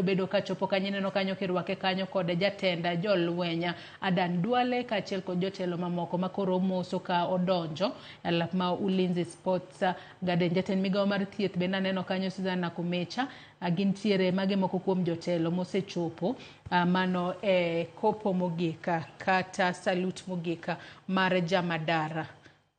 Speaker 5: bedo kachopo kanyo. Ineno kanyo kirwake kanyo kod jatenda jolwenya Adan Duale kaachiel kod jotelo mamoko makoro moso ka odonjo alap ma Ulinzi Sports Garden. Jatend migawo mar thieth bende aneno kanyo Susan Nakumecha. Gintiere mage moko kuom jotelo mosechopo mano e kopo mogika kata salute mogika mar Jamadara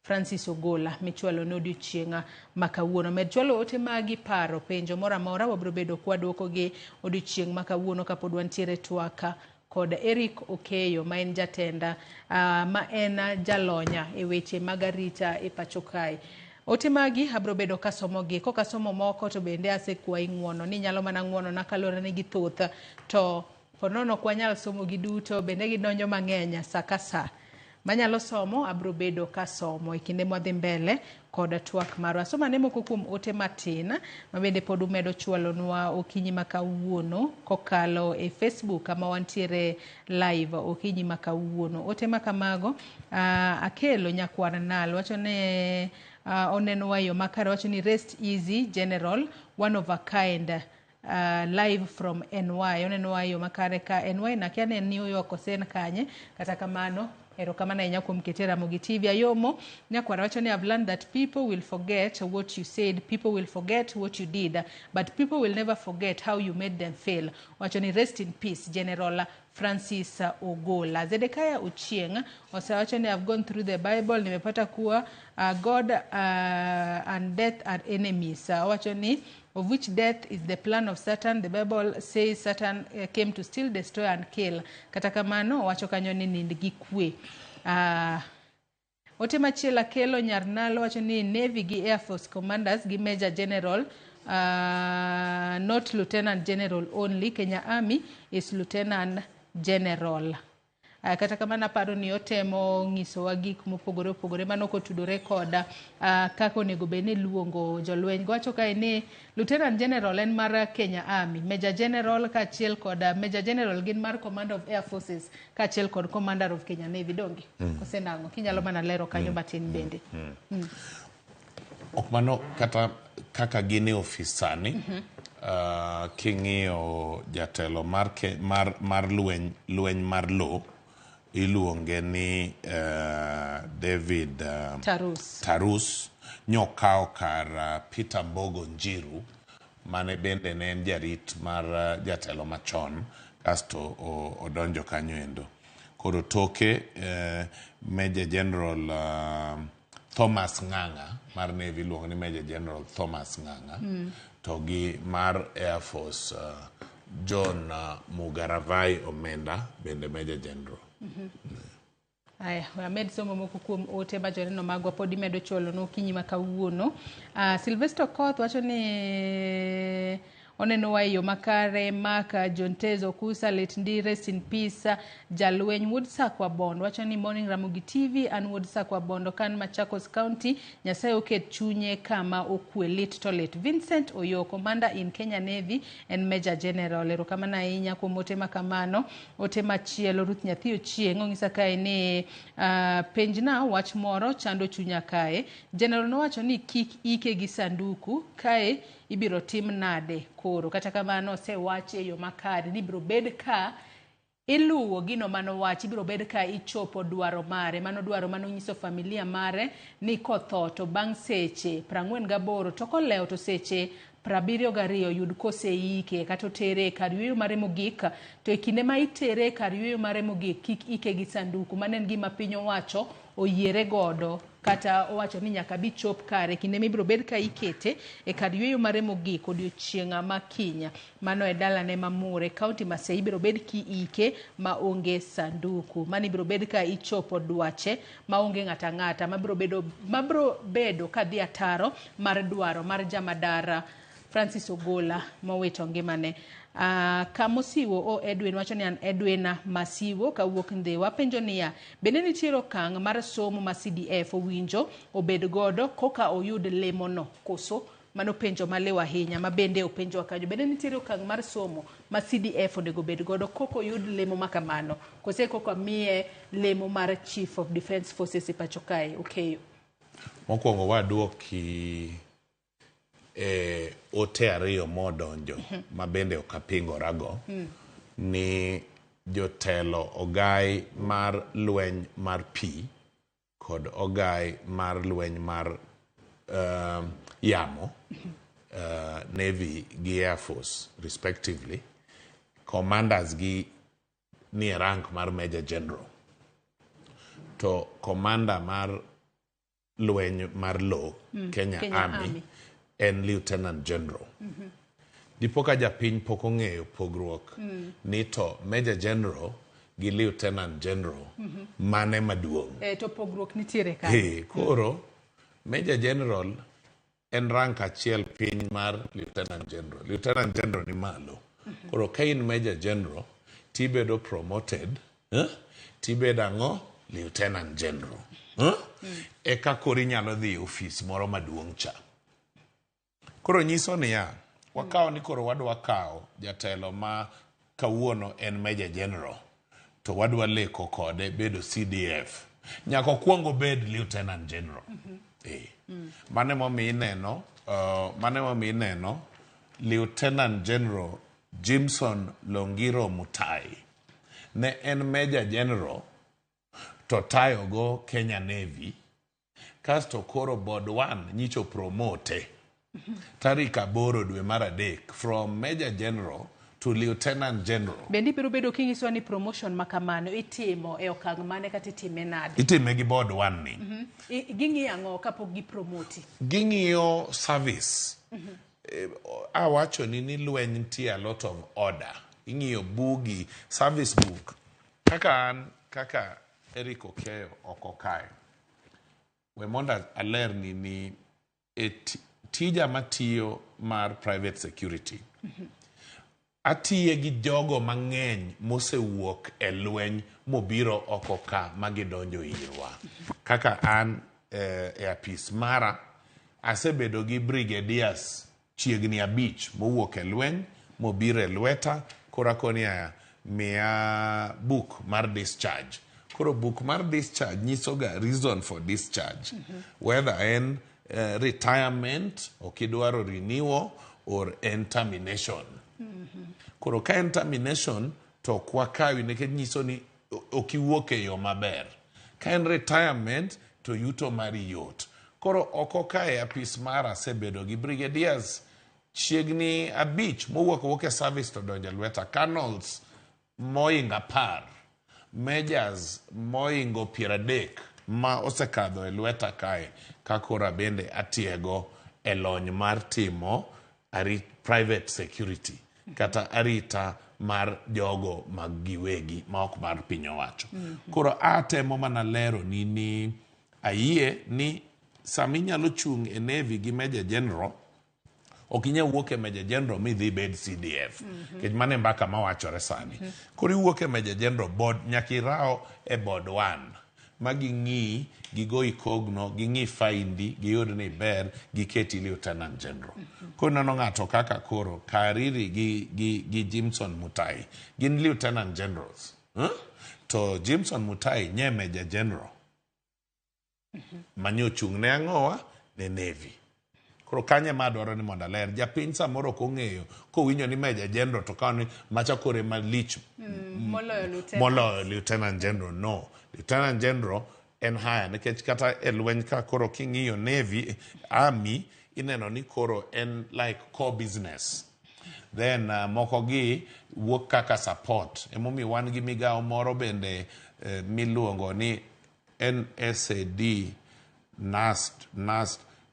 Speaker 5: Francis Ogola michwalo no odiochienga makawuono. Med chwalo ote magi paro penjo mora mora wabro bedo kwadwoko gi odiochieng makawuono kapod wantiere twaka kod Eric Okeyo ma en jatenda ma en jalonya e weche magarita e pacho kae. Ote magi abro bedo kasomogi, koka somo moko to bende asekwayi ng'uono ni nyalo mana ng'uono na kalore ne githoth to ponono kwa nyal somo gi duto bende gidonjo mang'eny sa ka sa. manyalo somo abro bedo ka somo e kinde mwadhi mbele kod twak marwa. So mane moko kuom ote matin mabende pod umedo chwalonwa okinyi makawuono kokalo e Facebook kama wantiere live okinyi makawuono. Ote makamago akelo nyakwar nal wacho ne oneno wayo makare wacho ni rest easy general one of a kind live from NY. Oneno wayo makare ka NY na kiane New York osen kanye kata kamano erokamana inya kuom ketera Mogi TV ayomo nyakwara wacho ni I've learned that people will forget what you said, people will forget what you did, but people will never forget how you made them feel. Wacho ni rest in peace General Francis Ogola. Zedekiah Ochieng wacho ni I've gone through the Bible, nimepata kuwa God and death are enemies. Wacho ni of which death is the plan of Satan. The Bible says Satan came to steal, destroy and kill. Kata kamano wacho kanyo ni nind gi kwe. Ote machiela kelo nyarnalo wacho ni Navy gi Air Force commanders gi Major General not Lieutenant General only. Kenya Army is Lieutenant General. Kata kamana paro ni otemo ngisowa gik mopogore opogore manoko tudore koda kako nego bene luongo jolweny. Wacho kae ni Lieutenant General en mar Kenya Army, Major General kachiel koda Major General gin mar Commander of Air Forces kachiel kod Commander of Kenya Navy dongi. Kosenango kinyalo mana lero kanyo matin bende.
Speaker 6: Ok mano kata kaka gini ofisani king'iyo jatelo mar lweny mar lo iluonge ni David Tarus nyokao kar Peter Mbogo Njiru mane bende ne en jarit mar jatelo machon kasto odonjo kanyo endo. Koro toke Major General Thomas Nganga mar Navy luongo ni Major General Thomas Nganga to gi mar Air Force John Mugaravai Omenda bende Major General.
Speaker 5: Aya, wamed somo moko kuom ote ba joneno magwa podi medo cholo no kinyi makawuono. Sylvester Koth wacho ni oneno wayo makare maka John Tezo Kusa let ndi rest in peace jalweny Woodsack wa Bondo. Wacho ni morning Ramogi TV and Woodsack wa Bondo kan Machakos County Nyasaye oket chunye kama okwe lit to lit. Vincent Oyo Commander in Kenya Navy and Major General. Ero kama na inya kuom ote makamano ote machielo Ruth Nyathi Ochieng ong'isa kae ni penjna wach moro chando chunya kae. General no wacho ni kik ike gi sanduku kae ibiro tim nade koro. Kata kamano se wache yo makari ni biro bed ka iluwo gino mano wachi biro bed ka ichopo dwaro mare mano dwaro mano nyiso familia mare ni kotho to bang' seche 48 to koleo to seche 72 yud kose ike kata tere kar yweyo mare mogik to e kinde ma itere kar yweyo mare mogik kik ike gi sanduku manen gima piny owacho oyiere godo kata owacho ni nyaka bi chop kare kinde mibiro bed ka ikete e kar yweyo mare mogik odiochienga makinya mano e dalane mamure kaunti ma Sei biro bed ki ike ma onge sanduku mani biro bed ka ichopo dwache ma onge ng'ata ng'ata mabiro bedo ka dhi ataro mar dwaro mar jamadara Francis Ogola mowito ngimane. Kamosiwo Edwin wacho ni an Edwin Masiwo kawuok Ndhewa penjo niya bende nitiere okang' mar somo ma CDF owinjo obed godo koka oyud lemo no koso mano penjo malewa ahinya ma bende openjo kanyo bende nitiere okang' mar somo ma CDF onego bed godo koka oyud lemo makamano kose koka miye lemo mar Chief of Defence Forces e pacho kae okeyo.
Speaker 6: Mokwongo waduoki ote ariyo modonjo mabende okapingorago ni jotelo ogai mar lweny mar pi kod ogai mar lweny mar yamo Navy gi Air Force respectively commanders gi ni rank mar Major General to commander mar lweny mar law Kenya Army en Lieutenant General. Dipoka japiny pok ong'eyo pogruok ni to Major General gi Lieutenant General mane maduong'.
Speaker 5: To pogruok nitiere ka.
Speaker 6: Koro Major General en rank achiel piny mar Lieutenant General. Lieutenant General ni malo. Koro ka in Major General tibedo promoted, tibedo ang'o lieutenant general. Eka koro inyalo dhi ofis moro maduong' cha. Koro nyiso niya, wakawo ni koro wadwa kawo jatelo ma kawuono en Major General, to wadwa leko kode bedo CDF. Nyaka okuongo bed Lieutenant General. Mane momi ineno Lieutenant General Jimson Longiro Mutai ne en Major General to tayo go Kenya Navy, kasto koro Board 1 nyicho promote tarik 8 dwe mar adek from Major General to Lieutenant General.
Speaker 5: Bendi biro bedo kinyiso ni promotion makamano itimo e okang' mane kata itime nade?
Speaker 6: Itime gi Board 1 ni.
Speaker 5: Ging'iyo ang'o kapok gipromoti?
Speaker 6: Ging'iyo service. Awacho ni lweny nitie a lot of order. Ing'iyo bugi, service book. Kaka Eric Okeyo okokayo. We monda aler ni tija matiyo mar private security. Atiye gi jogo mang'eny mosewuok e lweny mobiro oko ka magidonjo irwa. Kaka an e apis mara asebedo gi brigadiers chiegni 5 mowuok e lweny mobiro e lweta. Kora konia mia book mar discharge. Koro book mar discharge nyiso ga reason for discharge. Whether en retirement, okidwaro renewal, or en termination. Koro ka en termination to kwa kawi nekech nyiso ni okiwuok e yo maber. Ka en retirement to yuto mari yot. Koro oko ka e apis mara sebedo gi brigadiers chiegni 5 mowuok e service to donjo lweta. Colonels moinga 10, majors moingo 30 ma osekadho e lweta kae kakora bende atiego e lony mar timo private security kata arita mar jogo mag giwegi ma ok mar piny owacho. Koro atemo mana lero ni ayie ni sami nyalo chung e Navy gi Major General ok inyal wuok e Major General mi dhi bed CDF. Kech mane mbaka mawachore sani. Koro iwuok e Major General board nyaka irao e Board 1 ma ging'i gigoi kogno ging'i faindi giyud ni ber giketi Lieutenant General. Koro nano ng'ato kaka koro Kariri gi Jimson Mutai gin Lieutenant Generals. To Jimson Mutai nye Major General manyo chung ne ang'owa ne Navy. Koro kanye madwaro ni mondo ler japiny samoro kong'eyo kowinjo ni Major General to kani macha kore malich moloyo Lieutenant General. No, Lieutenant General en higher nikech kata e lweny ka koro king'iyo Navy, Army ineno ni koro en like core business. Then moko gi wuok kaka support. Emomi wan gi migawo moro bende miluongo ni NSAD, NAST,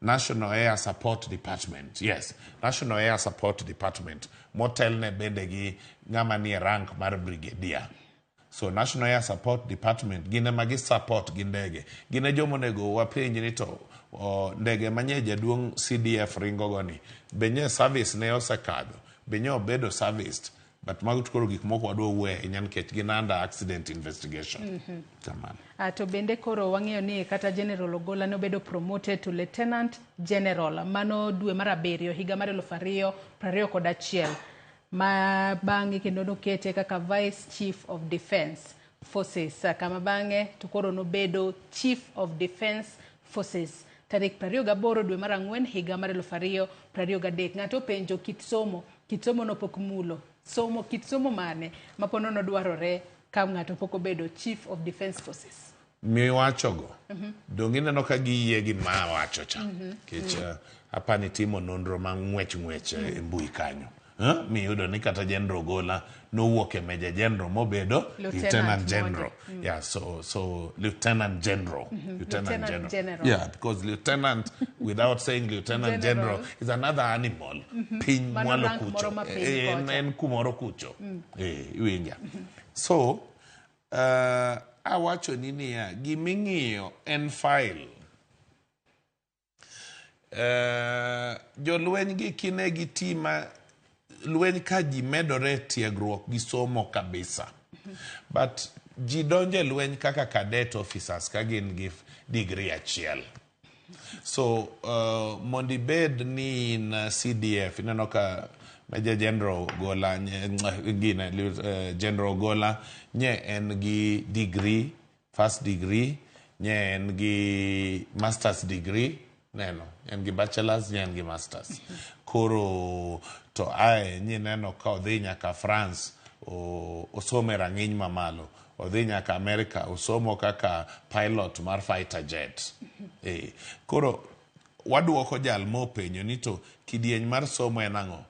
Speaker 6: National Air Support Department. Yes, National Air Support Department. Motelne bende gi ng'ama ni rank mar brigadier. So National Air Support Department gine magi support gi ndege. Gine jomonego wapenji ni to ndege manye jaduong CDF ringo goni. Benye service ne osekadho. Benye obedo serviced. But magu tukoro gik moko wadwa we inyan kech gin under accident investigation.
Speaker 5: To bende koro wang'eyo ni kata General Ogola ne obedo promoted to Lieutenant General mano dwe mar 7 higa mar 2021 ma bang'e kendo nokete kaka Vice Chief of Defence Forces. Kama bang'e to koro nobedo Chief of Defence Forces tarik 28 dwe mar 4 higa mar 2023. Ng'ato penjo kit somo no pok mulo. Kit somo mane mapono nodwarore ka ng'ato pok obedo Chief of Defence Forces?
Speaker 6: Miwachogo. Dongine no ka giyie gi ma wacho cha. Kech apani timo nonro ma ng'wech e mbui kanyo. Miyudo ni kata General Ogola nowuok e Major General mobedo Lieutenant General. Yeah, so Lieutenant General. Lieutenant General. Yeah, because Lieutenant without saying Lieutenant General is another animal. Piny mwalo kucho. En kumoro kucho. Iwinja. So, awacho nini ya giming'iyo en file. Jolweny gi kine gi tima lweny ka ji medore tiegruok gi somo kabisa. But ji donje lweny kaka cadet officers ka gin gi degree achiel. So mondi bed ni in CDF ineno ka Major General Gola General Gola nye en gi degree, first degree, nye en gi master's degree, neno en gi bachelor's, nye en gi master's. Koro to ae nye neno ka odhi nyaka France osome rang'iny mamalo, odhi nyaka America osomo kaka pilot mar fighter jet. Koro waduoko jal mopenjo ni to kidieny mar somo en ang'o?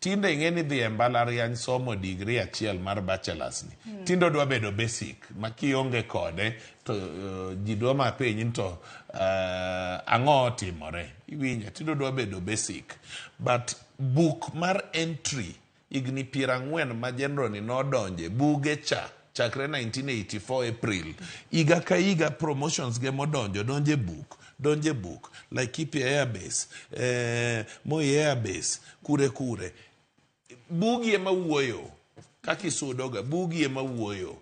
Speaker 6: Tinde ing'eni dhi e mbalariany somo degree achiel mar bachelor's ni. Tindo dwa bedo basic, ma kionge kode to ji dwa ma penji to ang'o timore. Iwinja, tindo dwa bedo basic. But book mar entry igni 40 ma General ni nodonje buge chakre 1984 April. Iga ka iga promotions ge modonjo donje book like Kipi Air Base, Moi Air Base, kure. Bugi ema wuoyo. Kaki sudoga, bugi ema wuoyo.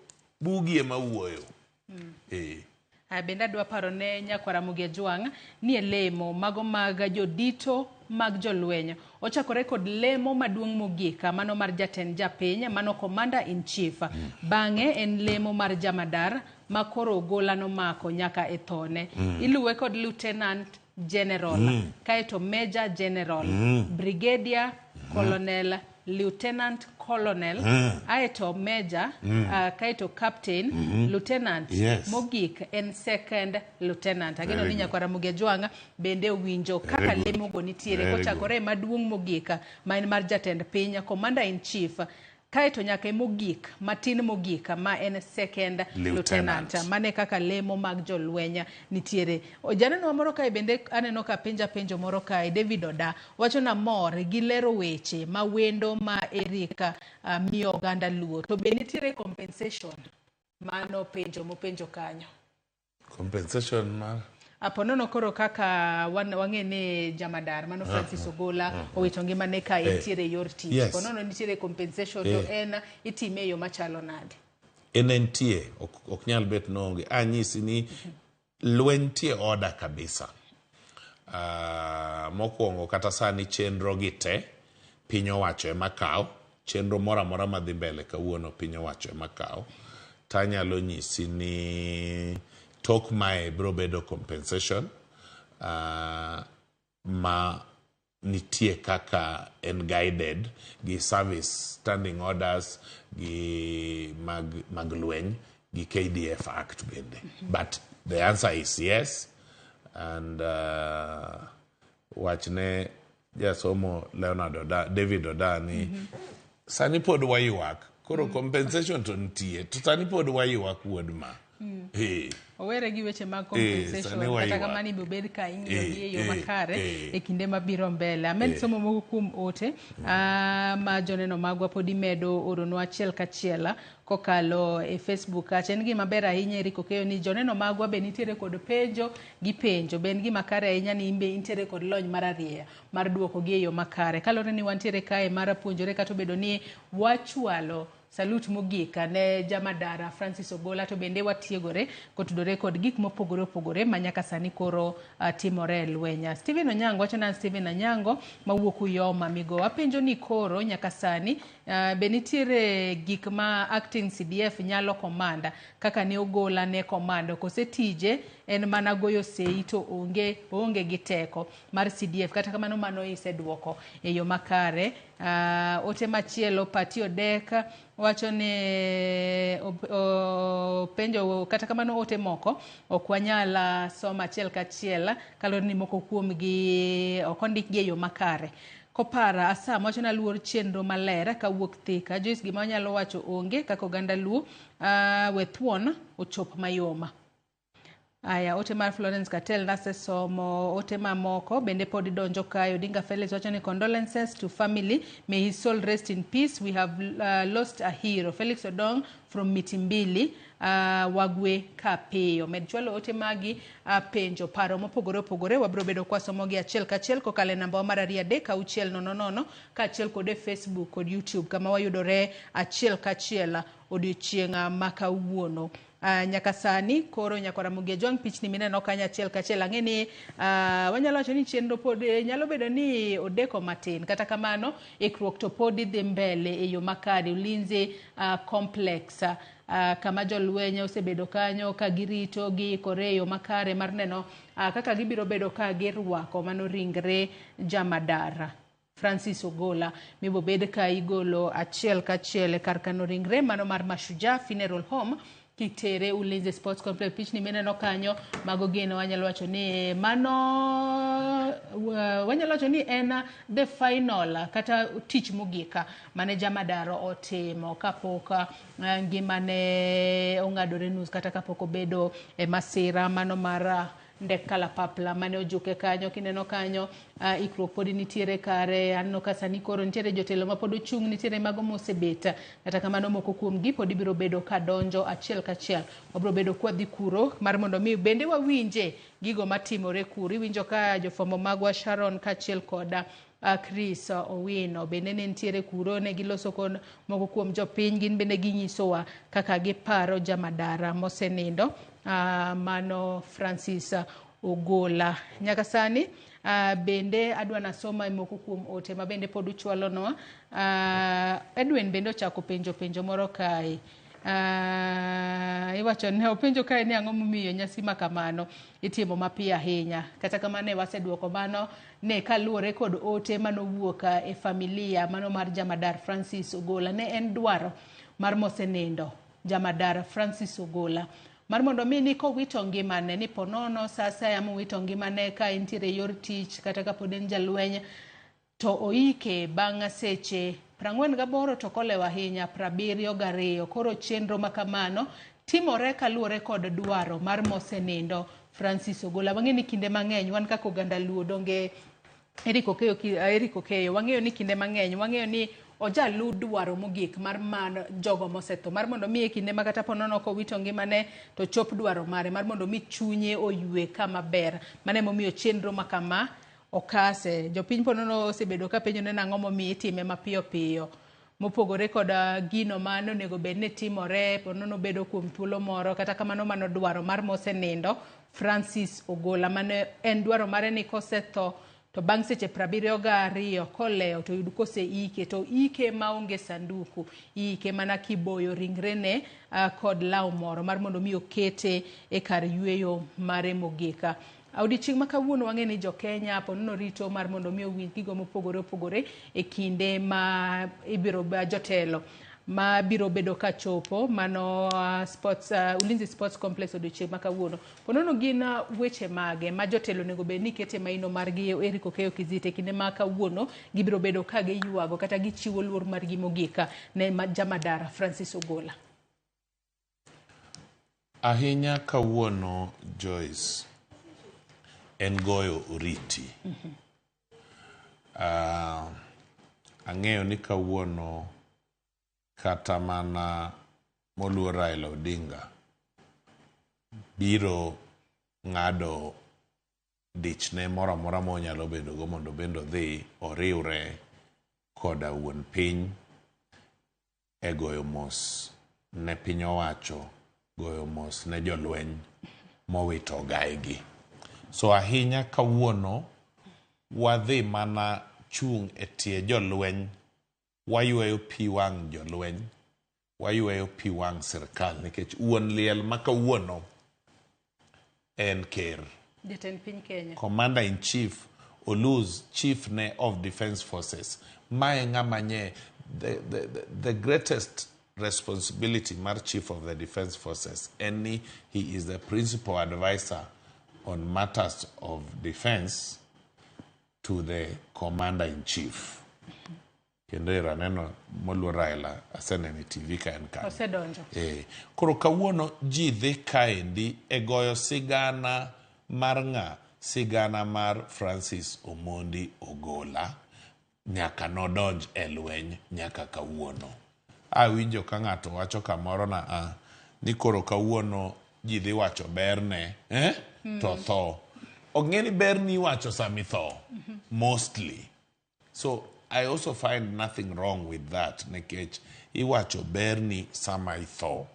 Speaker 5: Benda dwa paro ne nyakwara Mugia Jwang' ni lemo mago mag jodito mag jolweny. Ochakore kod lemo maduong' mogik mano mar jatend japiny, mano Commander in Chief. Bang'e en lemo mar jamadar makoro Ogola no mako nyaka e thone. Iluwe kod Lieutenant General, kaeto Major General, Brigadier Colonel, Lieutenant Colonel, aeto Major, kaeto Captain, Lieutenant, mogik en Second Lieutenant. Ageno ni nyakwara Mugia Jwang' bende winjo kaka lemo go nitiere kochakore maduong' mogik ma en mar jatend piny, Commander in Chief, kaeto nyaka mogik, matin mogik ma en Second Lieutenant. Mane kaka lemo mag jolwenya nitiere. Janeno moro kae bende aneno ka penjo moro kae, David Oda wacho na mor gi lero weche ma wendo ma Erika miyo oganda luo. To be nitiere compensation mano mopenjo kanyo.
Speaker 6: Compensation ma
Speaker 5: Aponono koro kaka wang'ene jamadar mano Francis Ogola owito ngimane ka entiere yor tich. Ponono nitiere compensation to en itime yo machalo nade?
Speaker 6: Enentie ok nyal bet nonge. Anyisi ni lweny tie oda kabisa. Mokwongo kata sani chenro gite piny owacho ema kawo, chenro mora madhi mbele kawuono piny owacho ema kawo. Tanyalo nyisi ni tok mae bro bedo compensation ma nitie kaka en guided gi service standing orders gi mag lweny gi KDF Act bende. But the answer is yes, and wachne jasomo David Oda ni sani pod wayuak koro compensation to nitie to sani pod wayuak wuod ma.
Speaker 5: Owere gi weche mag compensation kata kamani bobed ka ing'iyo yo makare e kinde mabiro mbele. Amed somo mogo kuom ote ma joneno magwa podi medo oronwa achiel kachiel kokalo e Facebook. En gima ber ahinya Eriko keyo ni joneno magwa be nitiere kod penjo gi penjo. Ben gima kare ahinya ni imbe nitiere kod lony mararieya mar duoko gi e yo makare. Kalore ni wantiere kae mar puonjore kata bedo ni wachwalo salute mogika ne jamadara Francis Ogola, to bende watiegore kotudore kod gik mopogore manyaka sani koro timore lwenya. Steven Onyango wacho na Steven Onyango mawuok Uyoma migo apenjo ni koro nyaka sani be nitiere gik ma acting CDF nyalo komanda kaka ne Ogola ne komando kose tije en mana goyo sei to onge gi teko mar CDF kata kamano mano iseduoko e yo makare. Ote machielo Patio Deka wacho ne penjo kata kamano ote moko ok wanyala soma achiel kachiel kalore ni moko kuom gi okondik gi e yo makare. Kopara Asam wacho na luor chenro maler kawuok Thika. Joyce gima nyalo wacho onge kaka oganda luo wethuon ochop mayoma. Aya, ote mar Florence Katel nase somo ote mamoko bende podi donjo kayo. Odinga Felix wacho ni condolences to family, may his soul rest in peace, we have lost a hero. Felix Odong from Mitimbili wagwe kapiyo. Med chwalo ote magi penjo paro mopogore opogore, wabro bedo kwa somogi achiel kachiel kokale namba mar 3 kachiel kode Facebook kod YouTube kama wayudore achiel kachiel odiochieng' makawuono. Nyaka sani koro nyaka Ramogi Ajwang' pichni mineno kanya achiel kachiel ang'eni wanyalo wacho ni chenro pod nyalo bedo ni odeko matin, kata kamano ikruok to pod dhi mbele e yo makare. Ulinzi complex kama jolweny osebedo kanyo ka girito gi koreyo makare mar neno kaka gibiro bedo ka girwako mano ringre Jamadara Francis Ogola mibo bed ka igolo achiel kachiel kar kano ringre mano mar Mashujaa Funeral Home kitere Ulinzi Sports Complex. Pichni mineno kanyo mago gino wanyalo wacho ni mano wanyalo wacho ni en the final kata tich mogika mane Jamadara otimo kapok ngimane ong'adore nus kata kapok obedo e masira mano mar ndek kalapapla mane ojuke kanyo. Kineno kanyo ikruok pod nitiere kare, anno ka sani koro nitiere jotelo ma pod ochung', nitiere mago mosebet kata kamano moko kuom gi pod ibiro bedo ka donjo achiel kachiel. Wabro bedo kwa dhi kuro mar mondo mi bende wawinje gigo matimore kuro. Iwinjo ka jofwambo magwa Sharon kachiel koda Chris Owino bende ne nitiere kuro, ne giloso kon moko kuom jopiny, gin bende ginyisowa kaka giparo Jamadara mosenindo mano Francis Ogola. Nyaka sani bende adwa nasoma moko kuom ote ma bende pod uchwalo no. Edwin bende ochako penjo moro kae. Iwacho ne openjo kae ni ang'o momiyo nyasi ma kamano itimo mapiyo ahinya. Kata kamano ne waseduoko mano ne kaluwore kod ote manowuok e familia mano mar Jamadara Francis Ogola. Ne en dwaro mar mosenindo Jamadara Francis Ogola mar mondo mi ni kowito ngimane ni ponono sasa ya mowito ngimane ka entiere yor tich kata ka pod en jalweny to oike bang' seche 48 to kolewa ahinya 72. Koro chenro makamano timore kaluwore kod dwaro mar mosenindo Francis Ogola. Wang'e ni kinde mang'eny wan kaka oganda Luo donge Eric Okeyo wang'eyo ni kinde mang'eny wang'eyo ni ojalu dwaro mogik mar jogo mosetho mar mondo mi kinde makata ponono kowito ngimane to chop dwaro mare mar mondo mi chunye oywe kama ber. Mane momiyo chenro makama okase. Jopiny ponono osebedo ka penjo ne nang'o momiyo itime mapiyo piyo mopogore kod gino mano onego bed ni timore ponono bedo kuom thuolo moro. Kata kamano mano dwaro mar mosenindo Francis Ogola mane en dwaro mare ni kosetho to bang' seche 72 koleo to yud kose ike to ike maonge sanduku, ike mana kiboyo ringrene kod law moro mar mondo mi okete e kar yweyo mare mogika. Odiochieng' ma kawuono wang'e ni jo Kenya ponono rito mar mondo mi owinj gigo mopogore opogore e kinde ma ibiro jotelo ma biro bedo ka chopo mano Ulinzi Sports Complex odiochieng' ma kawuono. Ponono gin weche mage ma jotelo nego bed ni kete maino margi Eric Okeyo Kizite kinde ma kawuono gibiro bedo ka giywago kata gichiwo luor margi mogika ne Jamadara Francis Ogola.
Speaker 6: Ahinya kawuono Joyce en goyo oriti. Ang'eyo ni kawuono kata mana moluor Raila Odinga biro ng'ado dichne moro amora monyalo bedo go mondo bendo dhi oriwre koda wuon piny e goyo mos ne piny owacho, goyo mos ne jolweny mowito gaigi. So ahinya kawuono wadhi mana chung' e tie jolweny, wayweyo pi wang' jolweny, wayweyo pi wang' sirkal nikech wuon liel ma kawuono en ker.
Speaker 5: Jatend piny Kenya.
Speaker 6: Commander in Chief Oluz, Chief ne of Defence Forces. Mae ng'ama nye the greatest responsibility mar Chief of the Defence Forces. He is the principal advisor on matters of defense to the Commander in Chief. Kendo iraneno moluor Raila asenene TV ka en ka.
Speaker 5: Osedonjo.
Speaker 6: Koro kawuono ji dhi kaendi e goyo sigana mar ng'a? Sigana mar Francis Omondi Ogola nyaka nodonj e lweny nyaka kawuono. Awinjo ka ng'ato wacho kamoro na ni koro kawuono ji dhi wacho berne to tho. Ong'eni berni wacho sami tho mostly. So I also find nothing wrong with that nikech iwacho berni sama itho.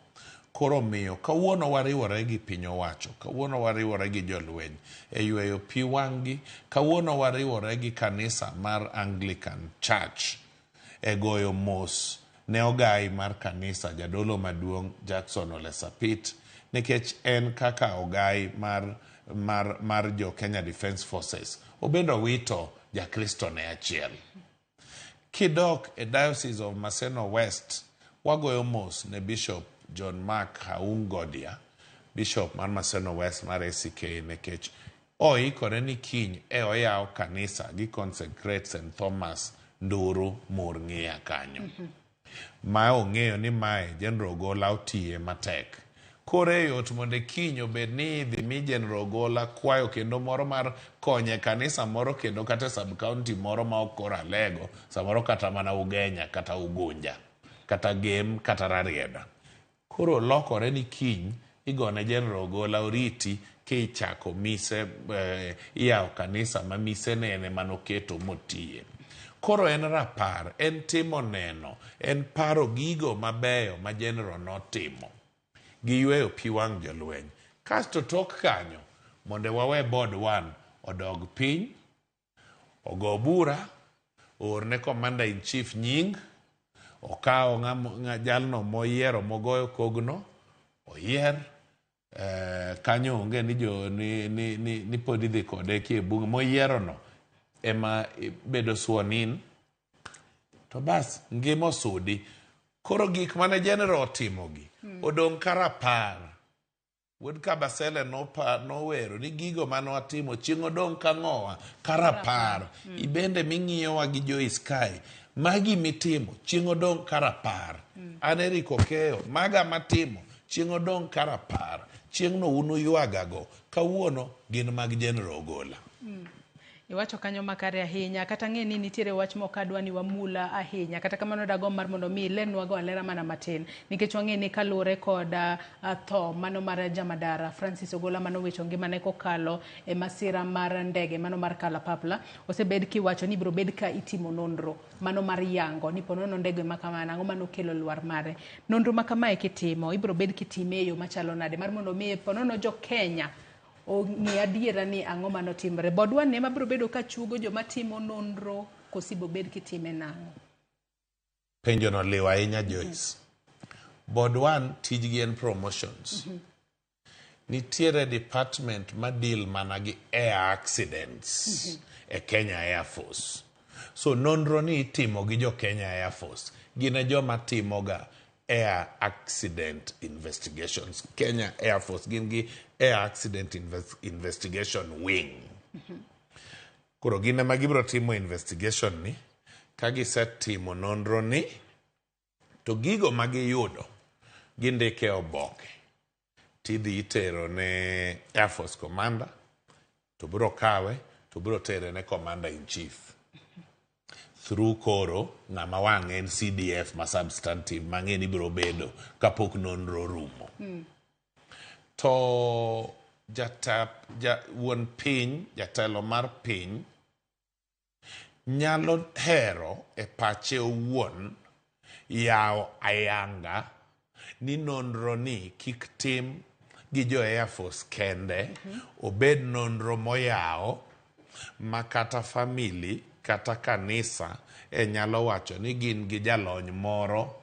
Speaker 6: Koro miyo kawuono wariwore gi piny owacho, kawuono wariwore gi jolweny e yweyo pi wang'gi, kawuono wariwore gi kanisa mar Anglican Church e goyo mos ne ogai mar kanisa jadolo maduong' Jackson Ole Sapit nikech en kaka ogai mar jo Kenya Defence Forces obendo wito jakristo ne achiel. Kidok e Diocese of Maseno West wagoyo mos ne Bishop John Mark Haun Godia, Bishop mar Maseno West mar ACK nikech oikore ni kiny oyawo kanisa gi consecrate St. Thomas Nduru Murng'ia kanyo. Ma ong'eyo ni mae General Ogola otiye matek. Kore yot mondo kiny obed ni idhi mi General Ogola kwayo kendo moro mar konye kanisa moro kendo kata sub-county moro ma ok Alego, samoro kata mana Ugenya kata Ugunja kata Gem kata Rarieda. Koro lokore ni kiny igone General Ogola oriti kichako mise iyawo kanisa ma mise nene manoketo motiye. Koro en rapar, en timo neno, en paro gigo mabeyo ma General notimo. Giyweyo pi wang' jolweny. Kasto tok kanyo, mondo wawe board 1 odog piny, ogo bura, orne Commander in Chief nying, okawo jalno moyiero mogoyo kogno, oyier, kanyo onge ni pod idhi kode kie bunge moyiero no, ema bedo sworn in, to bas ngima osudi. Koro gik mane General otimogi odong' karapar. Wuod Kabasele nowero ni gigo mane watimo chieng' odong' ka ng'owa karapar. Ibende ming'iyowa gi Joyce Kai, magi mitimo chieng' odong' karapar. An Eric Okeyo, maga matimo chieng' odong' karapar. Chieng' no unu yuagago, kawuono gin mag General Ogola.
Speaker 5: Iwacho kanyo makare ahinya, kata ng'e ni nitiere wach moko adwa ni wamula ahinya, kata kamano dago mar mondo mi lenwa go alera mana matin, nikech wang'e ni kalure kod tho mano mar jamadara Francis Ogola mano wecho ngimane kokalo e masira mar ndege mano mar kalapapla, osebed kiwacho ni biro bed ka itimo nonro mano mar yango ni ponono ndege makamana ang'o mano kelo lwar mare. Nonro makamae kitimo ibiro bed kitime yo machalo nade mar mondo mi ponono jo Kenya ong'e adiera ni ang'o mano timre. Board 1 ema biro bedo ka chugo joma timo nonro kosibo bed kitime nang'o?
Speaker 6: Penjo no liwa ahinya Joyce. Board 1 tijgi en promotions. Nitiere department ma deal mana gi air accidents e Kenya Air Force. So nonro ni itimo gi jo Kenya Air Force. Gine joma timoga air accident investigations. Kenya Air Force gin gi Air Accident Investigation Wing. Koro gine ma gibro timo investigation ni, kagi set timo nonro ni, to gigo ma giyudo gindike oboke. Tidhi itero ne Air Force Commander, to biro kawe, to biro tere ne Commander in Chief. Through koro ng'ama wang' en CDF ma substantive mang'e ni biro bedo kapok nonro rumo. To wuon piny, jatelo mar piny nyalo hero e pache owuon yawo ayanga ni nonro ni kik tim gi jo Air Force kende, obed nonro moyawo ma kata family kata kanisa nyalo wacho ni gin gi jalony moro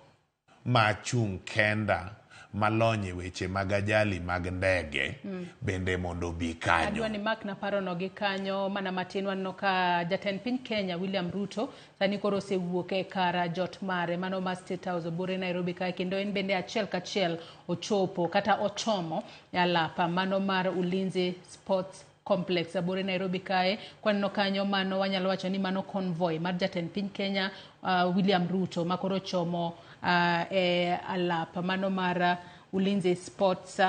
Speaker 6: ma chung kenda malonye weche mag ajali mag ndege bende mondo bi kanyo.
Speaker 5: Adwa ni Mark na paro no gi kanyo mana matin wanno ka jatend piny Kenya William Ruto sani koro osewuok e kara jot mare mano ma State House bore Nairobi ka kendo en bende achiel kachiel ochopo kata ochomo alapa mano mar Ulinzi Sports Complex abore Nairobi kae kwanno kanyo mano wanyalo wacho ni mano convoy mar jatend piny Kenya William Ruto makoro chomo e alapa mano mar Ulinzi Sports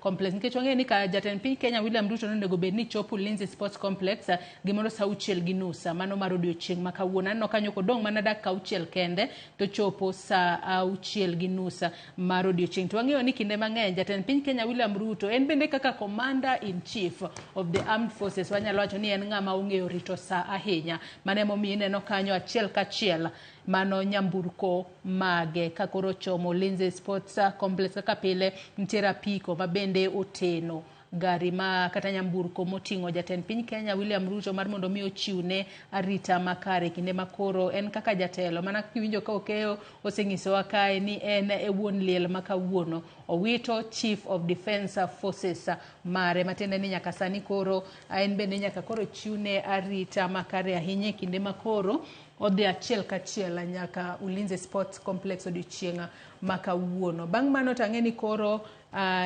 Speaker 5: complex nikech wang'e ni ka jatend piny Kenya William Ruto nonego bed ni chopo Ulinzi Sports Complex gimoro saa 6:30 mano mar odiochieng' ma kawuono. Aneno kanyo kodong' mana dakika 6 kende to chopo saa 6:30 mar odiochieng'. To wang'eyo ni kinde mang'eny jatend piny Kenya William Ruto en bende kaka Commander in Chief of the Armed Forces wanyalo wacho ni en ng'ama ong'eyo rito saa ahinya. Mane momiyo ineno kanyo achiel kachiel mano nyamburko mage kakoro chomo Ulinzi Sports Complex kaka pile nitiere apiko mabende oteno gari ma kata nyamburko moting'o jatend piny Kenya William Ruto mar mondo mi ochiwne arita makare kinde makoro en kaka jatelo mana kiwinjo ka okeyo oseng'isowa kae ni en e wuon liel makawuono owito Chief of Defence Forces mare matiende ni nyaka sani koro en bende nyaka koro chiwne arita makare ahinya kinde makoro odhi achiel kachiel nyaka Ulinzi Sports Complex odiochieng' makawuono. Bang' mano tang'e ni koro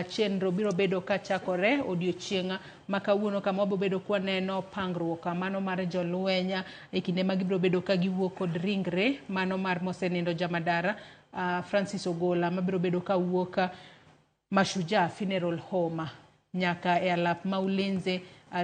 Speaker 5: chenro biro bedo kachakore odiochieng' makawuono kama wabo bedo kwaneno pangruok mano mar jolweny e kinde ma gibiro bedo ka giwuok kod ringre mano mar mosenindo jamadara Francis Ogola mabiro bedo ka wuok Mashujaa Funeral Home nyaka e alap ma Ulinzi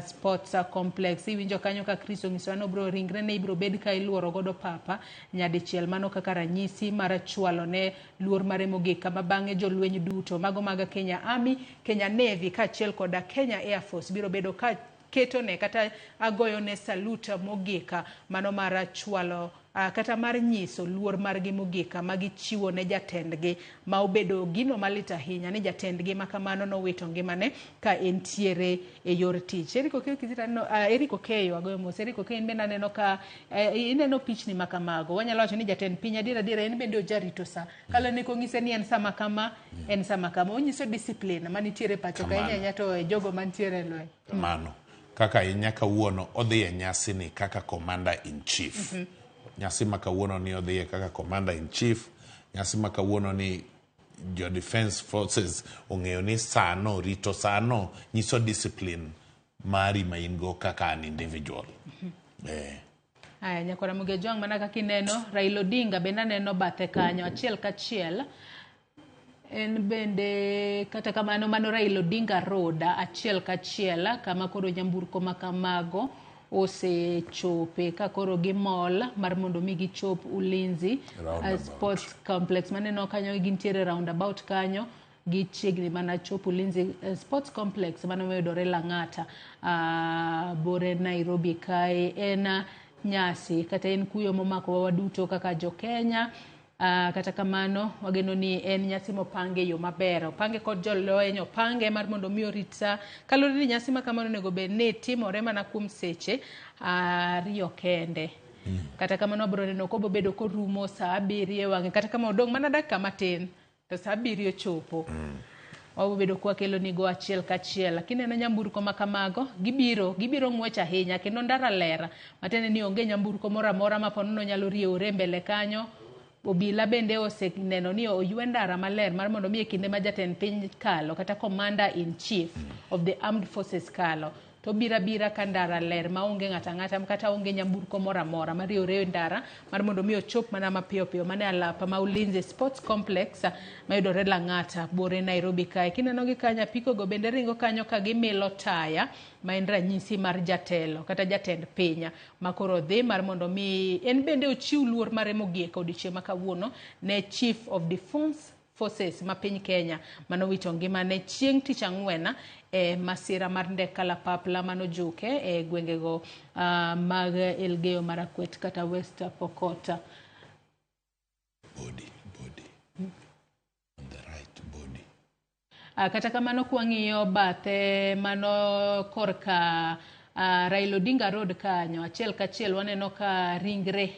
Speaker 5: Sports Complex. Iwinjo kanyo ka Chris onyiso ni bro ringre ne ibiro bed ka iluoro godo papa nyadichiel mano kaka ranyisi mar chwalo ne luor mare mogik kama bang'e jolweny duto mago mag Kenya Army, Kenya Navy kaachiel koda Kenya Air Force biro bedo ka ketone kata agoyone salute mogika mano mar chwalo kata mar nyiso luor margi mogika magichiwo ne jatendgi ma obedo gino malit ahinya ni jatendgi makamano nowito ngimane ka entiere e yor tich. Eric Okeyo agoyo mos. Eric Okeyo bende aneno ka ineno pichni makamago wanyalo wacho ni jatend piny adiera en bende ojarito sa kala ne kong'ise ni en sama kama en sama kama onyiso discipline manitiere pacho ka inyanya to jogo mantiere lwe
Speaker 6: mano kaka inyaka wuono odhi e nyasi ni kaka Commander in Chief nyasi makawuono ni odhiye kaka Commander in Chief nyasi makawuono ni jo Defense Forces ong'eyo ni sano rito sano nyiso discipline mari ma ingo kaka an individual.
Speaker 5: Nyakora Mugejong mana kaka ineno Raila Odinga bende neno bathe kanyo achiel kachiel en bende kata kamano mano Raila Odinga Road achiel kachiel kama koro nyamburko makamago osechope ka koro gimol mar mondo mi gichop Ulinzi Sports Complex maneno kanyo gintiere roundabout kanyo gichiegni mana chop Ulinzi Sports Complex mano mayudore Lang'ata bore Nairobi kae en nyasi kata en kuyo momako waduto kaka jo Kenya. Kata kamano wageno ni en nyasi mopange yo maber opange kod jolweny opange mar mondo mi orita kalore ni nyasi makamano nego be ne timore mana kuom seche ariyo kende. Kata kamano bro neno ko bedo korumo saa 7 wang'e kata kama odong' mana dakika matin to saa 7 chopo wabo bedo kwa kelo ni go achiel kachiel lakini en nyamburko makamago gibiro ng'wech ahinya kendo ndara lera matene ni onge nyamburko moro amora ma ponono nyalo riewore mbele kanyo. Obila bende oseneno ni oywe ndara maler mar mondo mi kinde ma jatend piny kalo kata Commander in Chief of the Armed Forces kalo to bira ka ndara ler ma onge ng'ata kata onge nyamburko moro amora mar riewore ndara mar mondo mi ochop mana mapiyo mane alapa ma Ulinzi Sports Complex mayudore Lang'ata bore Nairobi kae. Kineno gi kanya piko go bende ringo kanyo ka gimilo taya ma en ranyisi mar jatelo kata jatend piny makoro dhi mar mondo mi en bende ochiw luor mare mogik odiochieng' makawuono ne Chief of Defence Forces ma piny Kenya manowito ngimane chieng' tich ang'wen masira mar ndek kalapapla manojuke e gwengego mag Elgeyo Marakwet kata West Pokot.
Speaker 6: Body on the right body.
Speaker 5: Kata kamano kwang'iyo bathe mano korka Raila Odinga Road kanyo achiel kachiel waneno ka ringre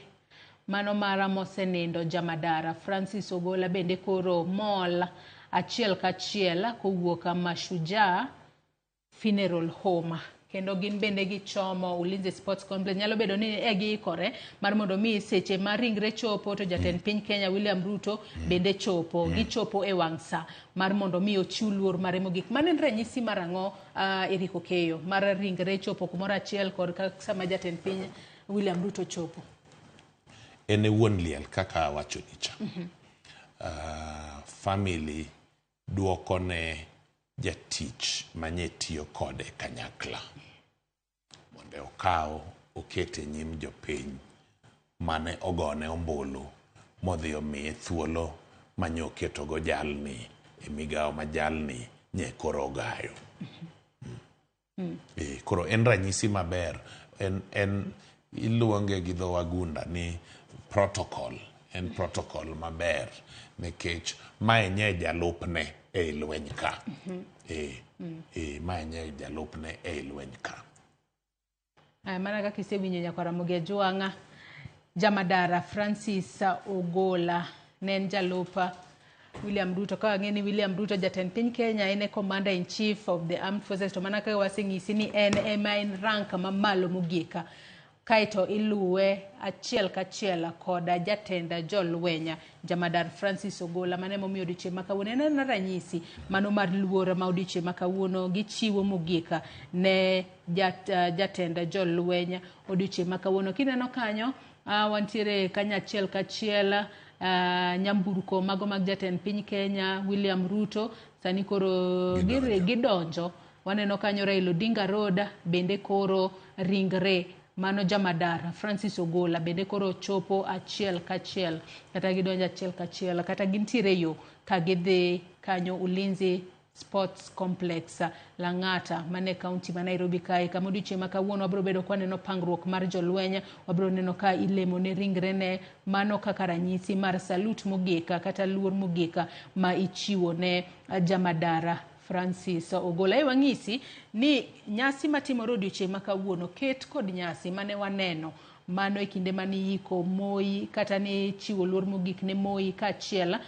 Speaker 5: mano mara mosenindo jamadara Francis Ogola bende koro mol achiel kachiel kowuok Mashujaa Funeral Home kendo gin bende gichomo Ulinzi Sports Complex nyalo bedo ni giikore mar mondo mi seche mar ringre chopo to jatend piny Kenya William Ruto bende chopo gichopo e wang' saa mar mondo mi ochiw luor mare mogik manen ranyisi marang'o Eric Okeyo mar ringre chopo kumoro achiel kod sama jatend piny William Ruto chopo
Speaker 6: en wuon liel kaka wacho nicha family duoko ne jatich manye tiyo kode kanyakla mondo okaw okete nyim jopiny mane ogone ombulu modhi omiye thuolo manyo ketogo jalni e migawo ma jalni nye koro ogayo. Koro en ranyisi maber, en iluonge gi dho wagunda ni protocol, en protocol maber nikech mae nye jalupne e lweny ka. Mae nye jalupne e lweny ka.
Speaker 5: Mana kaka isewinjo Nyakaramogi Ajwang'a, Jamadara Francis Ogola ne en jalupa William Ruto. Ka ng'eni William Ruto jatend piny Kenya en commander in chief of the armed forces, to mana kaka waseng'isi ni en ema en rank mamalo mogika, kaito iluwe achiel kachiel koda jatenda jolwenya Jamadar Francis Ogola, mane momiyo odiochieng' ma kawuono en ranyisi mano mar luor ma odiochieng' ma kawuono gichiwo mogika ne jatenda jolwenya odiochieng' ma kawuono. Kineno kanyo wantiere kanya achiel kachiel nyamburko mago mag jatend piny Kenya William Ruto sani koro gidonjo. Waneno kanyo Raila Odinga Road bende koro ringre mano Jamadar Francis Ogola bende koro chopo achiel kachiel, kata gidonjo achiel kachiel, kata gintiere yo ka gidhi kanyo Ulinzi Sports Complex Lang'ata mane kaunti ma Nairobi kae. Kama odiochieng' ma kawuono wabiro bedo kwa neno pangruok mar jolwenya, wabiro neno ka ilemo ne ringre ne mano kaka ranyisi mar salut mogika kata luor mogika ma ichiwo ne Jamadara Francis Ogola. Wang'isi ni nyasi matimore odiochieng' ma kawuono ket kod nyasi mane waneno mano e kinde mani yiko Moi kata ni chiwo luor mogik ne Moi kachiel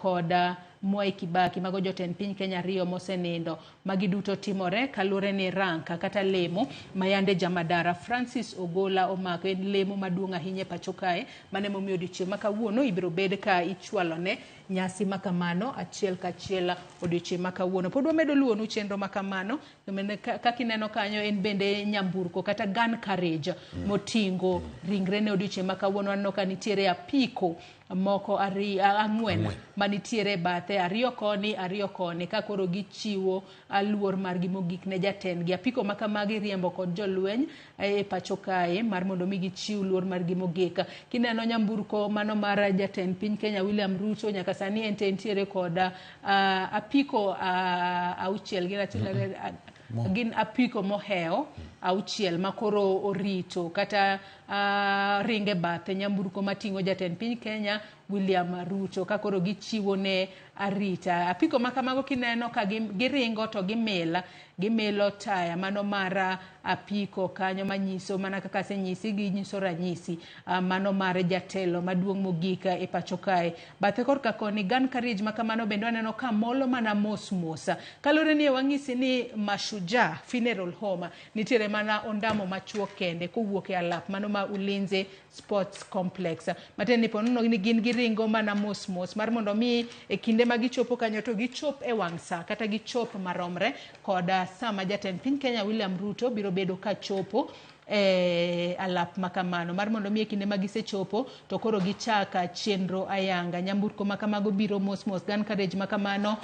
Speaker 5: koda Mwai Kibaki, mago jotend piny Kenya ariyo mosenindo. Magi duto timore kaluwore ni ranka kata lemo mayande Jamadara Francis Ogola omako. En lemo maduong' ahinya e pacho kae, mane momiyo odiochieng' ma kawuono ibiro bed ka ichwalo ne nyasi makamano achiel kachiel odiochieng' ma kawuono. Pod wamedo luonu chenro makamano, kaka ineno kanyo en bende nyamburko kata gun carriage motingo ringre ne odiochieng' ma kawuono. Aneno ka nitiere apiko moko ang'wen manitiere bathe, ariyo koni ka koro gichiwo luor margi mogik ne jatendgi. Apiko makamagi riembo kod jolweny e pacho kae mar mondo mi gichiw luor margi mogik. Kineno nyamburko mano mar jatend piny Kenya William Ruto, nyaka sani entiere kod apiko auchiel gin apiko moheo auchiel makoro orito kata ringe bathe nyamburko mating'o jatend piny Kenya William Ruto ka koro gichiwo ne arita. Apiko makamago kineno ka giringo to gimelo taya mano mar apiko kanyo manyiso mana kaka senyisi ginyiso ranyisi mano mar jatelo maduong' mogika e pacho kae. Bathe korka koni gun carriage makamano bende waneno ka molo mana mos kalore ni wang'isi ni Mashujaa Funeral Home nitiere mana ondamo machuo kende kowuok e alap mano ma Ulinzi Sports Complex. Mateni ponono ni gin giringo mana mos mar mondo mi e kinde ma gichopo kanyo to gichop e wang' sa kata gichop maromre koda sama jatend piny Kenya William Ruto biro bedo ka chopo alap makamano mar mondo mi e kinde ma gisechopo to koro gichaka chenro ayanga. Nyamburko makamago biro mos gun carriage makamano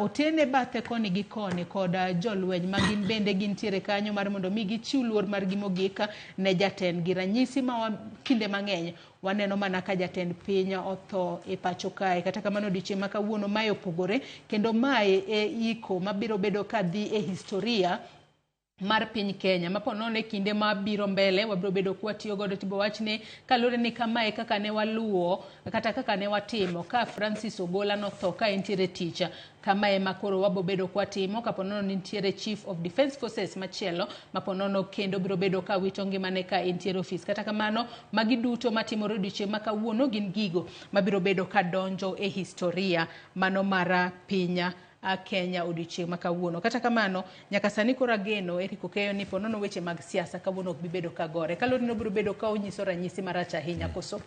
Speaker 5: otene bathe koni gi koni koda jolweny ma gin bende gintiere kanyo mar mondo mi gichiw luor margi mogika ne jatendgi. Ranyisi ma kinde mang'eny waneno mana ka jatend piny otho e pacho kae. Kata kamano odiochieng' ma kawuono mae opogore, kendo mae e iko mabiro bedo kadhi e historia mar piny Kenya. Maponono e kinde ma biro mbele wabiro bedo kwa tiyo godo tibo wachne kalore ni kamae kaka ne waluo kata kaka ne watimo ka Francis Ogola notho ka entiere tich. Kamae makoro wabo bedo kwa timo kaponono nitiere Chief of Defence Forces machielo maponono kendo biro bedo ka wito ngimane ka entiere office. Kata kamano magi duto matimore odiochieng' ma kawuono gin gigo mabiro bedo ka donjo e historia mano mar piny Kenya odiochieng' ma kawuono. Kata kamano nyaka sani koro ageno Eric Okeyo ni ponono weche mag siasa kawuono ok biro bedo ka gore. Kalore no biro bedo ka onyiso ranyisi marach ahinya koso.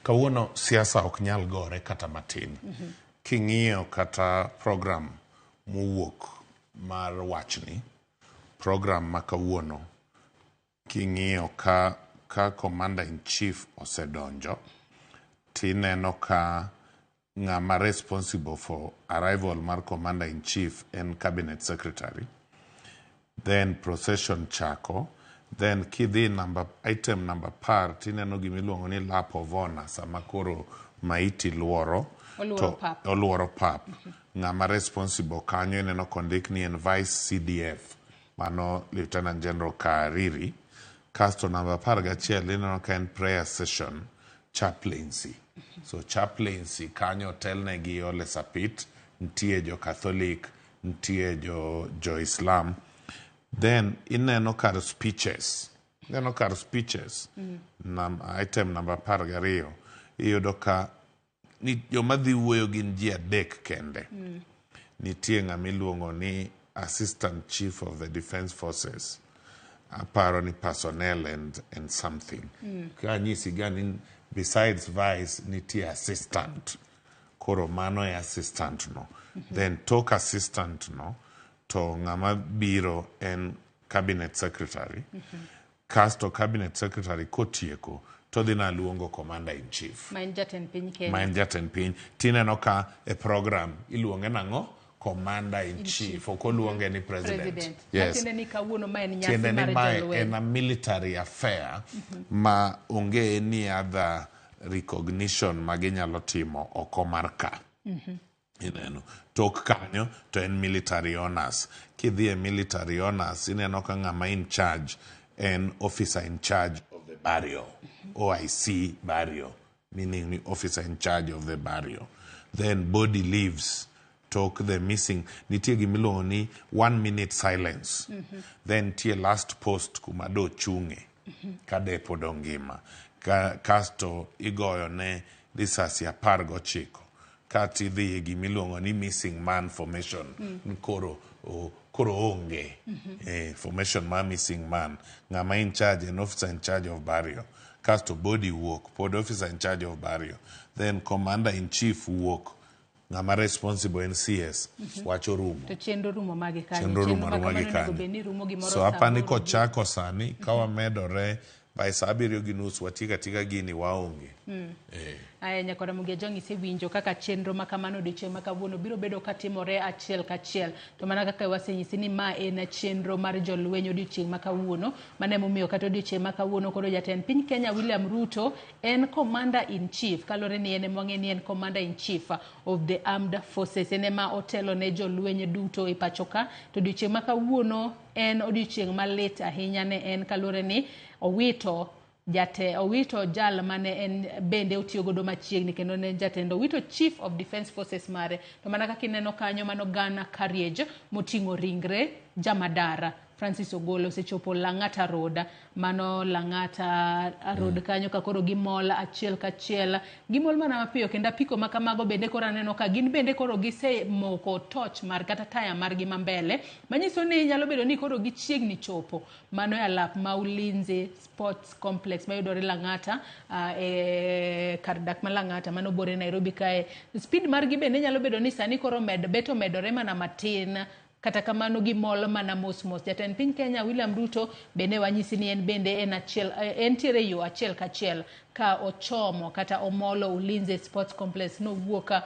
Speaker 6: Kawuono siasa ok nyal gore kata matin. King'iyo kata program mowuok mar wachni, program ma kawuono king'iyo ka commander in chief osedonjo, tineno ka ng'ama responsible for arrival mar commander-in-chief and cabinet secretary. Then procession chako. Then kidhi item number par tineno gimiluongo ni lap of honor sama koro maiti luoro. Oluoro pap. Ng'ama responsible kanyo ineno kondik ni en Vice CDF. Mano Lieutenant General Kariri. Kasto number par gachiel ineno ka en prayer session. Chaplaincy. So chaplaincy kanyo telnegi ole sapit. Ntie jo Catholic. Ntie jo Islam. Then ineno kar speeches. Ineno kar speeches. Item number par gariyo. Iyudo ka ni joma dhi wuoyo gin ji adek kende. Nitie ng'ama iluongo ni Assistant Chief of the Defense Forces. Aparo ni personnel and something. Ka nyisi gani besides vice nitie assistant. Koro mano e assistant no. Then tok assistant no. To ng'ama biro en cabinet secretary. Kasto cabinet secretary kotieko. To dina luongo commander-in-chief.
Speaker 5: Ma en jatend piny Kenya.
Speaker 6: Ma en jatend piny. Tineno ka e program iluonge nang'o? Commander-in-chief. Oko luonge ni president.
Speaker 5: Yes. Tiende ni kawuono ma en nyasi
Speaker 6: Tiende
Speaker 5: mar
Speaker 6: ni
Speaker 5: jolweny.
Speaker 6: en a military affair ma onge any other recognition ma ginyalo timo oko mar ka. Ineno. Tok kanyo to en military honors. Kidhi e military honors ineno ka ng'ama in charge en officer in charge of the burial. OIC burial. Meaning the officer in charge of the burial. Then body leaves. Tok the missing. Nitie gimiluongo ni 1 minute silence. Then tie last post kumado chunge. Kade podongima. Kasto igoyo ne risasi 19. Kati dhi gimiluongo ni missing man formation. Koro onge. Formation ma missing man. Ng'ama in charge, an officer in charge of burial. Kasto body walk. Pod officer in charge of burial. Then commander-in-chief walk. Ng'ama responsible in CS. Wacho rumo.
Speaker 5: To chenro rumo magi kanyo.
Speaker 6: Chenro rumo magi kanyo. So hapa niko chako sani. Kawa medore. By saa 7:30 watika gini waonge.
Speaker 5: Aya nyakora mugia jongi sewinjo kaka chenro makamano odiochieng' makawuono biro bedo katimore achiel kachiel. To mana kaka wasenyisi ni ma en chenro mar jolweny odiochieng' makawuono. Mane momiyo kata odiochieng' makawuono koro jatend piny Kenya William Ruto en commander-in-chief. Kalore ni ene mwang'e ni en commander-in-chief of the armed forces. Ene ma otelo ne jolweny duto e pachoka. To odiochieng' makawuono en odiochieng' malit ahinya ne en kalore ni owito jal mane en bende otiyo godo machiegni kendo ne jatendo owito chief of defense forces mare. To mana kaka ineno kanyo mano Ghana Courage moting'o ringre Jamadara Francis Ogola osechopo Lang'ata Road. Mano Lang'ata Road kanyo ka koro gimol achiel kachiel. Gimol mana mapiyo kendo apiko makamago bende koro aneno ka gin bende koro gise moko torch mar kata taya mar gi mambele. Manyiso ni nyalo bedo ni koro gichiegni chopo. Mano e alap ma Ulinzi Sports Complex mayudore Lang'ata e kar dak ma Lang'ata mano bore Nairobi kae. Speed mar gi bende nyalo bedo ni sani koro beto medore mana matin. Kata kamano gimol mana mos. Jatend piny Kenya William Ruto bende wanyisi ni en bende en tiere yo achiel kachiel ka ochomo kata omolo Ulinzi Sports Complex no wuoka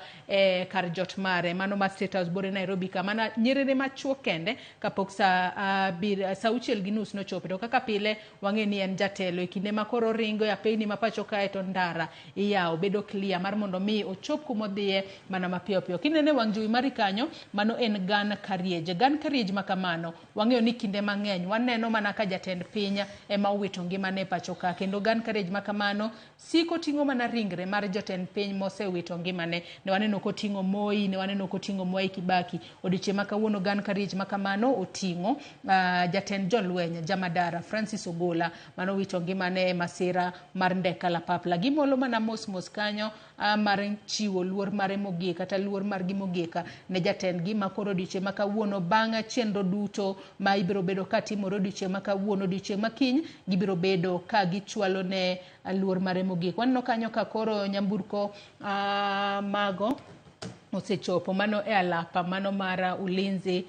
Speaker 5: kar jot mare mano ma State House bore Nairobi ka mana nyerere machuo kende kapok sa 6:30 no chopo. To kaka pile wang'e ni en jatelo e kinde ma koro ringo ya peyni ma pacho kae to ndara iyawo bedo clear mar mondo mi ochop kumodhiye mana mapiyo piyo. Kinene wang' jowi mari kanyo mano en Ghana Courage makamano wang'eyo ni kinde mang'eny waneno mana ka jatend piny ema owito ngimane pacho ka kendo Ghana Courage makamano siko ting'o mana ringre mar jatend piny mosewito ngimane. Ne waneno koting'o Moi, ne waneno koting'o Mwai Kibaki. Odiochieng' makawuono Ghana Courage makamano oting'o jatend jolweny Jamadara Francis Ogola mano wito ngimane masira mar ndeka lapapla. Gimolo mana mos kanyo mar chiwo luor mare mogik kata luor mar gi mogik ne jatend gi makoro odiochieng' makawuono bang' chenro duto ma ibiro bedo ka timore odiochieng' makawuono. Odiochieng' makiny gibiro bedo ka gichwalo ne luor mare mogik. Waneno kanyo ka koro nyamburko mago osechopo mano e alapa mano mar Ulinzi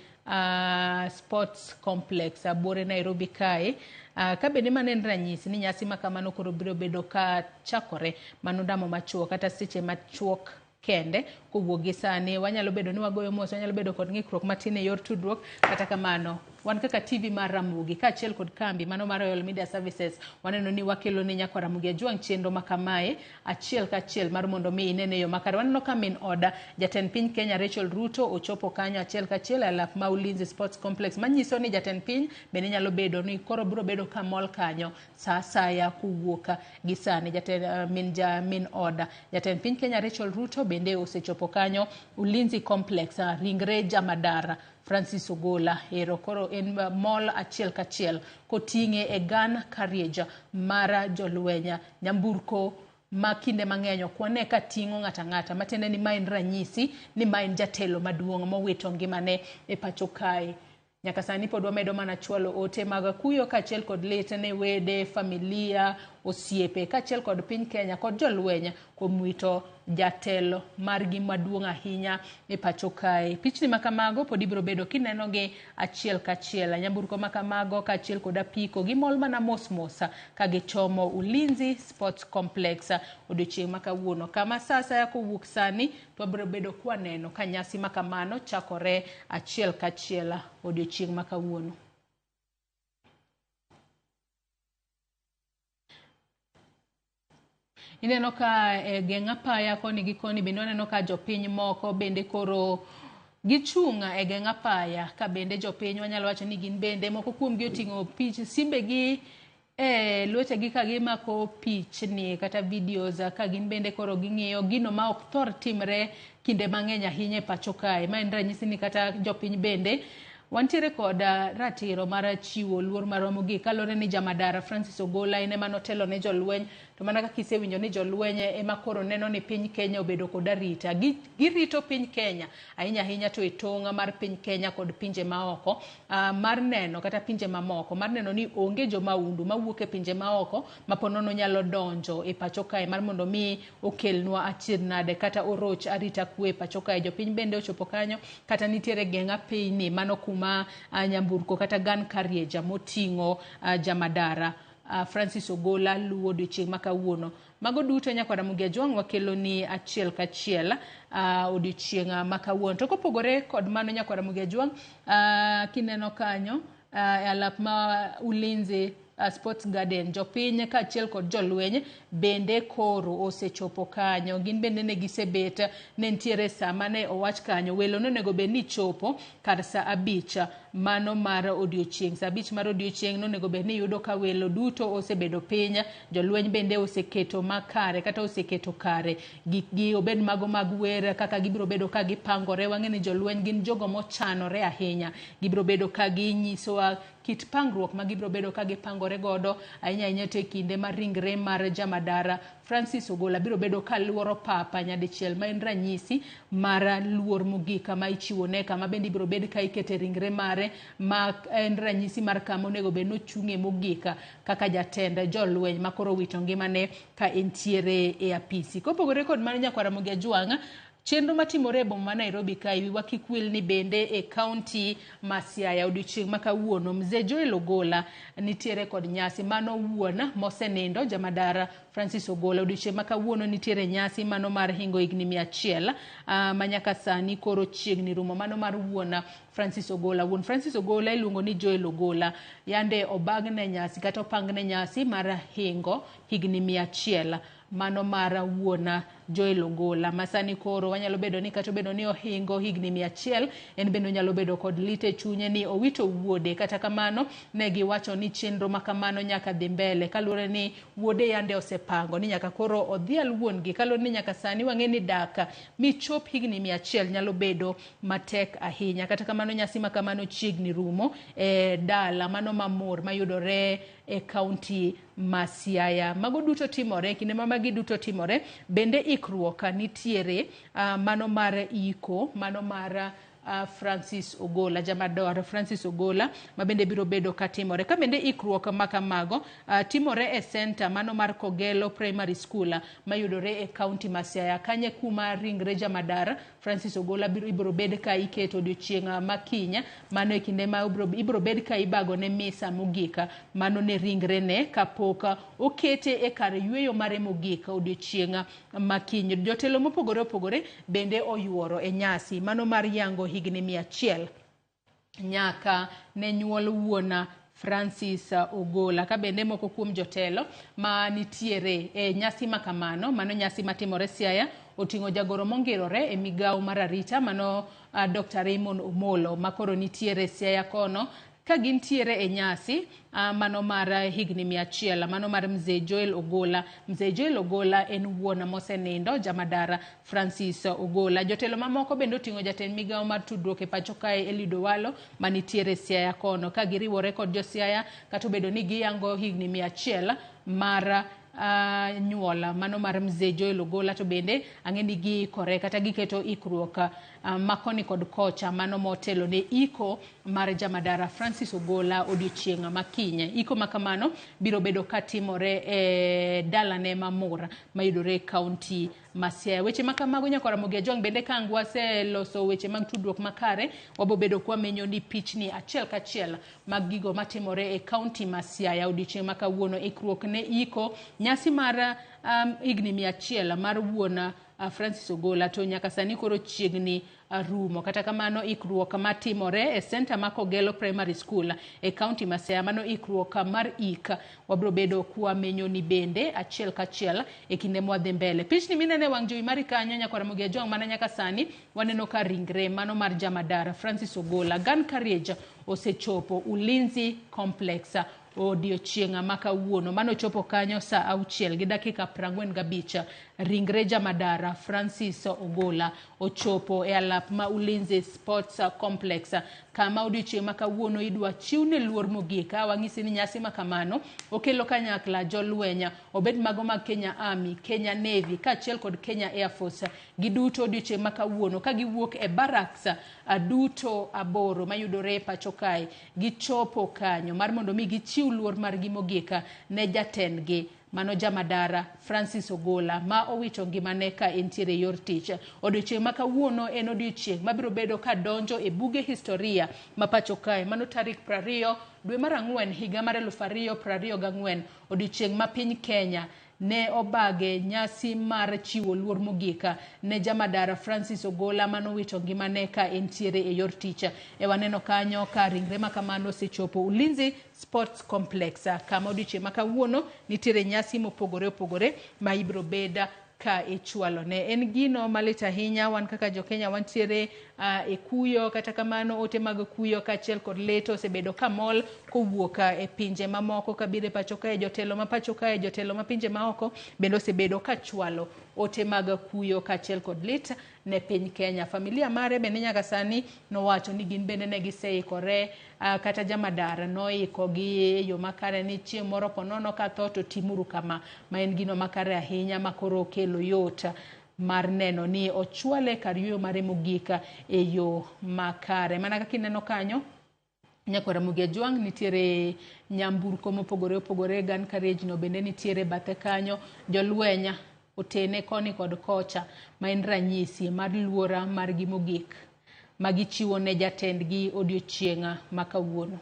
Speaker 5: Sports Complex bore Nairobi kae. Ka bende manen ranyisi ni nyasi makamano koro biro bedo ka chakore mano damo machuok kata seche machuok kende kowuok gi sani. Wanyalo bedo ni wagoyo mos, wanyalo bedo kod ng'ikruok matin e yor tudruok, kata kamano wan kaka TV mar Ramogi kaachiel kod kambi mano mar Royal Media Services waneno ni wakelo ni nyakwa Ramogi Ajwang' chenro ma kamae achiel kachiel mar mondo mi inene yo makare. Waneno ka min oda jatend piny Kenya Rachel Ruto ochopo kanyo achiel kachiel e lap ma Ulinzi Sports Complex, manyiso ni jatend piny bende nyalo bedo ni koro biro bedo kamol kanyo sa asaya kuwuok gi sani. Min oda jatend piny Kenya Rachel Ruto bende osechopo kanyo Ulinzi Complex, ringre Jamadara Francis Ogola ero koro en mol achiel kachiel koting'e e gun carriage mara jolwenya nyamburko makinde mang'eny kwane ka ting'o ng'ata matende ni main ranyisi ni main jatelo maduong' mowito ngimane e pacho kae. Nyaka sani pod wamedo mana chwalo ote mag kuyo kaachiel kod lit ne wede, familia, osiepe kaachiel kod piny Kenya kod jolweny kuom wito jatelo margi maduong' ahinya e pacho kae. Pichni makamago pod ibiro bedo kineno gi achiel kachiel, nyamburko makamago kaachiel kod apiko gi mol mana mos ka gichomo Ulinzi Sports Complex odiochieng' makawuono. Kama sasa ya kowuok sani to biro bedo kwaneno ka nyasi makamano chakore achiel kachiel odiochieng' makawuono. Ineno ka geng' apaya koni gi koni bende waneno ka jopiny moko bende koro gichung' e geng' apaya ka bende jopiny wanyalo wacho ni gin bende moko kuom gi oting'o simbe gi lwetegi ka gimako pichni kata videos ka gin bende koro ging'iyo gino ma ok thor timre kinde mang'eny ahinya e pacho kae. Ma en ranyisi ni kata jopiny bende wantiere kod ratiro mar chiwo luor maromo gi kalore ni Jamadara Francis Ogola ene manotelo ne jolweny, to mana kaka isewinjo ni jolweny ema koro neno ni piny Kenya obedo kod arita. Girito piny Kenya ahinya to e tong' mar piny Kenya kod pinje maoko mar neno kata pinje mamoko mar neno ni onge jomaundu mawuok e pinje maoko maponono nyalo donjo e pacho kae mar mondo mi okelnwa achir nade kata oroch arita kwe e pacho kae. Jopiny bende ochopo kanyo kata nitiere geng' apeyni mano kuma nyamburko kata gun carriage moting'o Jamadara Francis Ogola luwo odiochieng' makawuono. Mago duto nyakwa Ramogi Ajwang' wakelo ni achiel kachiel odiochieng' makawuono. To kopogore kod mano nyakwa Ramogi Ajwang' kineno kanyo e alap ma Ulinzi Sports Garden, jopiny kaachiel kod jolweny bende koro osechopo kanyo. Gin bende ne gisebet ne ntiere sama ne owach kanyo welo nonego bed ni chopo kar sa 5 mano mar odiochieng'. Sa 5 mar odiochieng' nonego bed ni yudo ka welo duto osebedo piny, jolweny bende oseketo makare kata oseketo kare gikgi obed mago mag wer kaka gibiro bedo ka gipangore. Wang'e ni jolweny gin jogo mochanore ahinya, gibiro bedo ka ginyisowa kit pangruok ma gibiro bedo ka gipangore godo ahinya to e kinde mar ringre mar Jamadara Francis Ogola biro bedo ka luoro papa nyadichiel ma en ranyisi mar luor mogik ma ichiwo ne kama bende biro bed ka ikete ringre mare ma en ranyisi mar kama onego bed nochung'e mogik kaka jatend jolweny ma koro wito ngimane ka entiere e apisi. Kopogore kod mano nyakwa Ramogi Ajwang' chenro matimore e boma ma Nairobi ka wiwa kik wil ni bende e kaunti ma Siaya odiochieng' makawuono Mzee Joel Ogola nitiere kod nyasi mano wuon mosenindo Jamadara Francis Ogola. Odiochieng' makawuono nitiere nyasi mano mar hingo higni 100 manyaka sani koro chiegni rumo, mano mar wuon Francis Ogola. Wuon Francis Ogola iluongo ni Joel Ogola, yande obagne nyasi kata opangne nyasi mar hingo higni 100 mano mar wuona Joel Ogola. Masani koro wanyalo bedo ni kata bedo ni ohingo higni 100 en bendo nyalo bedo kod lite chunye ni owito wuode. Kata kamano ne giwacho ni chenro makamano nyaka dhi mbele kalure ni wuode yande osepango ni nyaka koro odhial wuon gi kalure ni nyaka sani wang'e ni dak michop higni 100 nyalo bedo matek ahinya. Kata kamano nyasi makamano chiegni rumo e dala mano mamor mayudore e kaunti ma Siaya. Mago duto timore kinde magi duto timore bende ikruok nitiere mano mar iko mano mar Francis Ogola, jamadar Francis Ogola, mabende biro bedo katimore. Ka bende ikruok makamago timore e center mano mar Kogelo Primary School mayudore e county ma Siaya. Kanye kuma ringre jamadar Francis Ogola ibiro bed ka iketo odiochieng' makinya, mano e kinde ma ibiro bed ka ibago ne misa mogika mano ne ringre ne kapok okete e kar yweyo mare mogika odiochieng' makiny. Jotelo mopogore opogore bende oyuoro e nyasi mano mar yango higni 100 nyaka ne nyuol wuona Francis Ogola. Ka bende moko kuom jotelo ma nitiere e nyasi makamano, mano nyasi matimore Siaya, oting'o jagoro mongirore e migao mar arita mano Dr. Raymond Omolo makoro nitiere Siaya kono ka gintiere e nyasi mano mar higni 100 mano mar Mzee Joel Ogola. Mzee Joel Ogola en wuona mosenindo jamadara Francis Ogola. Jotelo mamoko bende oting'o jatend migao mar tudruok e pacho kae Eliud Owalo manitiere Siaya kono ka giriwore kod jo Siaya kata obedo ni giyango higni 100 mar nyuola mano mar Mzee Joel Ogola, to bende ang'eni giikore kata giketo ikruok makoni kod kocha mano motelo ne iko mar jamadara Francis Ogola odiochieng' makinya. Iko makamano biro bedo katimore e dalane mamura mayudore e kaunti ma Siaya. Weche makamago nyakora Mogia Jong bende kangwa se loso weche mag tudruok makare wabo bedo kwa menyo ni pichni achiel kachiel mag gigo matimore e kaunti ma Siaya odiochieng' makawuono. Ikruok ne iko nyasi mar higni 100 mar wuona Francis Ogola to nyaka sani koro chiegni rumo. Kata kamano ikruok matimore e center ma Kogelo Primary School e county ma Siaya, mano ikruok mar ik wabro bedo kwa menyo ni bende achiel kachiel e kinde mwadhi mbele. Pichni minene wang' jowi mari kanyo nyakora Mogia Jong mana nyaka sani waneno ka ringre mano mar jamadara Francis Ogola Gun Carriage osechopo Ulinzi Complex odiochieng' makawuono. Mano chopo kanyo saa 6:45 ringre jamadara Francis Ogola ochopo e alap ma Ulinzi Sports Complex kama odiochieng' makawuono idwa chiwne luor mogika. Wang'isi ni nyasi makamano okelo kanyakla jolwenya obed mago mag Kenya Army, Kenya Navy kaachiel kod Kenya Air Force giduto odiochieng' makawuono ka giwuok e barracks duto 8 mayudore e pacho kae gichopo kanyo mar mondo mi gichiw luor margi mogika ne jatendgi mano jamadara Francis Ogola ma owito ngimane ka entiere yor tich. Odiochieng' makawuono en odiochieng' mabiro bedo ka donjo e buge historia ma pacho kae mano tarik 20 dwe mar 4 higa mar 2024 odiochieng' ma piny Kenya ne obage nyasi mar chiwo luor mogika ne jamadara Francis Ogola mano wito ngimane ka entiere e yor tich. E waneno kanyo ka ringre makamano sechopo Ulinzi Sports Complex kama odiochieng' makawuono nitiere nyasi mopogore opogore ma ibro beda ka ichwalo ne. En gino malit ahinya wan kaka jo Kenya wantiere e kuyo, kata kamano ote mag kuyo kaachiel kod leto osebedo kamol kowuok e pinje mamoko kabire pacho kae. Jotelo ma pacho kae, jotelo ma pinje maoko bende osebedo kachwalo ote mag kuyo kaachiel kod lit ne piny Kenya. Familia mare bende nyaka sani nowacho ni gin bende ne giseikore kata jamadara noiko gi e yo makare ni chieng' moro ponono ka tho to timuru kama, ma en gino makare ahinya makoro kelo yot mar neno ni ochwale kar yweyo mare mogika e yo makare. Mana kaka ineno kanyo nyakora Mogia Jwang nitiere nyamburko mopogore opogore. Gun Carriage no bende nitiere bathe kanyo. Jolwenya otene koni kod kocha ma en ranyisi mar luora margi mogik magichiwo ne jatendgi odiochieng' makawuono.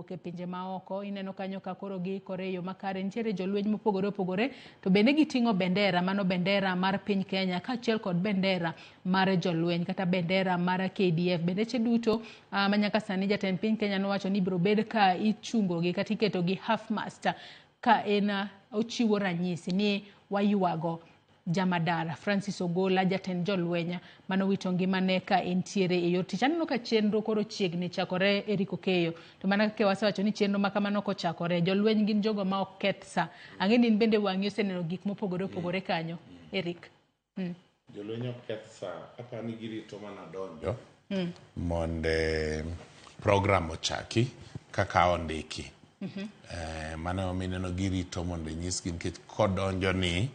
Speaker 5: ke pinje maoko. Ineno kanyo ka koro gi koreyo makare ntiere jolweny mopogore opogore to bende giting'o bendera, mano bendera mar piny Kenya kaachiel kod bendera mar jolweny kata bendera mar KDF. Bendeche duto manyaka sani jatend piny Kenya nowacho ni biro bed ka ichungo gi kata iketo gi half mast ka en ochiwo ranyisi ni wayuago Jamadara Francis Ogola, jatend jolweny manowito ngimane ka entiere e yor tich. Aneno ka chenro koro chiegni chakore Eriko Keyo. To mana kaka wasewacho ni chenro ma kamano kochakore, jolweny gin jogo ma ok keth sa. Ang'e ni bende wang'i oseneno gik mopogore opogore kanyo, Erik.
Speaker 6: Jolweny ok keth sa, apani girito mana donjo monde program ochaki kaka ondiki. Mano mineno girito mondo nyisgi nikech kodonjo ni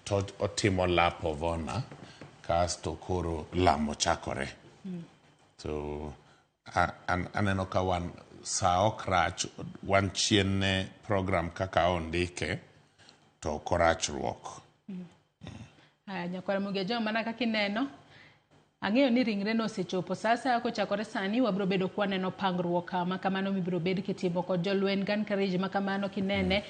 Speaker 6: to otimo lap of honor kasto koro lamo chakore. So aneno ka wan sa ok rach, wan chien ne program kaka ondike to korachruok.
Speaker 5: Nyakwara Mugejo, mana kaka ineno ang'eyo ni ringre no osechopo sasa kochakore sani wabiro bedo kwa neno pangruok kama kamano mibiro bed kitimo kod jolweny gan courage makamano kinene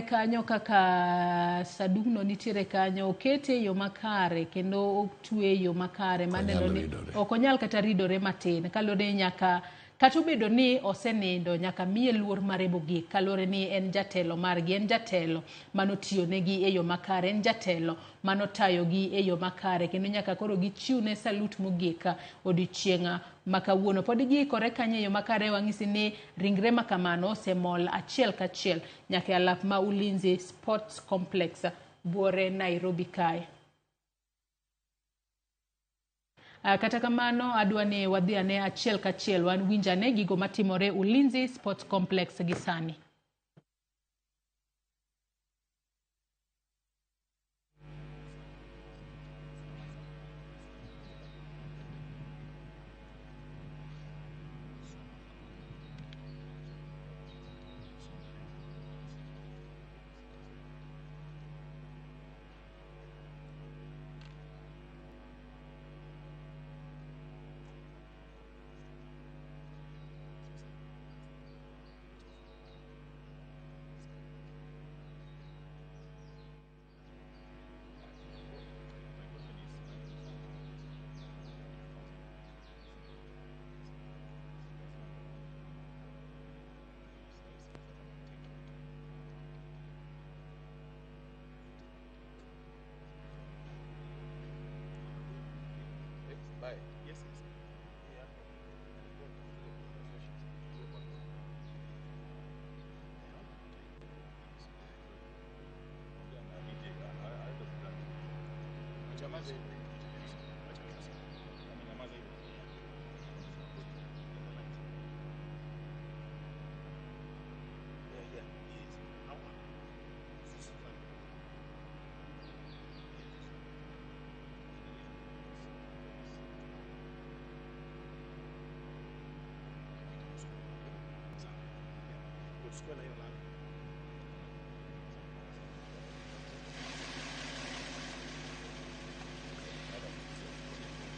Speaker 5: kanyo kaka sadugno nitiere kanyo okete yo makare kendo otwe yo makare maneno ni okonyal kata ridore matin kalore nyaka kata obedo ni osenindo nyaka miye luor mare mogik kalore ni en jatelo margi, en jatelo manotiyo negi e yo makare, en jatelo manotayo gi e yo makare kendo nyaka koro gichiwne salut mogik odiochieng' makawuono. Pod giikore kanyo e yo makare, wang'isi ni ringre makamano osemol achiel kachiel nyaka e alap ma Ulinzi Sports Complex buore Nairobi kae. Kata kamano adwa ni wadhi ane achiel kachiel wan winjane gigo matimore Ulinzi Sports Complex gisani.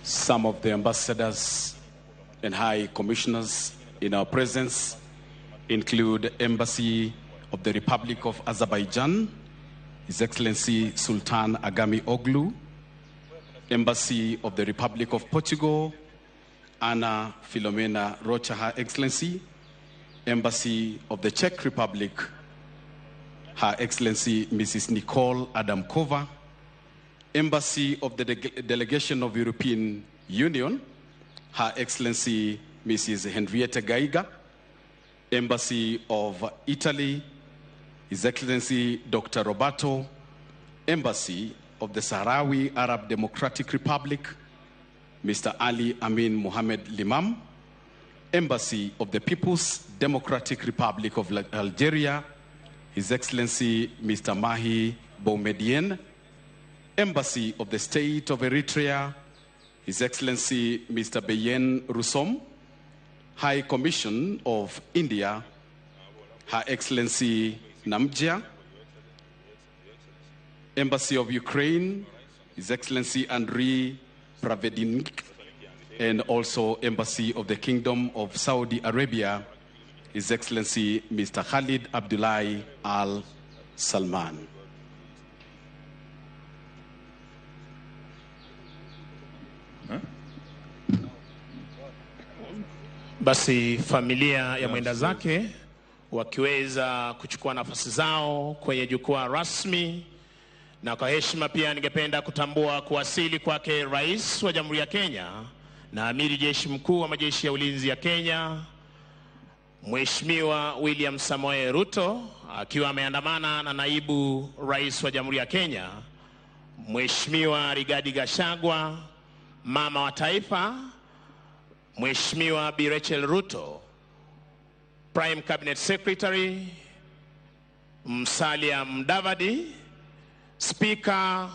Speaker 10: Some of the ambassadors and high commissioners in our presence include Embassy of the Republic of Azerbaijan, His Excellency Sultan Agami Oglu, Embassy of the Republic of Portugal, Ana Filomena Rocha, Her Excellency, Embassy of the Czech Republic, Her Excellency Mrs. Nicole Adamkova, Embassy of the Delegation of European Union, Her Excellency Mrs. Henrietta Geiger, Embassy of Italy, His Excellency Dr. Roberto, Embassy of the Sahrawi Arab Democratic Republic, Mr. Ali Amin Mohamed Limam, Embassy of the People's Democratic Republic of Algeria, His Excellency Mr. Mahi Boumediene, Embassy of the State of Eritrea, His Excellency Mr. Beyen Rusom, High Commission of India, Her Excellency Namjia, Embassy of Ukraine, His Excellency Andriy Pravedinik, and also Embassy of the Kingdom of Saudi Arabia, His Excellency Mr. Khalid Abdullahi Al Salman.
Speaker 11: Basi familia ya mwenda zake wakiweza kuchukua nafasi zao kwenye jukwaa rasmi, na kwa heshima pia ningependa kutambua kuwasili kwake Rais wa Jamhuri ya Kenya na Amiri Jeshi Mkuu wa Majeshi ya Ulinzi ya Kenya, Mheshimiwa William Samoei Ruto, akiwa ameandamana na Naibu Rais wa Jamhuri ya Kenya, Mheshimiwa Rigathi Gachagua, Mama wa Taifa, Mheshimiwa Bi Rachel Ruto, Prime Cabinet Secretary Musalia Mudavadi, Speaker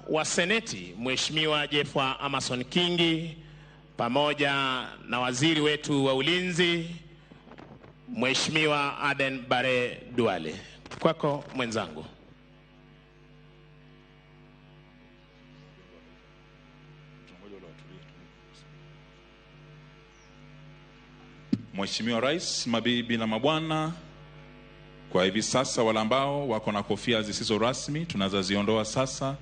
Speaker 11: wa Seneti Mheshimiwa Jeffwa Amason Kingi, pamoja na waziri wetu wa ulinzi Mheshimiwa Aden Bare Duale. Kwako mwenzangu.
Speaker 12: Mheshimiwa Rais, mabibi na mabwana, kwa hivi sasa wale ambao wako na kofia zisizo rasmi tunazoziondoa sasa,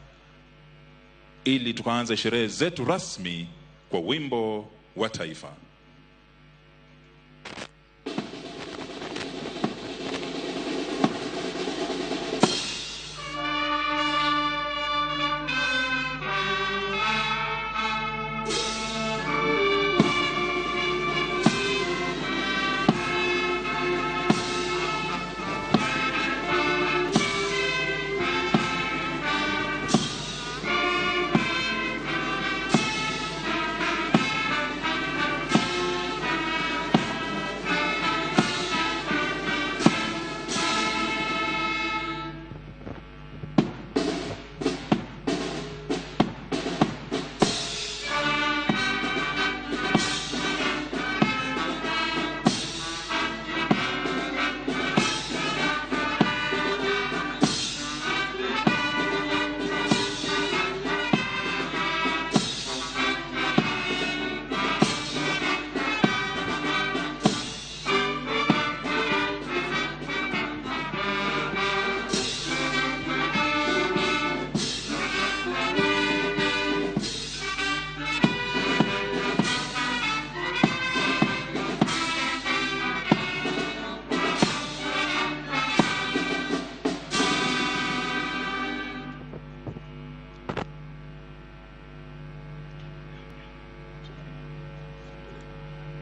Speaker 12: ili tukaanze sherehe zetu rasmi kwa wimbo wa taifa.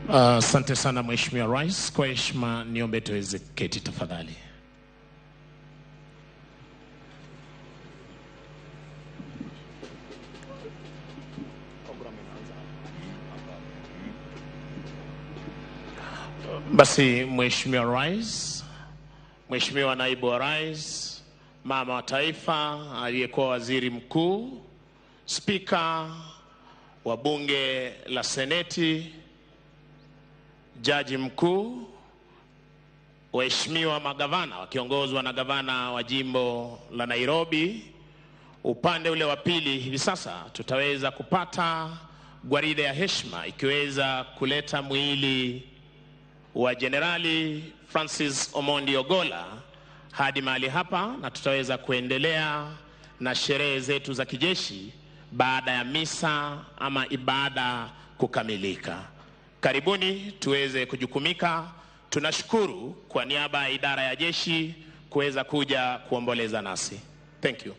Speaker 11: Asante sana Mheshimiwa Rais. Kwa heshima niombe tuweze keti tafadhali. Basi Mheshimiwa Rais, Mheshimiwa Naibu wa Rais, Mama wa Taifa, aliyekuwa Waziri Mkuu, Spika wa Bunge la Seneti, Jaji Mkuu, waheshimiwa magavana wakiongozwa na gavana wa jimbo la Nairobi. Upande ule wa pili hivi sasa tutaweza kupata gwaride ya heshima ikiweza kuleta mwili wa Generali Francis Omondi Ogola hadi mahali hapa, na tutaweza kuendelea na sherehe zetu za kijeshi baada ya misa ama ibada kukamilika. Karibuni tuweze kujukumika. Tunashukuru kwa niaba ya idara ya jeshi kuweza kuja kuomboleza nasi. Thank you.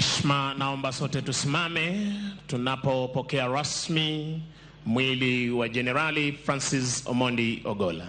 Speaker 11: heshima, naomba sote tusimame tunapopokea rasmi mwili wa Jenerali Francis Omondi Ogolla.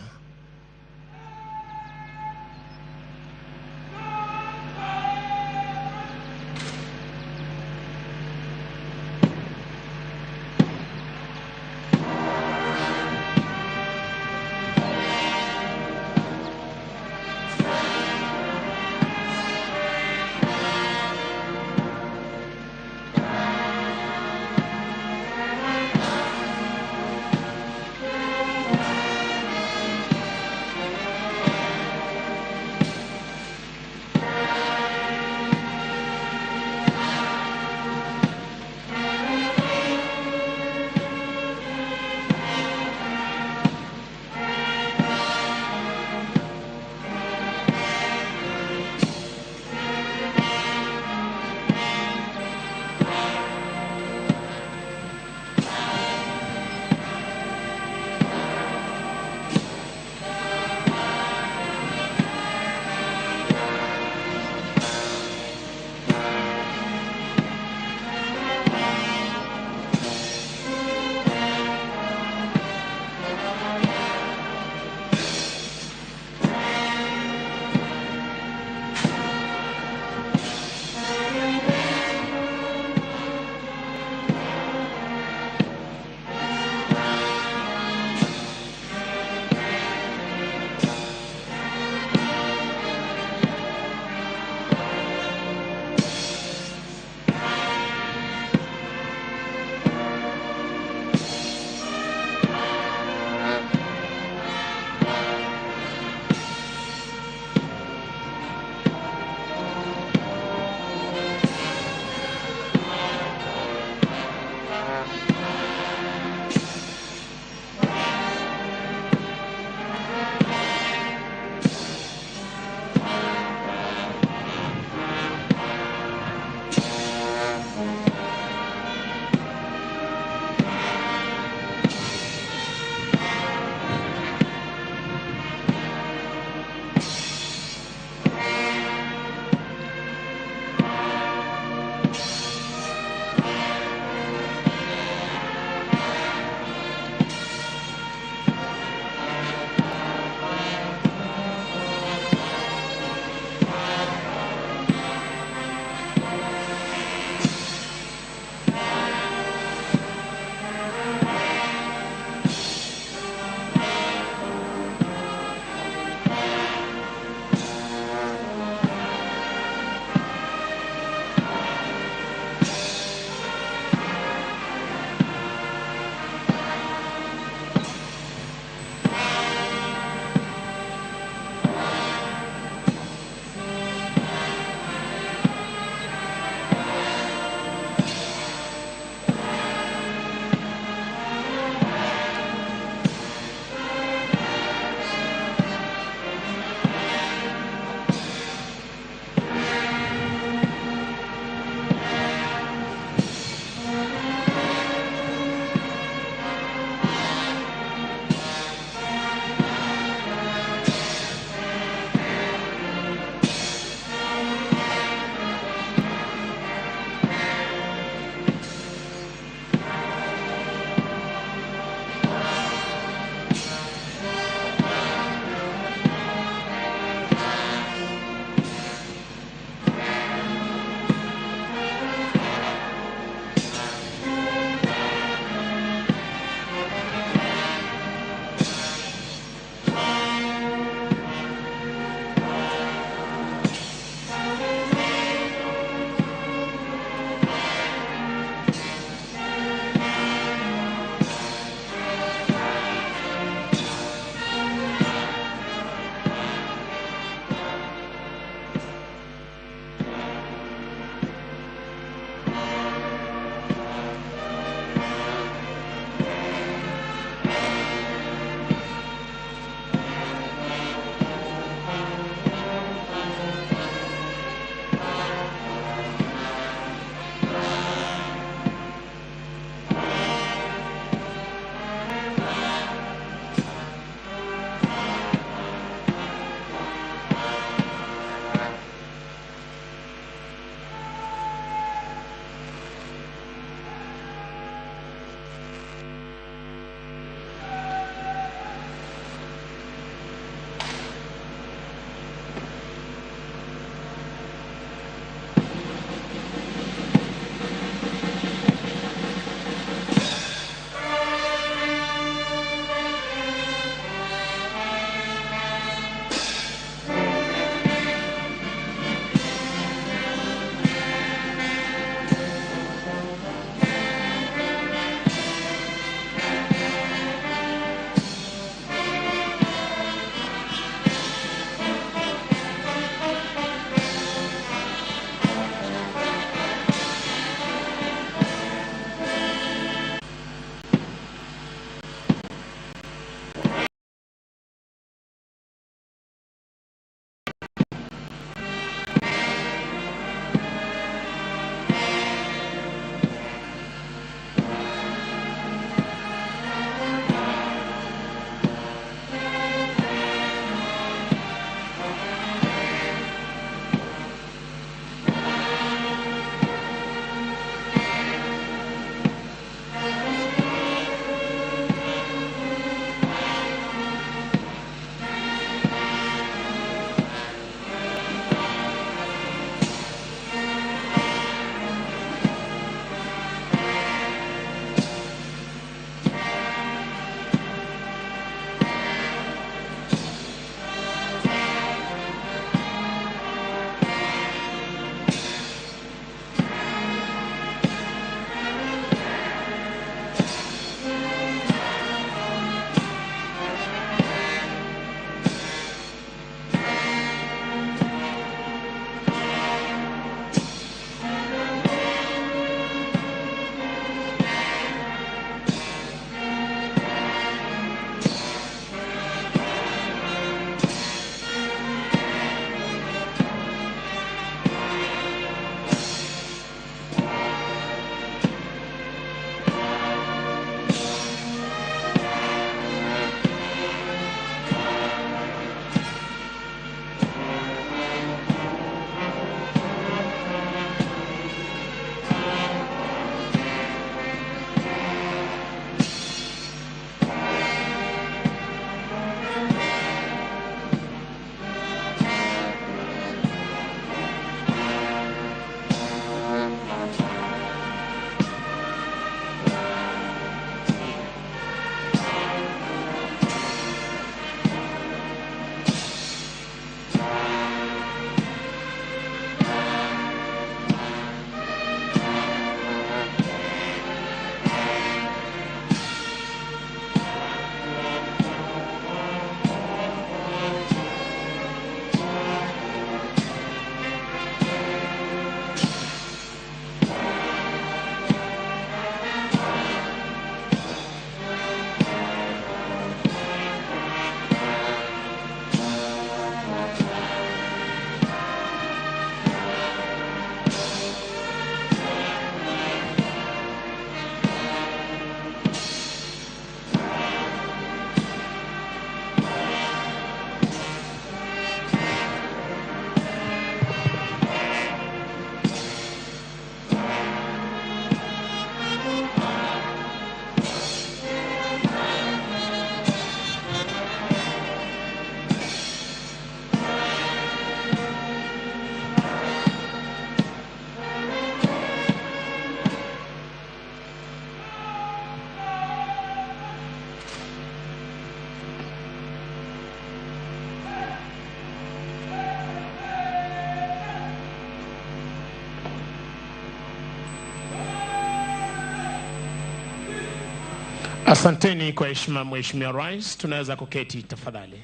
Speaker 11: Asanteni kwa heshima Mheshimiwa Rais, tunaweza kuketi tafadhali.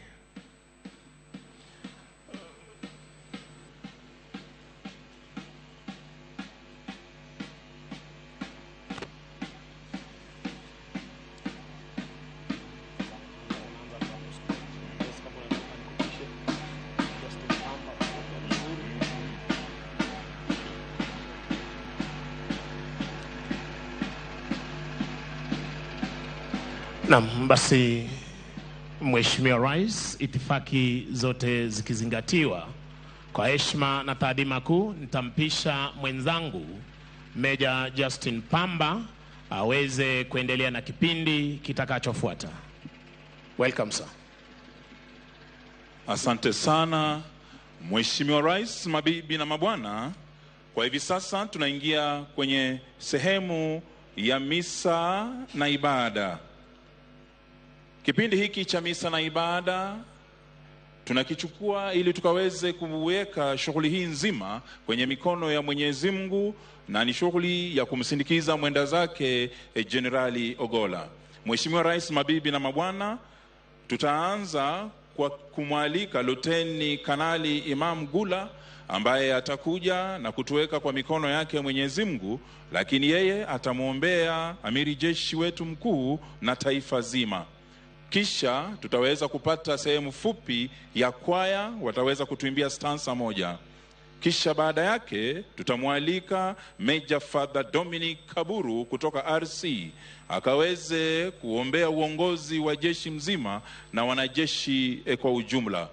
Speaker 11: Naam, basi Mheshimiwa Rais, itifaki zote zikizingatiwa, kwa heshima na taadhima kuu nitampisha mwenzangu Meja Justin Pamba aweze kuendelea na kipindi kitakachofuata. Welcome sir.
Speaker 12: Asante sana Mheshimiwa Rais, mabibi na mabwana. Kwa hivi sasa tunaingia kwenye sehemu ya misa na ibada. Kipindi hiki cha misa na ibada tunakichukua ili tukaweze kuweka shughuli hii nzima kwenye mikono ya Mwenyezi Mungu, na ni shughuli ya kumsindikiza mwenda zake Generali Ogolla. Mheshimiwa Rais, mabibi na mabwana, tutaanza kwa kumwalika Luteni Kanali Imam Gula ambaye atakuja na kutuweka kwa mikono yake Mwenyezi Mungu, lakini yeye atamuombea amiri jeshi wetu mkuu na taifa zima. Kisha tutaweza kupata sehemu fupi ya kwaya, wataweza kutuimbia stanza moja. Kisha baada yake tutamwalika Major Father Dominic Kaburu kutoka RC akaweze kuombea uongozi wa jeshi mzima na wanajeshi kwa ujumla.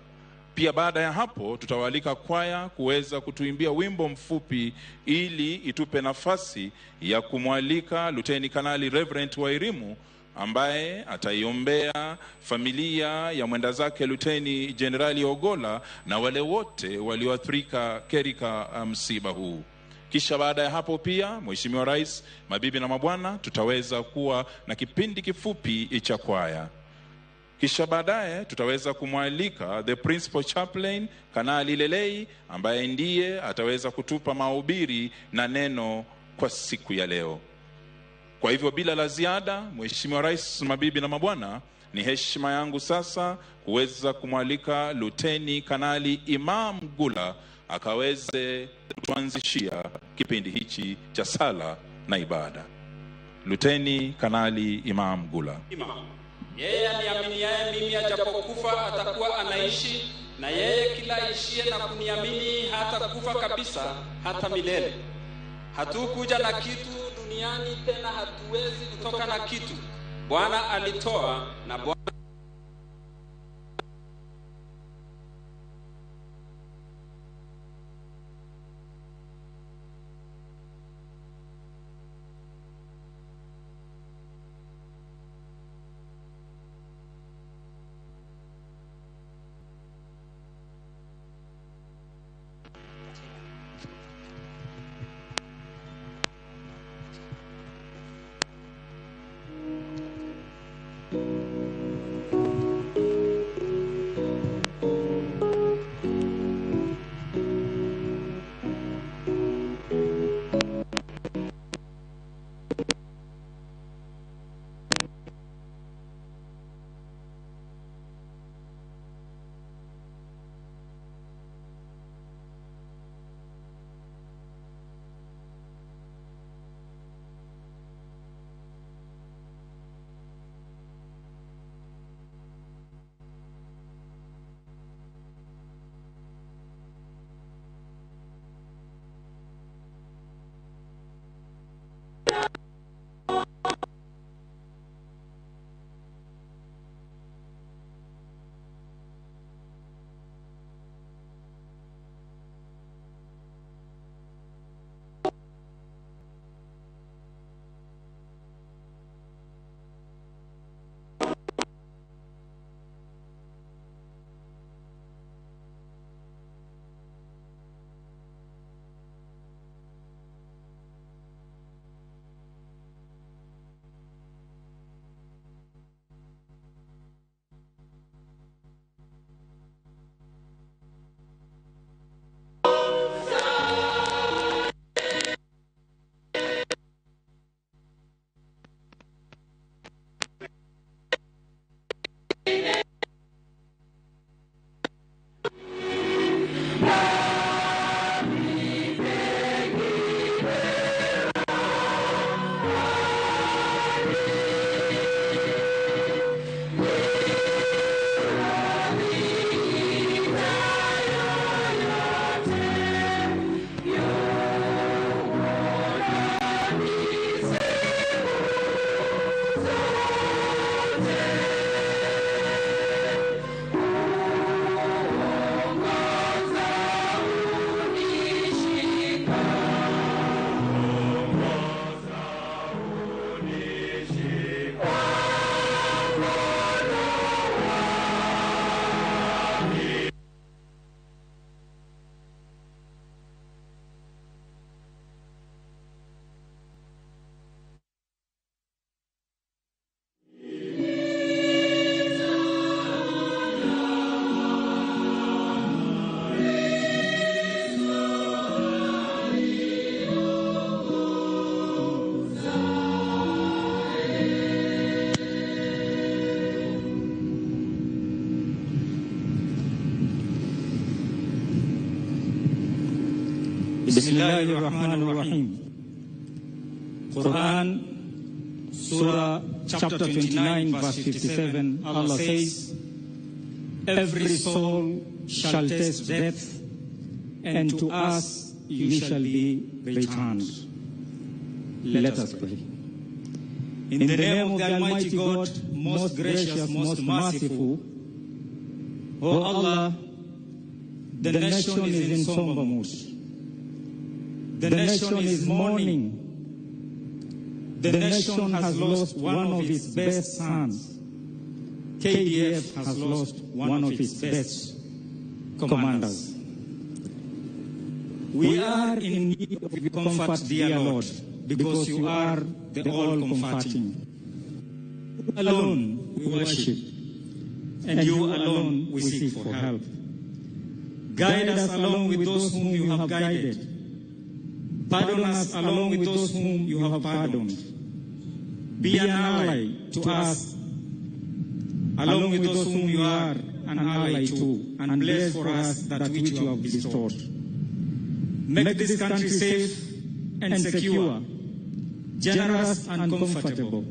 Speaker 12: Pia baada ya hapo tutawalika kwaya kuweza kutuimbia wimbo mfupi ili itupe nafasi ya kumwalika Luteni Kanali Reverend Wairimu ambaye ataiombea familia ya mwenda zake Luteni Generali Ogolla na wale wote walioathirika katika msiba huu. Kisha baada ya hapo pia, Mheshimiwa Rais, mabibi na mabwana, tutaweza kuwa na kipindi kifupi cha kwaya. Kisha baadaye tutaweza kumwalika the principal chaplain Kanali Lelei ambaye ndiye ataweza kutupa mahubiri na neno kwa siku ya leo. Kwa hivyo bila la ziada, Mheshimiwa Rais, mabibi na mabwana, ni heshima yangu sasa kuweza kumwalika Luteni Kanali Imam Gula akaweze kutuanzishia kipindi hichi cha sala na ibada. Luteni Kanali Imam Gula.
Speaker 13: Yeye aniaminiaye mimi ajapokufa atakuwa anaishi, na yeye kila aishie na kuniamini hata kufa kabisa hata milele. Hatukuja na kitu duniani, tena hatuwezi kutoka na kitu. Bwana alitoa na Bwana
Speaker 14: Bismillahirrahmanirrahim. Quran, Surah chapter 29, verse 57, Allah says, "Every soul shall taste death, and to us you shall be returned." Let us pray. In the name of the Almighty God, most gracious, most merciful, O Allah, the nation is in somber mood. The nation is mourning. The nation has lost one of its best sons. KDF has lost one of its best commanders. We are in need of your comfort, dear Lord, because you are the all-comforting. You alone we worship, and you alone we seek for help. Guide us along with those whom you have guided. Pardon us along with those whom you have pardoned. Be an ally to us along with those whom you are an ally to, and bless for us that which you have bestowed. Make this country safe and secure, generous and comfortable.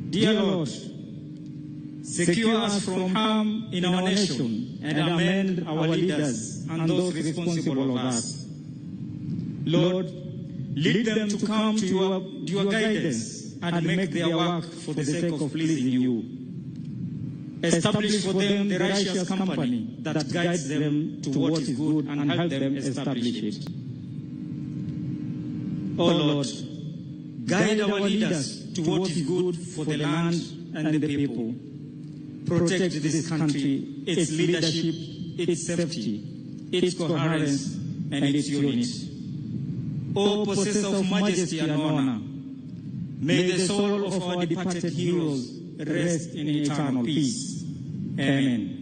Speaker 14: Dear Lord, secure us from harm in our nation and amend our leaders and those responsible of us. Lord, lead them to come to your guidance and make their work for the sake of pleasing you. Establish for them the righteous company that guides them to what is good and help them establish it. O Lord, guide our leaders to what is good for the land and the people. Protect this country, its leadership, its safety, its coherence, and its unity. O possessor of majesty and honor, may the soul of our departed heroes rest in eternal peace. Amen.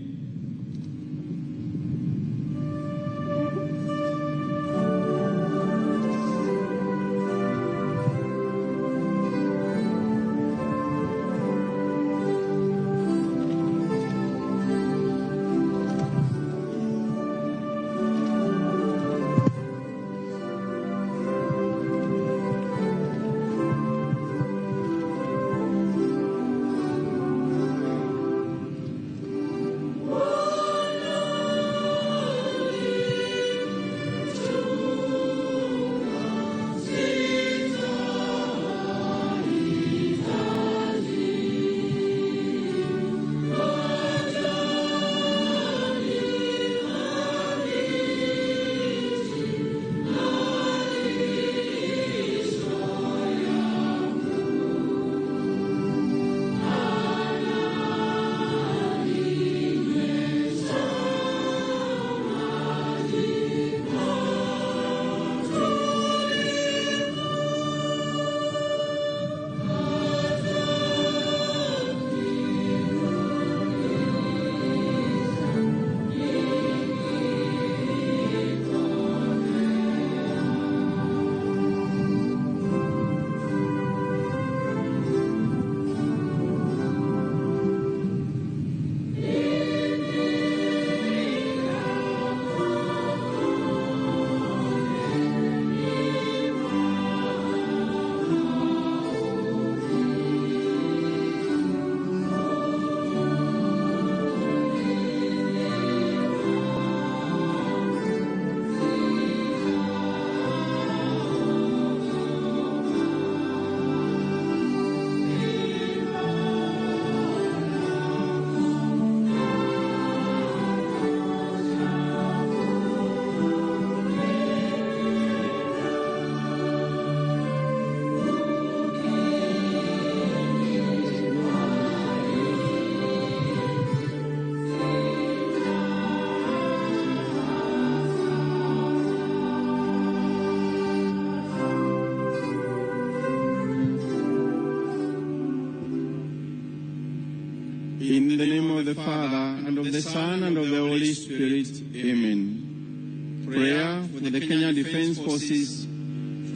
Speaker 15: In the name of the Father, and of the Son, and of the Holy Spirit. Amen. Prayer for the Kenya Defense Forces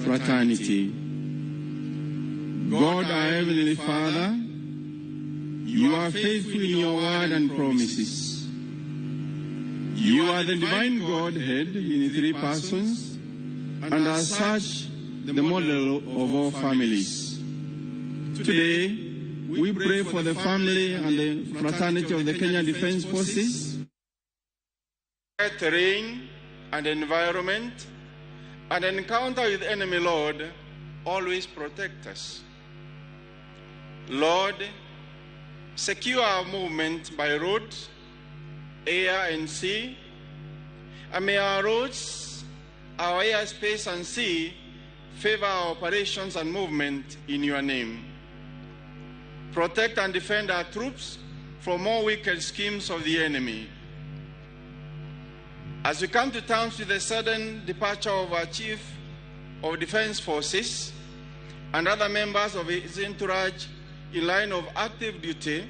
Speaker 15: Fraternity. God, our Heavenly Father, you are faithful in your word and promises. You are the divine Godhead in three persons, and as such, the model of all families. Today, we pray for the family and the fraternity of the Kenya Defence Forces. Terrain and environment and encounter with enemy, Lord, always protect us. Lord, secure our movement by road, air and sea, and may our roads, our airspace and sea favor our operations and movement in your name. Protect and defend our troops from all wicked schemes of the enemy. As we come to terms with the sudden departure of our Chief of Defense Forces and other members of his entourage in line of active duty,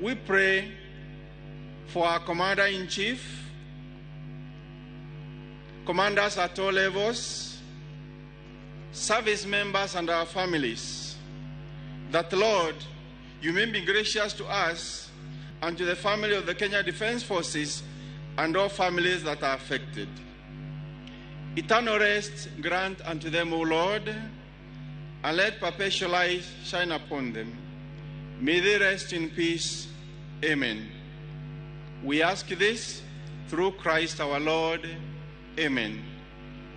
Speaker 15: we pray for our Commander-in-Chief, commanders at all levels, service members and our families, that, Lord, you may be gracious to us and to the family of the Kenya Defence Forces and all families that are affected. Eternal rest grant unto them, O Lord, and let perpetual light shine upon them. May they rest in peace. Amen. We ask this through Christ our Lord. Amen.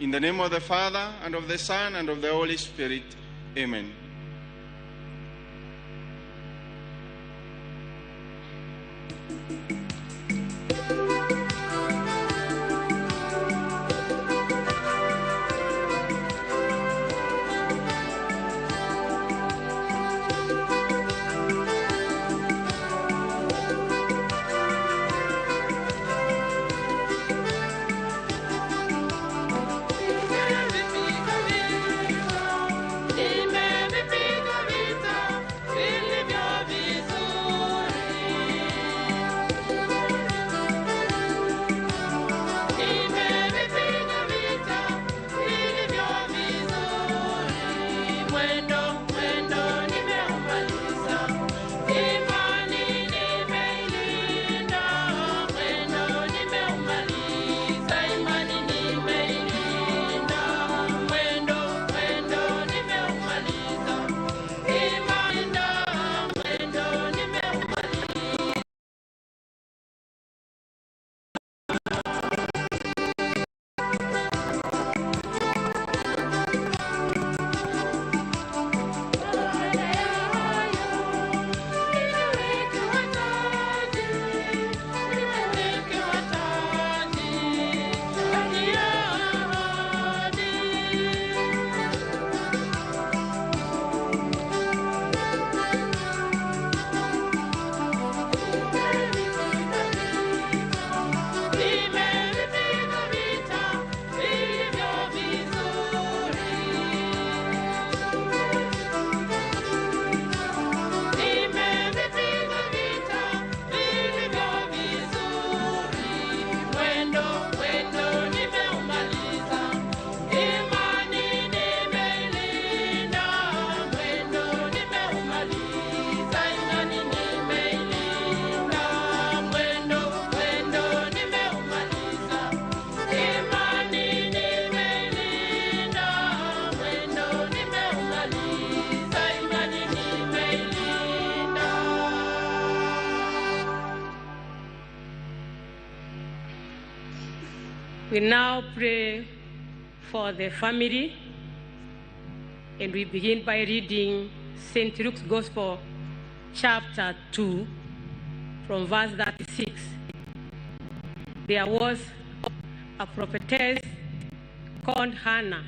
Speaker 15: In the name of the Father, and of the Son, and of the Holy Spirit. Amen.
Speaker 16: We now pray for the family, and we begin by reading St. Luke's Gospel, chapter 2, from verse 36. There was a prophetess called Hannah.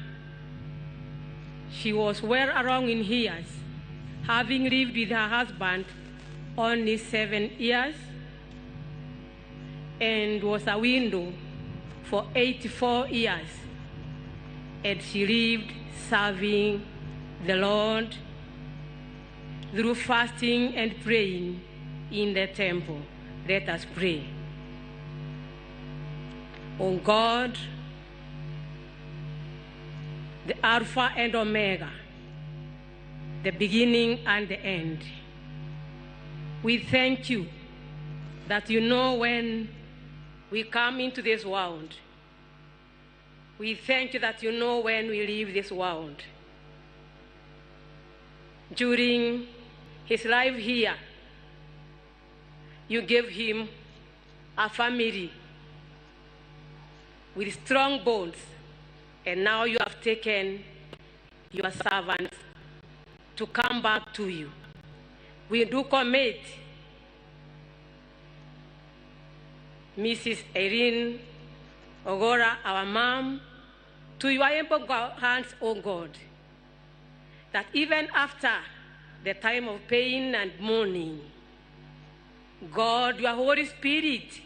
Speaker 16: She was well along in years, having lived with her husband only 7 years, and was a widow for 84 years, and she lived serving the Lord through fasting and praying in the temple. Let us pray. O God, the Alpha and Omega, the beginning and the end, we thank you that you know when we come into this world, We thank you that you know when we leave this world. During his life here, you gave him a family with strong bonds, and now you have taken your servants to come back to you. We do commit Mrs. Irene Ogora, our mom, to your able hands, O God, that even after the time of pain and mourning, God, your Holy Spirit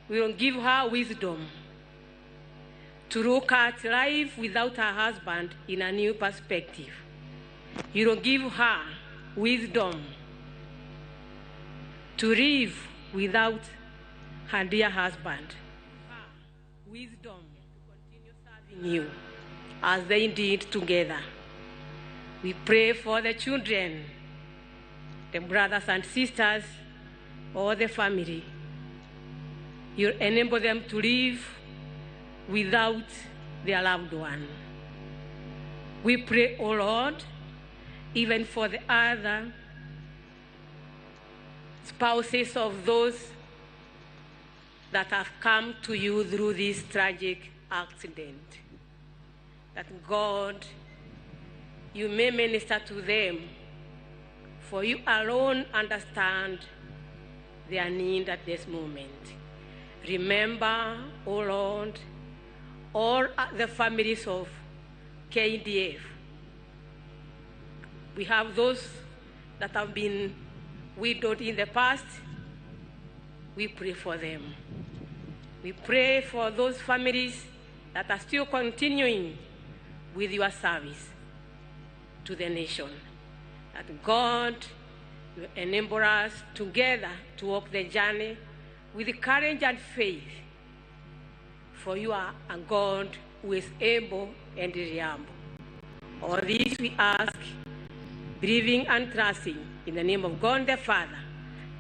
Speaker 16: will give her wisdom to look at life without her husband in a new perspective. You will give her wisdom to live without her dear husband. Wisdom to continue serving you as they did together. We pray for the children, the brothers and sisters, or the family. You enable them to live without their loved one. We pray, O Lord, even for the other spouses of those that have come to you through this tragic accident, that God, you may minister to them, for you alone understand their need at this moment. Remember, O Lord, all the families of KDF. We have those that have been widowed in the past. We pray for them. We pray for those families that are still continuing with your service to the nation. That God will enable us together to walk the journey with courage and faith. For you are a God who is able and reliable. All this we ask, believing and trusting in the name of God the Father,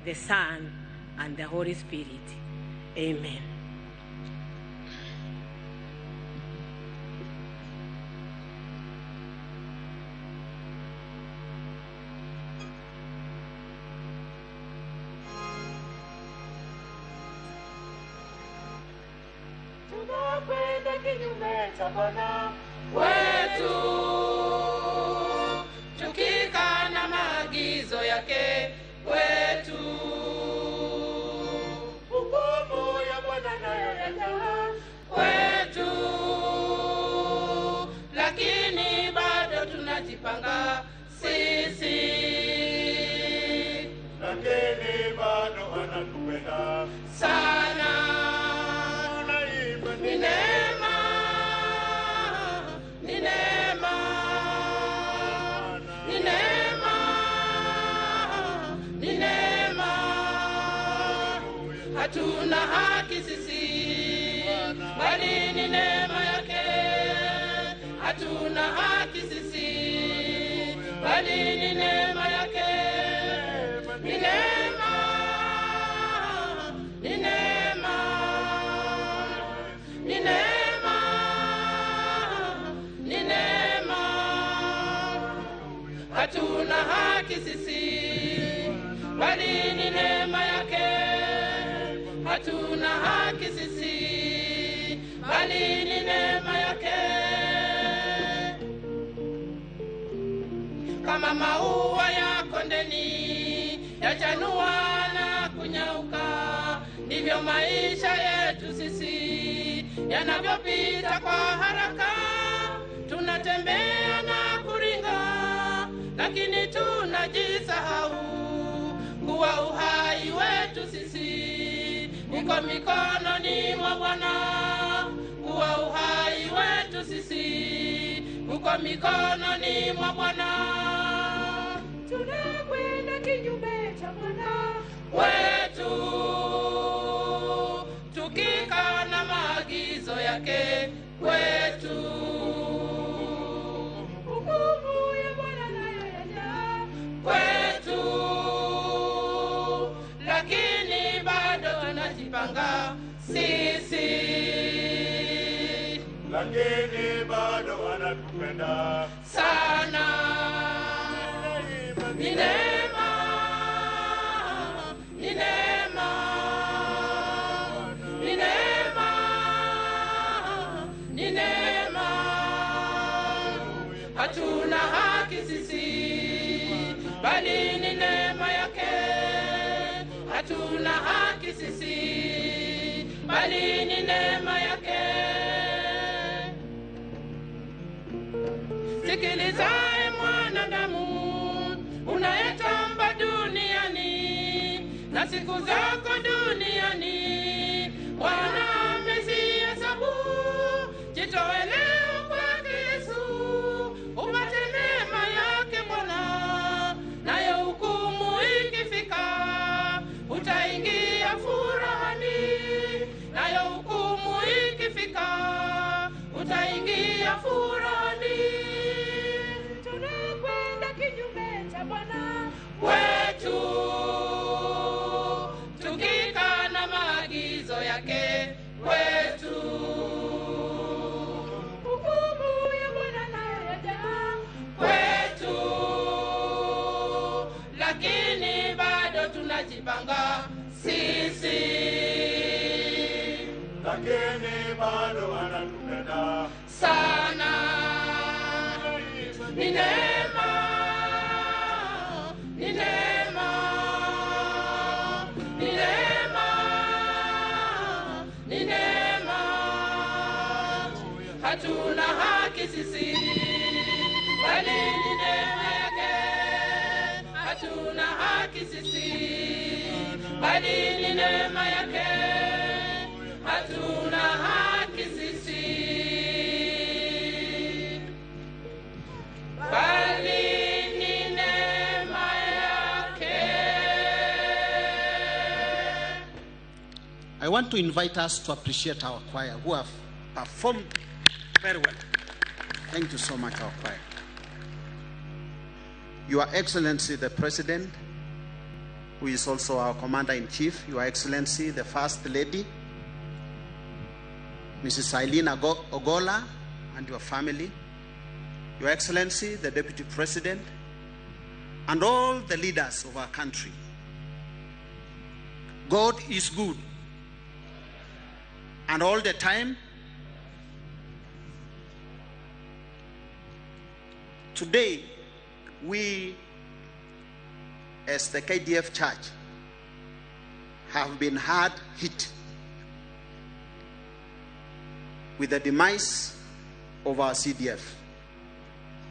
Speaker 16: the Son, and the Holy Spirit. Amen.
Speaker 17: Tunakwenda kinyume cha Bwana wetu, tukikana maagizo yake kwetu. Hukumu ya Bwana nayo yajaa kwetu, lakini bado tunajipanga sisi, lakini bado anatupenda sana. Ni neema, ni neema, ni neema, ni neema. Hatuna haki sisi, bali ni neema yake. Hatuna haki sisi, bali ni neema yake. Ni neema, ni neema, ni neema, ni neema. Hatuna haki sisi, bali ni neema yake. Hatuna haki sisi, bali ni neema yake. Kama maua ya kondeni yachanua na kunyauka, ndivyo maisha yetu sisi yanavyopita kwa haraka. Tunatembea na kuringa, lakini tunajisahau kuwa uhai wetu sisi uko mikononi mwa Bwana. Kuwa uhai wetu sisi uko mikononi mwa Bwana. Tunakwenda kinyume cha Bwana wetu, tukikana maagizo yake kwetu. Hukumu ya Bwana nayo yajaa kwetu, lakini bado anajipanga sisi, anatupenda sana. Ni neema, ni neema, ni neema, ni neema. Hatuna haki sisi, bali ni neema yake. Hatuna haki sisi, bali ni neema yake. Sikilizae mwanadamu unayetamba duniani, na siku zako duniani Bwana amezihesabu. Jitoe leo kwake Yesu, upate neema yake Bwana, nayo hukumu ikifika utaingia furahani. Nayo hukumu ikifika utaingia furahani. Tunakwenda kinyume cha Bwana wetu, tukikana maagizo yake kwetu. Hukumu ya Bwana nayo yaja kwetu, lakini bado tunajipanga sisi. Lakini bado anatupenda sana. Ni neema, ni neema, ni neema, ni neema. Hatuna haki sisi, bali ni neema yake. Hatuna haki sisi, bali ni neema yake. Hatuna haki sisi, bali ni neema yake.
Speaker 1: I want to invite us to appreciate our choir who have performed very well. Thank you so much, our choir. Your Excellency the President, who is also our Commander-in-Chief, Your Excellency the First Lady, Mrs. Eileen Ogola and your family, Your Excellency the Deputy President, and all the leaders of our country. God is good, and all the time. Today, we as the KDF Church have been hard hit with the demise of our CDF,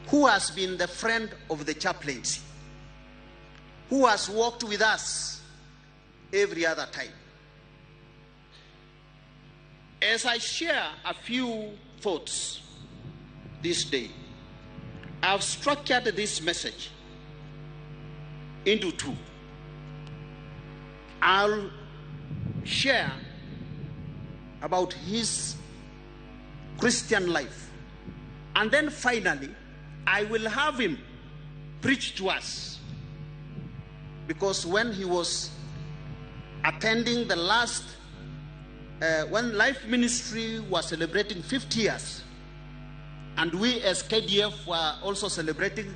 Speaker 1: who has been the friend of the chaplaincy, who has walked with us every other time. As I share a few thoughts this day, I've structured this message into two. I'll share about his Christian life, and then finally I will have him preach to us, because when he was attending the last when Life Ministry was celebrating 50 years, and we as KDF were also celebrating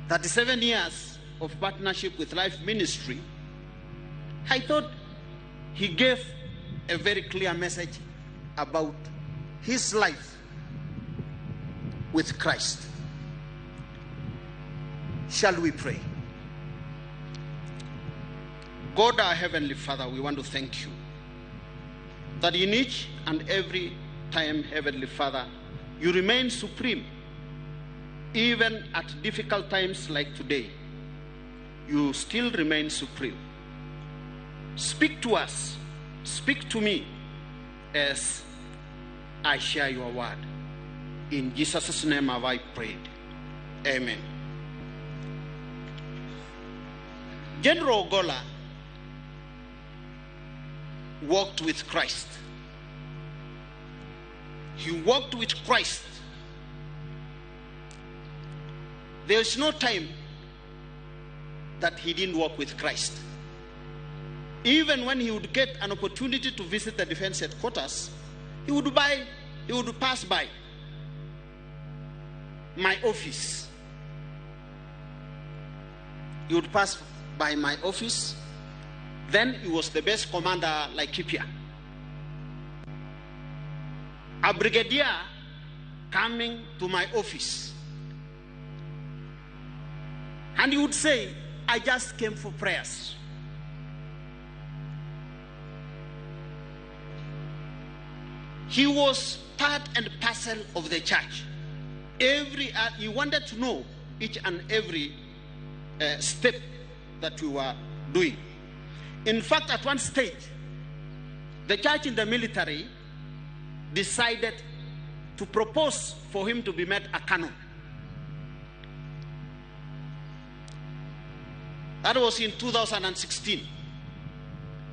Speaker 1: 37 years of partnership with Life Ministry, I thought he gave a very clear message about his life with Christ. Shall we pray? God, our Heavenly Father, we want to thank you that in each and every time, Heavenly Father, you remain supreme. Even at difficult times like today, you still remain supreme. Speak to us, speak to me as I share your word. In Jesus' name have I prayed. Amen. General Ogola walked with Christ. He walked with Christ. There is no time that he didn't walk with Christ. Even when he would get an opportunity to visit the defense headquarters, he would pass by. my office. He would pass by my office. Then he was the best commander, like Kipia. A brigadier coming to my office, and he would say, I just came for prayers. He was part and parcel of the church. He wanted to know each and every step that we were doing. In fact, at one stage, the church and the military decided to propose for him to be made a canon. That was in 2016.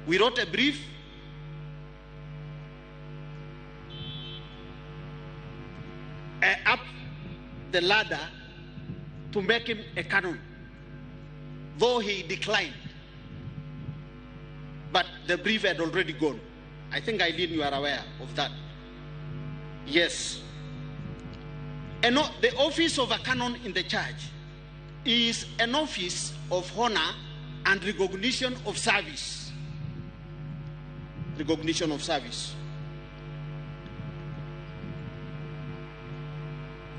Speaker 1: We wrote a brief. Up the ladder to make him a canon, though he declined. But the brief had already gone. I think, Eileen, you are aware of that. Yes. And the office of a canon in the church is an office of honor and recognition of service. Recognition of service.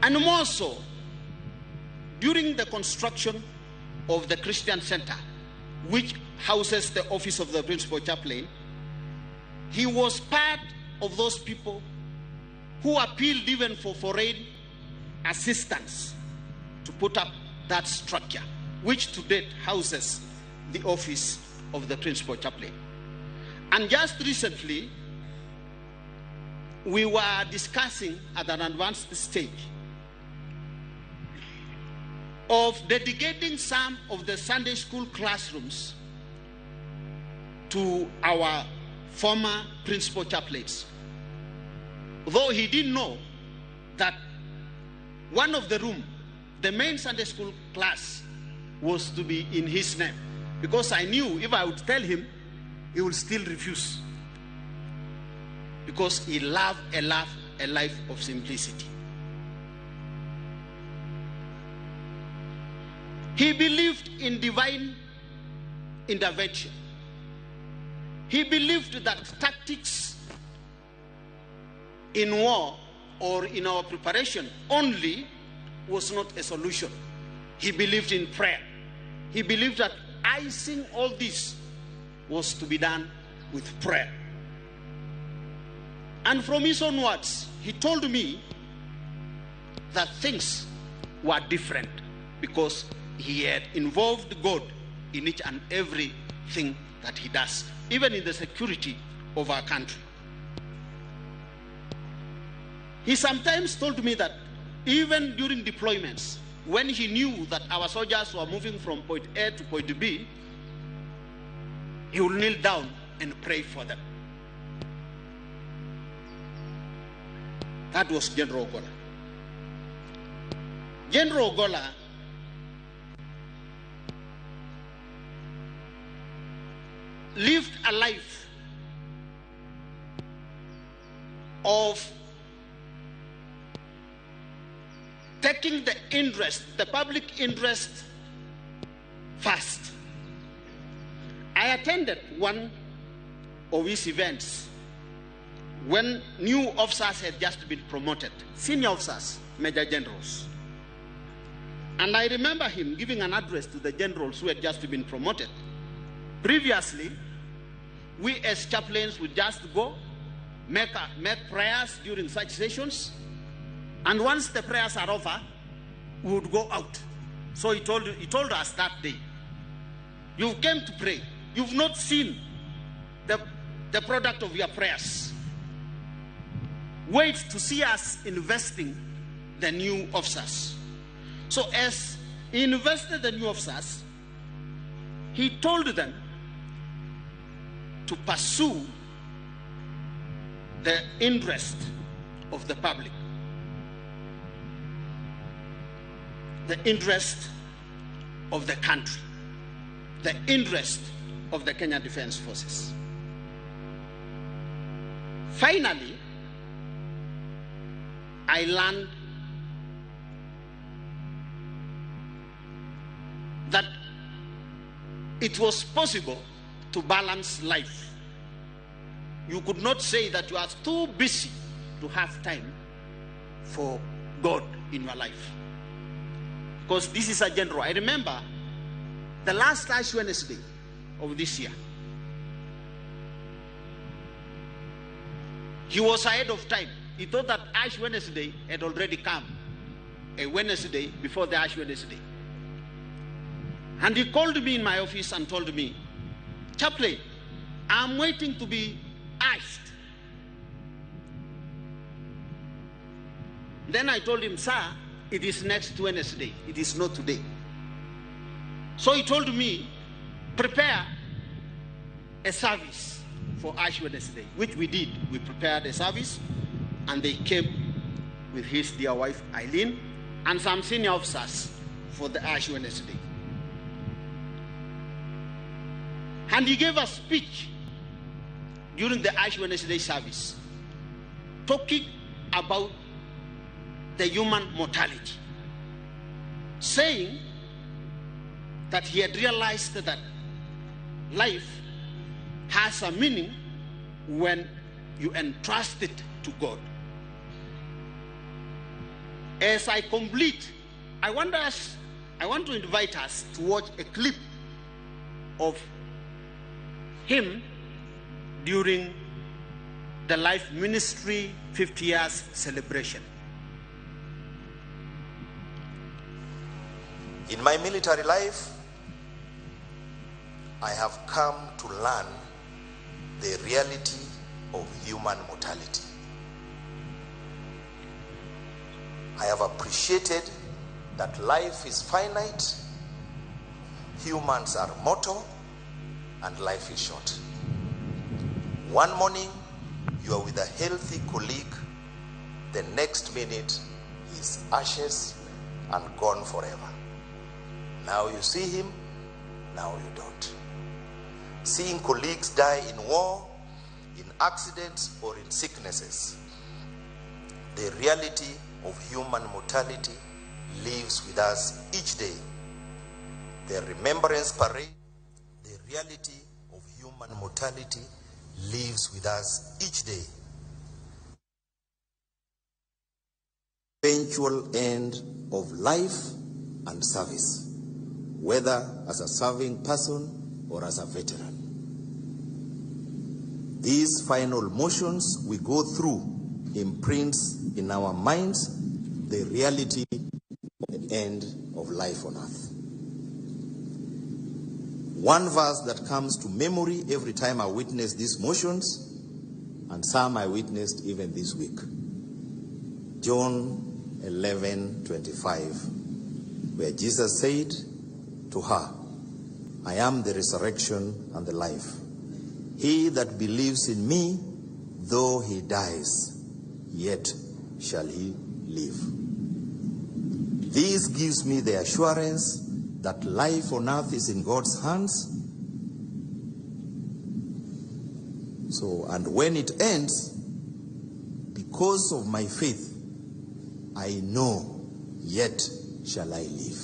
Speaker 1: And more so, during the construction of the Christian Center, which houses the office of the principal chaplain, he was part of those people who appealed even for foreign assistance to put up that structure, which to date houses the office of the principal chaplain. And just recently, we were discussing at an advanced stage of dedicating some of the Sunday school classrooms to our former principal chaplains. Though he didn't know that one of the room, the main Sunday school class, was to be in his name. Because I knew if I would tell him, he would still refuse. Because he loved a life of simplicity. He believed in divine intervention. He believed that tactics in war or in our preparation only was not a solution. He believed in prayer. He believed that icing all this was to be done with prayer. And from his own words, he told me that things were different because he had involved God in each and everything that he does, even in the security of our country. He sometimes told me that even during deployments, when he knew that our soldiers were moving from point A to point B, he would kneel down and pray for them. That was General Ogola. General Ogola lived a life of taking the interest, the public interest first. I attended one of his events when new officers had just been promoted, senior officers, major generals. And I remember him giving an address to the generals who had just been promoted. Previously, we as chaplains would just go, make prayers during such sessions, and once the prayers are over, we would go out. So he told us that day, you came to pray. You've not seen the product of your prayers. Wait to see us investing the new officers. So as he invested the new officers, he told them to pursue the interest of the public, the interest of the country, the interest of the Kenya Defence Forces. Finally, I learned it was possible to balance life. You could not say that you are too busy to have time for God in your life. Because this is a general. I remember the last Ash Wednesday of this year. He was ahead of time. He thought that Ash Wednesday had already come, a Wednesday before the Ash Wednesday. And he called me in my office and told me, Chaplain, I'm waiting to be ashed. Then I told him, sir, it is next Wednesday. It is not today. So he told me, prepare a service for Ash Wednesday, which we did. We prepared a service, and they came with his dear wife, Eileen, and some senior officers for the Ash Wednesday. And he gave a speech during the Ash Wednesday service, talking about the human mortality, saying that he had realized that life has a meaning when you entrust it to God. As I complete, I want to invite us to watch a clip of him during the Life Ministry 50 years celebration.
Speaker 2: In my military life, I have come to learn the reality of human mortality. I have appreciated that life is finite, humans are mortal, and life is short. One morning, you are with a healthy colleague. The next minute, he's ashes and gone forever. Now you see him, now you don't. Seeing colleagues die in war, in accidents, or in sicknesses, the reality of human mortality lives with us each day. The remembrance parade, the reality of human mortality lives with us each day. Eventual end of life and service, whether as a serving person or as a veteran. These final motions we go through imprints in our minds the reality of the end of life on earth. One verse that comes to memory every time I witness these motions, and some I witnessed even this week. John 11:25, where Jesus said to her, I am the resurrection and the life. He that believes in me, though he dies, yet shall he live. This gives me the assurance that life on earth is in God's hands. So, and when it ends, because of my faith, I know, yet shall I live.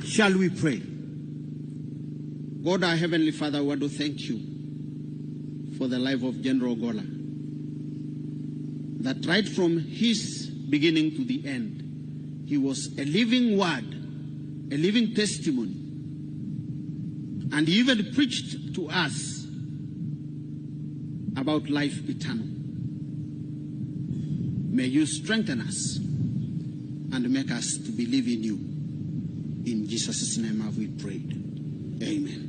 Speaker 1: Shall we pray? God, our Heavenly Father, I want to thank you for the life of General Ogola. That right from his beginning to the end, he was a living word, a living testimony. And he even preached to us about life eternal. May you strengthen us and make us to believe in you. In Jesus' name have we prayed. Amen.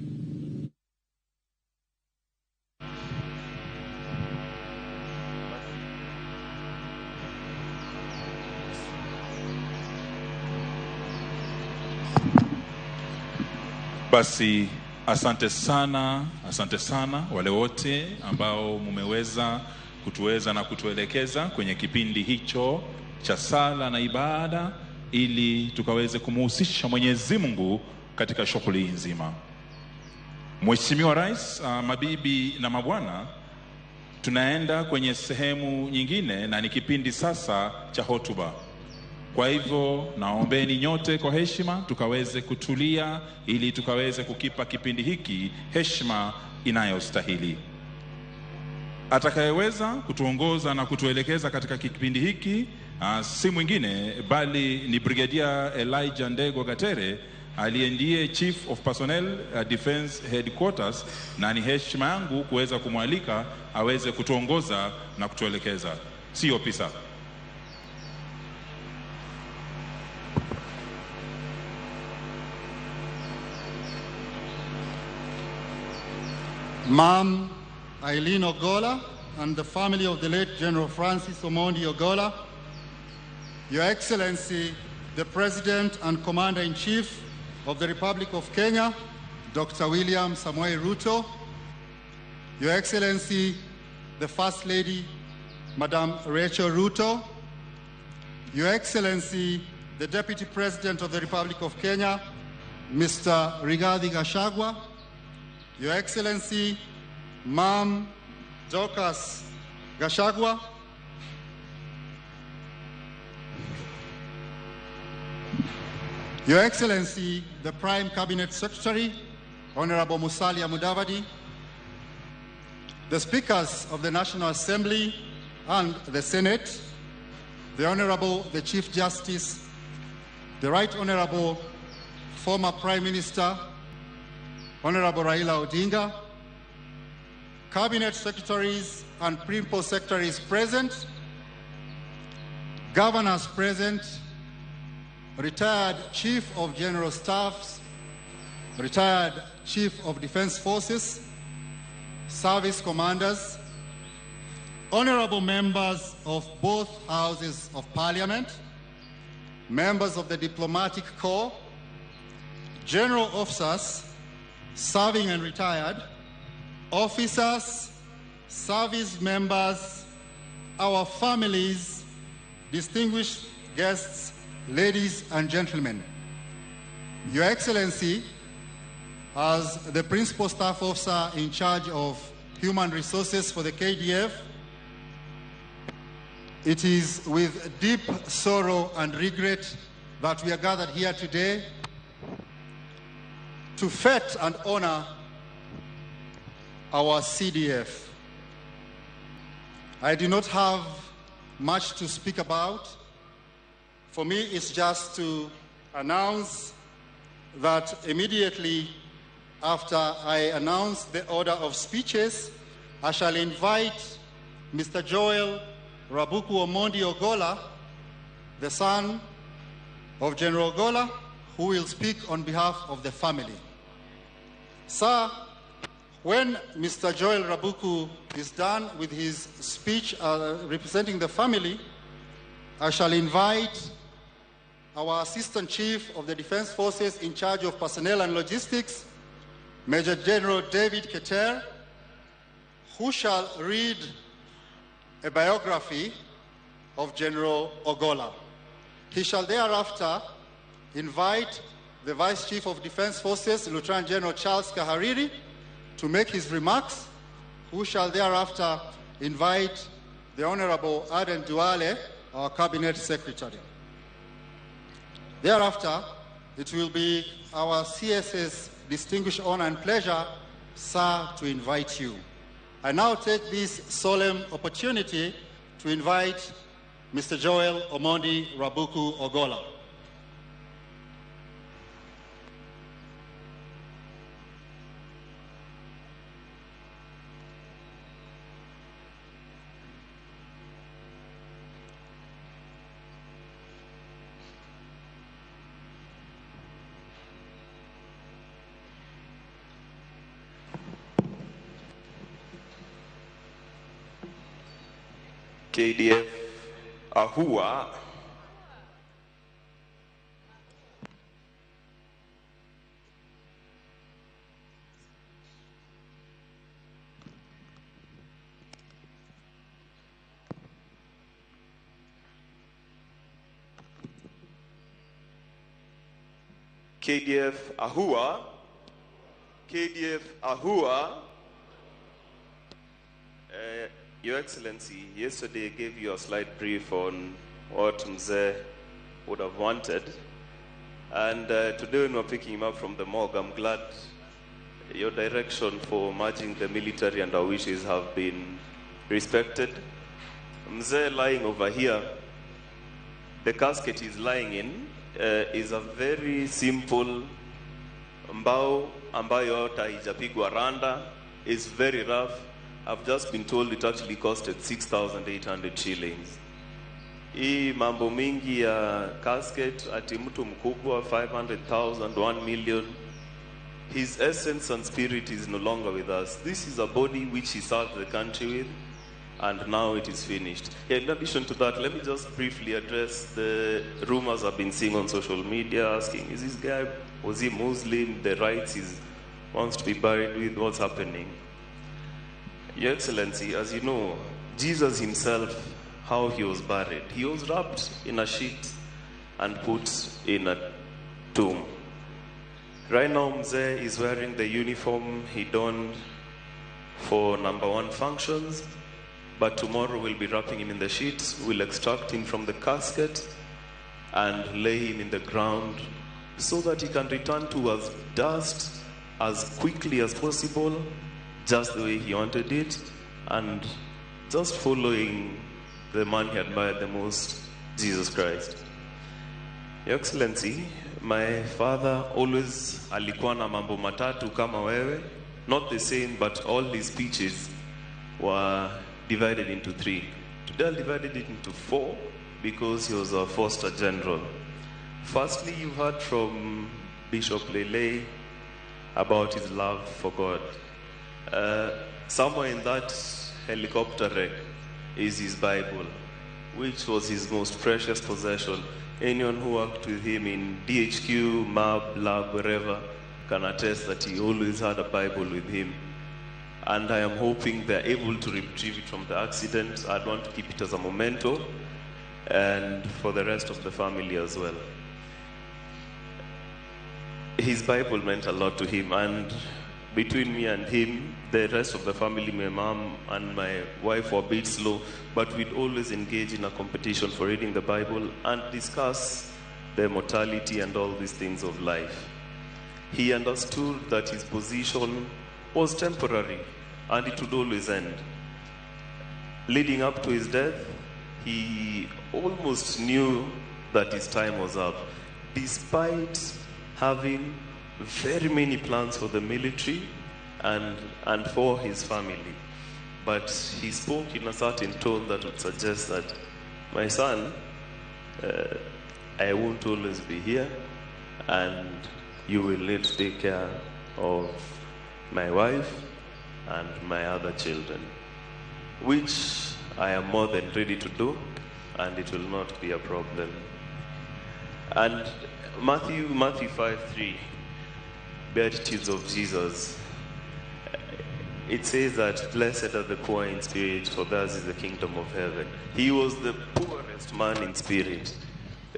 Speaker 12: Basi asante sana wale wote ambao mumeweza kutuweza na kutuelekeza kwenye kipindi hicho cha sala na ibada, ili tukaweze kumuhusisha Mwenyezi Mungu katika shughuli nzima. Mheshimiwa Rais, mabibi na mabwana, tunaenda kwenye sehemu nyingine na ni kipindi sasa cha hotuba. Kwa hivyo naombeni nyote kwa heshima tukaweze kutulia ili tukaweze kukipa kipindi hiki heshima inayostahili. Atakayeweza kutuongoza na kutuelekeza katika kipindi hiki si mwingine bali ni Brigadier Elijah Ndegwa Gatere, aliye ndiye Chief of Personnel Defense Headquarters, na ni heshima yangu kuweza kumwalika aweze kutuongoza na kutuelekeza. Sio pisa.
Speaker 18: Ma'am Eileen Ogola and the family of the late General Francis Omondi Ogola, Your Excellency, the President and Commander-in-Chief of the Republic of Kenya, Dr. William Samoei Ruto, Your Excellency, the First Lady, Madam Rachel Ruto, Your Excellency, the Deputy President of the Republic of Kenya, Mr. Rigathi Gachagua, Your Excellency, Ma'am Dorcas Gachagua, Your Excellency, the Prime Cabinet Secretary, Honorable Musalia Mudavadi, the Speakers of the National Assembly and the Senate, the Honorable, the Chief Justice, the Right Honorable former Prime Minister, Honorable Raila Odinga, Cabinet Secretaries and Principal Secretaries present, Governors present, retired Chief of General Staffs, retired Chief of Defense Forces, service commanders, honorable members of both houses of Parliament, members of the Diplomatic Corps, general officers, serving and retired, officers, service members, our families, distinguished guests, ladies and gentlemen. Your Excellency, as the Principal Staff Officer in charge of Human Resources for the KDF, it is with deep sorrow and regret that we are gathered here today to fet and honor our CDF. I do not have much to speak about. For me, it's just to announce that immediately after I announce the order of speeches, I shall invite Mr. Joel Rabuku Omondi Ogola, the son of General Ogola, who will speak on behalf of the family. Sir, when Mr. Joel Rabuku is done with his speech representing the family, I shall invite our Assistant Chief of the Defense Forces in charge of personnel and logistics, Major General David Keter, who shall read a biography of General Ogola. He shall thereafter invite the Vice Chief of Defense Forces, Lieutenant General Charles Kahariri, to make his remarks, who shall thereafter invite the Honorable Aden Duale, our Cabinet Secretary. Thereafter, it will be our CS's distinguished honor and pleasure, sir, to invite you. I now take this solemn opportunity to invite Mr. Joel Omondi Rabuku Ogola.
Speaker 19: KDF Ahua. KDF Ahua. KDF Ahua. Your Excellency, yesterday I gave you a slight brief on what Mzee would have wanted. And today when we're picking him up from the morgue, I'm glad your direction for merging the military and our wishes have been respected. Mzee lying over here, the casket he's lying in is a very simple mbao ambayo hata haijapigwa randa. It's very rough. I've just been told it actually costed 6,800 shillings. Hii mambo mingi ya casket ati mtu mkubwa 500,000, 1 million. His essence and spirit is no longer with us. This is a body which he served the country with, and now it is finished. In addition to that, let me just briefly address the rumors I've been seeing on social media asking, is this guy, was he Muslim? The rights he wants to be buried with, what's happening? Your Excellency, as you know, Jesus himself, how he was buried. He was wrapped in a sheet and put in a tomb. Right now, Mzee is wearing the uniform he donned for number 1 functions, but tomorrow we'll be wrapping him in the sheet. We'll extract him from the casket and lay him in the ground so that he can return to us dust as quickly as possible, just the way he wanted it, and just following the man he admired the most, Jesus Christ. Your Excellency, my father always alikuwa na mambo matatu kama wewe, not the same, but all his speeches were divided into 3. Today I divided it into 4 because he was a Foster General. Firstly, you heard from Bishop Lele about his love for God. Somewhere in that helicopter wreck is his Bible, which was his most precious possession. Anyone who worked with him in DHQ, MAB, lab, wherever, can attest that he always had a Bible with him. And I am hoping they're able to retrieve it from the accident. I'd want to keep it as a memento, and for the rest of the family as well. His Bible meant a lot to him, and between me and him, the rest of the family, my mom and my wife, were a bit slow, but we'd always engage in a competition for reading the Bible and discuss the mortality and all these things of life. He understood that his position was temporary and it would always end. Leading up to his death, he almost knew that his time was up, despite having very many plans for the military and for his family. But he spoke in a certain tone that would suggest that, my son, I won't always be here, and you will need to take care of my wife and my other children, which I am more than ready to do, and it will not be a problem. And Matthew 5:3, Beatitudes of Jesus, it says that blessed are the poor in spirit, for theirs is the kingdom of heaven. He was the poorest man in spirit.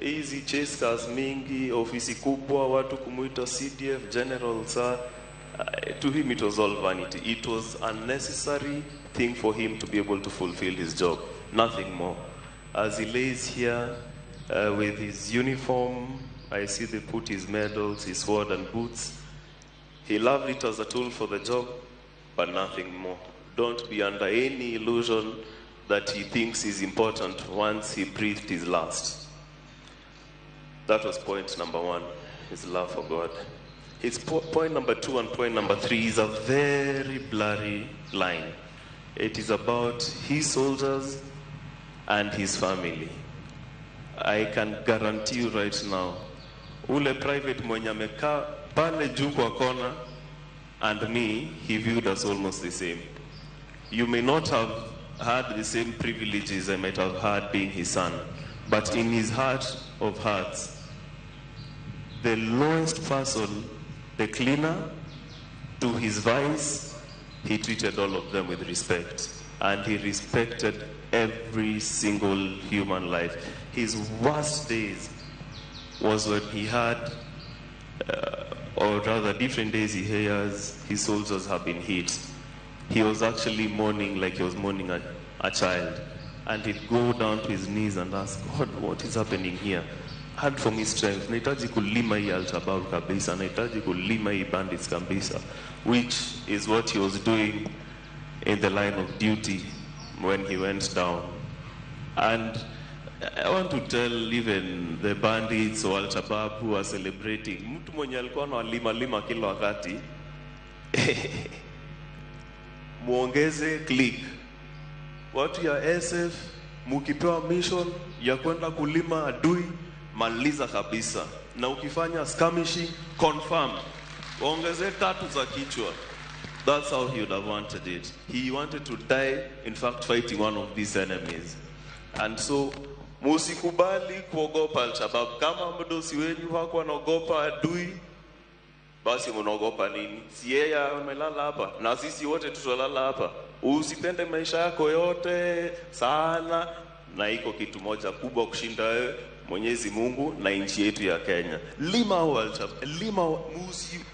Speaker 19: Hizi chasers mingi, ofisi kubwa, watu kumuita CDF, general, sir, to him it was all vanity. It was a necessary thing for him to be able to fulfill his job, nothing more. As he lays here with his uniform, I see they put his medals, his sword and boots. He loved it as a tool for the job, but nothing more. Don't be under any illusion that he thinks is important once he breathed his last. That was point number 1, his love for God. His point number 2 and point number 3 is a very blurry line. It is about his soldiers and his family. I can guarantee you right now, ule private mwenye amekaa pale juu kwa kona and me, he viewed us almost the same. You may not have had the same privileges I might have had being his son, but in his heart of hearts, the lowest person, the cleaner, to his vice, he treated all of them with respect. And he respected every single human life. His worst days was when he had, or rather different days he hears his soldiers have been hit. He was actually mourning like he was mourning a child. And he'd go down to his knees and ask, God, what is happening here? hand for me strength. Nahitaji kulima hii Al-Shabaab kabisa. Nahitaji kulima hii bandits kabisa, which is what he was doing in the line of duty when he went down. And I want to tell even the bandits or Al-Shabaab who are celebrating, mtu mwenye alikuwa na lima kila wakati, muongeze click. Watu ya SF, mukipewa mission ya kwenda kulima adui, maliza kabisa. Na ukifanya skirmishing, confirm. Waongeze 3 za kichwa. That's how he would have wanted it. He wanted to die, in fact, fighting one of these enemies. And so, musikubali kuogopa Al-Shabaab. Kama mdosi wenyu wako wanaogopa adui, basi mnaogopa nini? Si yeye amelala hapa na sisi wote tutalala hapa. Usipende maisha yako yote sana, na iko kitu moja kubwa kushinda wewe, Mwenyezi Mungu na nchi yetu ya Kenya. Lima Al-Shabaab, lima,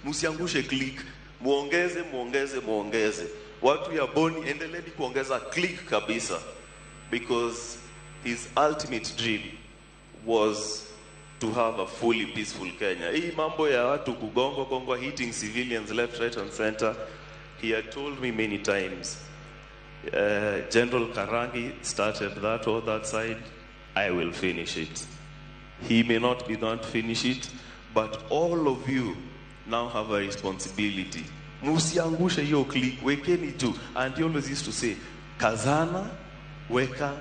Speaker 19: musiangushe click. Muongeze. Watu ya Boni, endeleni kuongeza click kabisa. Because his ultimate dream was to have a fully peaceful Kenya. Hii mambo ya watu kugongwa, hitting civilians left, right and center, he had told me many times, General Karangi started that or that side, I will finish it. He may not be done to finish it, but all of you now have a responsibility. Musiangushe hiyo click, wekeni tu. And he always used to say, kazana, weka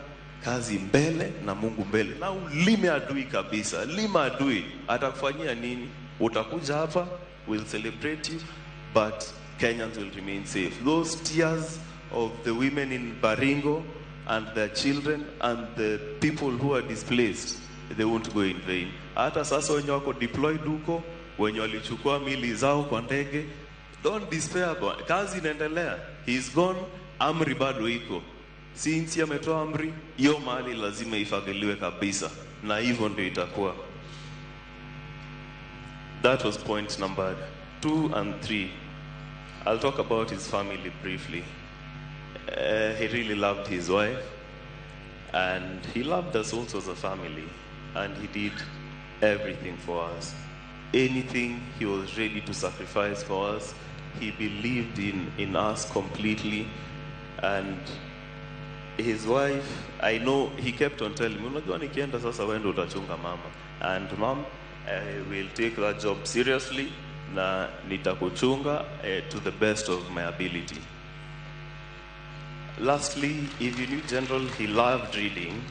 Speaker 19: kazi mbele na Mungu mbele. Na ulime adui kabisa. Lima adui. Atakufanyia nini? Utakuja hapa, we'll celebrate you, but Kenyans will remain safe. Those tears of the women in Baringo and their children and the people who are displaced, they won't go in vain. Hata sasa wenye wako deployed huko, wenye walichukua mili zao kwa ndege, don't despair, kazi inaendelea. He's gone, amri bado iko. Since ametoa amri, hiyo mali lazima ifagiliwe kabisa, na hivyo ndio itakuwa. That was point number 2 and 3. I'll talk about his family briefly. He really loved his wife, and he loved us also as a family, and he did everything for us. Anything he was ready to sacrifice for us. He believed in us completely. And his wife, I know, he kept on telling me, unajua nikienda sasa wewe ndio utachunga mama. And mom, I will take that job seriously na nitakuchunga to the best of my ability. Lastly, if you knew General, he loved reading.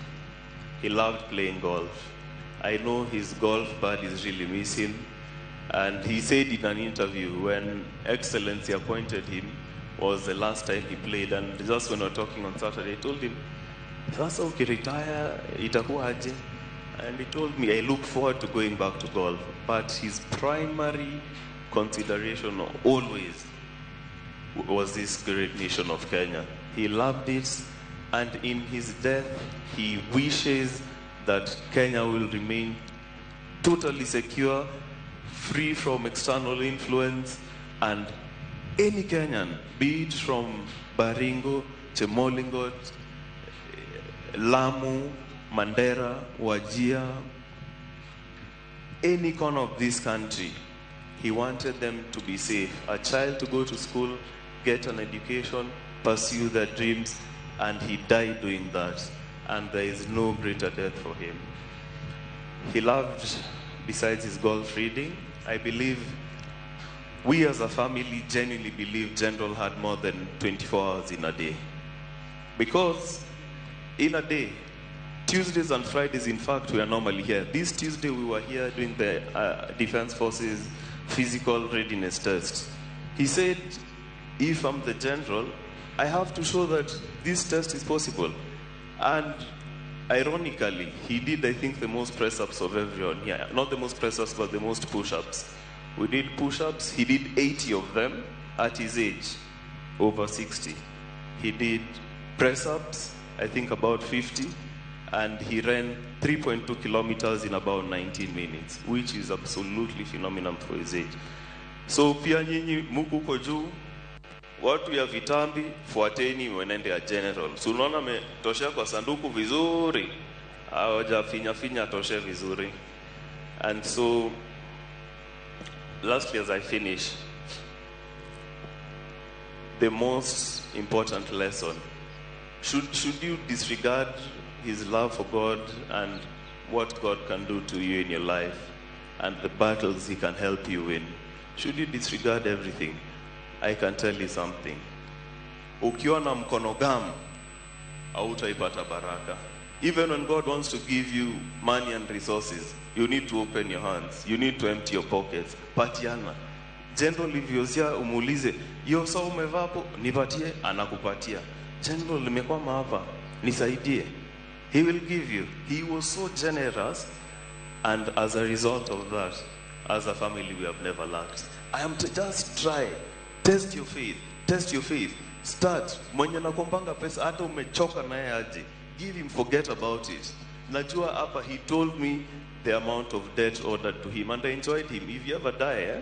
Speaker 19: He loved playing golf. I know his golf buddies really miss him. And he said in an interview when Excellency appointed him was the last time he played. And just when we were talking on Saturday, I told him, sasa ukiretire itakuwa aje? And he told me, I look forward to going back to golf. But his primary consideration always was this great nation of Kenya. He loved it, and in his death, he wishes that Kenya will remain totally secure, free from external influence, and any Kenyan, be it from Baringo, Chemolingot, Lamu, Mandera, Wajir, any corner of this country, he wanted them to be safe. A child to go to school, get an education, pursue their dreams, and he died doing that. And there is no greater death for him. He loved, besides his golf reading, I believe, we as a family genuinely believe General had more than 24 hours in a day. Because in a day, Tuesdays and Fridays, in fact, we are normally here. This Tuesday, we were here doing the Defense Forces physical readiness test. He said, if I'm the general, I have to show that this test is possible. And ironically, he did, I think, the most press-ups of everyone here. Not the most press-ups, but the most push-ups. We did push-ups. He did 80 of them at his age, over 60. He did press-ups, I think about 50, and he ran 3.2 kilometers in about 19 minutes, which is absolutely phenomenal for his age. So pia nyinyi muku uko juu, watu ya vitambi, fuateni mwenende ya general. So unaona metoshea kwa sanduku vizuri, hawaja finya toshe vizuri. And so, lastly, as I finish, the most important lesson, should you disregard his love for God and what God can do to you in your life and the battles he can help you win? Should you disregard everything? I can tell you something. Ukiwa na mkono gamu, hautaipata baraka. Even when God wants to give you money and resources, you need to open your hands. You need to empty your pockets. Patiana. General Livyozia umuulize, yo saa umevaa hapo, nipatie, anakupatia. General nimekwama hapa, nisaidie. He will give you. He was so generous, and as a result of that, as a family, we have never lacked. I am to just try. Test your faith. Test your faith. Start. Mwenye nakombanga pesa, hata umechoka naye aje. Give him, forget about it. Najua hapa, he told me the amount of debt ordered to him, and I enjoyed him. If you ever die,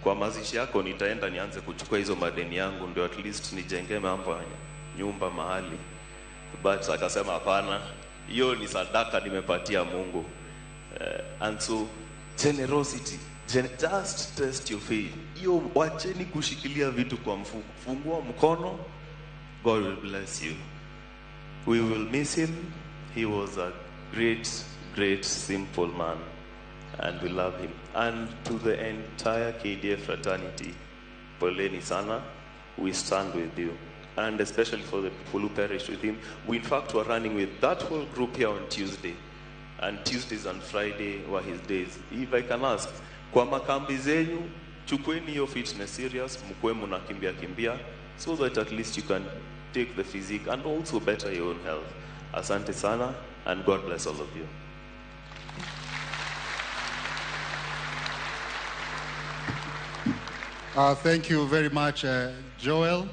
Speaker 19: kwa mazishi yako nitaenda nianze kuchukua hizo madeni yangu, ndio at least nijenge mambo nyumba mahali. But akasema hapana, hiyo ni sadaka nimepatia Mungu. And so generosity, just test your faith. Hiyo wacheni kushikilia vitu kwa mfuko. Fungua mkono, God will bless you. We will miss him. He was a great simple man, and we love him. And to the entire KDF fraternity, poleni sana, we stand with you. And especially for the people who perished with him. We in fact were running with that whole group here on Tuesday. And Tuesdays and Friday were his days. If I can ask, kwa makambi zenyu, chukweni your fitness serious, mkwe munakimbia, so that at least you can take the physique and also better your own health. Asante sana, and God bless all of you.
Speaker 18: Thank you very much, Joel,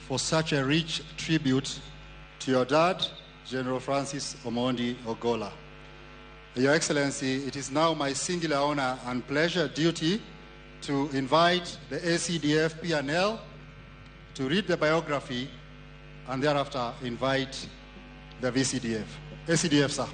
Speaker 18: for such a rich tribute to your dad, General Francis Omondi Ogola. Your Excellency, it is now my singular honor and pleasure duty to invite the ACDF PNL to read the biography and thereafter invite the VCDF. ACDF, sir.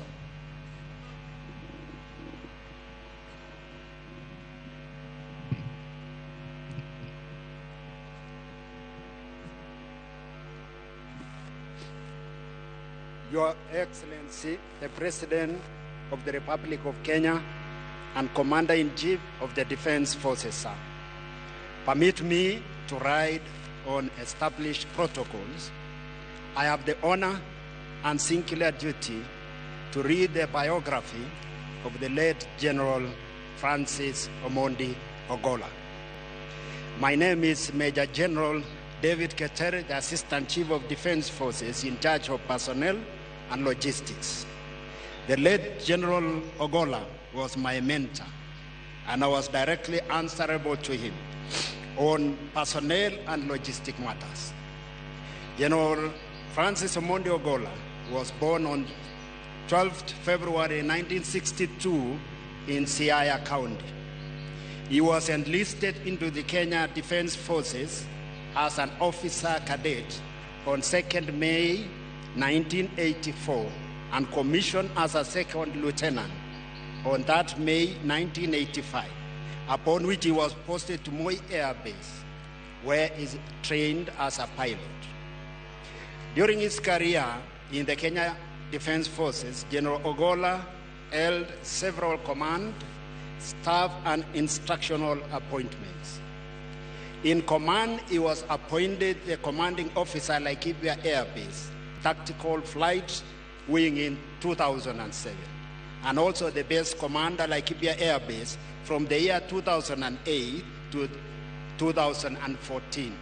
Speaker 20: Your Excellency, the President of the Republic of Kenya and Commander-in-Chief of the Defense Forces, sir. Permit me to ride on established protocols. I have the honor and singular duty to read the biography of the late General Francis Omondi Ogola. My name is Major General David Ketere, the Assistant Chief of Defense Forces in charge of personnel and logistics. The late General Ogola was my mentor, and I was directly answerable to him on personnel and logistic matters. General Francis Omondi Ogola was born on 12th February 1962 in Siaya County. He was enlisted into the Kenya Defense Forces as an officer cadet on 2nd May 1984 and commissioned as a second lieutenant on that May 1985, upon which he was posted to Moi Air Base, where he trained as a pilot. During his career in the Kenya Defense Forces, General Ogola held several command, staff, and instructional appointments. In command, he was appointed the commanding officer, Laikipia Air Base, Tactical Flight Wing in 2007, and also the base commander, Laikipia Air Base, from the year 2008 to 2014.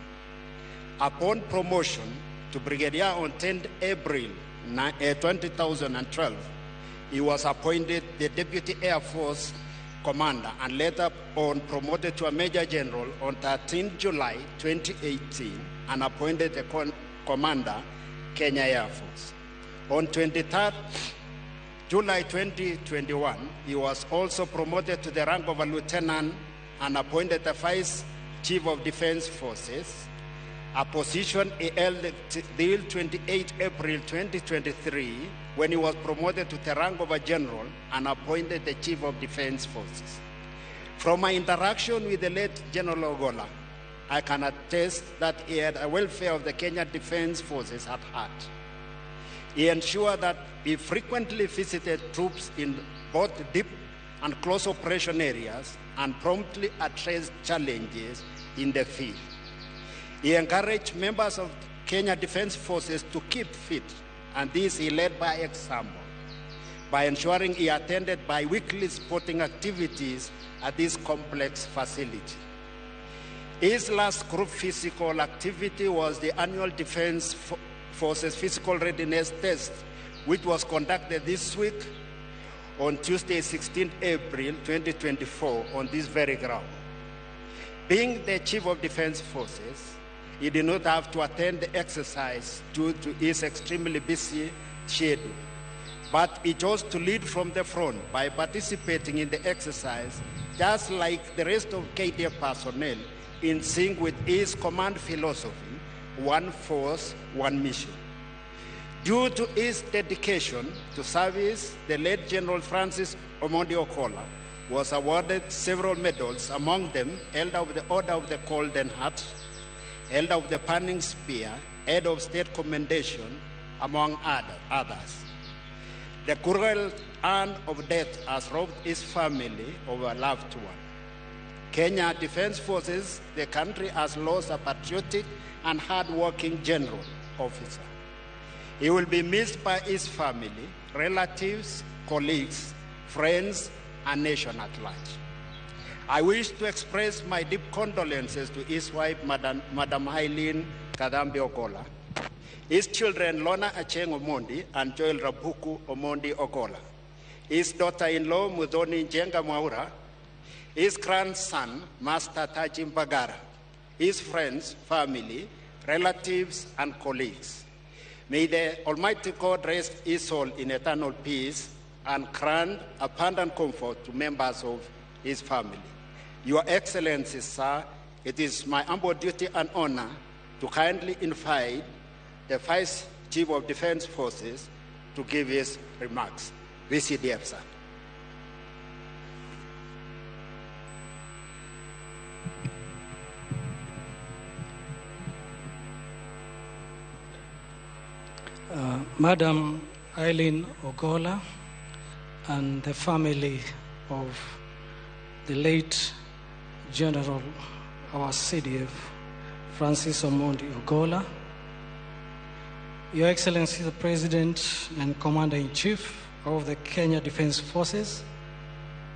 Speaker 20: Upon promotion to brigadier on 10th April 2012, he was appointed the Deputy Air Force Commander and later on promoted to a Major General on 13 July 2018 and appointed the Commander, Kenya Air Force. On 23rd July 2021, he was also promoted to the rank of a lieutenant and appointed the Vice Chief of Defense Forces. a position he held till 28 April 2023 when he was promoted to the rank of a general and appointed the Chief of Defense Forces. From my interaction with the late General Ogola, I can attest that he had the welfare of the Kenya Defense Forces at heart. He ensured that he frequently visited troops in both deep and close operation areas and promptly addressed challenges in the field. He encouraged members of Kenya Defense Forces to keep fit, and this he led by example, by ensuring he attended bi-weekly sporting activities at this complex facility. His last group physical activity was the annual Defense Forces Physical Readiness Test, which was conducted this week on Tuesday, 16 April 2024, on this very ground. Being the Chief of Defense Forces, he did not have to attend the exercise due to his extremely busy schedule, but he chose to lead from the front by participating in the exercise, just like the rest of KDF personnel, in sync with his command philosophy, one force, one mission. Due to his dedication to service, the late General Francis Omondi Ogola was awarded several medals, among them Elder of the Order of the Golden Heart, Elder of the Panning Spear, Head of State Commendation, among others. The cruel hand of death has robbed his family of a loved one. Kenya Defense Forces, the country has lost a patriotic and hard-working general officer. He will be missed by his family, relatives, colleagues, friends, and nation at large. I wish to express my deep condolences to his wife, Madam Eileen Kadambi Ogola, his children, Lona Acheng Omondi and Joel Rabuku Omondi Ogola, his daughter-in-law, Mudhoni Njenga Mwaura, his grandson, Master Tajim Bagara, his friends, family, relatives, and colleagues. May the Almighty God rest his soul in eternal peace and grant abundant comfort to members of his family. Your Excellency, sir, it is my humble duty and honor to kindly invite the Vice Chief of Defense Forces to give his remarks. VCDF, sir.
Speaker 4: Madam Eileen Ogola and the family of the late General, our CDF, Francis Omondi Ogola, Your Excellency the President and Commander-in-Chief of the Kenya Defense Forces,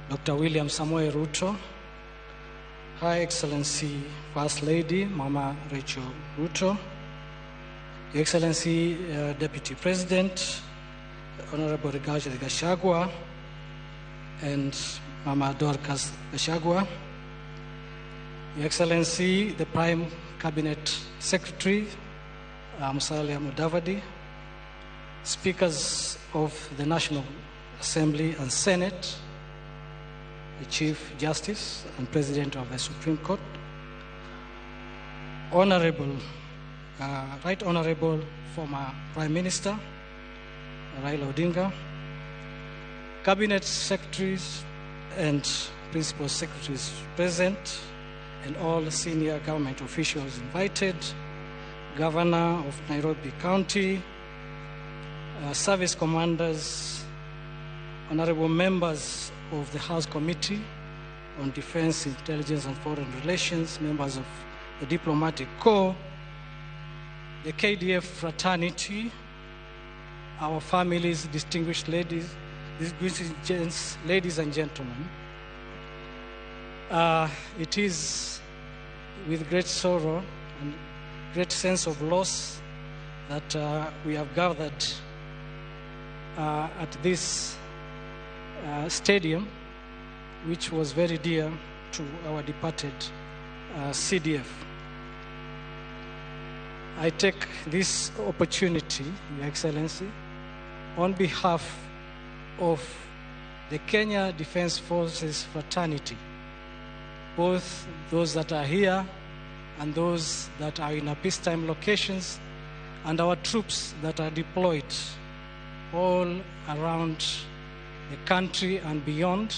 Speaker 4: Dr. William Samoei Ruto, High Excellency First Lady Mama Rachel Ruto, Your Excellency Deputy President, Honorable Rigathi Gachagua, and Mama Dorcas Gachagua, Your Excellency the Prime Cabinet Secretary, Musalia Mudavadi, Speakers of the National Assembly and Senate, the Chief Justice and President of the Supreme Court, Honorable, Right Honorable former Prime Minister Raila Odinga, Cabinet Secretaries and Principal Secretaries present, and all senior government officials invited, Governor of Nairobi County, service commanders, honorable members of the House Committee on Defense, Intelligence and Foreign Relations, members of the Diplomatic Corps, the KDF fraternity, our families, distinguished ladies, distinguished gents, ladies and gentlemen. It is with great sorrow and great sense of loss that we have gathered at this stadium, which was very dear to our departed CDF. I take this opportunity, Your Excellency, on behalf of the Kenya Defense Forces fraternity, both those that are here and those that are in our peacetime locations, and our troops that are deployed all around the country and beyond,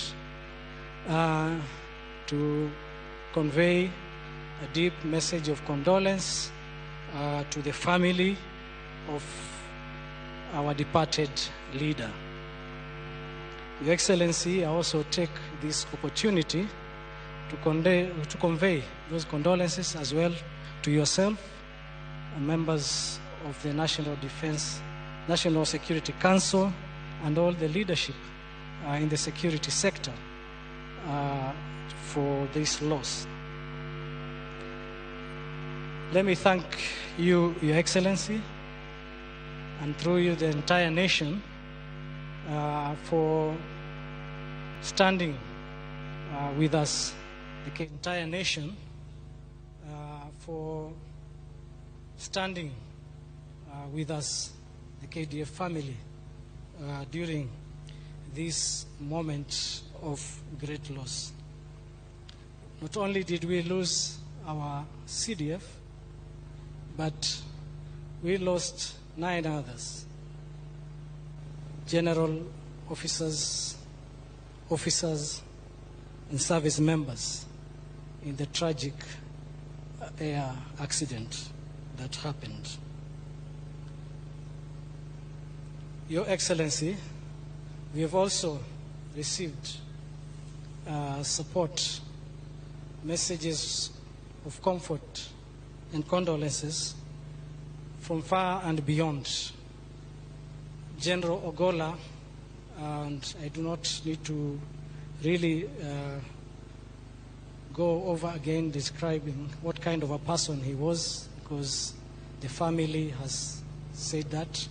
Speaker 4: to convey a deep message of condolence to the family of our departed leader. Your Excellency, I also take this opportunity to convey those condolences as well to yourself, members of the National Security Council, and all the leadership in the security sector for this loss. Let me thank you, Your Excellency, and through you the entire nation for standing with us, the entire nation for standing with us, the KDF family, during this moment of great loss. Not only did we lose our CDF, but we lost 9 others, general officers, and service members in the tragic air accident that happened. Your Excellency, we have also received support messages of comfort and condolences from far and beyond. General Ogola, and I do not need to really go over again describing what kind of a person he was, because the family has said that,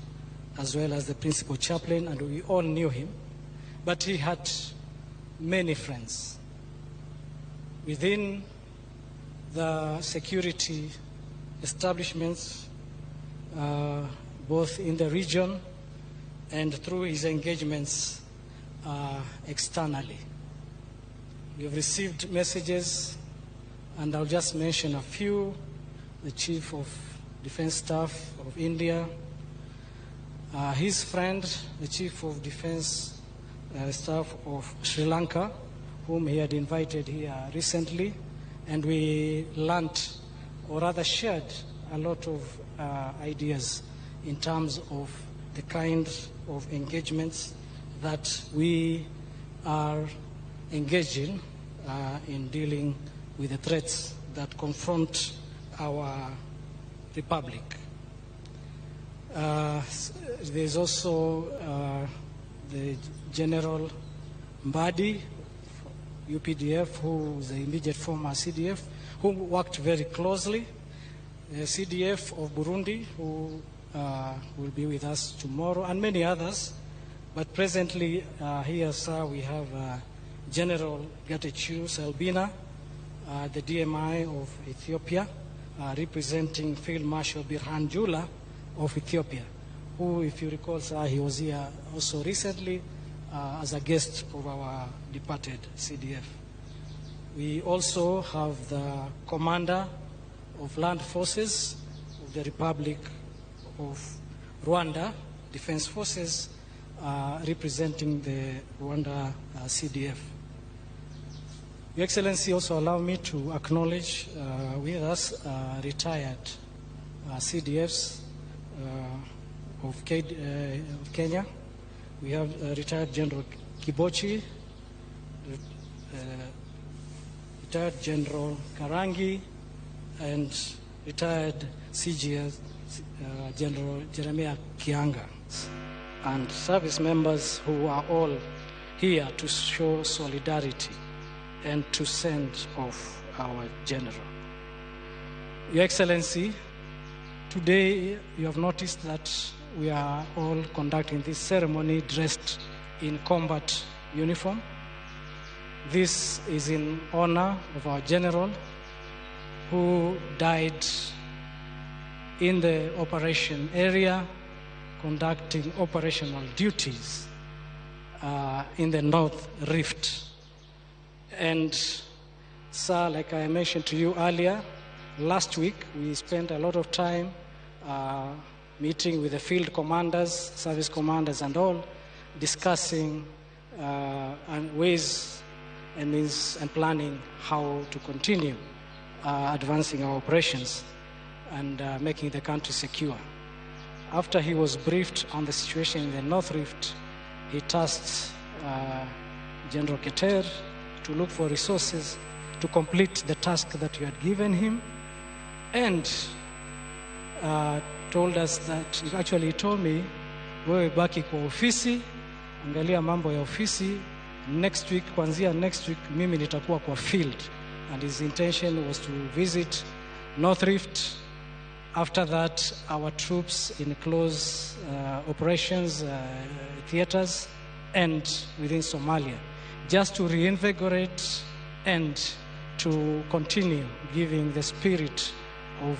Speaker 4: as well as the principal chaplain, and we all knew him. But he had many friends within the security establishments, both in the region and through his engagements externally. We have received messages, and I'll just mention a few. The Chief of Defense Staff of India, his friend, the Chief of Defense Staff of Sri Lanka, whom he had invited here recently, and we learnt, or rather shared, a lot of ideas in terms of the kind of engagements that we are engaging in dealing with the threats that confront our republic. There's also the General Mbadi, UPDF, who is the immediate former CDF, who worked very closely. The CDF of Burundi, who will be with us tomorrow, and many others. But presently here, sir, we have General Getachew Selbina, the DMI of Ethiopia, representing Field Marshal Birhan Jula of Ethiopia, who, if you recall, sir, he was here also recently as a guest of our departed CDF. We also have the Commander of Land Forces of the Republic of Rwanda, Defense Forces, representing the Rwanda CDF. Your Excellency, also allow me to acknowledge with us retired CDFs of Kenya. We have retired General Kibochi, retired General Karangi, and retired CGS General Jeremiah Kianga, and service members who are all here to show solidarity and to send off our general. Your Excellency, today you have noticed that we are all conducting this ceremony dressed in combat uniform. This is in honor of our general who died in the operation area conducting operational duties in the North Rift. And sir, like I mentioned to you earlier, last week, we spent a lot of time meeting with the field commanders, service commanders, and all, discussing ways and means and planning how to continue advancing our operations and making the country secure. After he was briefed on the situation in the North Rift, he tasked General Keter to look for resources to complete the task that you had given him, and told us that, he told me, wewe baki kwa ofisi, angalia mambo ya ofisi, next week, kuanzia next week, mimi nitakuwa kwa field. And his intention was to visit North Rift. After that, our troops in close operations, theaters, and within Somalia, just to reinvigorate and to continue giving the spirit of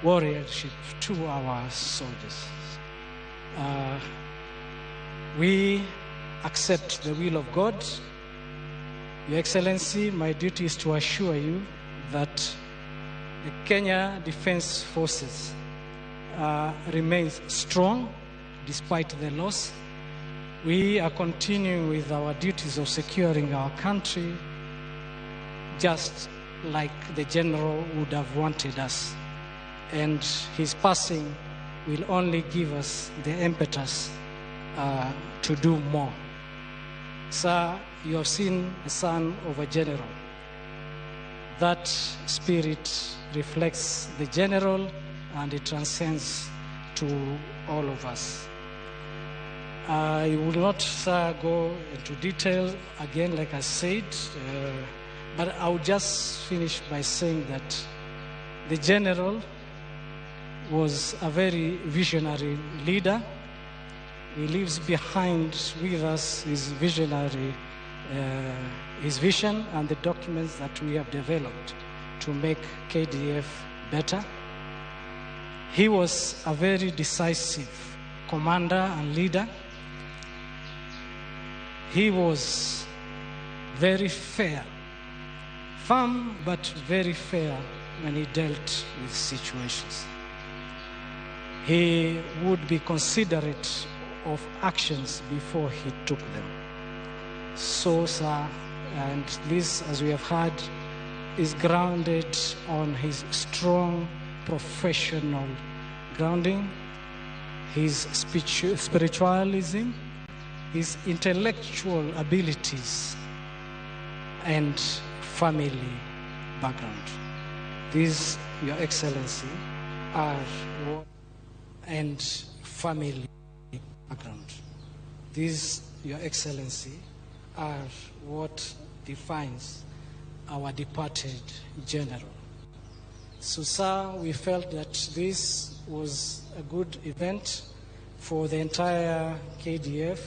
Speaker 4: warriorship to our soldiers. We accept the will of God. Your Excellency, my duty is to assure you that the Kenya Defense Forces remains strong despite the loss. We are continuing with our duties of securing our country just like the general would have wanted us. And his passing will only give us the impetus to do more. Sir, you have seen the son of a general. That spirit reflects the general and it transcends to all of us. I will not, sir, go into detail again, like I said, but I will just finish by saying that the general was a very visionary leader. He leaves behind with us his visionary, his vision and the documents that we have developed to make KDF better. He was a very decisive commander and leader. He was very fair, firm but very fair when he dealt with situations. He would be considerate of actions before he took them. So, sir, and this, as we have heard, is grounded on his strong professional grounding, his spiritualism, his intellectual abilities, and family background. These, Your Excellency, are and family background. These, Your Excellency, are what defines our departed general. So, sir, we felt that this was a good event for the entire KDF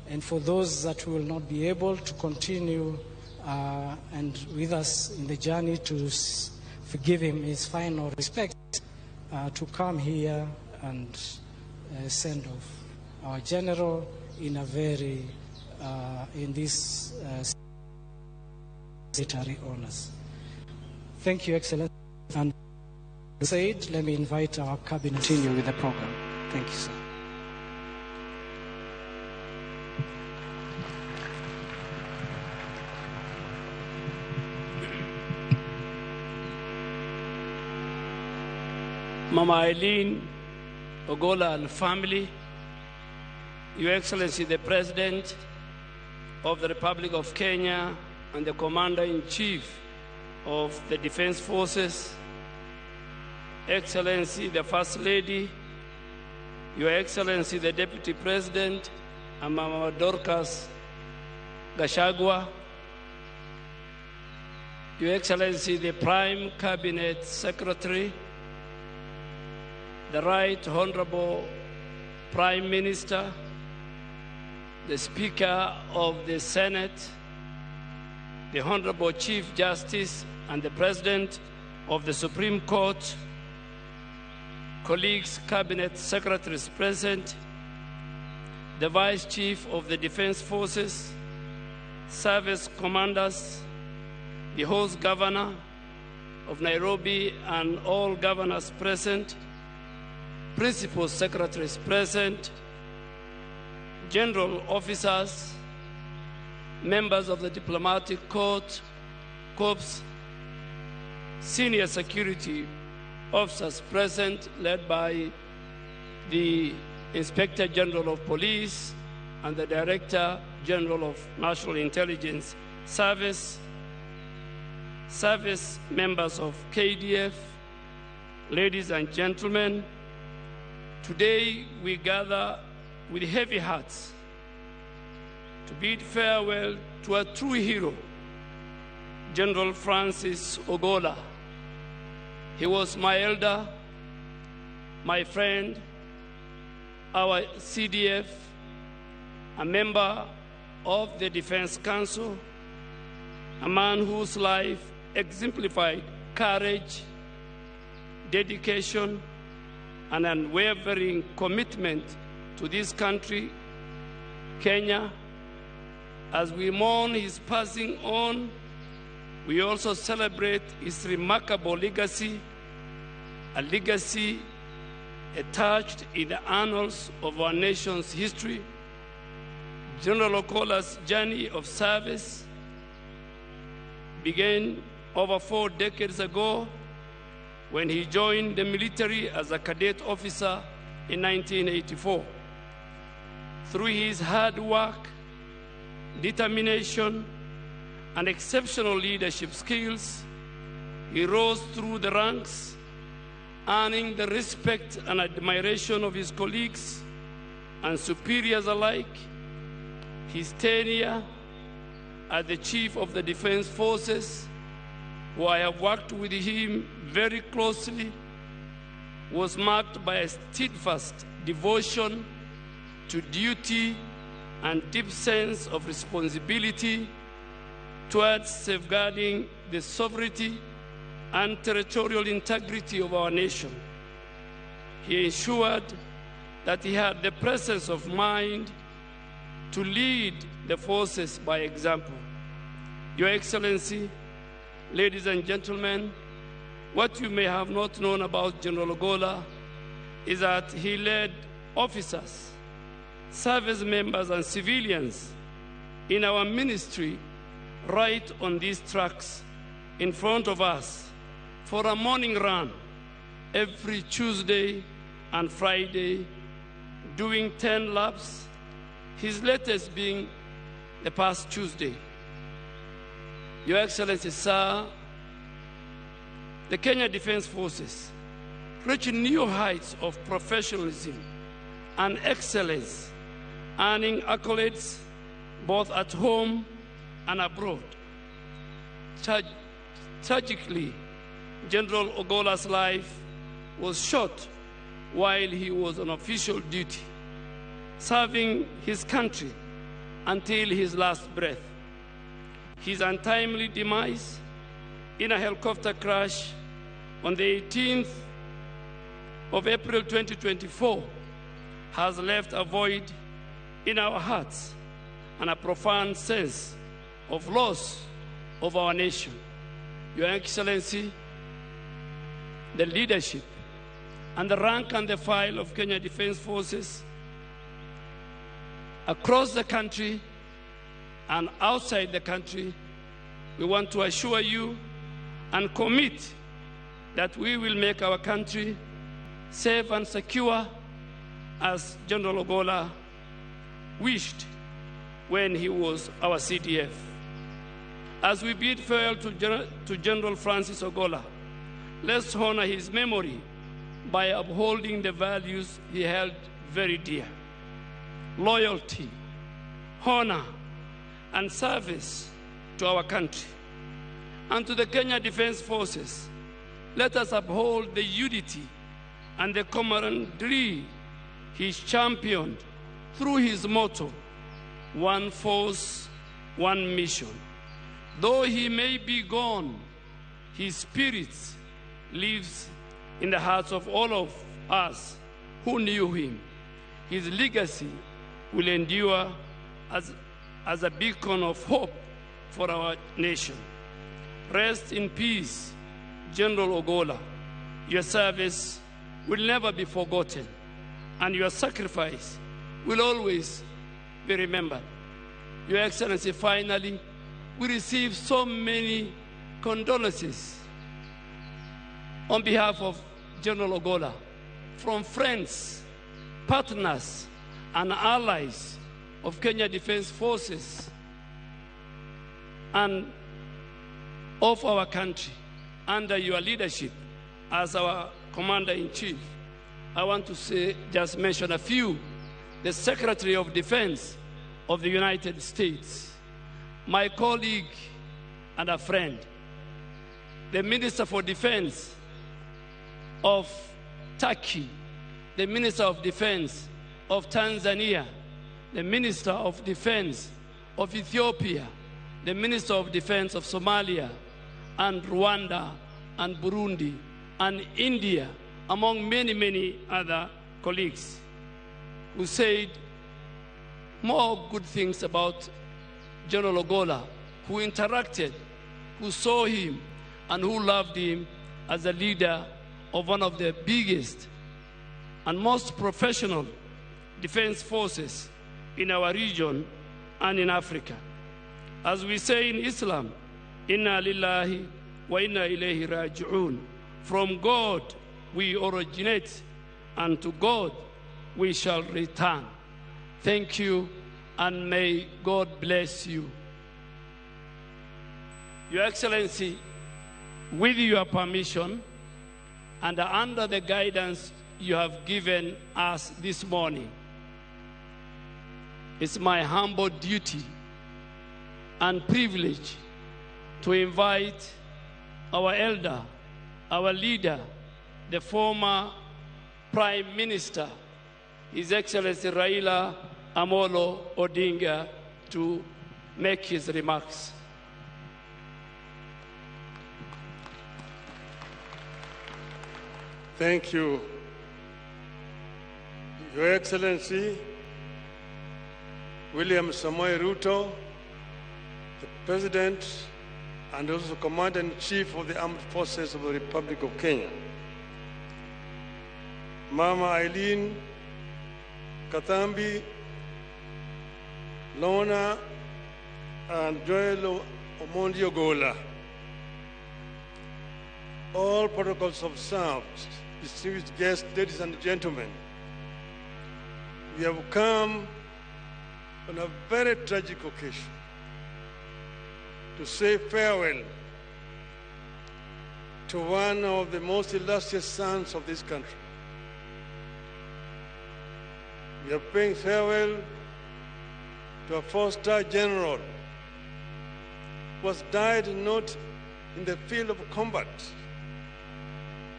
Speaker 4: and for those that will not be able to continue and with us in the journey to give him his final respect, to come here and send off our general in a very, in this military honors. Thank you, Excellency. And said, let me invite our cabinet to continue with the program. Thank you, sir.
Speaker 3: Mama Eileen Ogola and family, Your Excellency the President of the Republic of Kenya and the Commander-in-Chief of the Defense Forces, Excellency the First Lady, Your Excellency the Deputy President, and Mama Dorcas Gachagua, Your Excellency the Prime Cabinet Secretary, the Right Honorable Prime Minister, the Speaker of the Senate, the Honorable Chief Justice and the President of the Supreme Court, colleagues, Cabinet Secretaries present, the Vice Chief of the Defense Forces, service commanders, the host governor, of Nairobi and all governors present, principal secretaries present, general officers, members of the diplomatic corps, senior security officers present, led by the Inspector General of Police and the Director General of National Intelligence Service, service members of KDF, ladies and gentlemen, today we gather with heavy hearts to bid farewell to a true hero, General Francis Ogola. He was my elder, my friend, our CDF, a member of the Defense Council, a man whose life exemplified courage, dedication, and unwavering commitment to this country, Kenya. As we mourn his passing on, we also celebrate his remarkable legacy, a legacy attached in the annals of our nation's history. General Ogola's journey of service began over 4 decades ago when he joined the military as a cadet officer in 1984. Through his hard work, determination, and exceptional leadership skills, he rose through the ranks, earning the respect and admiration of his colleagues and superiors alike. His tenure as the Chief of the Defense Forces, who I have worked with him very closely, was marked by a steadfast devotion to duty and deep sense of responsibility towards safeguarding the sovereignty and territorial integrity of our nation. He ensured that he had the presence of mind to lead the forces by example. Your Excellency, ladies and gentlemen, what you may have not known about General Ogola is that he led officers, service members, and civilians in our ministry right on these tracks in front of us for a morning run every Tuesday and Friday, doing 10 laps, his latest being the past Tuesday. Your Excellency, sir, the Kenya Defense Forces reached new heights of professionalism and excellence, earning accolades both at home and abroad. Tragically, General Ogola's life was short while he was on official duty, serving his country until his last breath. His untimely demise in a helicopter crash on the 18th of April 2024 has left a void in our hearts and a profound sense of loss of our nation. Your Excellency, the leadership and the rank and the file of Kenya Defense Forces across the country and outside the country, we want to assure you and commit that we will make our country safe and secure as General Ogola wished when he was our CDF. As we bid farewell to General Francis Ogola, let's honor his memory by upholding the values he held very dear: loyalty, honor, and service to our country. And to the Kenya Defense Forces, let us uphold the unity and the camaraderie he championed through his motto, one force, one mission. Though he may be gone, his spirit lives in the hearts of all of us who knew him. His legacy will endure as a beacon of hope for our nation. Rest in peace, General Ogola, your service will never be forgotten, and your sacrifice will always be remembered. Your Excellency, finally, we receive so many condolences on behalf of General Ogola from friends, partners, and allies of Kenya Defense Forces and of our country under your leadership as our Commander-in-Chief. I want to just mention a few. The Secretary of Defense of the United States, my colleague and a friend, the Minister for Defense of Turkey, the Minister of Defense of Tanzania, the Minister of Defense of Ethiopia, the Minister of Defense of Somalia, and Rwanda, and Burundi, and India, among many, many other colleagues who said more good things about General Ogola, who interacted, who saw him, and who loved him as a leader of one of the biggest and most professional defense forces in our region and in Africa. As we say in Islam, Inna lillahi wa inna ilayhi raji'un. From God we originate, and to God we shall return. Thank you, and may God bless you. Your Excellency, with your permission and under the guidance you have given us this morning, it's my humble duty and privilege to invite our elder, our leader, the former Prime Minister, His Excellency Raila Amolo Odinga, to make his remarks.
Speaker 7: Thank you, Your Excellency William Samoei Ruto, the President and also Commander-in-Chief of the Armed Forces of the Republic of Kenya. Mama Eileen Katambi, Lona, and Joel Omondi Ogola. All protocols observed, distinguished guests, ladies and gentlemen, we have come on a very tragic occasion to say farewell to one of the most illustrious sons of this country. We are paying farewell to a four-star general who has died not in the field of combat,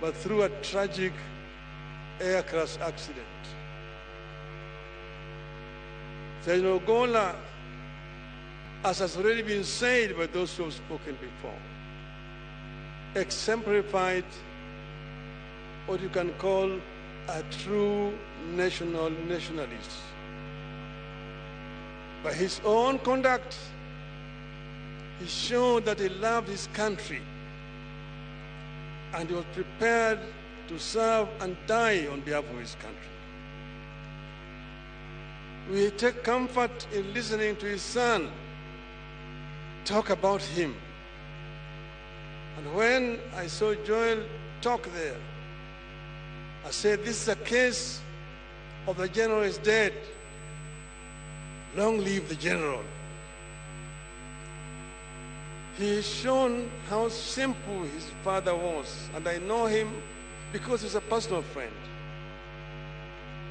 Speaker 7: but through a tragic aircraft accident. General Ogola, as has already been said by those who have spoken before, exemplified what you can call a true nationalist. By his own conduct, he showed that he loved his country and he was prepared to serve and die on behalf of his country. We take comfort in listening to his son talk about him. And when I saw Joel talk there, I said, this is a case of the general is dead. Long live the general. He has shown how simple his father was, and I know him because he's a personal friend.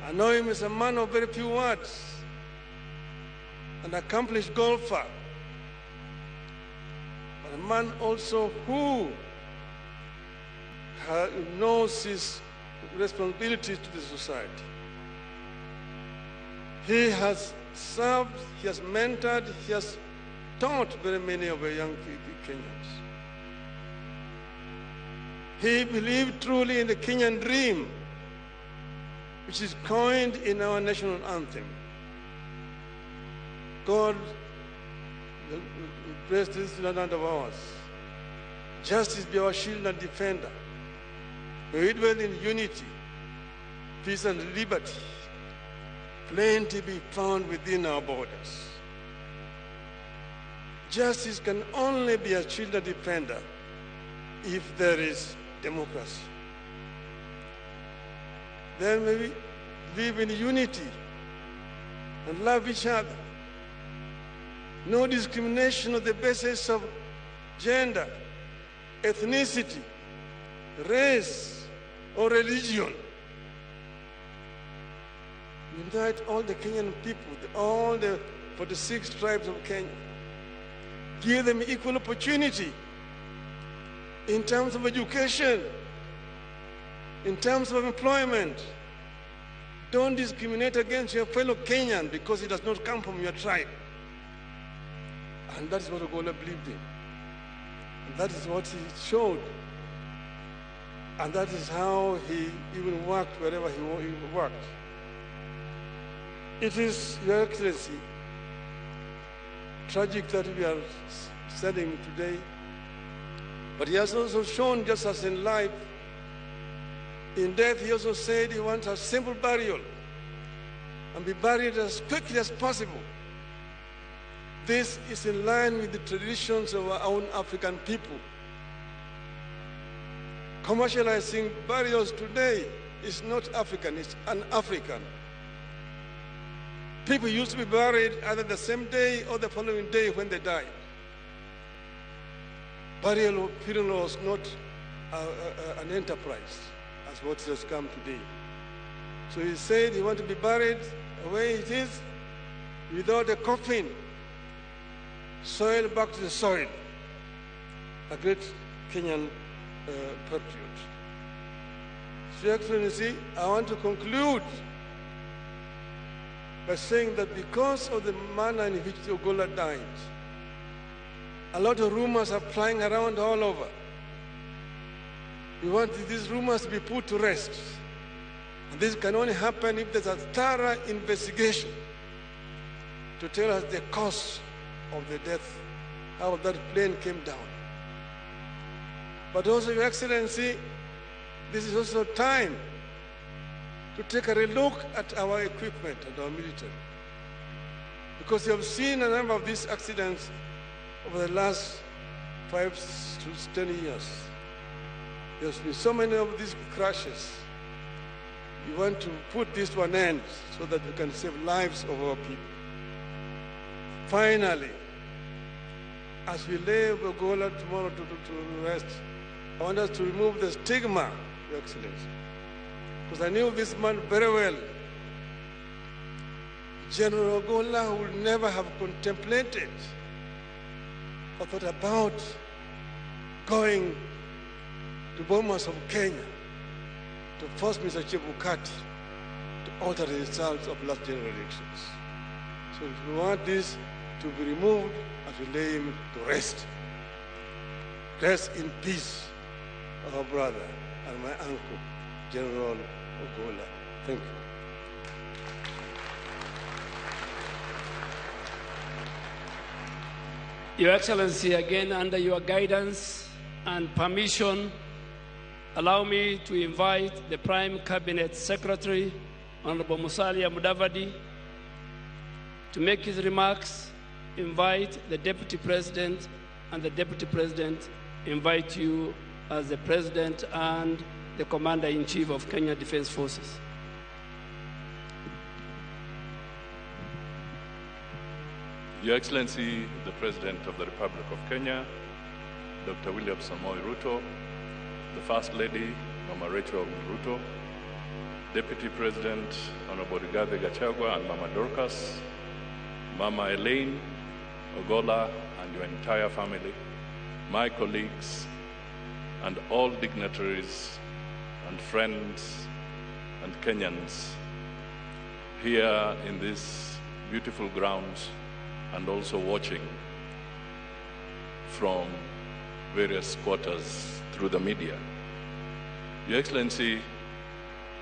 Speaker 7: I know him as a man of very few words, an accomplished golfer, but a man also who knows his responsibilities to the society. He has served, he has mentored, he has taught very many of the young Kenyans. He believed truly in the Kenyan dream, which is coined in our national anthem. God bless this land of ours. Justice be our shield and defender. May we dwell in unity, peace and liberty. Plenty be found within our borders. Justice can only be a shield and defender if there is democracy. Then may we live in unity and love each other. No discrimination on the basis of gender, ethnicity, race, or religion. Unite all the Kenyan people, all the 46 tribes of Kenya. Give them equal opportunity in terms of education, in terms of employment. Don't discriminate against your fellow Kenyan because he does not come from your tribe. And that is what Ogolla believed in. And that is what he showed. And that is how he even worked wherever he worked. It is, Your Excellency, tragic that we are studying today. But he has also shown, just as in life, in death, he also said he wants a simple burial and be buried as quickly as possible. This is in line with the traditions of our own African people. Commercializing burials today is not African, it's un-African. People used to be buried either the same day or the following day when they died. Burial funeral was not an enterprise as what has come today. So he said he wanted to be buried the way it is, without a coffin, soil back to the soil. A great Kenyan patriot. So, Your Excellency, I want to conclude by saying that because of the manner in which Ogolla died, a lot of rumors are flying around all over. We want these rumors to be put to rest. And this can only happen if there's a thorough investigation to tell us the cause of the death, how that plane came down. But also, Your Excellency, this is also time to take a relook at our equipment and our military. Because you have seen a number of these accidents over the last 5 to 10 years. There's been so many of these crashes. We want to put this to an end so that we can save lives of our people. Finally, as we lay Ogolla tomorrow to rest, I want us to remove the stigma, Your Excellency. Because I knew this man very well. General Ogolla would never have contemplated or thought about going to Bomas of Kenya to force Mr. Chebukati to alter the results of last general elections. So if we want this to be removed, as we lay him to rest. Rest in peace, our brother and my uncle, General Ogolla. Thank you.
Speaker 3: Your Excellency, again, under your guidance and permission, allow me to invite the Prime Cabinet Secretary, Honorable Musalia Mudavadi, to make his remarks, invite the Deputy President, and the Deputy President invite you as the President and the Commander-in-Chief of Kenya Defense Forces.
Speaker 9: Your Excellency, the President of the Republic of Kenya, Dr. William Samoei Ruto, the First Lady, Mama Rachel Ruto, Deputy President, Honorable Rigathi Gachagua and Mama Dorcas, Mama Elaine, Ogolla, and your entire family, my colleagues, and all dignitaries and friends and Kenyans here in this beautiful grounds and also watching from various quarters through the media. Your Excellency,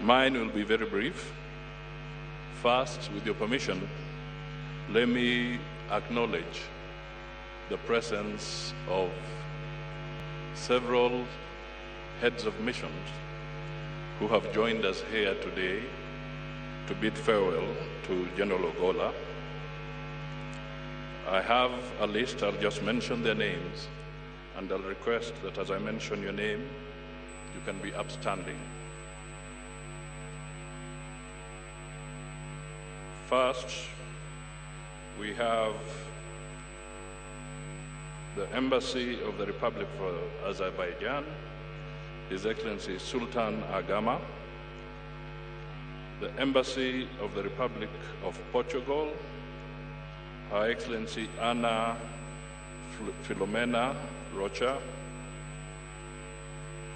Speaker 9: mine will be very brief. First, with your permission, let me acknowledge the presence of several heads of missions who have joined us here today to bid farewell to General Ogola. I have a list. I'll just mention their names, and I'll request that as I mention your name, you can be upstanding. First, we have the Embassy of the Republic of Azerbaijan, His Excellency Sultan Agama, the Embassy of the Republic of Portugal, Her Excellency Ana Filomena Rocha,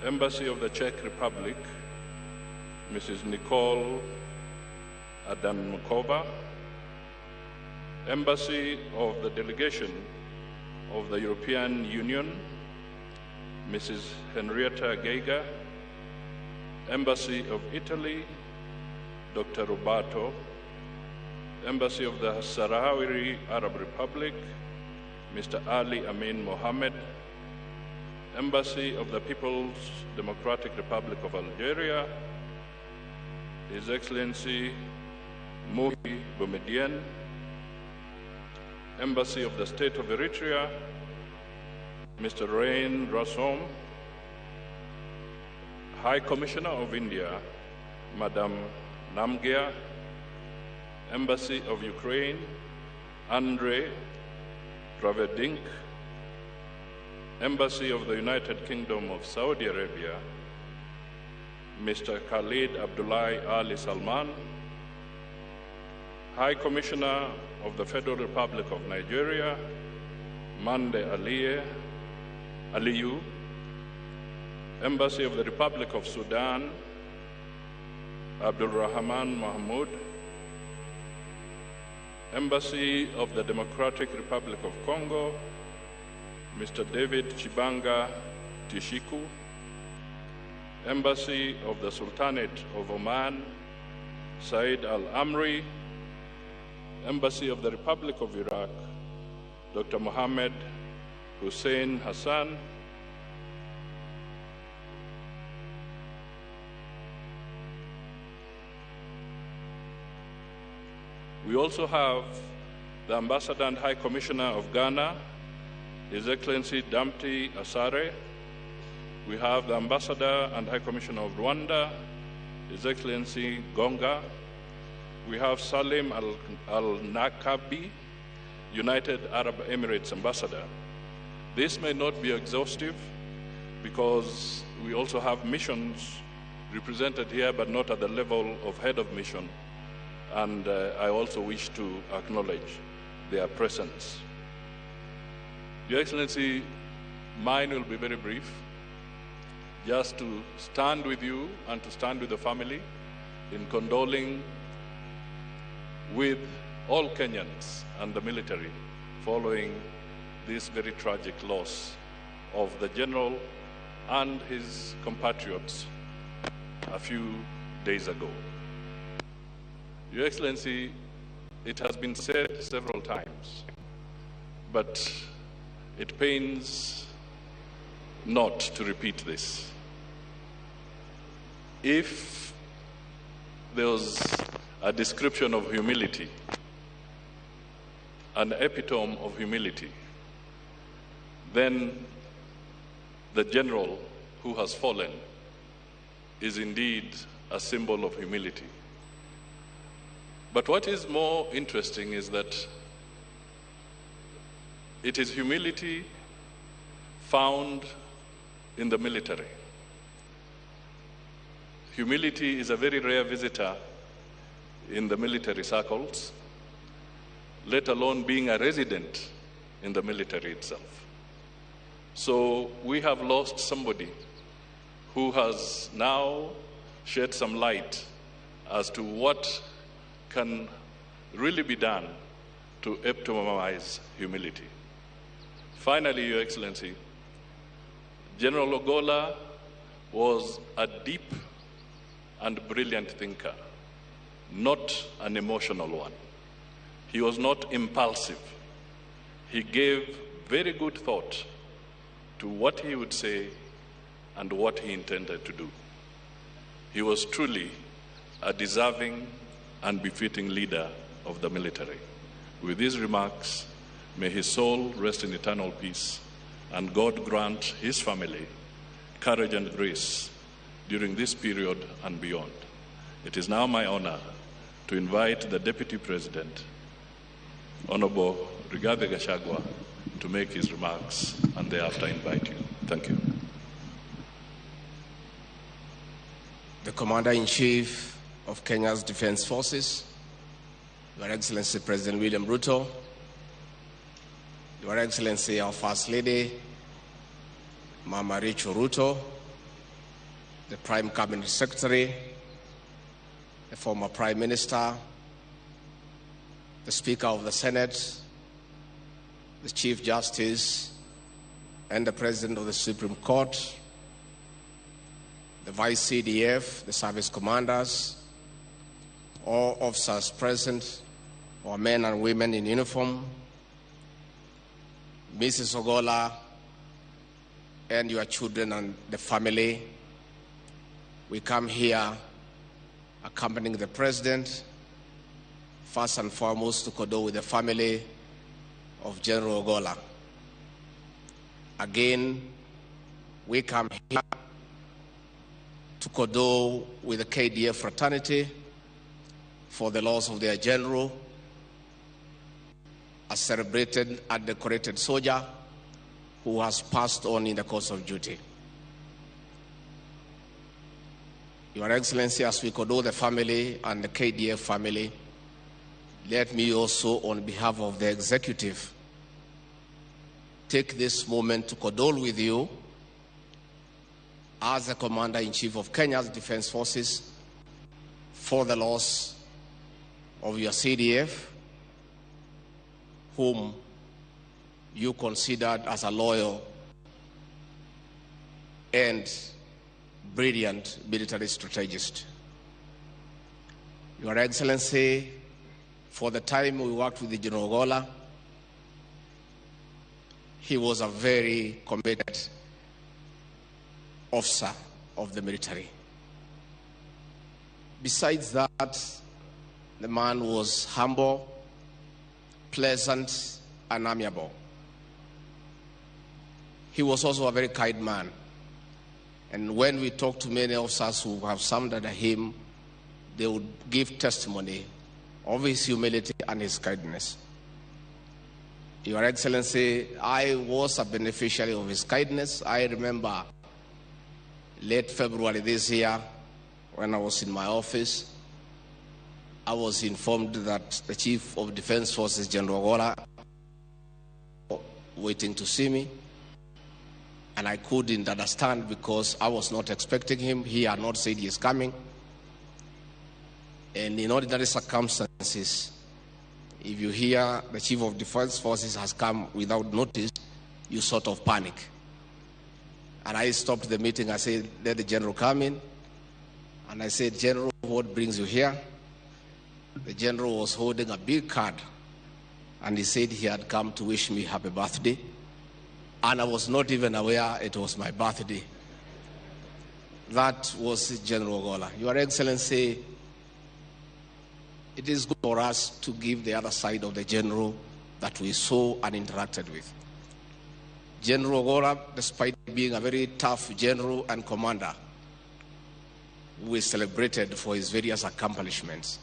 Speaker 9: Embassy of the Czech Republic, Mrs. Nicole Adamkova, Embassy of the Delegation of the European Union, Mrs. Henrietta Geiger, Embassy of Italy, Dr. Roberto, Embassy of the Sahrawi Arab Republic, Mr. Ali Amin Mohammed, Embassy of the People's Democratic Republic of Algeria, His Excellency Mouhi Boumediene, Embassy of the State of Eritrea, Mr. Rain Rassom, High Commissioner of India, Madam Namgyar, Embassy of Ukraine, Andrei Pravedink, Embassy of the United Kingdom of Saudi Arabia, Mr. Khalid Abdullahi Ali Salman, High Commissioner of the Federal Republic of Nigeria, Mande Aliyu, Embassy of the Republic of Sudan, Abdul Rahman Mahmoud, Embassy of the Democratic Republic of Congo, Mr. David Chibanga Tishiku, Embassy of the Sultanate of Oman, Said Al-Amri, Embassy of the Republic of Iraq, Dr. Mohammed Hussein Hassan, we also have the Ambassador and High Commissioner of Ghana, His Excellency Damti Asare. We have the Ambassador and High Commissioner of Rwanda, His Excellency Gonga. We have Salim Al-Nakabi, United Arab Emirates Ambassador. This may not be exhaustive because we also have missions represented here, but not at the level of head of mission. And I also wish to acknowledge their presence. Your Excellency, mine will be very brief, just to stand with you and to stand with the family in condoling with all Kenyans and the military following this very tragic loss of the general and his compatriots a few days ago. Your Excellency, it has been said several times, but it pains not to repeat this. If there was a description of humility, an epitome of humility, then the general who has fallen is indeed a symbol of humility. But what is more interesting is that it is humility found in the military. Humility is a very rare visitor in the military circles, let alone being a resident in the military itself. So we have lost somebody who has now shed some light as to what can really be done to epitomize humility. Finally, Your Excellency, General Ogola was a deep and brilliant thinker, not an emotional one. He was not impulsive. He gave very good thought to what he would say and what he intended to do. He was truly a deserving and befitting leader of the military. With these remarks, may his soul rest in eternal peace, and God grant his family courage and grace during this period and beyond. It is now my honor to invite the Deputy President, Honorable Rigathi Gachagua, to make his remarks and thereafter invite you. Thank you.
Speaker 21: The Commander-in-Chief of Kenya's Defense Forces, Your Excellency President William Ruto, Your Excellency our First Lady, Mama Rachel Ruto, the Prime Cabinet Secretary, the former Prime Minister, the Speaker of the Senate, the Chief Justice, and the President of the Supreme Court, the Vice CDF, the service commanders, all officers present, our men and women in uniform, Mrs. Ogola, and your children and the family. We come here accompanying the President, first and foremost to condole with the family of General Ogola. Again, we come here to condole with the KDF fraternity for the loss of their general, a celebrated and decorated soldier who has passed on in the course of duty. Your Excellency, as we condole the family and the KDF family, let me also, on behalf of the executive, take this moment to condole with you as the Commander-in-Chief of Kenya's Defense Forces for the loss of your CDF, whom you considered as a loyal and brilliant military strategist. Your Excellency, for the time we worked with General Ogola, he was a very committed officer of the military. Besides that, the man was humble, pleasant, and amiable. He was also a very kind man. And when we talk to many officers who have served under him, they would give testimony of his humility and his kindness. Your Excellency, I was a beneficiary of his kindness. I remember late February this year, when I was in my office, I was informed that the Chief of Defense Forces, General Ogola, waiting to see me. And I couldn't understand because I was not expecting him. He had not said he is coming. And in ordinary circumstances, if you hear the Chief of Defense Forces has come without notice, you sort of panic. And I stopped the meeting. I said, let the General come in. And I said, General, what brings you here? The General was holding a big card. And he said he had come to wish me happy birthday. And I was not even aware it was my birthday. That was General Ogola. Your Excellency, it is good for us to give the other side of the general that we saw and interacted with. General Ogola, despite being a very tough general and commander, we celebrated for his various accomplishments,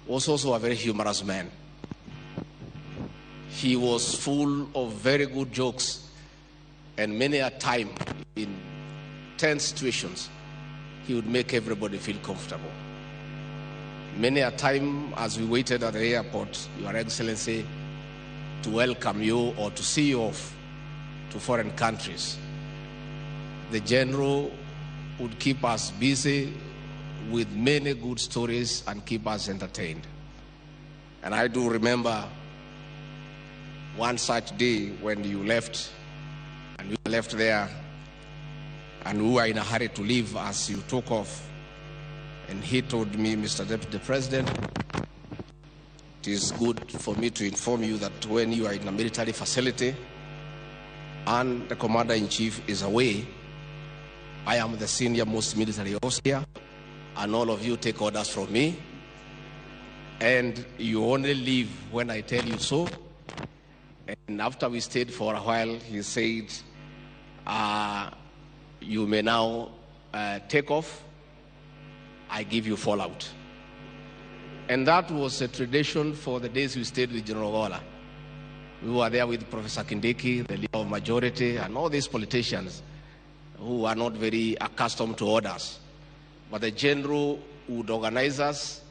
Speaker 21: was also a very humorous man. He was full of very good jokes, and many a time in tense situations, he would make everybody feel comfortable. Many a time as we waited at the airport, Your Excellency, to welcome you or to see you off to foreign countries, the General would keep us busy with many good stories and keep us entertained. And I do remember one such day when you left, and we left there, and we were in a hurry to leave as you took off. And he told me, Mr. Deputy President, it is good for me to inform you that when you are in a military facility, and the Commander-in-Chief is away, I am the senior most military officer, and all of you take orders from me, and you only leave when I tell you so. And after we stayed for a while, he said, you may now take off. I give you fallout. And that was a tradition for the days we stayed with General Ogola. We were there with Professor Kindiki, the leader of majority, and all these politicians who are not very accustomed to orders. But the general would organize us,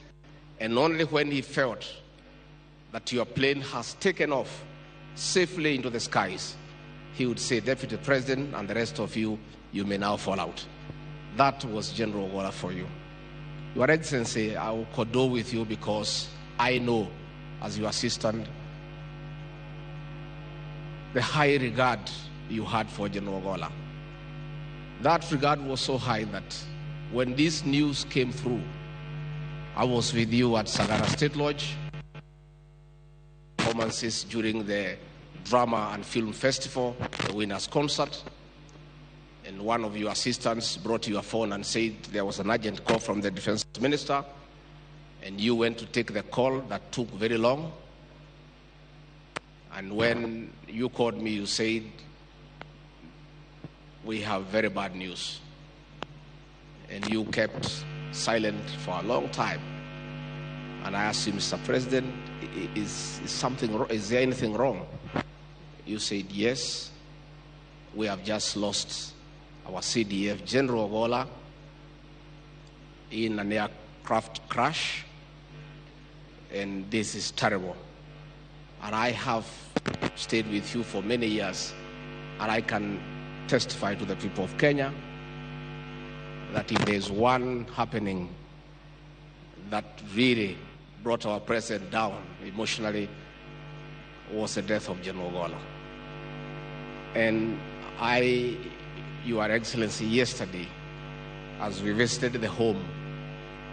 Speaker 21: and only when he felt that your plane has taken off safely into the skies, he would say, Deputy President and the rest of you, you may now fall out. That was General Ogola for you. Your Excellency, I will condole with you because I know, as your assistant, the high regard you had for General Ogola. That regard was so high that when this news came through, I was with you at Sagara State Lodge, performances during the Drama and Film Festival, the Winners' Concert, and one of your assistants brought you a phone and said there was an urgent call from the Defense Minister, and you went to take the call that took very long. And when you called me, you said, we have very bad news. And you kept silent for a long time. And I asked you, Mr. President, is there anything wrong? You said, yes, we have just lost our CDF, General Ogola, in an aircraft crash, and this is terrible. And I have stayed with you for many years, and I can testify to the people of Kenya that if there's one happening that really brought our president down emotionally, was the death of General Ogola. And Your Excellency, yesterday, as we visited the home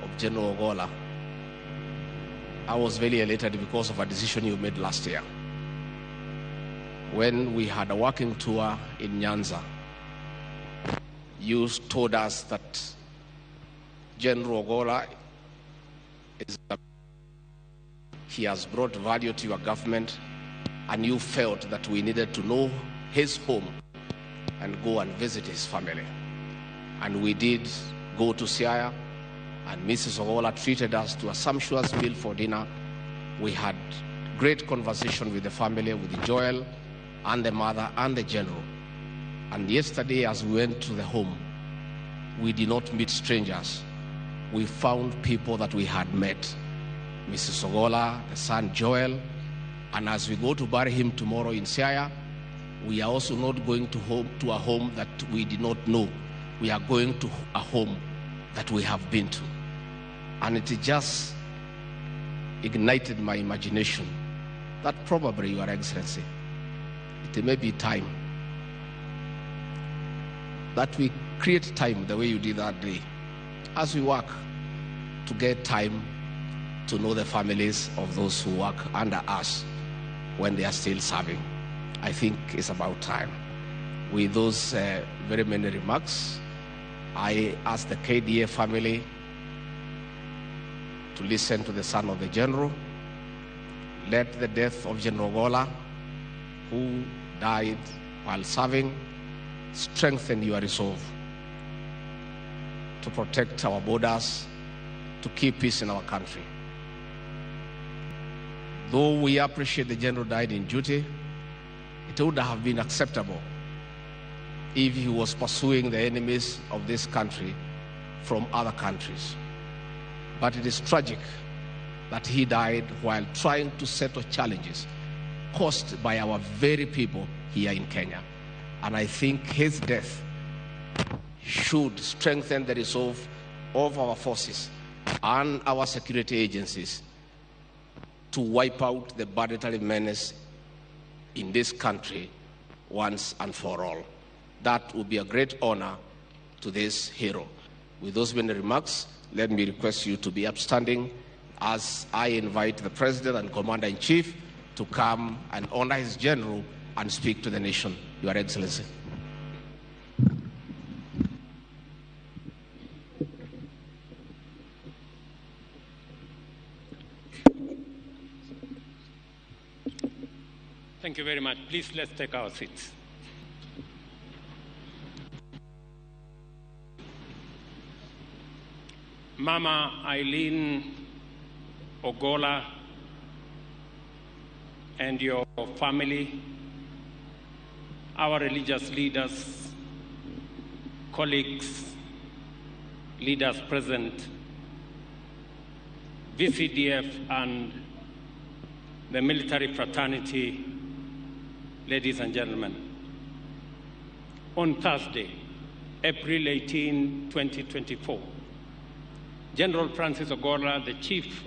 Speaker 21: of General Ogola, I was very elated because of a decision you made last year. When we had a working tour in Nyanza, you told us that General Ogola he has brought value to your government, and you felt that we needed to know his home and go and visit his family. And we did go to Siaya, and Mrs. Ogola treated us to a sumptuous meal for dinner. We had great conversation with the family, with Joel and the mother and the general. And yesterday, as we went to the home, we did not meet strangers. We found people that we had met. Mrs. Ogola, the son Joel, and as we go to bury him tomorrow in Siaya, we are also not going to a home that we did not know. We are going to a home that we have been to. And it just ignited my imagination that probably, Your Excellency, it may be time that we create time the way you did that day, as we work to get time to know the families of those who work under us when they are still serving. I think it's about time. With those very many remarks, I ask the KDA family to listen to the son of the general. Let the death of General Ogola, who died while serving, strengthen your resolve to protect our borders, to keep peace in our country. Though we appreciate the general died in duty, it would have been acceptable if he was pursuing the enemies of this country from other countries. But it is tragic that he died while trying to settle challenges caused by our very people here in Kenya. And I think his death should strengthen the resolve of our forces and our security agencies to wipe out the banditry menace in this country once and for all. That would be a great honor to this hero. With those many remarks, let me request you to be upstanding as I invite the President and Commander-in-Chief to come and honor his general and speak to the nation, Your Excellency.
Speaker 8: Thank you very much. Please, let's take our seats. Mama Eileen Ogola and your family, our religious leaders, colleagues, leaders present, VCDF and the military fraternity, ladies and gentlemen. On Thursday, April 18, 2024, General Francis Ogola, the Chief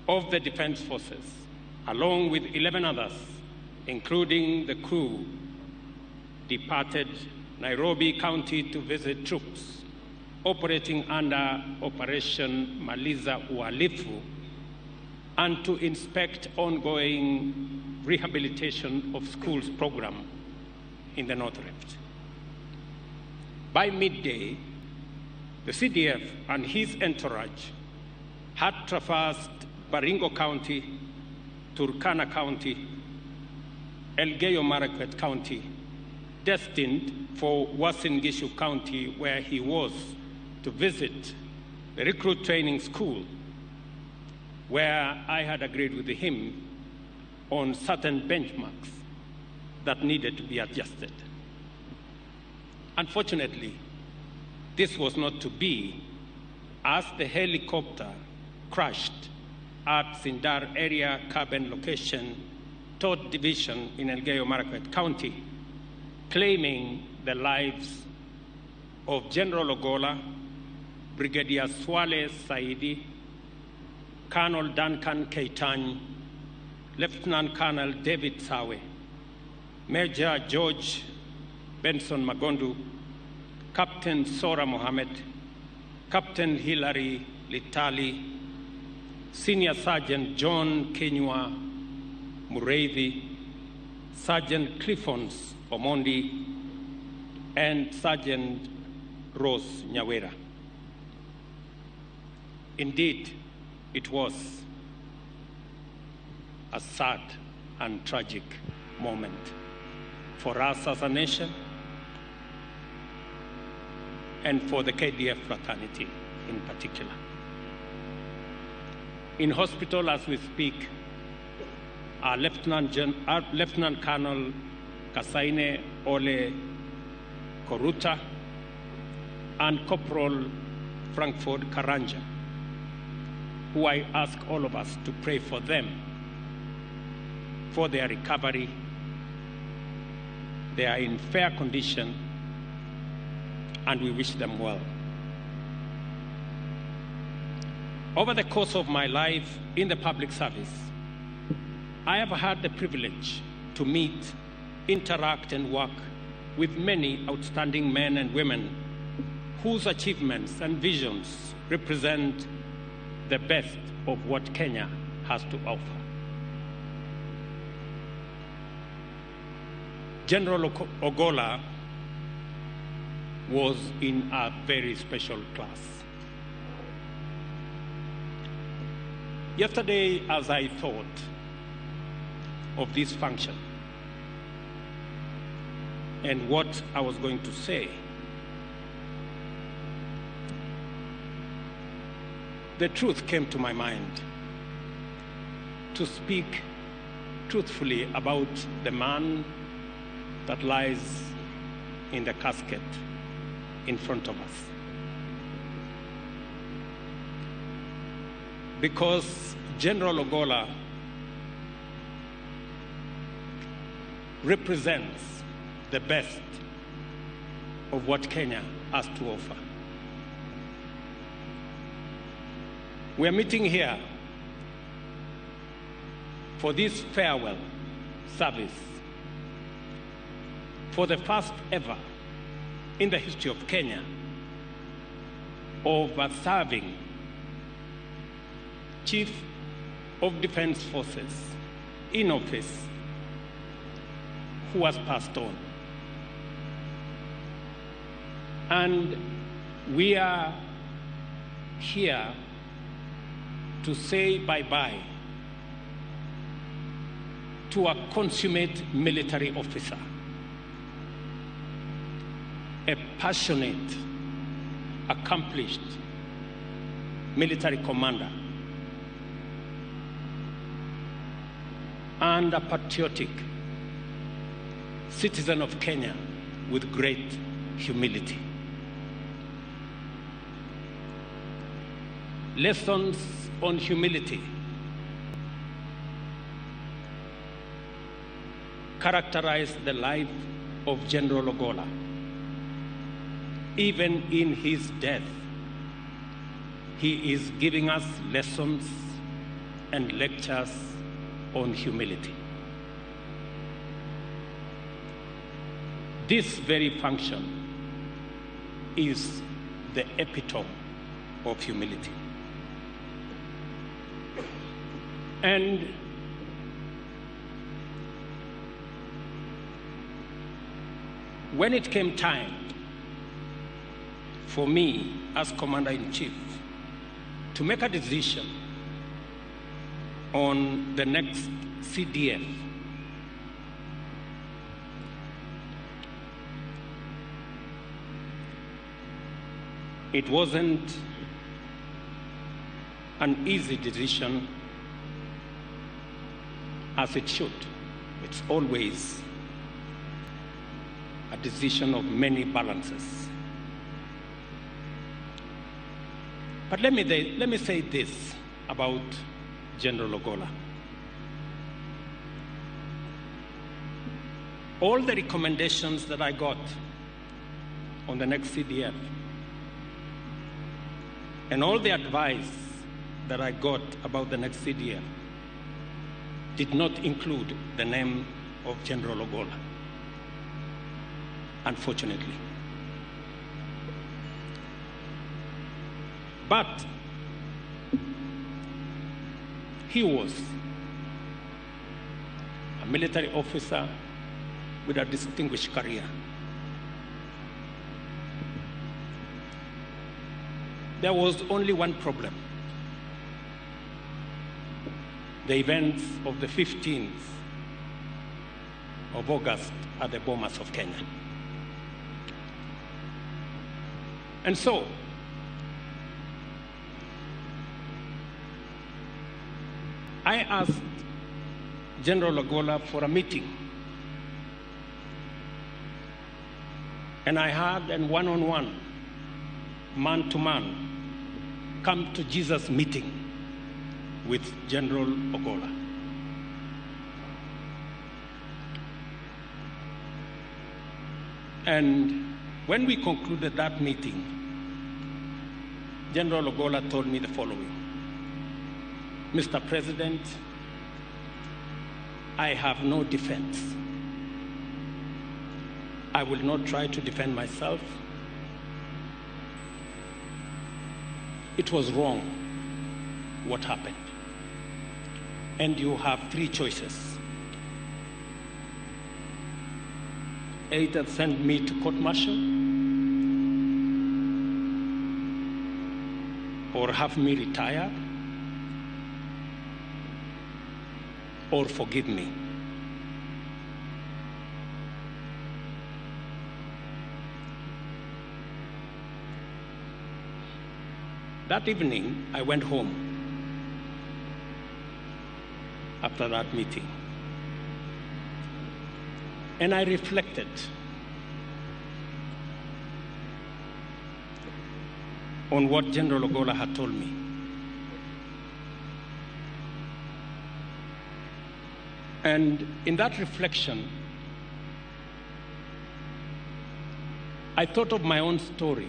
Speaker 8: of the Defense Forces, along with 11 others, including the crew, departed Nairobi County to visit troops operating under Operation Maliza Uhalifu and to inspect ongoing rehabilitation of schools program in the North Rift. By midday, the CDF and his entourage had traversed Baringo County, Turkana County, Elgeyo Marakwet County, destined for Uasin Gishu County, where he was to visit the recruit training school, where I had agreed with him on certain benchmarks that needed to be adjusted. Unfortunately, this was not to be, as the helicopter crashed at Sindar Area Carbon Location, 3rd Division in Elgeyo Marakwet County, claiming the lives of General Ogola, Brigadier Swale Saidi, Colonel Duncan Keitany, Lieutenant Colonel David Sawe, Major George Benson Magondu, Captain Sora Mohammed, Captain Hilary Litali, Senior Sergeant John Kenywa Mureithi, Sergeant Cliffons Omondi, and Sergeant Rose Nyawera. Indeed, it was a sad and tragic moment for us as a nation and for the KDF fraternity in particular. In hospital as we speak, our Lieutenant Colonel Kasaine Ole Koruta and Corporal Frankfurt Karanja, who I ask all of us to pray for them, for their recovery. They are in fair condition, and we wish them well. Over the course of my life in the public service, I have had the privilege to meet, interact, and work with many outstanding men and women whose achievements and visions represent the best of what Kenya has to offer. General Ogola was in a very special class. Yesterday, as I thought of this function and what I was going to say, the truth came to my mind to speak truthfully about the man that lies in the casket in front of us. Because General Ogola represents the best of what Kenya has to offer. We are meeting here for this farewell service for the first ever in the history of Kenya of a serving Chief of Defense Forces in office who has passed on. And we are here to say bye-bye to a consummate military officer, a passionate, accomplished military commander, and a patriotic citizen of Kenya with great humility. Lessons on humility characterize the life of General Ogola. Even in his death, he is giving us lessons and lectures on humility. This very function is the epitome of humility. And when it came time for me as Commander-in-Chief to make a decision on the next CDF, it wasn't an easy decision as it should. It's always a decision of many balances. But let me say this about General Ogola. All the recommendations that I got on the next CDF and all the advice that I got about the next CDF did not include the name of General Ogola, unfortunately. But he was a military officer with a distinguished career. There was only one problem: the events of the 15th of August at the Bomas of Kenya. And so, I asked General Ogola for a meeting. And I had a one-on-one, man-to-man, come to Jesus meeting with General Ogola. And when we concluded that meeting, General Ogola told me the following: Mr. President, I have no defense. I will not try to defend myself. It was wrong what happened. And you have three choices. Either send me to court-martial, or have me retire, or forgive me. That evening, I went home after that meeting, and I reflected on what General Ogola had told me. And in that reflection, I thought of my own story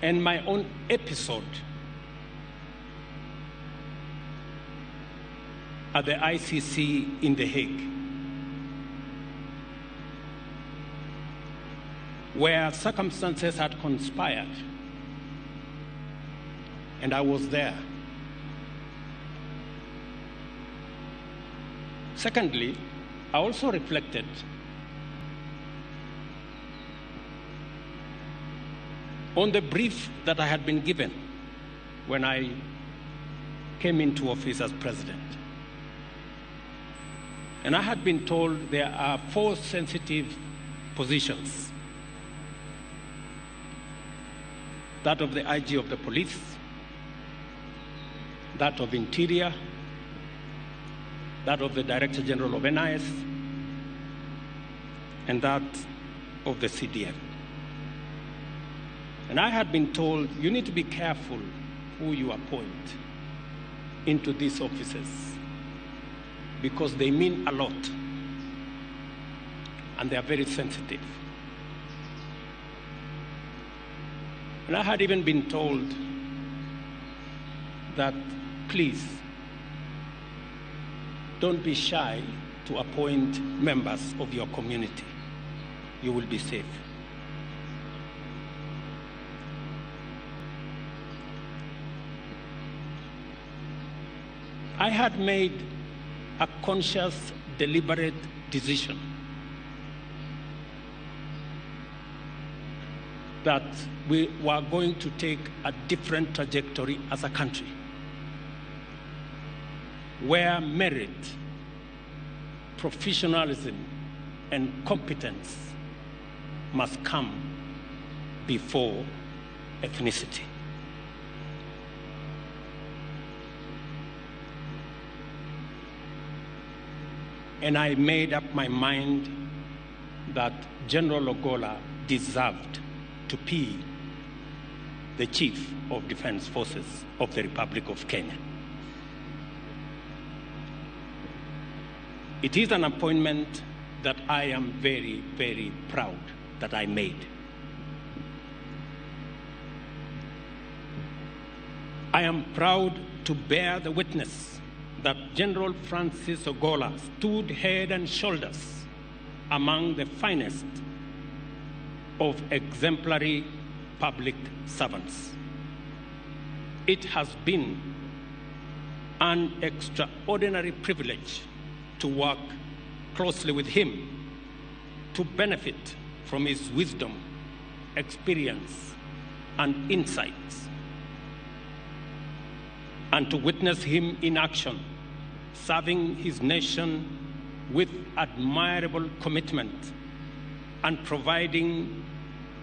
Speaker 8: and my own episode at the ICC in The Hague, where circumstances had conspired, and I was there. Secondly, I also reflected on the brief that I had been given when I came into office as president. And I had been told there are 4 sensitive positions: that of the IG of the police, that of Interior, that of the Director General of NIS, and that of the CDF. And I had been told, you need to be careful who you appoint into these offices, because they mean a lot and they are very sensitive. And I had even been told that, please, don't be shy to appoint members of your community. You will be safe. I had made a conscious, deliberate decision that we were going to take a different trajectory as a country, where merit, professionalism, and competence must come before ethnicity. And I made up my mind that General Ogolla deserved to be the Chief of Defense Forces of the Republic of Kenya. It is an appointment that I am very, very proud that I made. I am proud to bear the witness that General Francis Ogolla stood head and shoulders among the finest of exemplary public servants. It has been an extraordinary privilege to work closely with him, to benefit from his wisdom, experience, and insights, and to witness him in action, serving his nation with admirable commitment and providing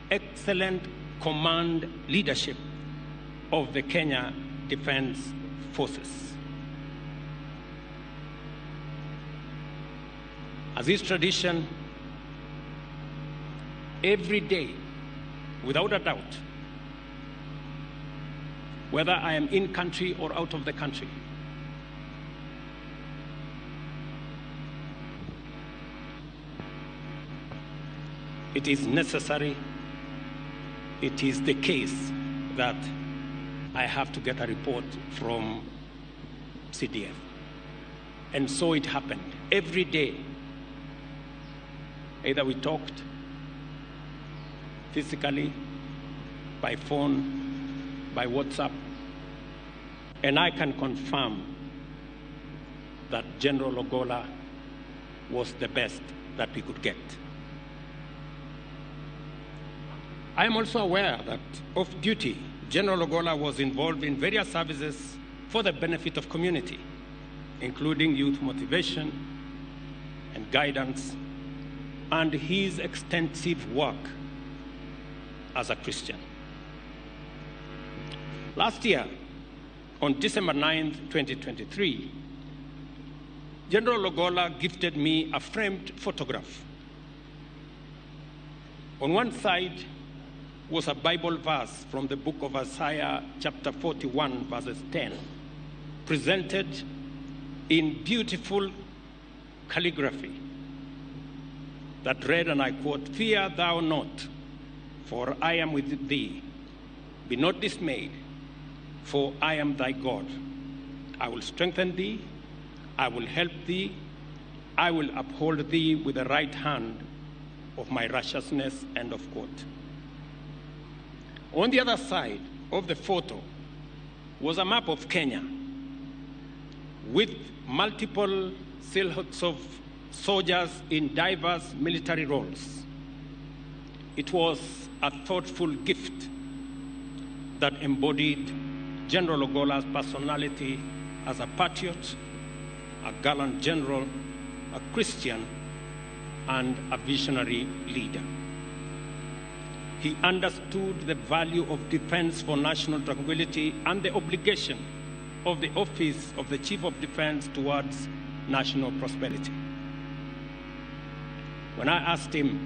Speaker 8: excellent command leadership of the Kenya Defense Forces. As is tradition, every day, without a doubt, whether I am in country or out of the country, it is necessary, it is the case that I have to get a report from CDF. And so it happened. Every day, either we talked physically, by phone, by WhatsApp, and I can confirm that General Ogolla was the best that we could get. I am also aware that off duty, General Ogolla was involved in various services for the benefit of community, including youth motivation and guidance, and his extensive work as a Christian. Last year, on December 9th, 2023, General Ogolla gifted me a framed photograph. On one side was a Bible verse from the book of Isaiah, chapter 41, verses 10, presented in beautiful calligraphy that read, and I quote, "Fear thou not, for I am with thee. Be not dismayed, for I am thy God. I will strengthen thee, I will help thee, I will uphold thee with the right hand of my righteousness," end of quote. On the other side of the photo was a map of Kenya with multiple silhouettes of soldiers in diverse military roles. It was a thoughtful gift that embodied General Ogola's personality as a patriot, a gallant general, a Christian, and a visionary leader. He understood the value of defense for national tranquility and the obligation of the office of the Chief of Defense towards national prosperity. When I asked him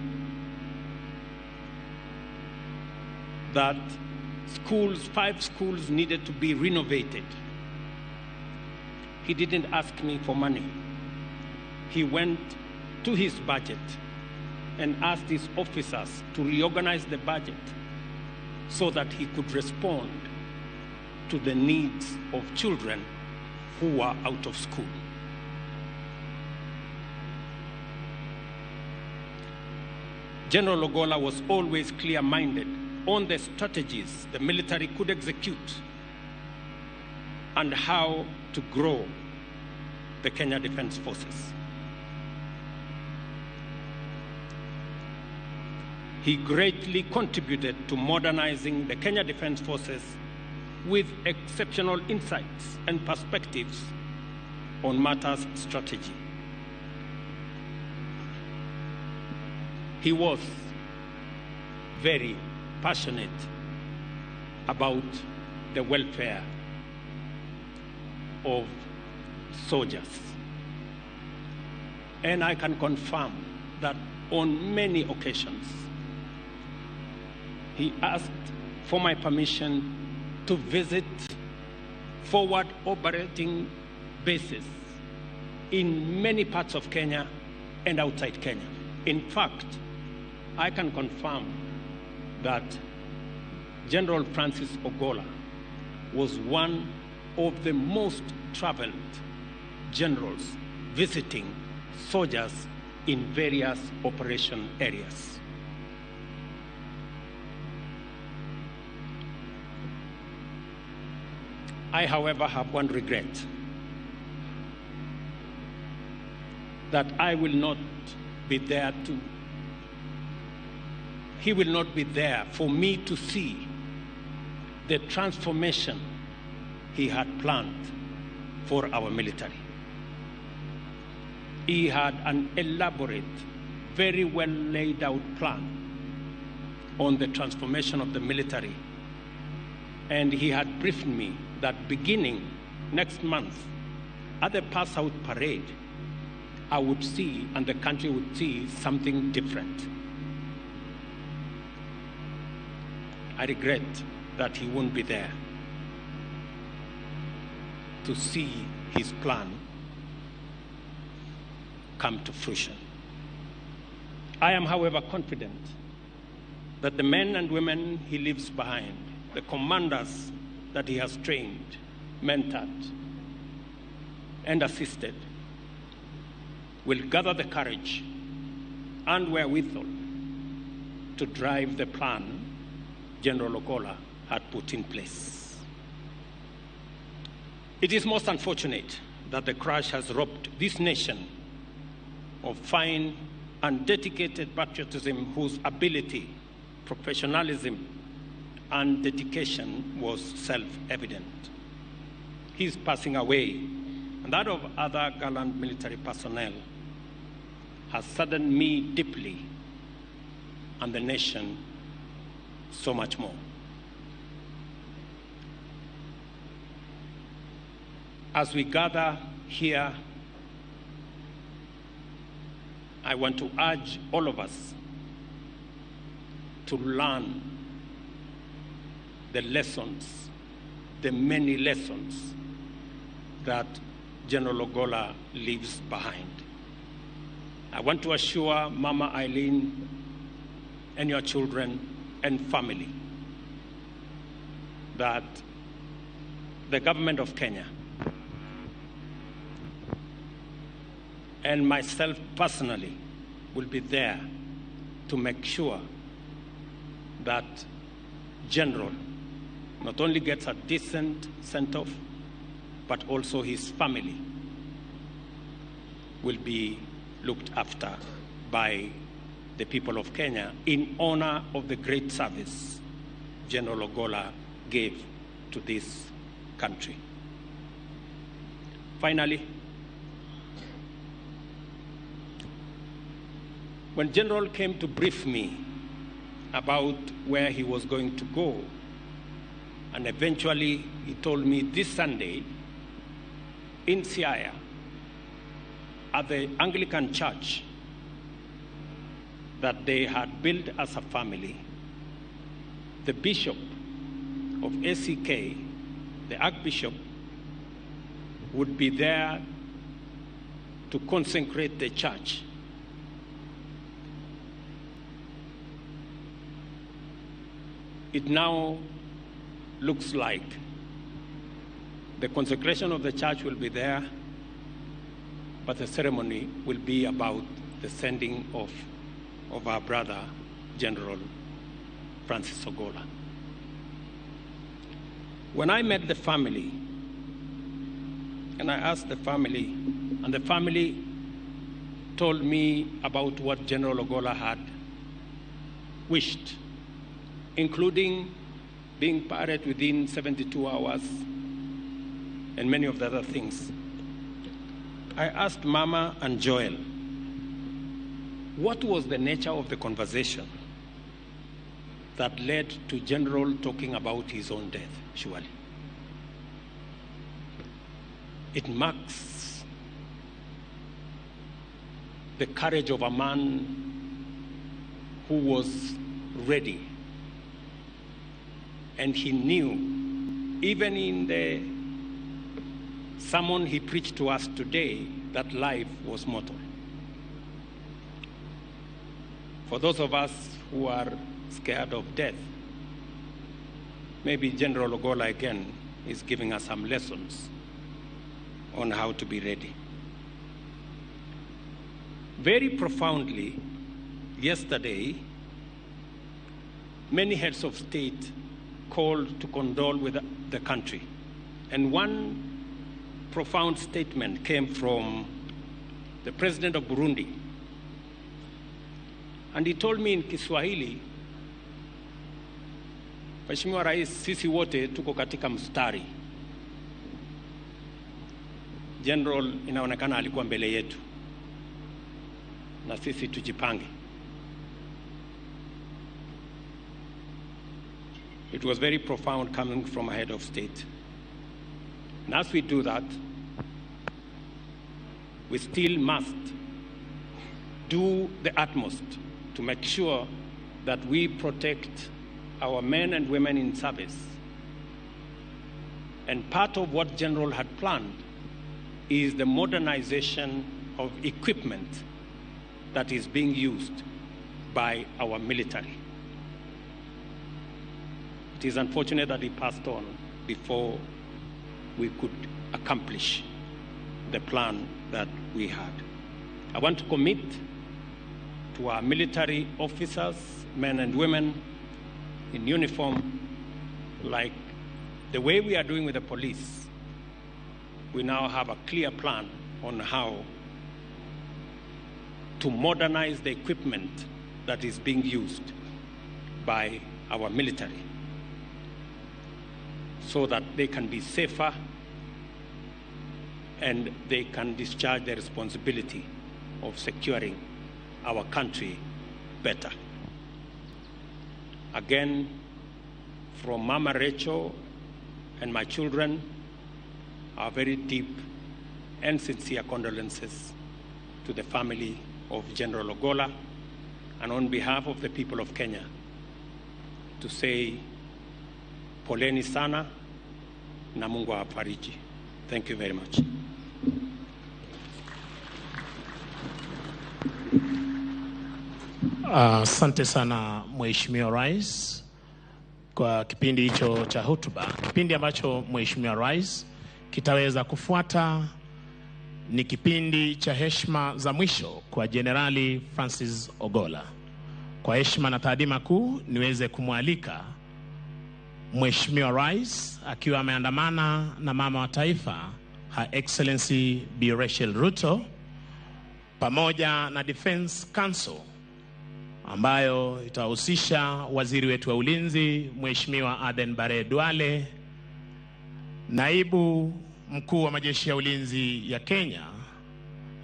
Speaker 8: that 5 schools needed to be renovated, he didn't ask me for money. He went to his budget and asked his officers to reorganize the budget so that he could respond to the needs of children who were out of school. General Ogola was always clear-minded on the strategies the military could execute and how to grow the Kenya Defence Forces. He greatly contributed to modernizing the Kenya Defence Forces with exceptional insights and perspectives on matters strategy. He was very passionate about the welfare of soldiers. And I can confirm that on many occasions, he asked for my permission to visit forward operating bases in many parts of Kenya and outside Kenya. In fact, I can confirm that General Francis Ogola was one of the most traveled generals visiting soldiers in various operation areas. I, however, have one regret, that I will not be there he will not be there for me to see the transformation he had planned for our military. He had an elaborate, very well laid out plan on the transformation of the military. And he had briefed me that beginning next month, at the pass-out parade, I would see, and the country would see, something different. I regret that he won't be there to see his plan come to fruition. I am, however, confident that the men and women he leaves behind, the commanders that he has trained, mentored, and assisted, will gather the courage and wherewithal to drive the plan General Ogola had put in place. It is most unfortunate that the crash has robbed this nation of fine and dedicated patriotism whose ability, professionalism, and dedication was self-evident. His passing away, and that of other gallant military personnel, has saddened me deeply, and the nation so much more. As we gather here, I want to urge all of us to learn the lessons, the many lessons that General Ogola leaves behind. I want to assure Mama Eileen and your children and family that the government of Kenya and myself personally will be there to make sure that General not only gets a decent send-off, but also his family will be looked after by the people of Kenya in honor of the great service General Ogola gave to this country. Finally, when General came to brief me about where he was going to go, and eventually he told me this Sunday in Siaya at the Anglican Church that they had built as a family, the Bishop of ACK, the Archbishop, would be there to consecrate the church. It now looks like the consecration of the church will be there, but the ceremony will be about the sending of our brother, General Francis Ogola. When I met the family, and I asked the family, and the family told me about what General Ogola had wished, including being buried within 72 hours and many of the other things. I asked Mama and Joel, what was the nature of the conversation that led to General talking about his own death, surely? It marks the courage of a man who was ready. And he knew, even in the sermon he preached to us today, that life was mortal. For those of us who are scared of death, maybe General Ogola again is giving us some lessons on how to be ready. Very profoundly, yesterday, many heads of state called to condole with the country. And one profound statement came from the president of Burundi. And he told me in Kiswahili, Mheshimiwa Rais, sisi wote tuko katika mstari. General inaonekana alikuwa mbele yetu, na sisi tujipange. It was very profound coming from a head of state. And as we do that, we still must do the utmost to make sure that we protect our men and women in service. And part of what General had planned is the modernization of equipment that is being used by our military. It is unfortunate that he passed on before we could accomplish the plan that we had. I want to commit to our military officers, men and women in uniform, like the way we are doing with the police. We now have a clear plan on how to modernize the equipment that is being used by our military, so that they can be safer and they can discharge their responsibility of securing our country better. Again, from Mama Rachel and my children, our very deep and sincere condolences to the family of General Ogola, and on behalf of the people of Kenya, to say poleni sana na Mungu awafariji. Thank you very much.
Speaker 11: Asante sana Mheshimiwa Rais kwa kipindi hicho cha hotuba. Kipindi ambacho Mheshimiwa Rais kitaweza kufuata ni kipindi cha heshima za mwisho kwa Jenerali Francis Ogola. Kwa heshima na taadhima kuu niweze kumwalika Mheshimiwa Rais akiwa ameandamana na mama wa taifa Her Excellency Bi Rachel Ruto pamoja na Defense Council ambayo itahusisha waziri wetu wa ulinzi Mheshimiwa Aden Bare Duale, naibu mkuu wa majeshi ya ulinzi ya Kenya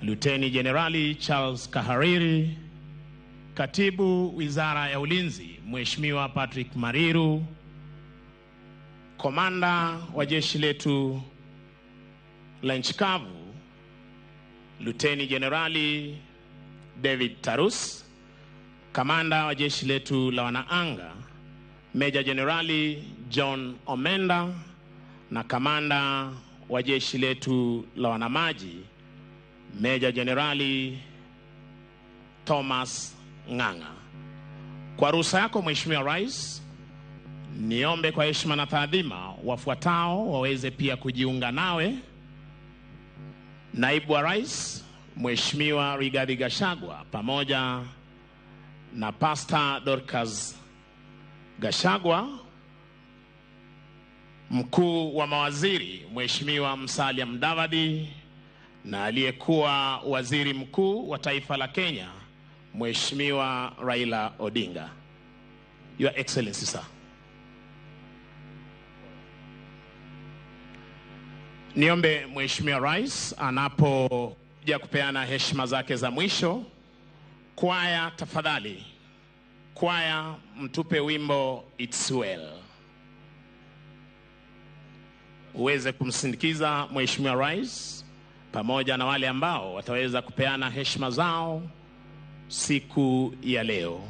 Speaker 11: Luteni Generali Charles Kahariri, katibu wizara ya ulinzi Mheshimiwa Patrick Mariru, komanda wa jeshi letu la nchi kavu Luteni Generali David Tarus, kamanda wa jeshi letu la wanaanga Meja Generali John Omenda, na kamanda wa jeshi letu la wanamaji Meja Generali Thomas Ng'ang'a. Kwa ruhusa yako Mheshimiwa Rais, niombe kwa heshima na taadhima wafuatao waweze pia kujiunga nawe. Naibu wa Rais Mheshimiwa Rigathi Gachagua pamoja na Pastor Dorcas Gachagua, mkuu wa mawaziri Mheshimiwa Musalia Mudavadi, na aliyekuwa waziri mkuu wa taifa la Kenya Mheshimiwa Raila Odinga. Your Excellency, sir. Niombe Mheshimiwa Rais anapokuja kupeana heshima zake za mwisho, kwaya tafadhali, kwaya mtupe wimbo It's Well, uweze kumsindikiza Mheshimiwa Rais pamoja na wale ambao wataweza kupeana heshima zao siku ya leo.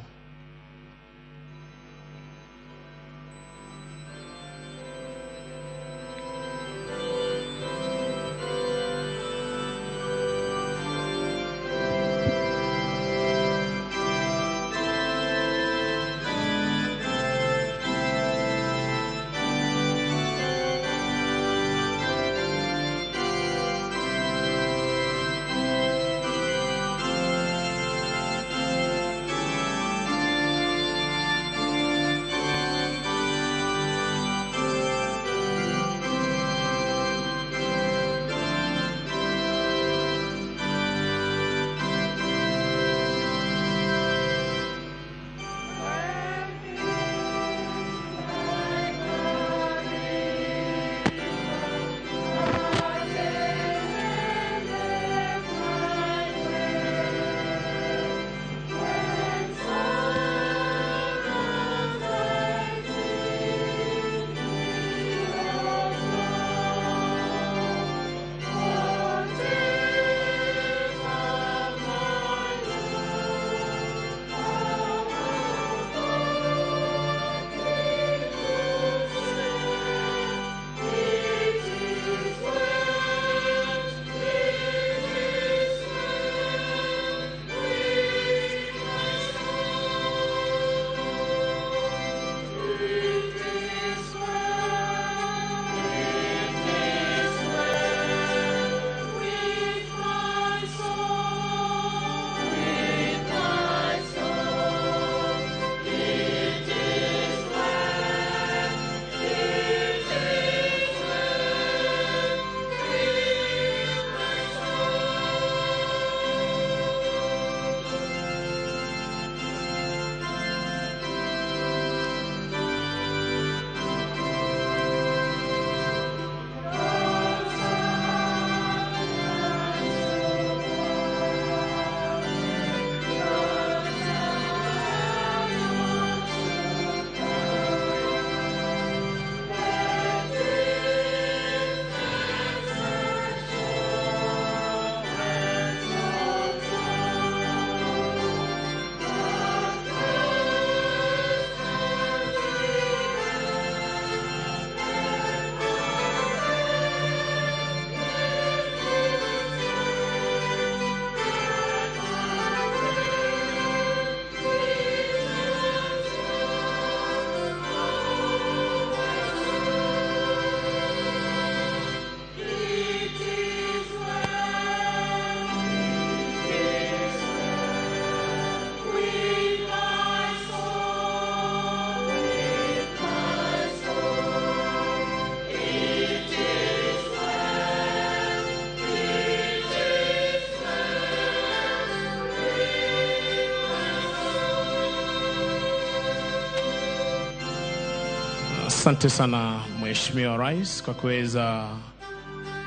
Speaker 11: Asante sana Mheshimiwa Rais kwa kuweza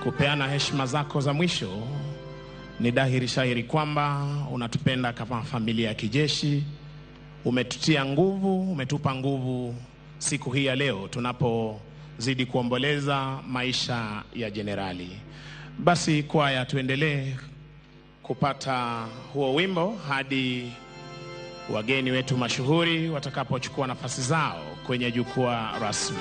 Speaker 11: kupeana heshima zako za mwisho. Ni dhahiri shahiri kwamba unatupenda kama familia ya kijeshi. Umetutia nguvu, umetupa nguvu siku hii ya leo tunapozidi kuomboleza maisha ya jenerali. Basi kwaya, tuendelee kupata huo wimbo hadi wageni wetu mashuhuri watakapochukua nafasi zao kwenye jukwaa rasmi.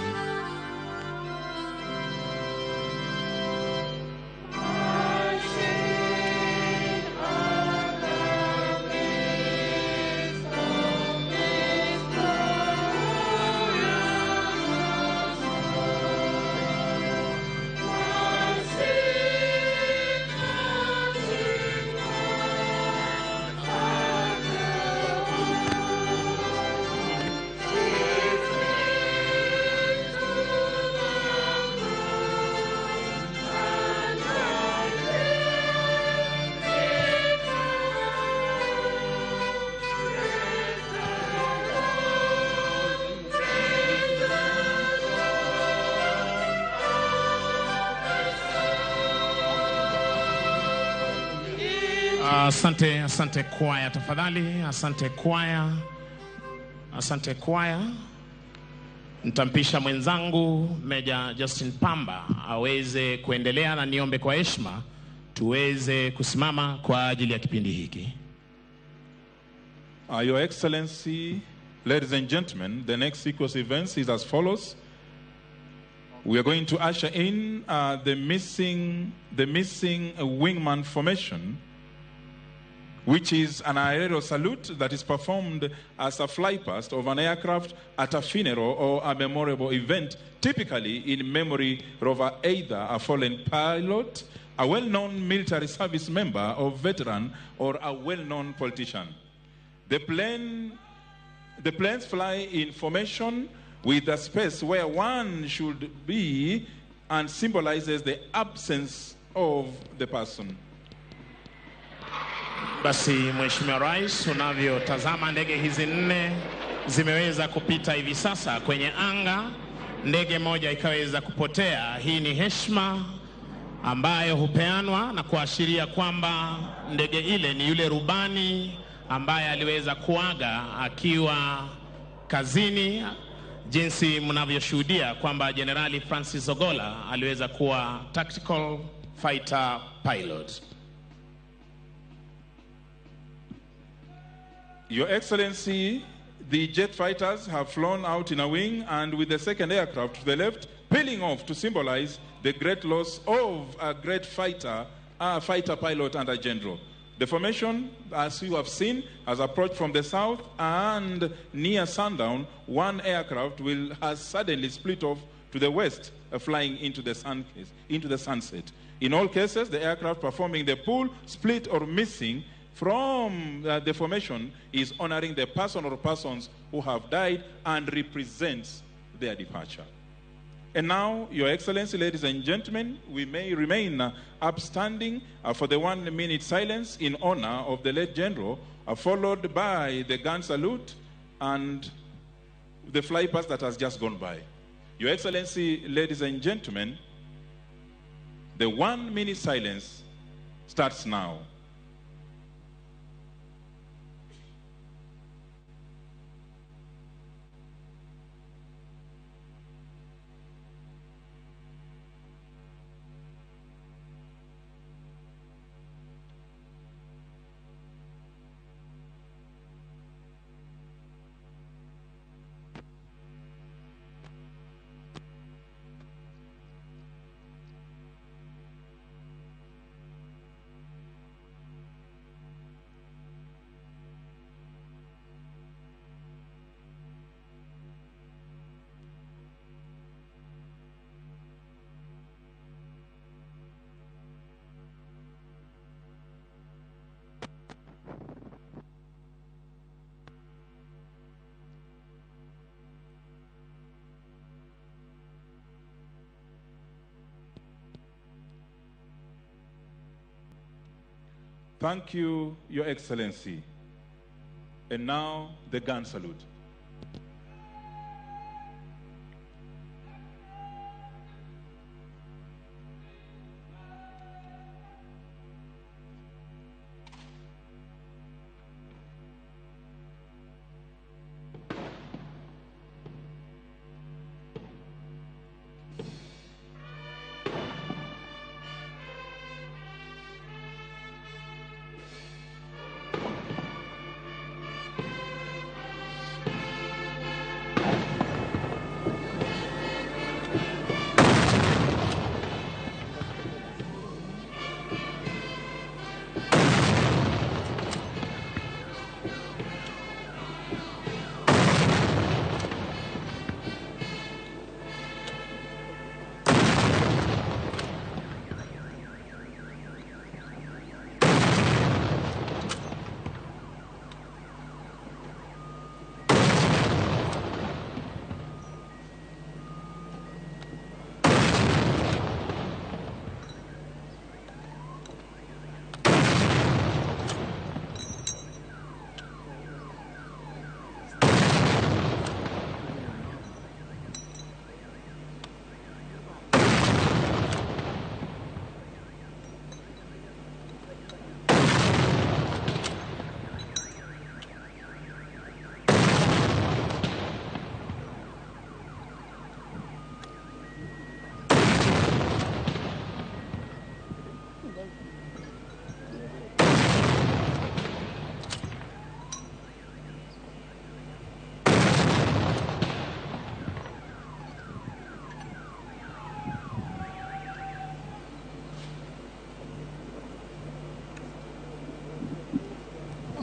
Speaker 11: Asante kwaya tafadhali, asante kwaya. Nitampisha mwenzangu Meja Justin Pamba aweze kuendelea, na niombe kwa heshima tuweze kusimama kwa ajili ya kipindi hiki.
Speaker 12: Your Excellency, ladies and gentlemen, the next sequence of events is as follows. We are going to usher in the missing wingman formation, which is an aerial salute that is performed as a flypast of an aircraft at a funeral or a memorable event, typically in memory of either a fallen pilot, a well-known military service member or veteran, or a well-known politician. The planes fly in formation with a space where one should be and symbolizes the absence of the person.
Speaker 11: Basi Mheshimiwa Rais, unavyotazama ndege hizi 4 zimeweza kupita hivi sasa kwenye anga. Ndege moja ikaweza kupotea. Hii ni heshima ambayo hupeanwa na kuashiria kwamba ndege ile ni yule rubani ambaye aliweza kuaga akiwa kazini, jinsi mnavyoshuhudia kwamba Generali Francis Ogolla aliweza kuwa tactical fighter pilot.
Speaker 12: Your Excellency, the jet fighters have flown out in a wing and with the second aircraft to the left, peeling off to symbolize the great loss of a great fighter pilot and a general. The formation, as you have seen, has approached from the south, and near sundown, one aircraft has suddenly split off to the west, flying into the sunset. In all cases, the aircraft performing the pull, split, or missing from the formation is honoring the person or persons who have died and represents their departure. And now, Your Excellency, ladies and gentlemen, we may remain upstanding for the 1-minute silence in honor of the late general, followed by the gun salute and the flypast that has just gone by. Your Excellency, ladies and gentlemen, the 1-minute silence starts now. Thank you, Your Excellency. And now, the gun salute.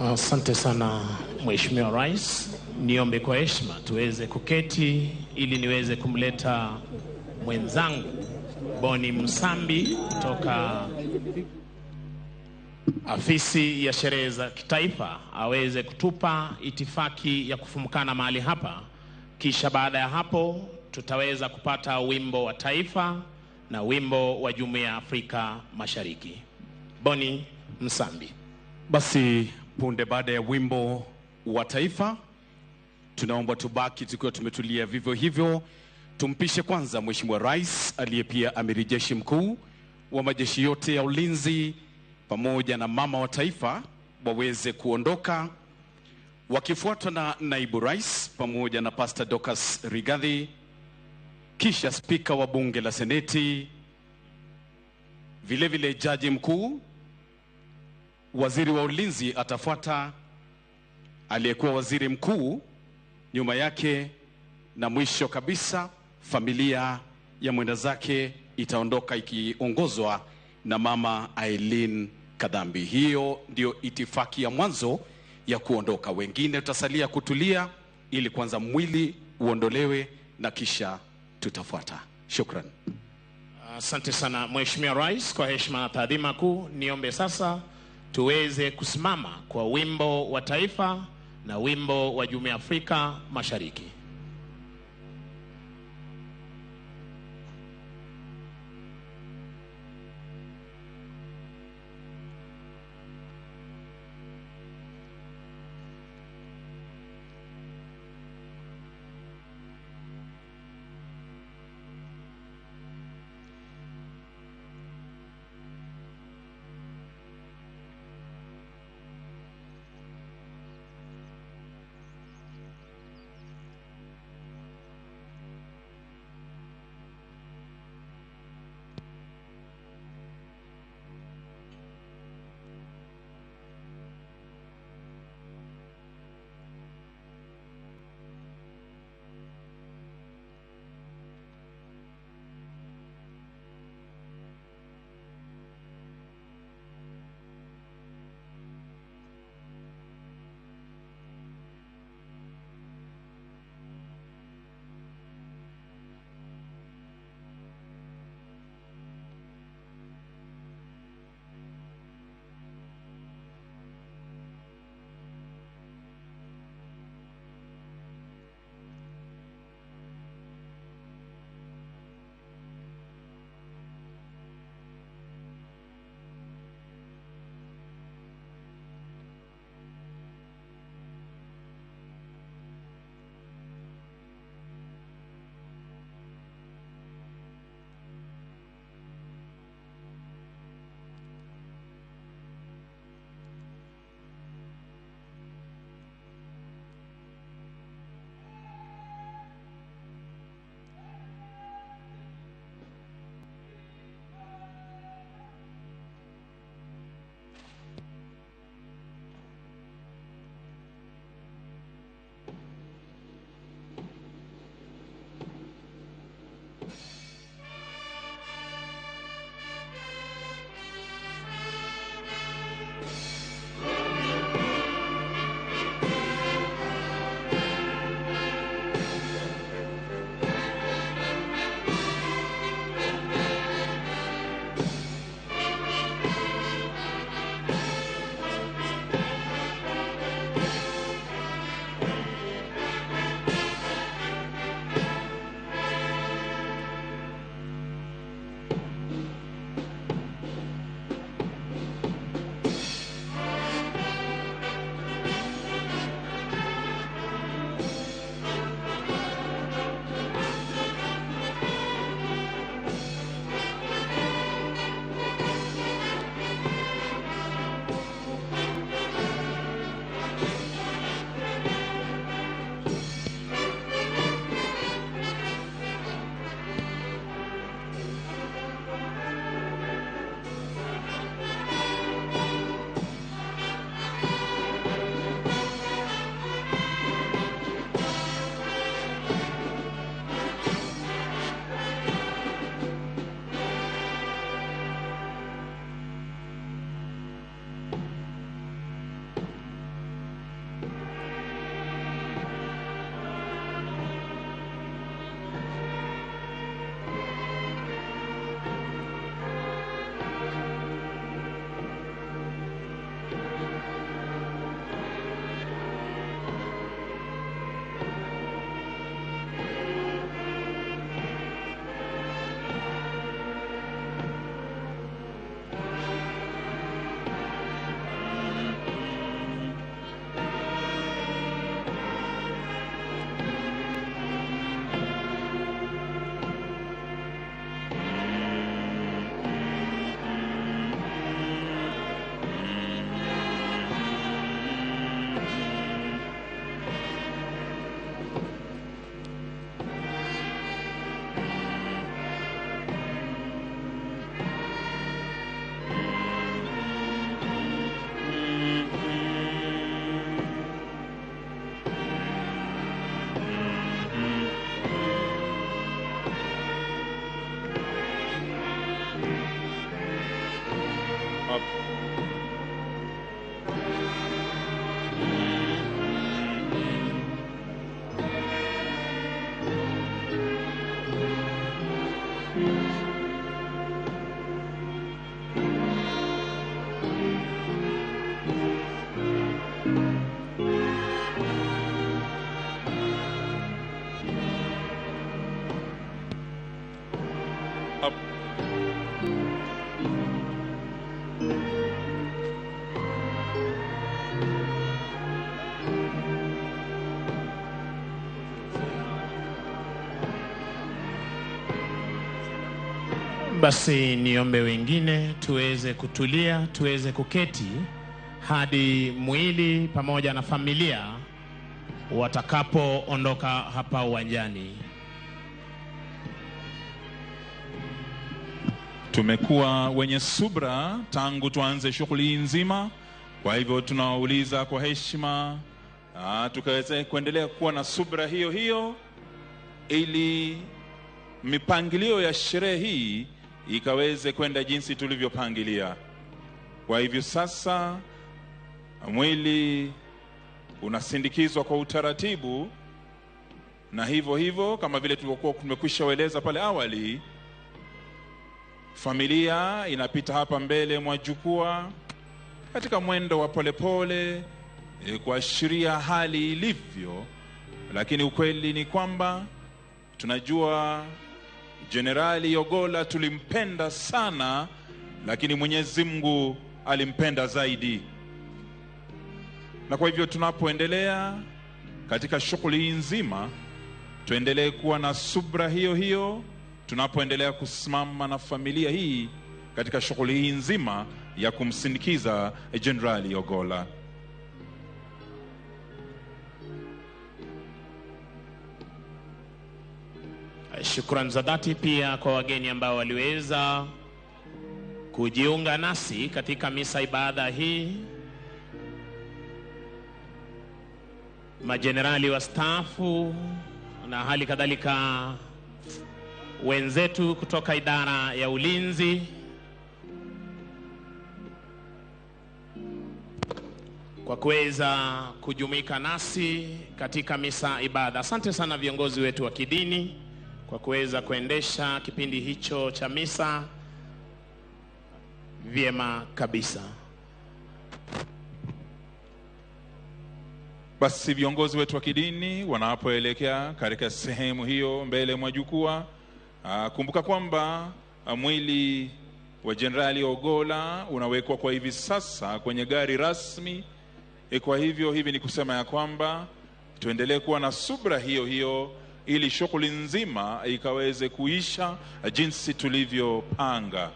Speaker 11: Asante sana Mheshimiwa Rais. Niombe kwa heshima tuweze kuketi ili niweze kumleta mwenzangu Boni Msambi kutoka afisi ya sherehe za kitaifa aweze kutupa itifaki ya kufumukana mahali hapa. Kisha baada ya hapo tutaweza kupata wimbo wa taifa na wimbo wa Jumuiya ya Afrika Mashariki. Boni Msambi.
Speaker 10: Basi punde baada ya wimbo wa taifa tunaomba tubaki tukiwa tumetulia vivyo hivyo. Tumpishe kwanza Mheshimiwa Rais aliye pia Amiri Jeshi Mkuu wa majeshi yote ya ulinzi pamoja na mama wa taifa waweze kuondoka, wakifuatwa na Naibu Rais pamoja na Pastor Dorcas Rigathi, kisha Spika wa Bunge la Seneti, vile vile Jaji Mkuu, Waziri wa Ulinzi atafuata, aliyekuwa Waziri Mkuu nyuma yake, na mwisho kabisa familia ya mwenda zake itaondoka ikiongozwa na Mama Aileen Kadhambi. Hiyo ndio itifaki ya mwanzo ya kuondoka. Wengine tutasalia kutulia ili kwanza mwili uondolewe na kisha tutafuata. Shukran.
Speaker 11: Asante sana Mheshimiwa Rais. Kwa heshima na taadhima kuu, niombe sasa tuweze kusimama kwa wimbo wa taifa na wimbo wa Jumuiya ya Afrika Mashariki. Basi niombe wengine tuweze kutulia, tuweze kuketi hadi mwili pamoja na familia watakapoondoka hapa uwanjani.
Speaker 12: Tumekuwa wenye subra tangu tuanze shughuli nzima, kwa hivyo tunawauliza kwa heshima tukaweze kuendelea kuwa na subra hiyo hiyo ili mipangilio ya sherehe hii ikaweze kwenda jinsi tulivyopangilia. Kwa hivyo sasa mwili unasindikizwa kwa utaratibu, na hivyo kama vile tulivyokuwa tumekwisha kueleza pale awali, familia inapita hapa mbele mwa jukwaa katika mwendo wa polepole kuashiria hali ilivyo, lakini ukweli ni kwamba tunajua Jenerali Ogolla tulimpenda sana, lakini Mwenyezi Mungu alimpenda zaidi. Na kwa hivyo tunapoendelea katika shughuli nzima, tuendelee kuwa na subra hiyo hiyo tunapoendelea kusimama na familia hii katika shughuli hii nzima ya kumsindikiza Jenerali Ogolla.
Speaker 11: Shukrani za dhati pia kwa wageni ambao waliweza kujiunga nasi katika misa ibada hii. Majenerali wastaafu na hali kadhalika wenzetu kutoka idara ya ulinzi, kwa kuweza kujumuika nasi katika misa ibada. Asante sana viongozi wetu wa kidini kwa kuweza kuendesha kipindi hicho cha misa vyema kabisa.
Speaker 12: Basi viongozi wetu wa kidini wanapoelekea katika sehemu hiyo mbele mwa jukwaa, kumbuka kwamba mwili wa Jenerali Ogolla unawekwa kwa hivi sasa kwenye gari rasmi. Kwa hivyo hivi ni kusema ya kwamba tuendelee kuwa na subra hiyo hiyo ili shughuli nzima ikaweze kuisha jinsi tulivyopanga.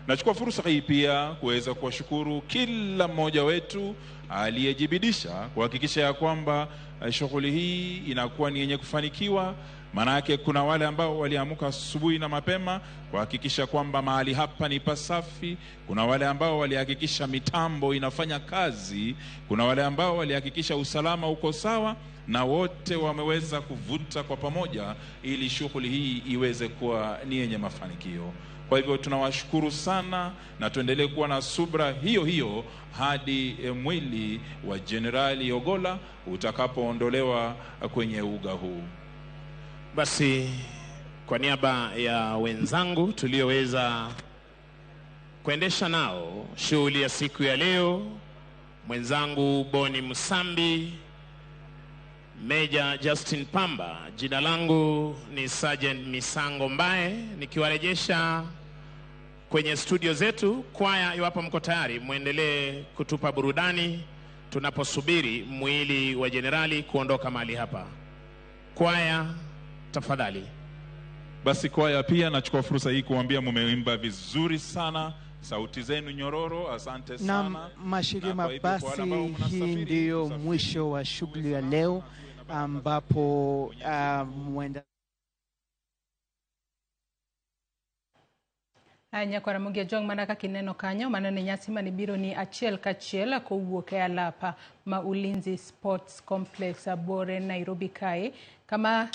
Speaker 12: Nachukua fursa hii pia kuweza kuwashukuru kila mmoja wetu aliyejibidisha kuhakikisha ya kwamba shughuli hii inakuwa ni yenye kufanikiwa. Manake kuna wale ambao waliamka asubuhi na mapema kuhakikisha kwamba mahali hapa ni pasafi, kuna wale ambao walihakikisha mitambo inafanya kazi, kuna wale ambao walihakikisha usalama uko sawa, na wote wameweza kuvuta kwa pamoja ili shughuli hii iweze kuwa ni yenye mafanikio. Kwa hivyo tunawashukuru sana, na tuendelee kuwa na subra hiyo hiyo hadi mwili wa Jenerali Ogolla utakapoondolewa kwenye uga huu.
Speaker 11: Basi kwa niaba ya wenzangu tulioweza kuendesha nao shughuli ya siku ya leo, mwenzangu Boni Musambi, Major Justin Pamba, jina langu ni Sergeant Misango Mbae, nikiwarejesha kwenye studio zetu. Kwaya, iwapo mko tayari, muendelee kutupa burudani tunaposubiri mwili wa jenerali kuondoka mahali hapa. Kwaya, tafadhali.
Speaker 12: Basi kwaya pia nachukua fursa hii kuambia mumeimba vizuri sana, sauti zenu nyororo, asante sana.
Speaker 6: Na mashirima, basi hii ndiyo mwisho wa shughuli ya leo ambapo mwenda
Speaker 5: Nyakwara mugia jong manaka kineno kanyo manane nyasi manibiro ni achiel kachiel kowuok e alapa ma Ulinzi Sports Complex Bore Nairobi kae, kama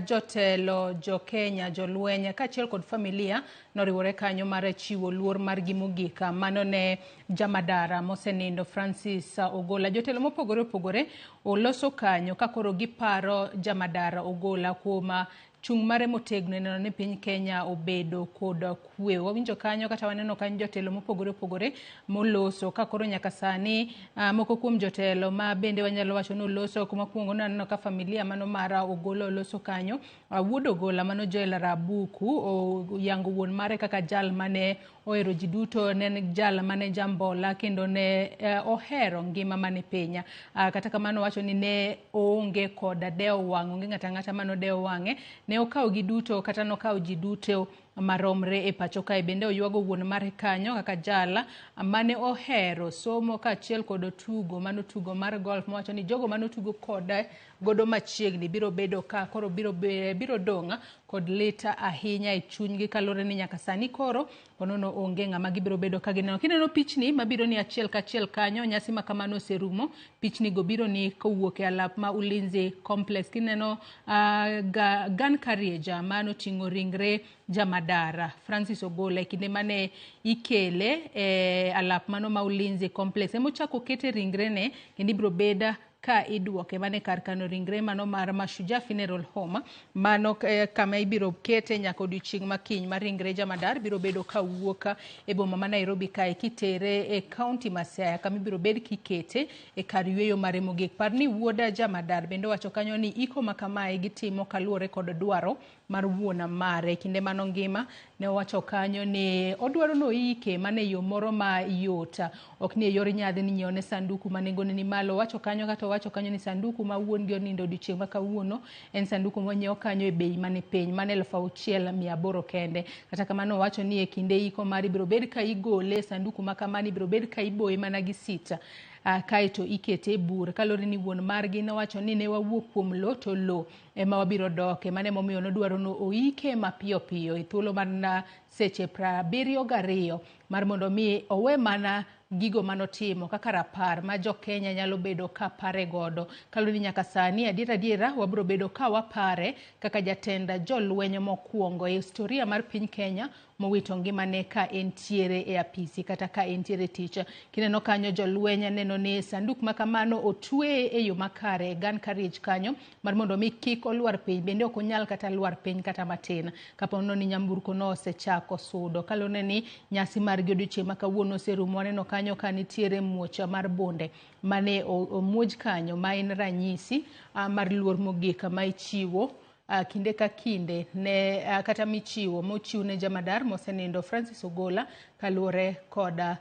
Speaker 5: jotelo jo Kenya jolweny kaachiel kod familia noriwore kanyo mar chiwo luor margi mogik mano ne jamadara mosenindo Francis Ogolla. Jotelo mopogore opogore oloso kanyo ka koro giparo jamadara Ogolla kuom chung mare motegno neno ni piny Kenya obedo kod kwe. Wawinjo kanyo kata waneno kanyo jotelo mopogore opogore moloso ka koro nyaka sani. Moko kuom jotelo ma bende wanyalo wacho ni oloso, kuma kuongo naneno ka familia mano mara Ogolla oloso kanyo. Wuod Ogolla mano Joel Rabuku yango wuon mare kaka jal mane ohero ji duto, nen jal mane jambola kendo ne ohero ngima mane penya. Kata kamano wacho ni ne oonge koda deo wang', onge ng'ata ng'ata mano deo wang'e, ne okawo gi duto kata nokawo ji duto maromre e pacho kae. Bende oyuago wuon mare kanyo kaka jala mane ohero somo kaachiel kod tugo manotugo mar golf, mowacho ni jogo manotugo koda godo machiegni biro bedo ka koro biro dong' kod lita ahinya e chunygi kalore ni nyaka sani koro onono onge ng'ama gibiro bedo ka gineno. Kineno pichni mabiro ni achiel kachiel kanyo, nyasi ma kamano oserumo. Pichni go biro ni kowuok e alap ma Ulinzi Complex. Kineno Gun Carriage mano ting'o ringre Jamadara Francis Ogola kinde mane ikele e alap mano ma Ulinzi Complex. Emochako kete ringre ne kendo ibiro beda ka iduoke mane kar kano ringre mano mar Mashujaa Funeral Home, mano kama ibiro kete nyaka odiochieng' makiny ma ringre Jamadar biro bedo ka wuok e boma ma Nairobi kae kitere e kaunti ma Siaya kama ibiro bed kikete e kar yweyo mare mogik. Par ni wuoda Jamadar bende wacho kanyo ni iko makamae gitimo kaluwore kod dwaro mar wuona mare. Kinde mano ngima ne wacho kanyo ni odwaro no ike mane yo moro ma yota, ok ni yor nyadhi ni nyione sanduku manengone ni malo. Wacho kanyo kata wacho kanyo ni sanduku ma wuon gi onindo odiochieng' ma kawuono en sanduku monyiew kanyo e bei mane piny mane 6,800 kende. Kata kamano wacho ni e kinde iko mari biro bed ka igole sanduku ma kamani biro bed ka iboye mana gi sita kaito ikete bur. Kalore ni wuon margi nowacho ni ne wawuok kuom lo to lo ema wabiro doke, mane momiyo nodwaro no oike mapiyo piyo e thuolo mar seche 72 mar mondo mi owe mana gigo manotimo kaka rapar ma jo Kenya nyalo bedo ka pare godo. Kalore ni nyaka sani adiera wabiro bedo ka wapare kaka jatenda jolweny mokwongo e historia mar piny Kenya mowito ngimane ka entiere e apisi kata ka entiere tich. Kineno kanyo jolweny neno ni sanduk makamano otwe e yo makare Gun Carriage kanyo mar mondo mi kik olwar piny, bende ok onyal kata lwar piny kata matin kapono ni nyamburko no osechako sudo. Kalone ni nyasi mar godiochieng' ma kawuono oserumo, waneno kanyo ka nitiere muocha mar bonde mane omuoj kanyo ma en ranyisi mar luor mogik ma ichiwo kinde ka kinde ne kata mochiw ne Jamadar mosenindo Francis Ogola kaluore koda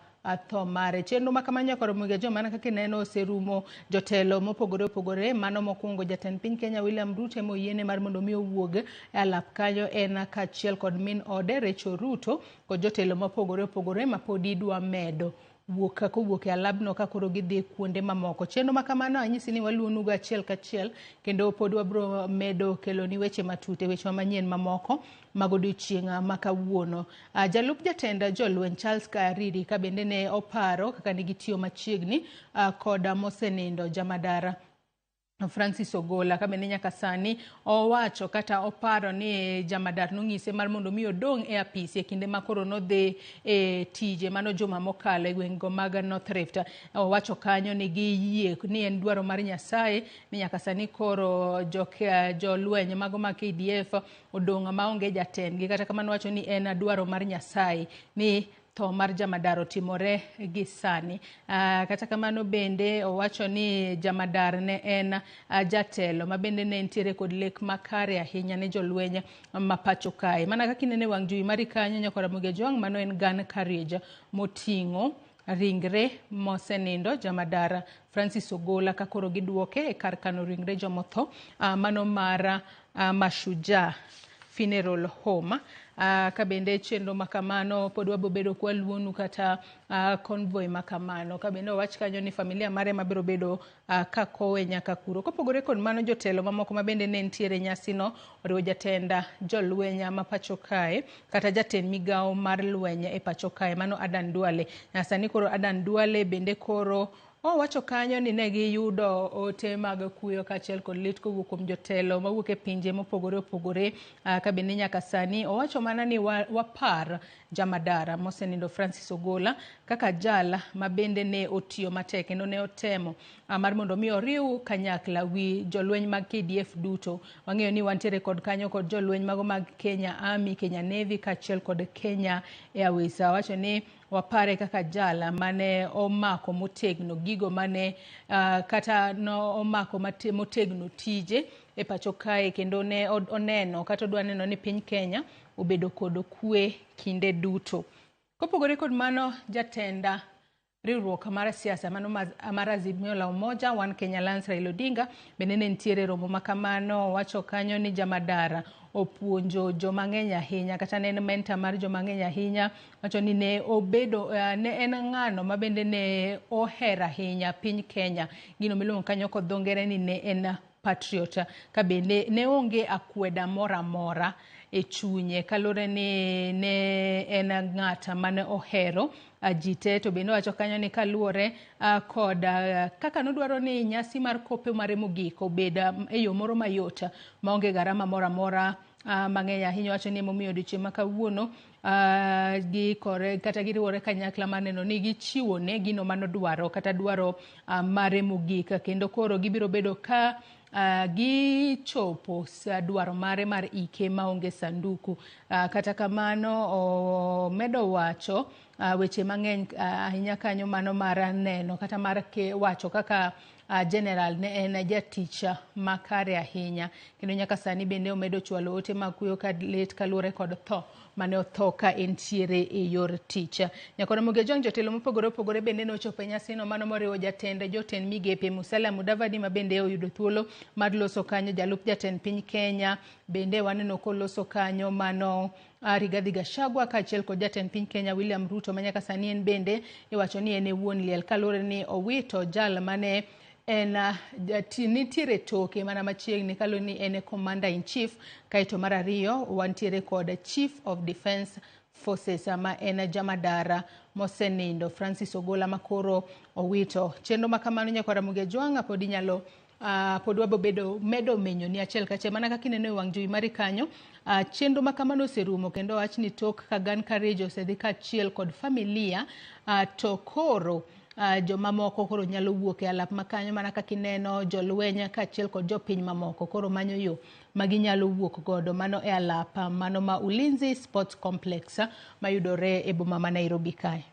Speaker 5: tho mare. Chenro ma kamano koro muge joma kaka neno oserumo. Jotelo mopogore opogore mano mokwongo jatend piny Kenya William Ruto moyiene mar mondo mi owuog e alap kanyo en kaachiel kod min ode Rachel Ruto kod jotelo mopogore opogore ma pod idwa medo kowuok e alabno ka koro gidhi kuonde mamoko. Chenro ma kamano anyisi ni waluonu go achiel kachiel kendo pod wabro medo kelo ni weche matute, weche manyien mamoko mag odiochieng' ma kawuono. Jalup jatenda jolweny Charles Kariri ka bende ne oparo kaka ne gitiyo machiegni kod mosenindo Jamadara Francis Ogola ka bende nyaka sani owacho kata oparo ni Jamadar nong'ise mar mondo mi odong' e apisi e kinde ma koro nodhi e tije mano juma mokalo e gweng'go mag North Rift. Owacho kanyo ni giyie ni en dwaro mar Nyasaye ni nyaka sani koro jolweny mago mag KDF odong' maonge jatendgi, kata kamano wacho ni en dwaro mar Nyasaye ni tho mar Jamadar otimore gi sani. Kata kamano bende owacho ni Jamadar ne en jatelo ma bende ne entiere kod lek makare ahinya ne jolweny ma pacho kae. Mana kaka inene wang' jowi mari kanyo nyakora muge jwang' mano en Gun Carriage moting'o ringre mosenindo Jamadar Francis Ogola ka koro giduoke e kar kano ringre jomotho mano mar Mashujaa Funeral Home. Ka bende chenro makamano pod wabobedo kwa luonu kata convoy makamano. Ka bende owach kanyo ni familia mare mabiro bedo ka kowe nyaka kuro. Kopogore kod mano jotelo mamoko ma bende ne ntiere nyasi no oriwo jatenda jolweny ma pacho kae kata jatend migawo mar lweny e pacho kae mano Adan Duale. Sani koro Adan Duale bende koro wacho kanyo ni ne giyudo ote mag kuyo kaachiel kod lit kowuok kuom jotelo mawuok e pinje mopogore opogore. Ka bende nyaka sani owacho mana ni wapar Jamadara mosenindo Francis Ogola kaka jala ma bende ne otiyo matek kendo ne otemo mar mondo mi oriw kanyakla wi jolweny mag KDF duto. Wang'eyo ni wantiere kod kanyo kod jolweny mago mag Kenya Army, Kenya Navy kaachiel kod Kenya Airways. Wacho ni wapare kaka jala mane omako motegno gigo mane kata no omako motegno tije e pacho kae kendo ne oneno kata odwa neno ni piny Kenya obedo kod kwe kinde duto. Kopogore kod mano jatenda riwruok mar siasa mano mar Azimio la Umoja One Kenya Alliance Raila Odinga bende ne nitiere romo makamano. Wacho kanyo ni Jamadara opuonjo jomang'eny ahinya, kata ne en mentor mar jomang'eny ahinya. Wacho ni ne obedo ne en ng'ano ma bende ne ohera ahinya piny Kenya, gino miluongo kanyo kod dho ngere ni ne en patriot, ka bende ne onge akweda mora mora e chunye, kalure ni ne en ng'ata mane ohero ajite. To bende wacho kanyo ni kaluore kod kaka nodwaro ni nyasi mar kope mare mogik obed e yo moro mayot maonge garama mora mora mang'eny ahinya. Wacho ni momiyo odiochieng' ma kawuono gikore kata giriwore kanyakla mar neno ni gichiwo ne gino manodwaro kata dwaro mare mogik, kendo koro gibiro bedo ka gichopo dwaro mare mar ike maonge sanduku. Kata kamano medo wacho weche mang'eny ahinya kanyo mano mar neno kata mar wacho kaka general ne en jatich makare ahinya, kendo nyaka sani bende omedo chwalo ote makuyo ka lit kaluore kod tho mane otho ka entiere e yor tich. Nyakoro Muge jotelo mopogore opogore bende nochopo e nyasino mano moriwo jotend migepe Musalia Mudavadi ma bende oyudo thuolo mar loso kanyo, jalup jatend piny Kenya bende waneno koloso kanyo, mano Rigathi Gachagua kaachiel kod jatend piny Kenya William Ruto ma nyaka sani en bende iwacho ni en e wuon liel, kaluore ni owito jal mane en nitiere toke mana machiegni kaluore ni en commander in chief. Kaito mar ariyo wantiere kod chief of defense forces ma en Jamadara mosenindo Francis Ogola makoro owito. Chenro makamano nyakora Muge pod inyalo pod wabobedo medo menyo ni achiel kachiel mana kaka ineno e wang' jowi mari kanyo. Chenro makamano oserumo kendo wach ni tok Kagan Courage osedhi kaachiel kod familia, to koro jomamoko koro nyalo wuok e alap makanyo mana kaka ineno jolweny kaachiel kod jopiny mamoko koro manyo yo maginyalo wuok godo mano e alap mano ma Ulinzi Sports Complex mayudore e boma ma Nairobi kae.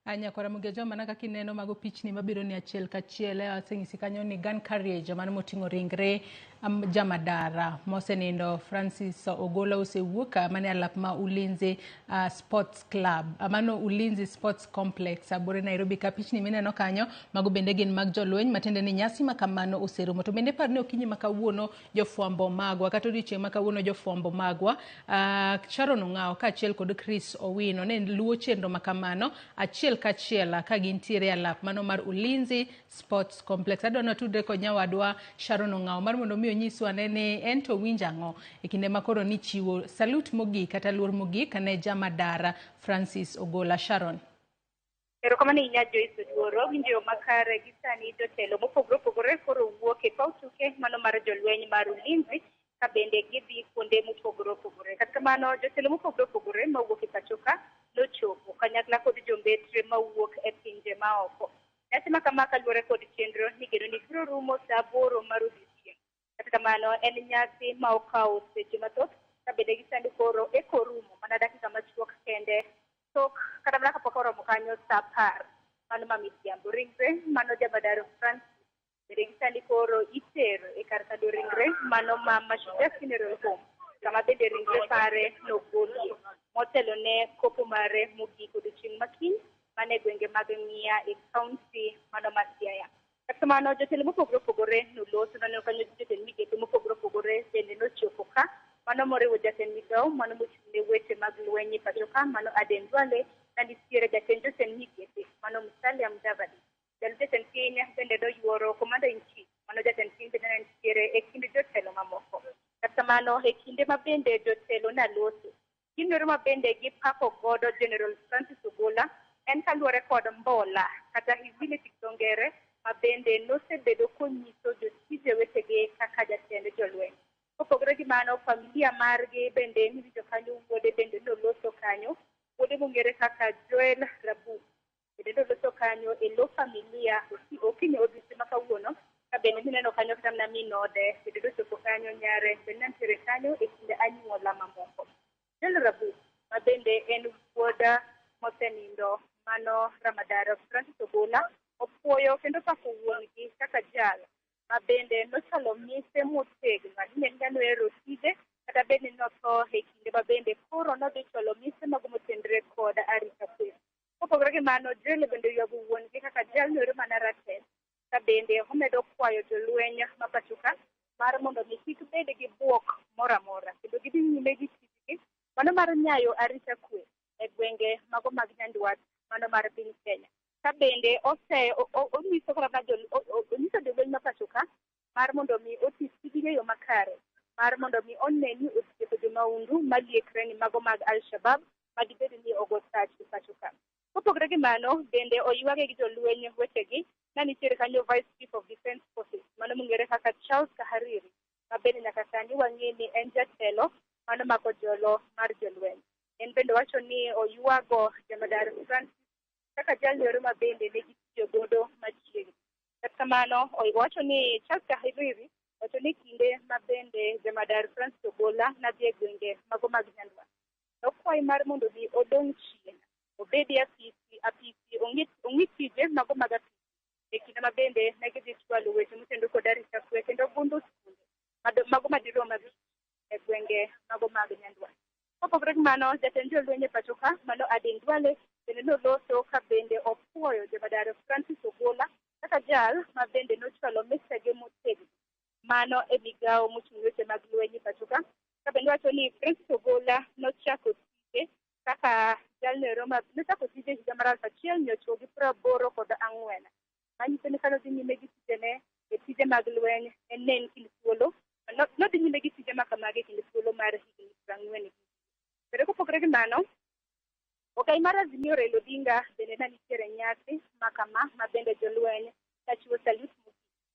Speaker 5: Anya kora mugejo manaka kineno mago pichni mabiro ni achiel kachiel asengisi kanyo ni gun carriage mano moting'o ringre jamadara mosenindo Francis Ogola osewuok mane alap ma Ulinzi Sports Club mano Ulinzi Sports Complex abore Nairobi. Ka pichni mineno kanyo mago bende gin mag jolweny matende ni nyasi makamano oserumo. To bende par ne okinyi makawuono jofwambo magwa kata odiochieng' makawuono jofwambo magwa Sharon Ong'ao kaachiel kod Chris Owino ne luwo chenro makamano achiel kachiel ka gintiere alap mano mar Ulinzi Sports Complex. Adwa tudre kod nyawadwa Sharon Ong'ao mar mondo mi onyiswa ne en to winjango e kinde makoro ni chiwo salute mogik kata luor mogik ne jamadara Francis Ogola. Sharon.
Speaker 13: Erokamano inya Joyce Oduoro, winjo makare gi sani jotelo mopogore opogore koro wuok e paw tuke mano mar jolweny mar Ulinzi ka bende gidhi kuonde mopogore opogore. Kata kamano jotelo mopogore opogore mawuok e pachoka nochopo kanyakla kod jombetre mawuok e pinje maoko. Nyasi makama kaluwore kod chenro nigeno ni biro rumo saa 8 mar odiochieng'. Kata kamano en nyasi ma okawo seche mathoth ka bende gisani koro e korumo mana dakika machuok kende tok kata mana kapok oromo kanyo saa 10 mano mamidhiambo. Ringre mano jamadara Francis bende gisani koro itero e kar kado ringre mano ma Mashujaa Funeral Home kama bende ringre pare nogolie motelo ne kopo mare mogik odiochieng' makiny mane gwenge mag Ng'ia e kaunti mano ma Siaya. Kata kamano jotelo mopogore opogore noloso naneno kanyo jotelo migepe mopogore opogore bende nochopo ka mano moriwo jatend migao mano mochung' ne weche mag lweny e pachoka mano Aden Duale ka nitiere jatend jotend migepe mano Musalia Mudavadi. Jalup jatend piny bende noyuoro Commander in Chief mano jatend piny bende nitiere e kind jotelo mamoko. Kata kamano e kinde ma bende jotelo naloso ginero ma bende gipako godo General Francis Ogola en kaluwore kod mbola kata humility dongere ma bende nosebedo konyiso jotije wetege kaka jatend jolweny. Kopogore gi mano familia margi bende miwinjo kanyo wuode bende noloso kanyo wuode mong'ere kaka Joel Rabu bende noloso kanyo e lo familia okinyi odiochieng' makawuono ka bende mineno kanyo kata mana minode bende nochopo kanyo nyare bende nantiere kanyo e kinde anyuola mamoko. Joel Rabu ma bende en wuoda mosenindo mano Ramadara Francis Ogola opuoyo kendo pako wuongi kaka jal ma bende nochalo mise motegno ahinya nyalo ero tije kata bende notho e kinde ma bende koro nodhi cholo mise mago motenore kod arita kwe. Kopogore gi mano Joel bende yuago wuongi kaka jal nore mana ratel ka bende omedo kwayo jolweny ma pachoka mar mondo mi kik bed gi buok moro amora kendo gidhi nyime gi tijgi mano mar nyayo arita kwe e gwenge mago mag Nyanduat mano mar piny Kenya. Ka bende onyiso jolweny ma pachoka mar mondo mi oti tijgi e yo makare mar mondo mi one ni otieko jomaundu maliekre ni mago mag Al-Shabaab ma dibed ni ogo sach e pachoka. Kopogore gi mano bende oywage gi jolweny wetegi na nitiere kanyo Vice Chief of Defence Forces mano mong'ere kaka Charles Kahariri ma bende nyaka sani wang'e ni en jatelo mano mako jolo mar jolweny. En bende wacho ni oywago jamadara Francis kaka jalnore ma bende ne gitiyo godo machiegni. Kata kamano owacho ni Charles Kahariri wacho ni kinde ma bende jamadara Francis Ogola nadhi e gwenge mago mag Nyanduat nokwayo mar mondo mi odong' chien obedi apisi ong'i tije mago mag apisi e kinde ma bende ne gidhi chwalo weche motendo kod arita kwe kendo bundo skunde mago madirom e gwenge mago mag Nyanduat. Kopogore gi mano jatend jolweny e pachoka mano Aden Duale bende noloso ka bende opuoyo jamadara Francis Ogola kaka jal ma bende nochwalo mesege motegno mano e migao mochung' weche mag lweny e pachoka ka bende wacho ni Francis Ogola nochako tije kaka jalnero nochako tije higa mar 1984 manyiso ni kano dhi nyime gi tijene e tije mag lweny en kind thuolo nodhi nyime gi tije makamagi kind thuolo mar higni 40. Pero kopogore gi mano ogai mar Azimio Raila Odinga bende ne nitiere nyasi makama ma bende jolweny kachiwo salute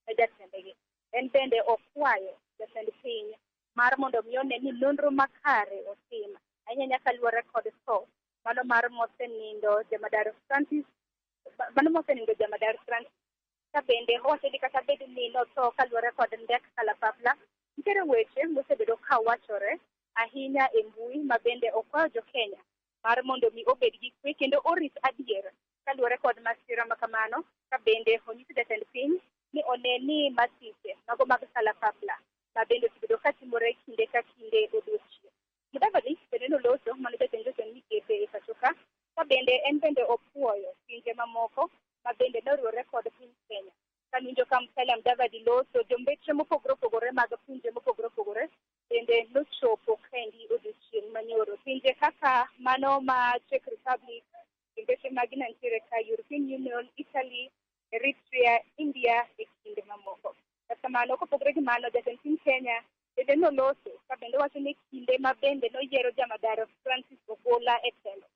Speaker 13: ne jatendegi. En bende okwayo jatend piny mar mondo mi one ni nonro makare otim ahinya kaluwore kod tho mano mar mosenindo jamadara Francis ka bende owacho ni kata bed ni notho kaluwore kod ndek kalapapla nitiere weche mosebedo ka wachore ahinya e mbui ma bende okwayo jo Kenya mar mondo mi obed gi kwe kendo orit adier kaluwore kod masira ma kamano ka bende onyiso jatend piny ni oneni masiche mago mag kalapapla ma bende osebedo katimore kinde ka kinde odiochieng'. Mudavadi bende noloso mano jatend jotend migepe e pacho ka bende en bende opuoyo pinje mamoko ma bende noriwore kod piny Kenya. Kanwinjo ka Musalia Mudavadi loso jombetre mopogore opogore mag pinje mopogore opogore bende nochopo kendi odiochieng' manyoro. Pinje kaka mano ma Czech Republic, jombetre mag nantiere ka European Union, Italy, Eritrea, India e kinde mamoko. Kata mano kopogore gi mano, jatend piny Kenya bende noloso ka bende wacho ni kinde ma bende noyiero jamadar Francis Ogola e telo.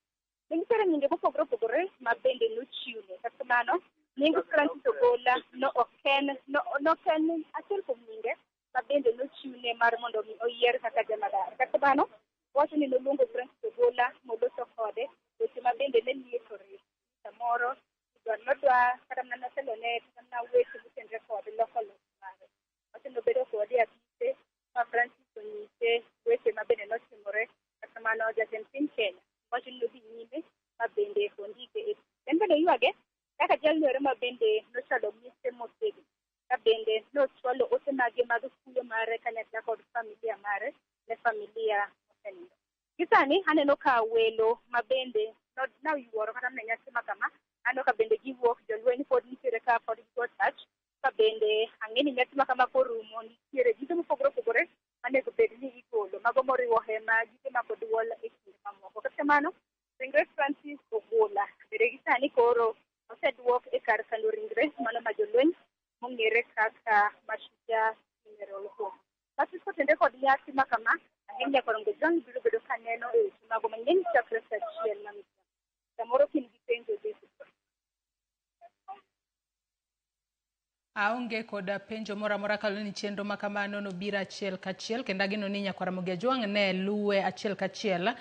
Speaker 13: Nitiere nyinge mopogore opogore ma bende nochiwne. Kata mano, nying Francis Ogola no oken achiel kuom nyinge ma bende nochiwne mar mondo mi oyier kaka jamadar. Kata mano, wacho ni noluongo Francis Ogola moloso kode weche ma bende ne liekore. Samoro nodwa kata mana telone na weche motenore kod loko loch mare. Wacho nobedo kode apise ma Francis onyise weche ma bende notimore. Kata mano, jatend piny Kenya wacho ni nodhi nyime ma bende ondike en bende ywage kaka jalnore ma bende nochalo mise motegno ka bende nochwalo ote mage mag kuyo mare kanyakla kod familia mare ne familia mosenindo. Gisani aneno ka welo ma bende noyuoro kata ne nyasi ma kama, aneno ka bende giwuok, jolweny pod nitiere ka pod gigo touch ka bende ang'eni nyasi ma kama korumo nitiere gige mopogore opogore manego bed ni igolo mago moriwo hema, gige mag duol e kinde mamoko. Kata kamano, ringre Francis Ogola bende gisani koro oseduok e kar kano ringre mano ma jolweny mong'ere kaka Mashujaa Funeral Home. Masis kotende kod nyasi ma kama, ang'eni Nyakorongo John biro bedo ka neno e weche mago mang'eny chakre sa achiel ma misa. Samoro kin gi penjo
Speaker 5: aonge koda penjo moro amora kaluwore ni chenro ma kamano nobiro achiel kachiel kendo ageno ni Nyakwar Ramogi Ajwang' ne luwe achiel kachiel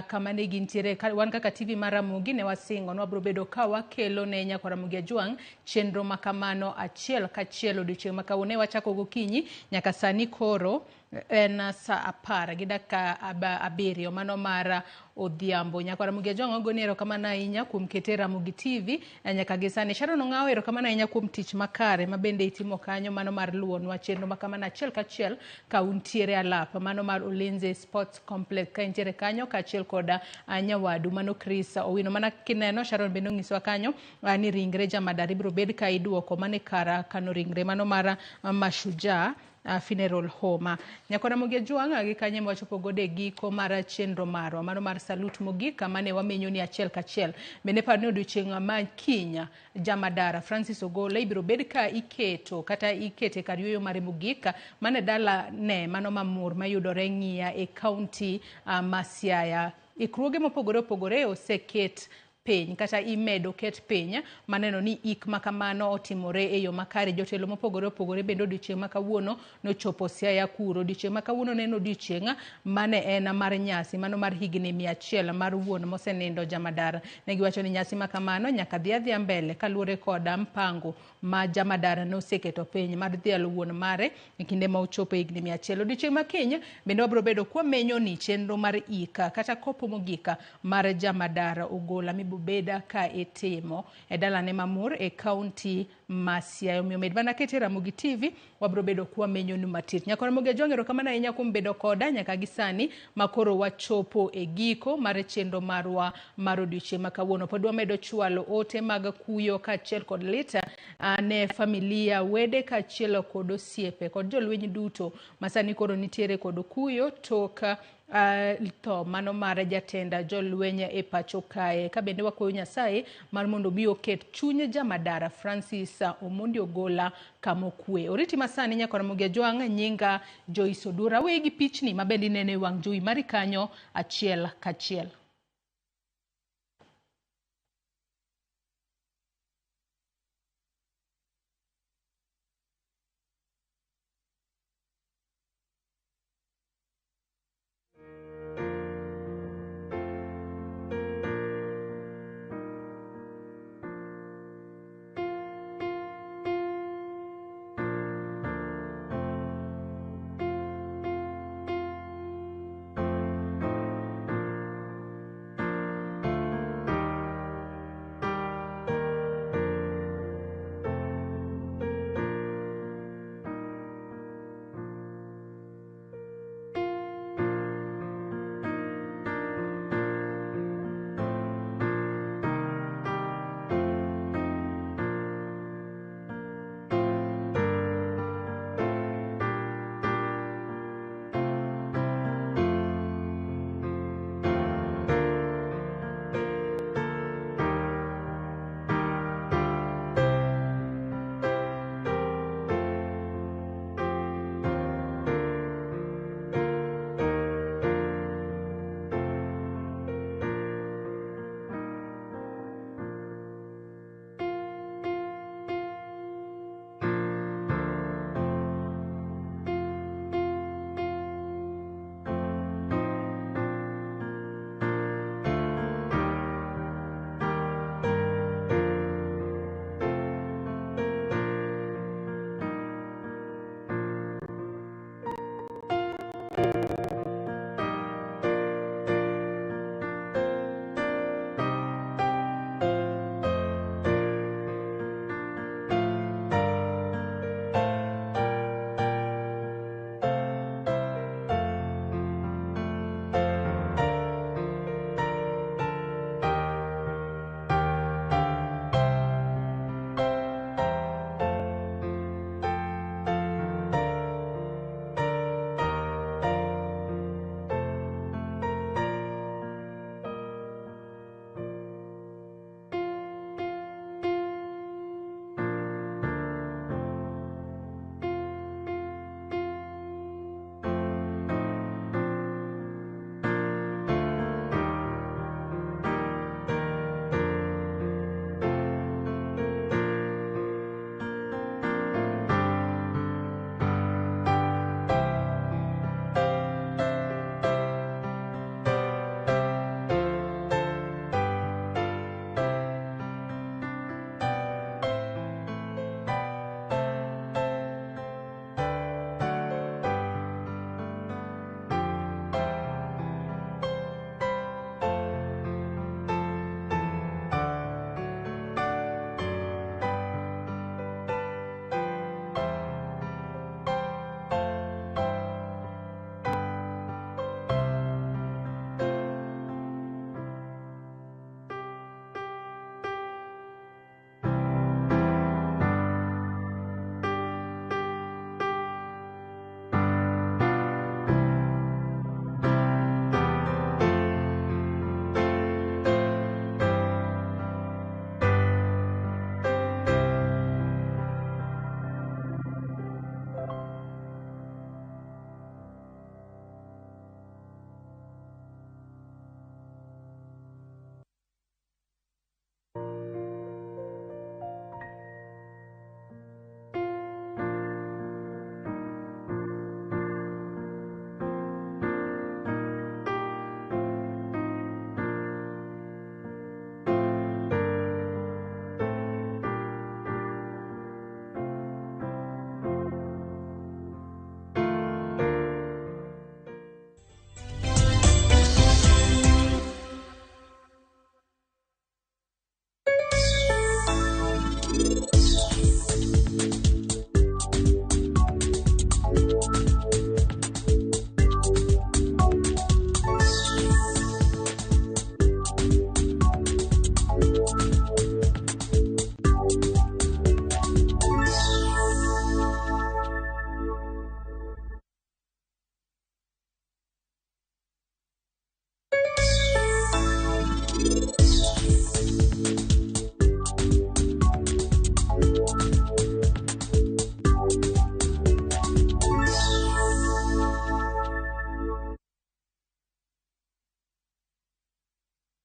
Speaker 5: kama ne gintiere. Wan kaka TV mar Ramogi ne wasingo ni wabiro bedo ka wakelo ne Nyakwar Ramogi Ajwang' chenro ma kamano achiel kachiel odiochieng' ma kawuono. Ne wachako gokinyi nyaka sani koro en sa 10 gi dakika 7 mano mar odhiambo. Nyakwar Ramogi Ajwang' ogoni erokamano ahinya kuom kete Ramogi TV nyaka gi sani. Sharon Ong'aw erokamano ahinya kuom tich makare ma bende itimo kanyo mano mar luonwa chenro ma kamano achiel kachiel ka untiere alap mano mar Ulinzi Sports Complex ka intiere kanyo kaachiel koda nyawadu mano Chris Owino. Mana kineno Sharon bende ong'isowa kanyo ni ringre jamadar ibiro bed ka iduoko mane kara kano ringre mano mar Mashujaa Funeral Home. Nyakwar Ramogi Ajwang' gi kanye wachopo gode giko mar chenro marwa mano mar salut mogik kama ne wamenyo ni achiel kachiel. Bende par ni odiochieng' ma kinya jamadara Francis Ogola ibiro bed ka iketo kata ikete kar yueyo mare mogik mane dala ne mano mamur mayudore Ng'iya e kaunti ma Siaya. Ikruoge mopogore opogore oseket piny kata imedo ket piny maneno ni ik makamano otimore e yo makare. Jotelo mopogore opogore bende odiochieng' ma kawuono nochopo Siaya kuro. Odiochieng' ma kawuono ne en odiochieng' mane en mar nyasi mano mar higni 100 mar wuon mosenindo jamadar. Ne giwacho ni nyasi ma kamano nyaka dhi adhiya mbele kaluwore koda mpango ma jamadar noseketo piny mar dhialo wuon mare e kinde ma ochopo higni 100. Odiochieng' ma kiny bende wabiro bedo kwa menyo ni chenro mar ika kata kopo mogika mar jamadar Ogola beda ka itimo e dalane mamur e kaunti ma Siaya. Omiyo med mana kete Ramogi TV wabiro bedo kwa menyo ni matit. Nyakwar Ramogi Ajwang' erokamano ahinya kuom bedo koda nyaka gi sani makoro wachopo e giko mar chenro marwa mar odiochieng' ma kawuono. Pod wamedo chwalo ote mag kuyo kaachiel kod lita ne familia, wede kaachiel kod osiepe kod jolweny duto masani koro nitiere kod kuyo tok to mano mar jatenda jolweny e pacho kae. Ka bende wakoyo Nyasaye mar mondo bi oket chuny jamadara Francis Omondi Ogola kamokwe. Oriti masani Nyakwar Ramogi Ajwang' nyinga Joyce Odura. We gi pichni ma bende ineno e wang' jowi mari kanyo achiel kachiel.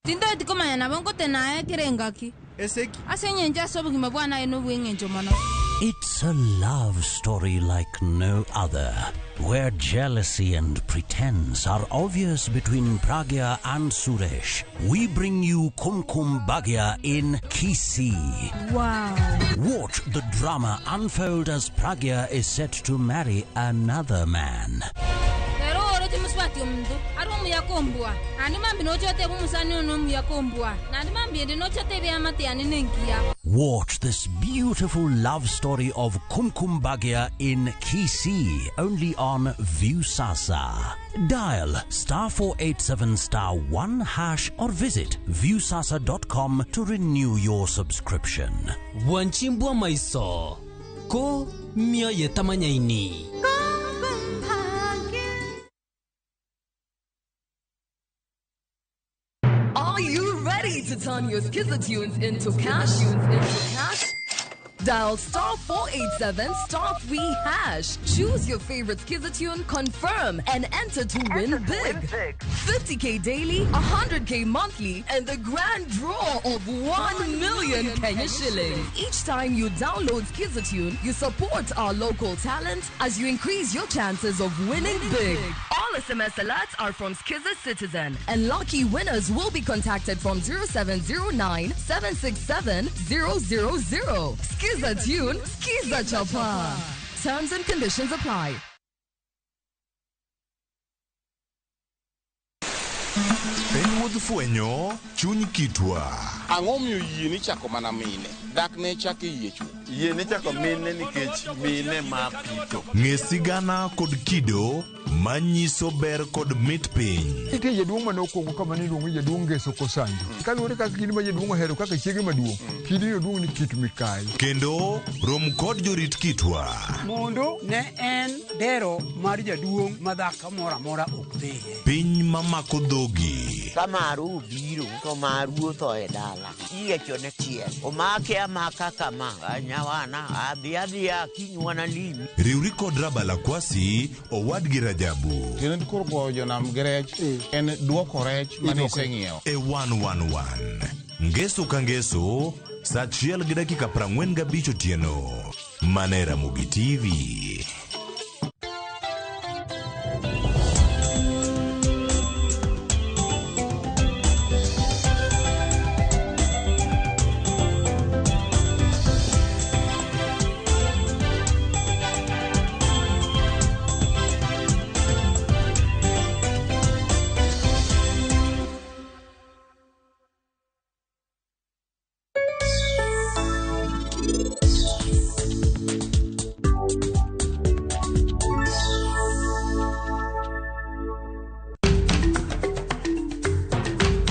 Speaker 14: Tinto itikoma na bongo tena kirengaki.
Speaker 22: Eseki.
Speaker 14: Asenyenja sobu kimabwana eno wengenjo mano.
Speaker 23: It's a love story like no other, where jealousy and pretense are obvious between Pragya and Suresh. We bring you Kumkum Bhagya in Kisii.
Speaker 14: Wow.
Speaker 23: Watch the drama unfold as Pragya is set to marry another man.
Speaker 14: Muswati umdu arumu yakombwa ani mambi no chote bumusani no yakombwa nandi mambi ende no chote be amate ani nenkia.
Speaker 23: Watch this beautiful love story of Kumkum Bhagya in Kisii, only on Viusasa. Dial *487*1# or visit viusasa.com to renew your subscription.
Speaker 24: Wanchimbwa maiso ko mia yetamanyaini.
Speaker 25: Are you ready to turn your Skizzer-tunes into cash? Dial *487*3#. Choose your favorite Skizzer-tune, confirm, and enter to win big. 50K daily, 100K monthly, and the grand draw of 1 million Kenya shillings. Each time you download Skizzer-tune, you support our local talent as you increase your chances of winning big. All SMS alerts are from Skizzer Citizen, and lucky winners will be contacted from 0709 767 000. Skizzer Tune, Skizzer Chopper. Terms and conditions apply.
Speaker 26: Penwood Fuenyo, Chuny Kitwa.
Speaker 27: Angomyo yini chako mana mine. Dak ne chaki yechu.
Speaker 26: Yini chako mine nikech mine mapito. Ngesigana kod kido, manyiso ber kod mit piny.
Speaker 28: Ike jaduong manoko kama ni luongo jaduong Ngeso Kosandu. Kaluwore kaka kidi ma jaduong hero kaka chiege maduong. Kidi jaduong ni Kit Mikai.
Speaker 26: Kendo rom kod jorit kitwa.
Speaker 29: Mondo ne en dero mar jaduong madhaka mora okdeye.
Speaker 26: Piny mamako dhogi.
Speaker 30: Kamaru biro to maru to e dala. Iye chone chien. Omake amaka kama nyawana abia kinywana limi.
Speaker 26: Riuri kod Rabala Kwasi owad gi Rajabu.
Speaker 27: Kendo korpo jonam gerech en duoko rech manise ngiewo.
Speaker 26: E 111. Ngeso ka ngeso, saa 1:45 otieno. Manera Mugi TV.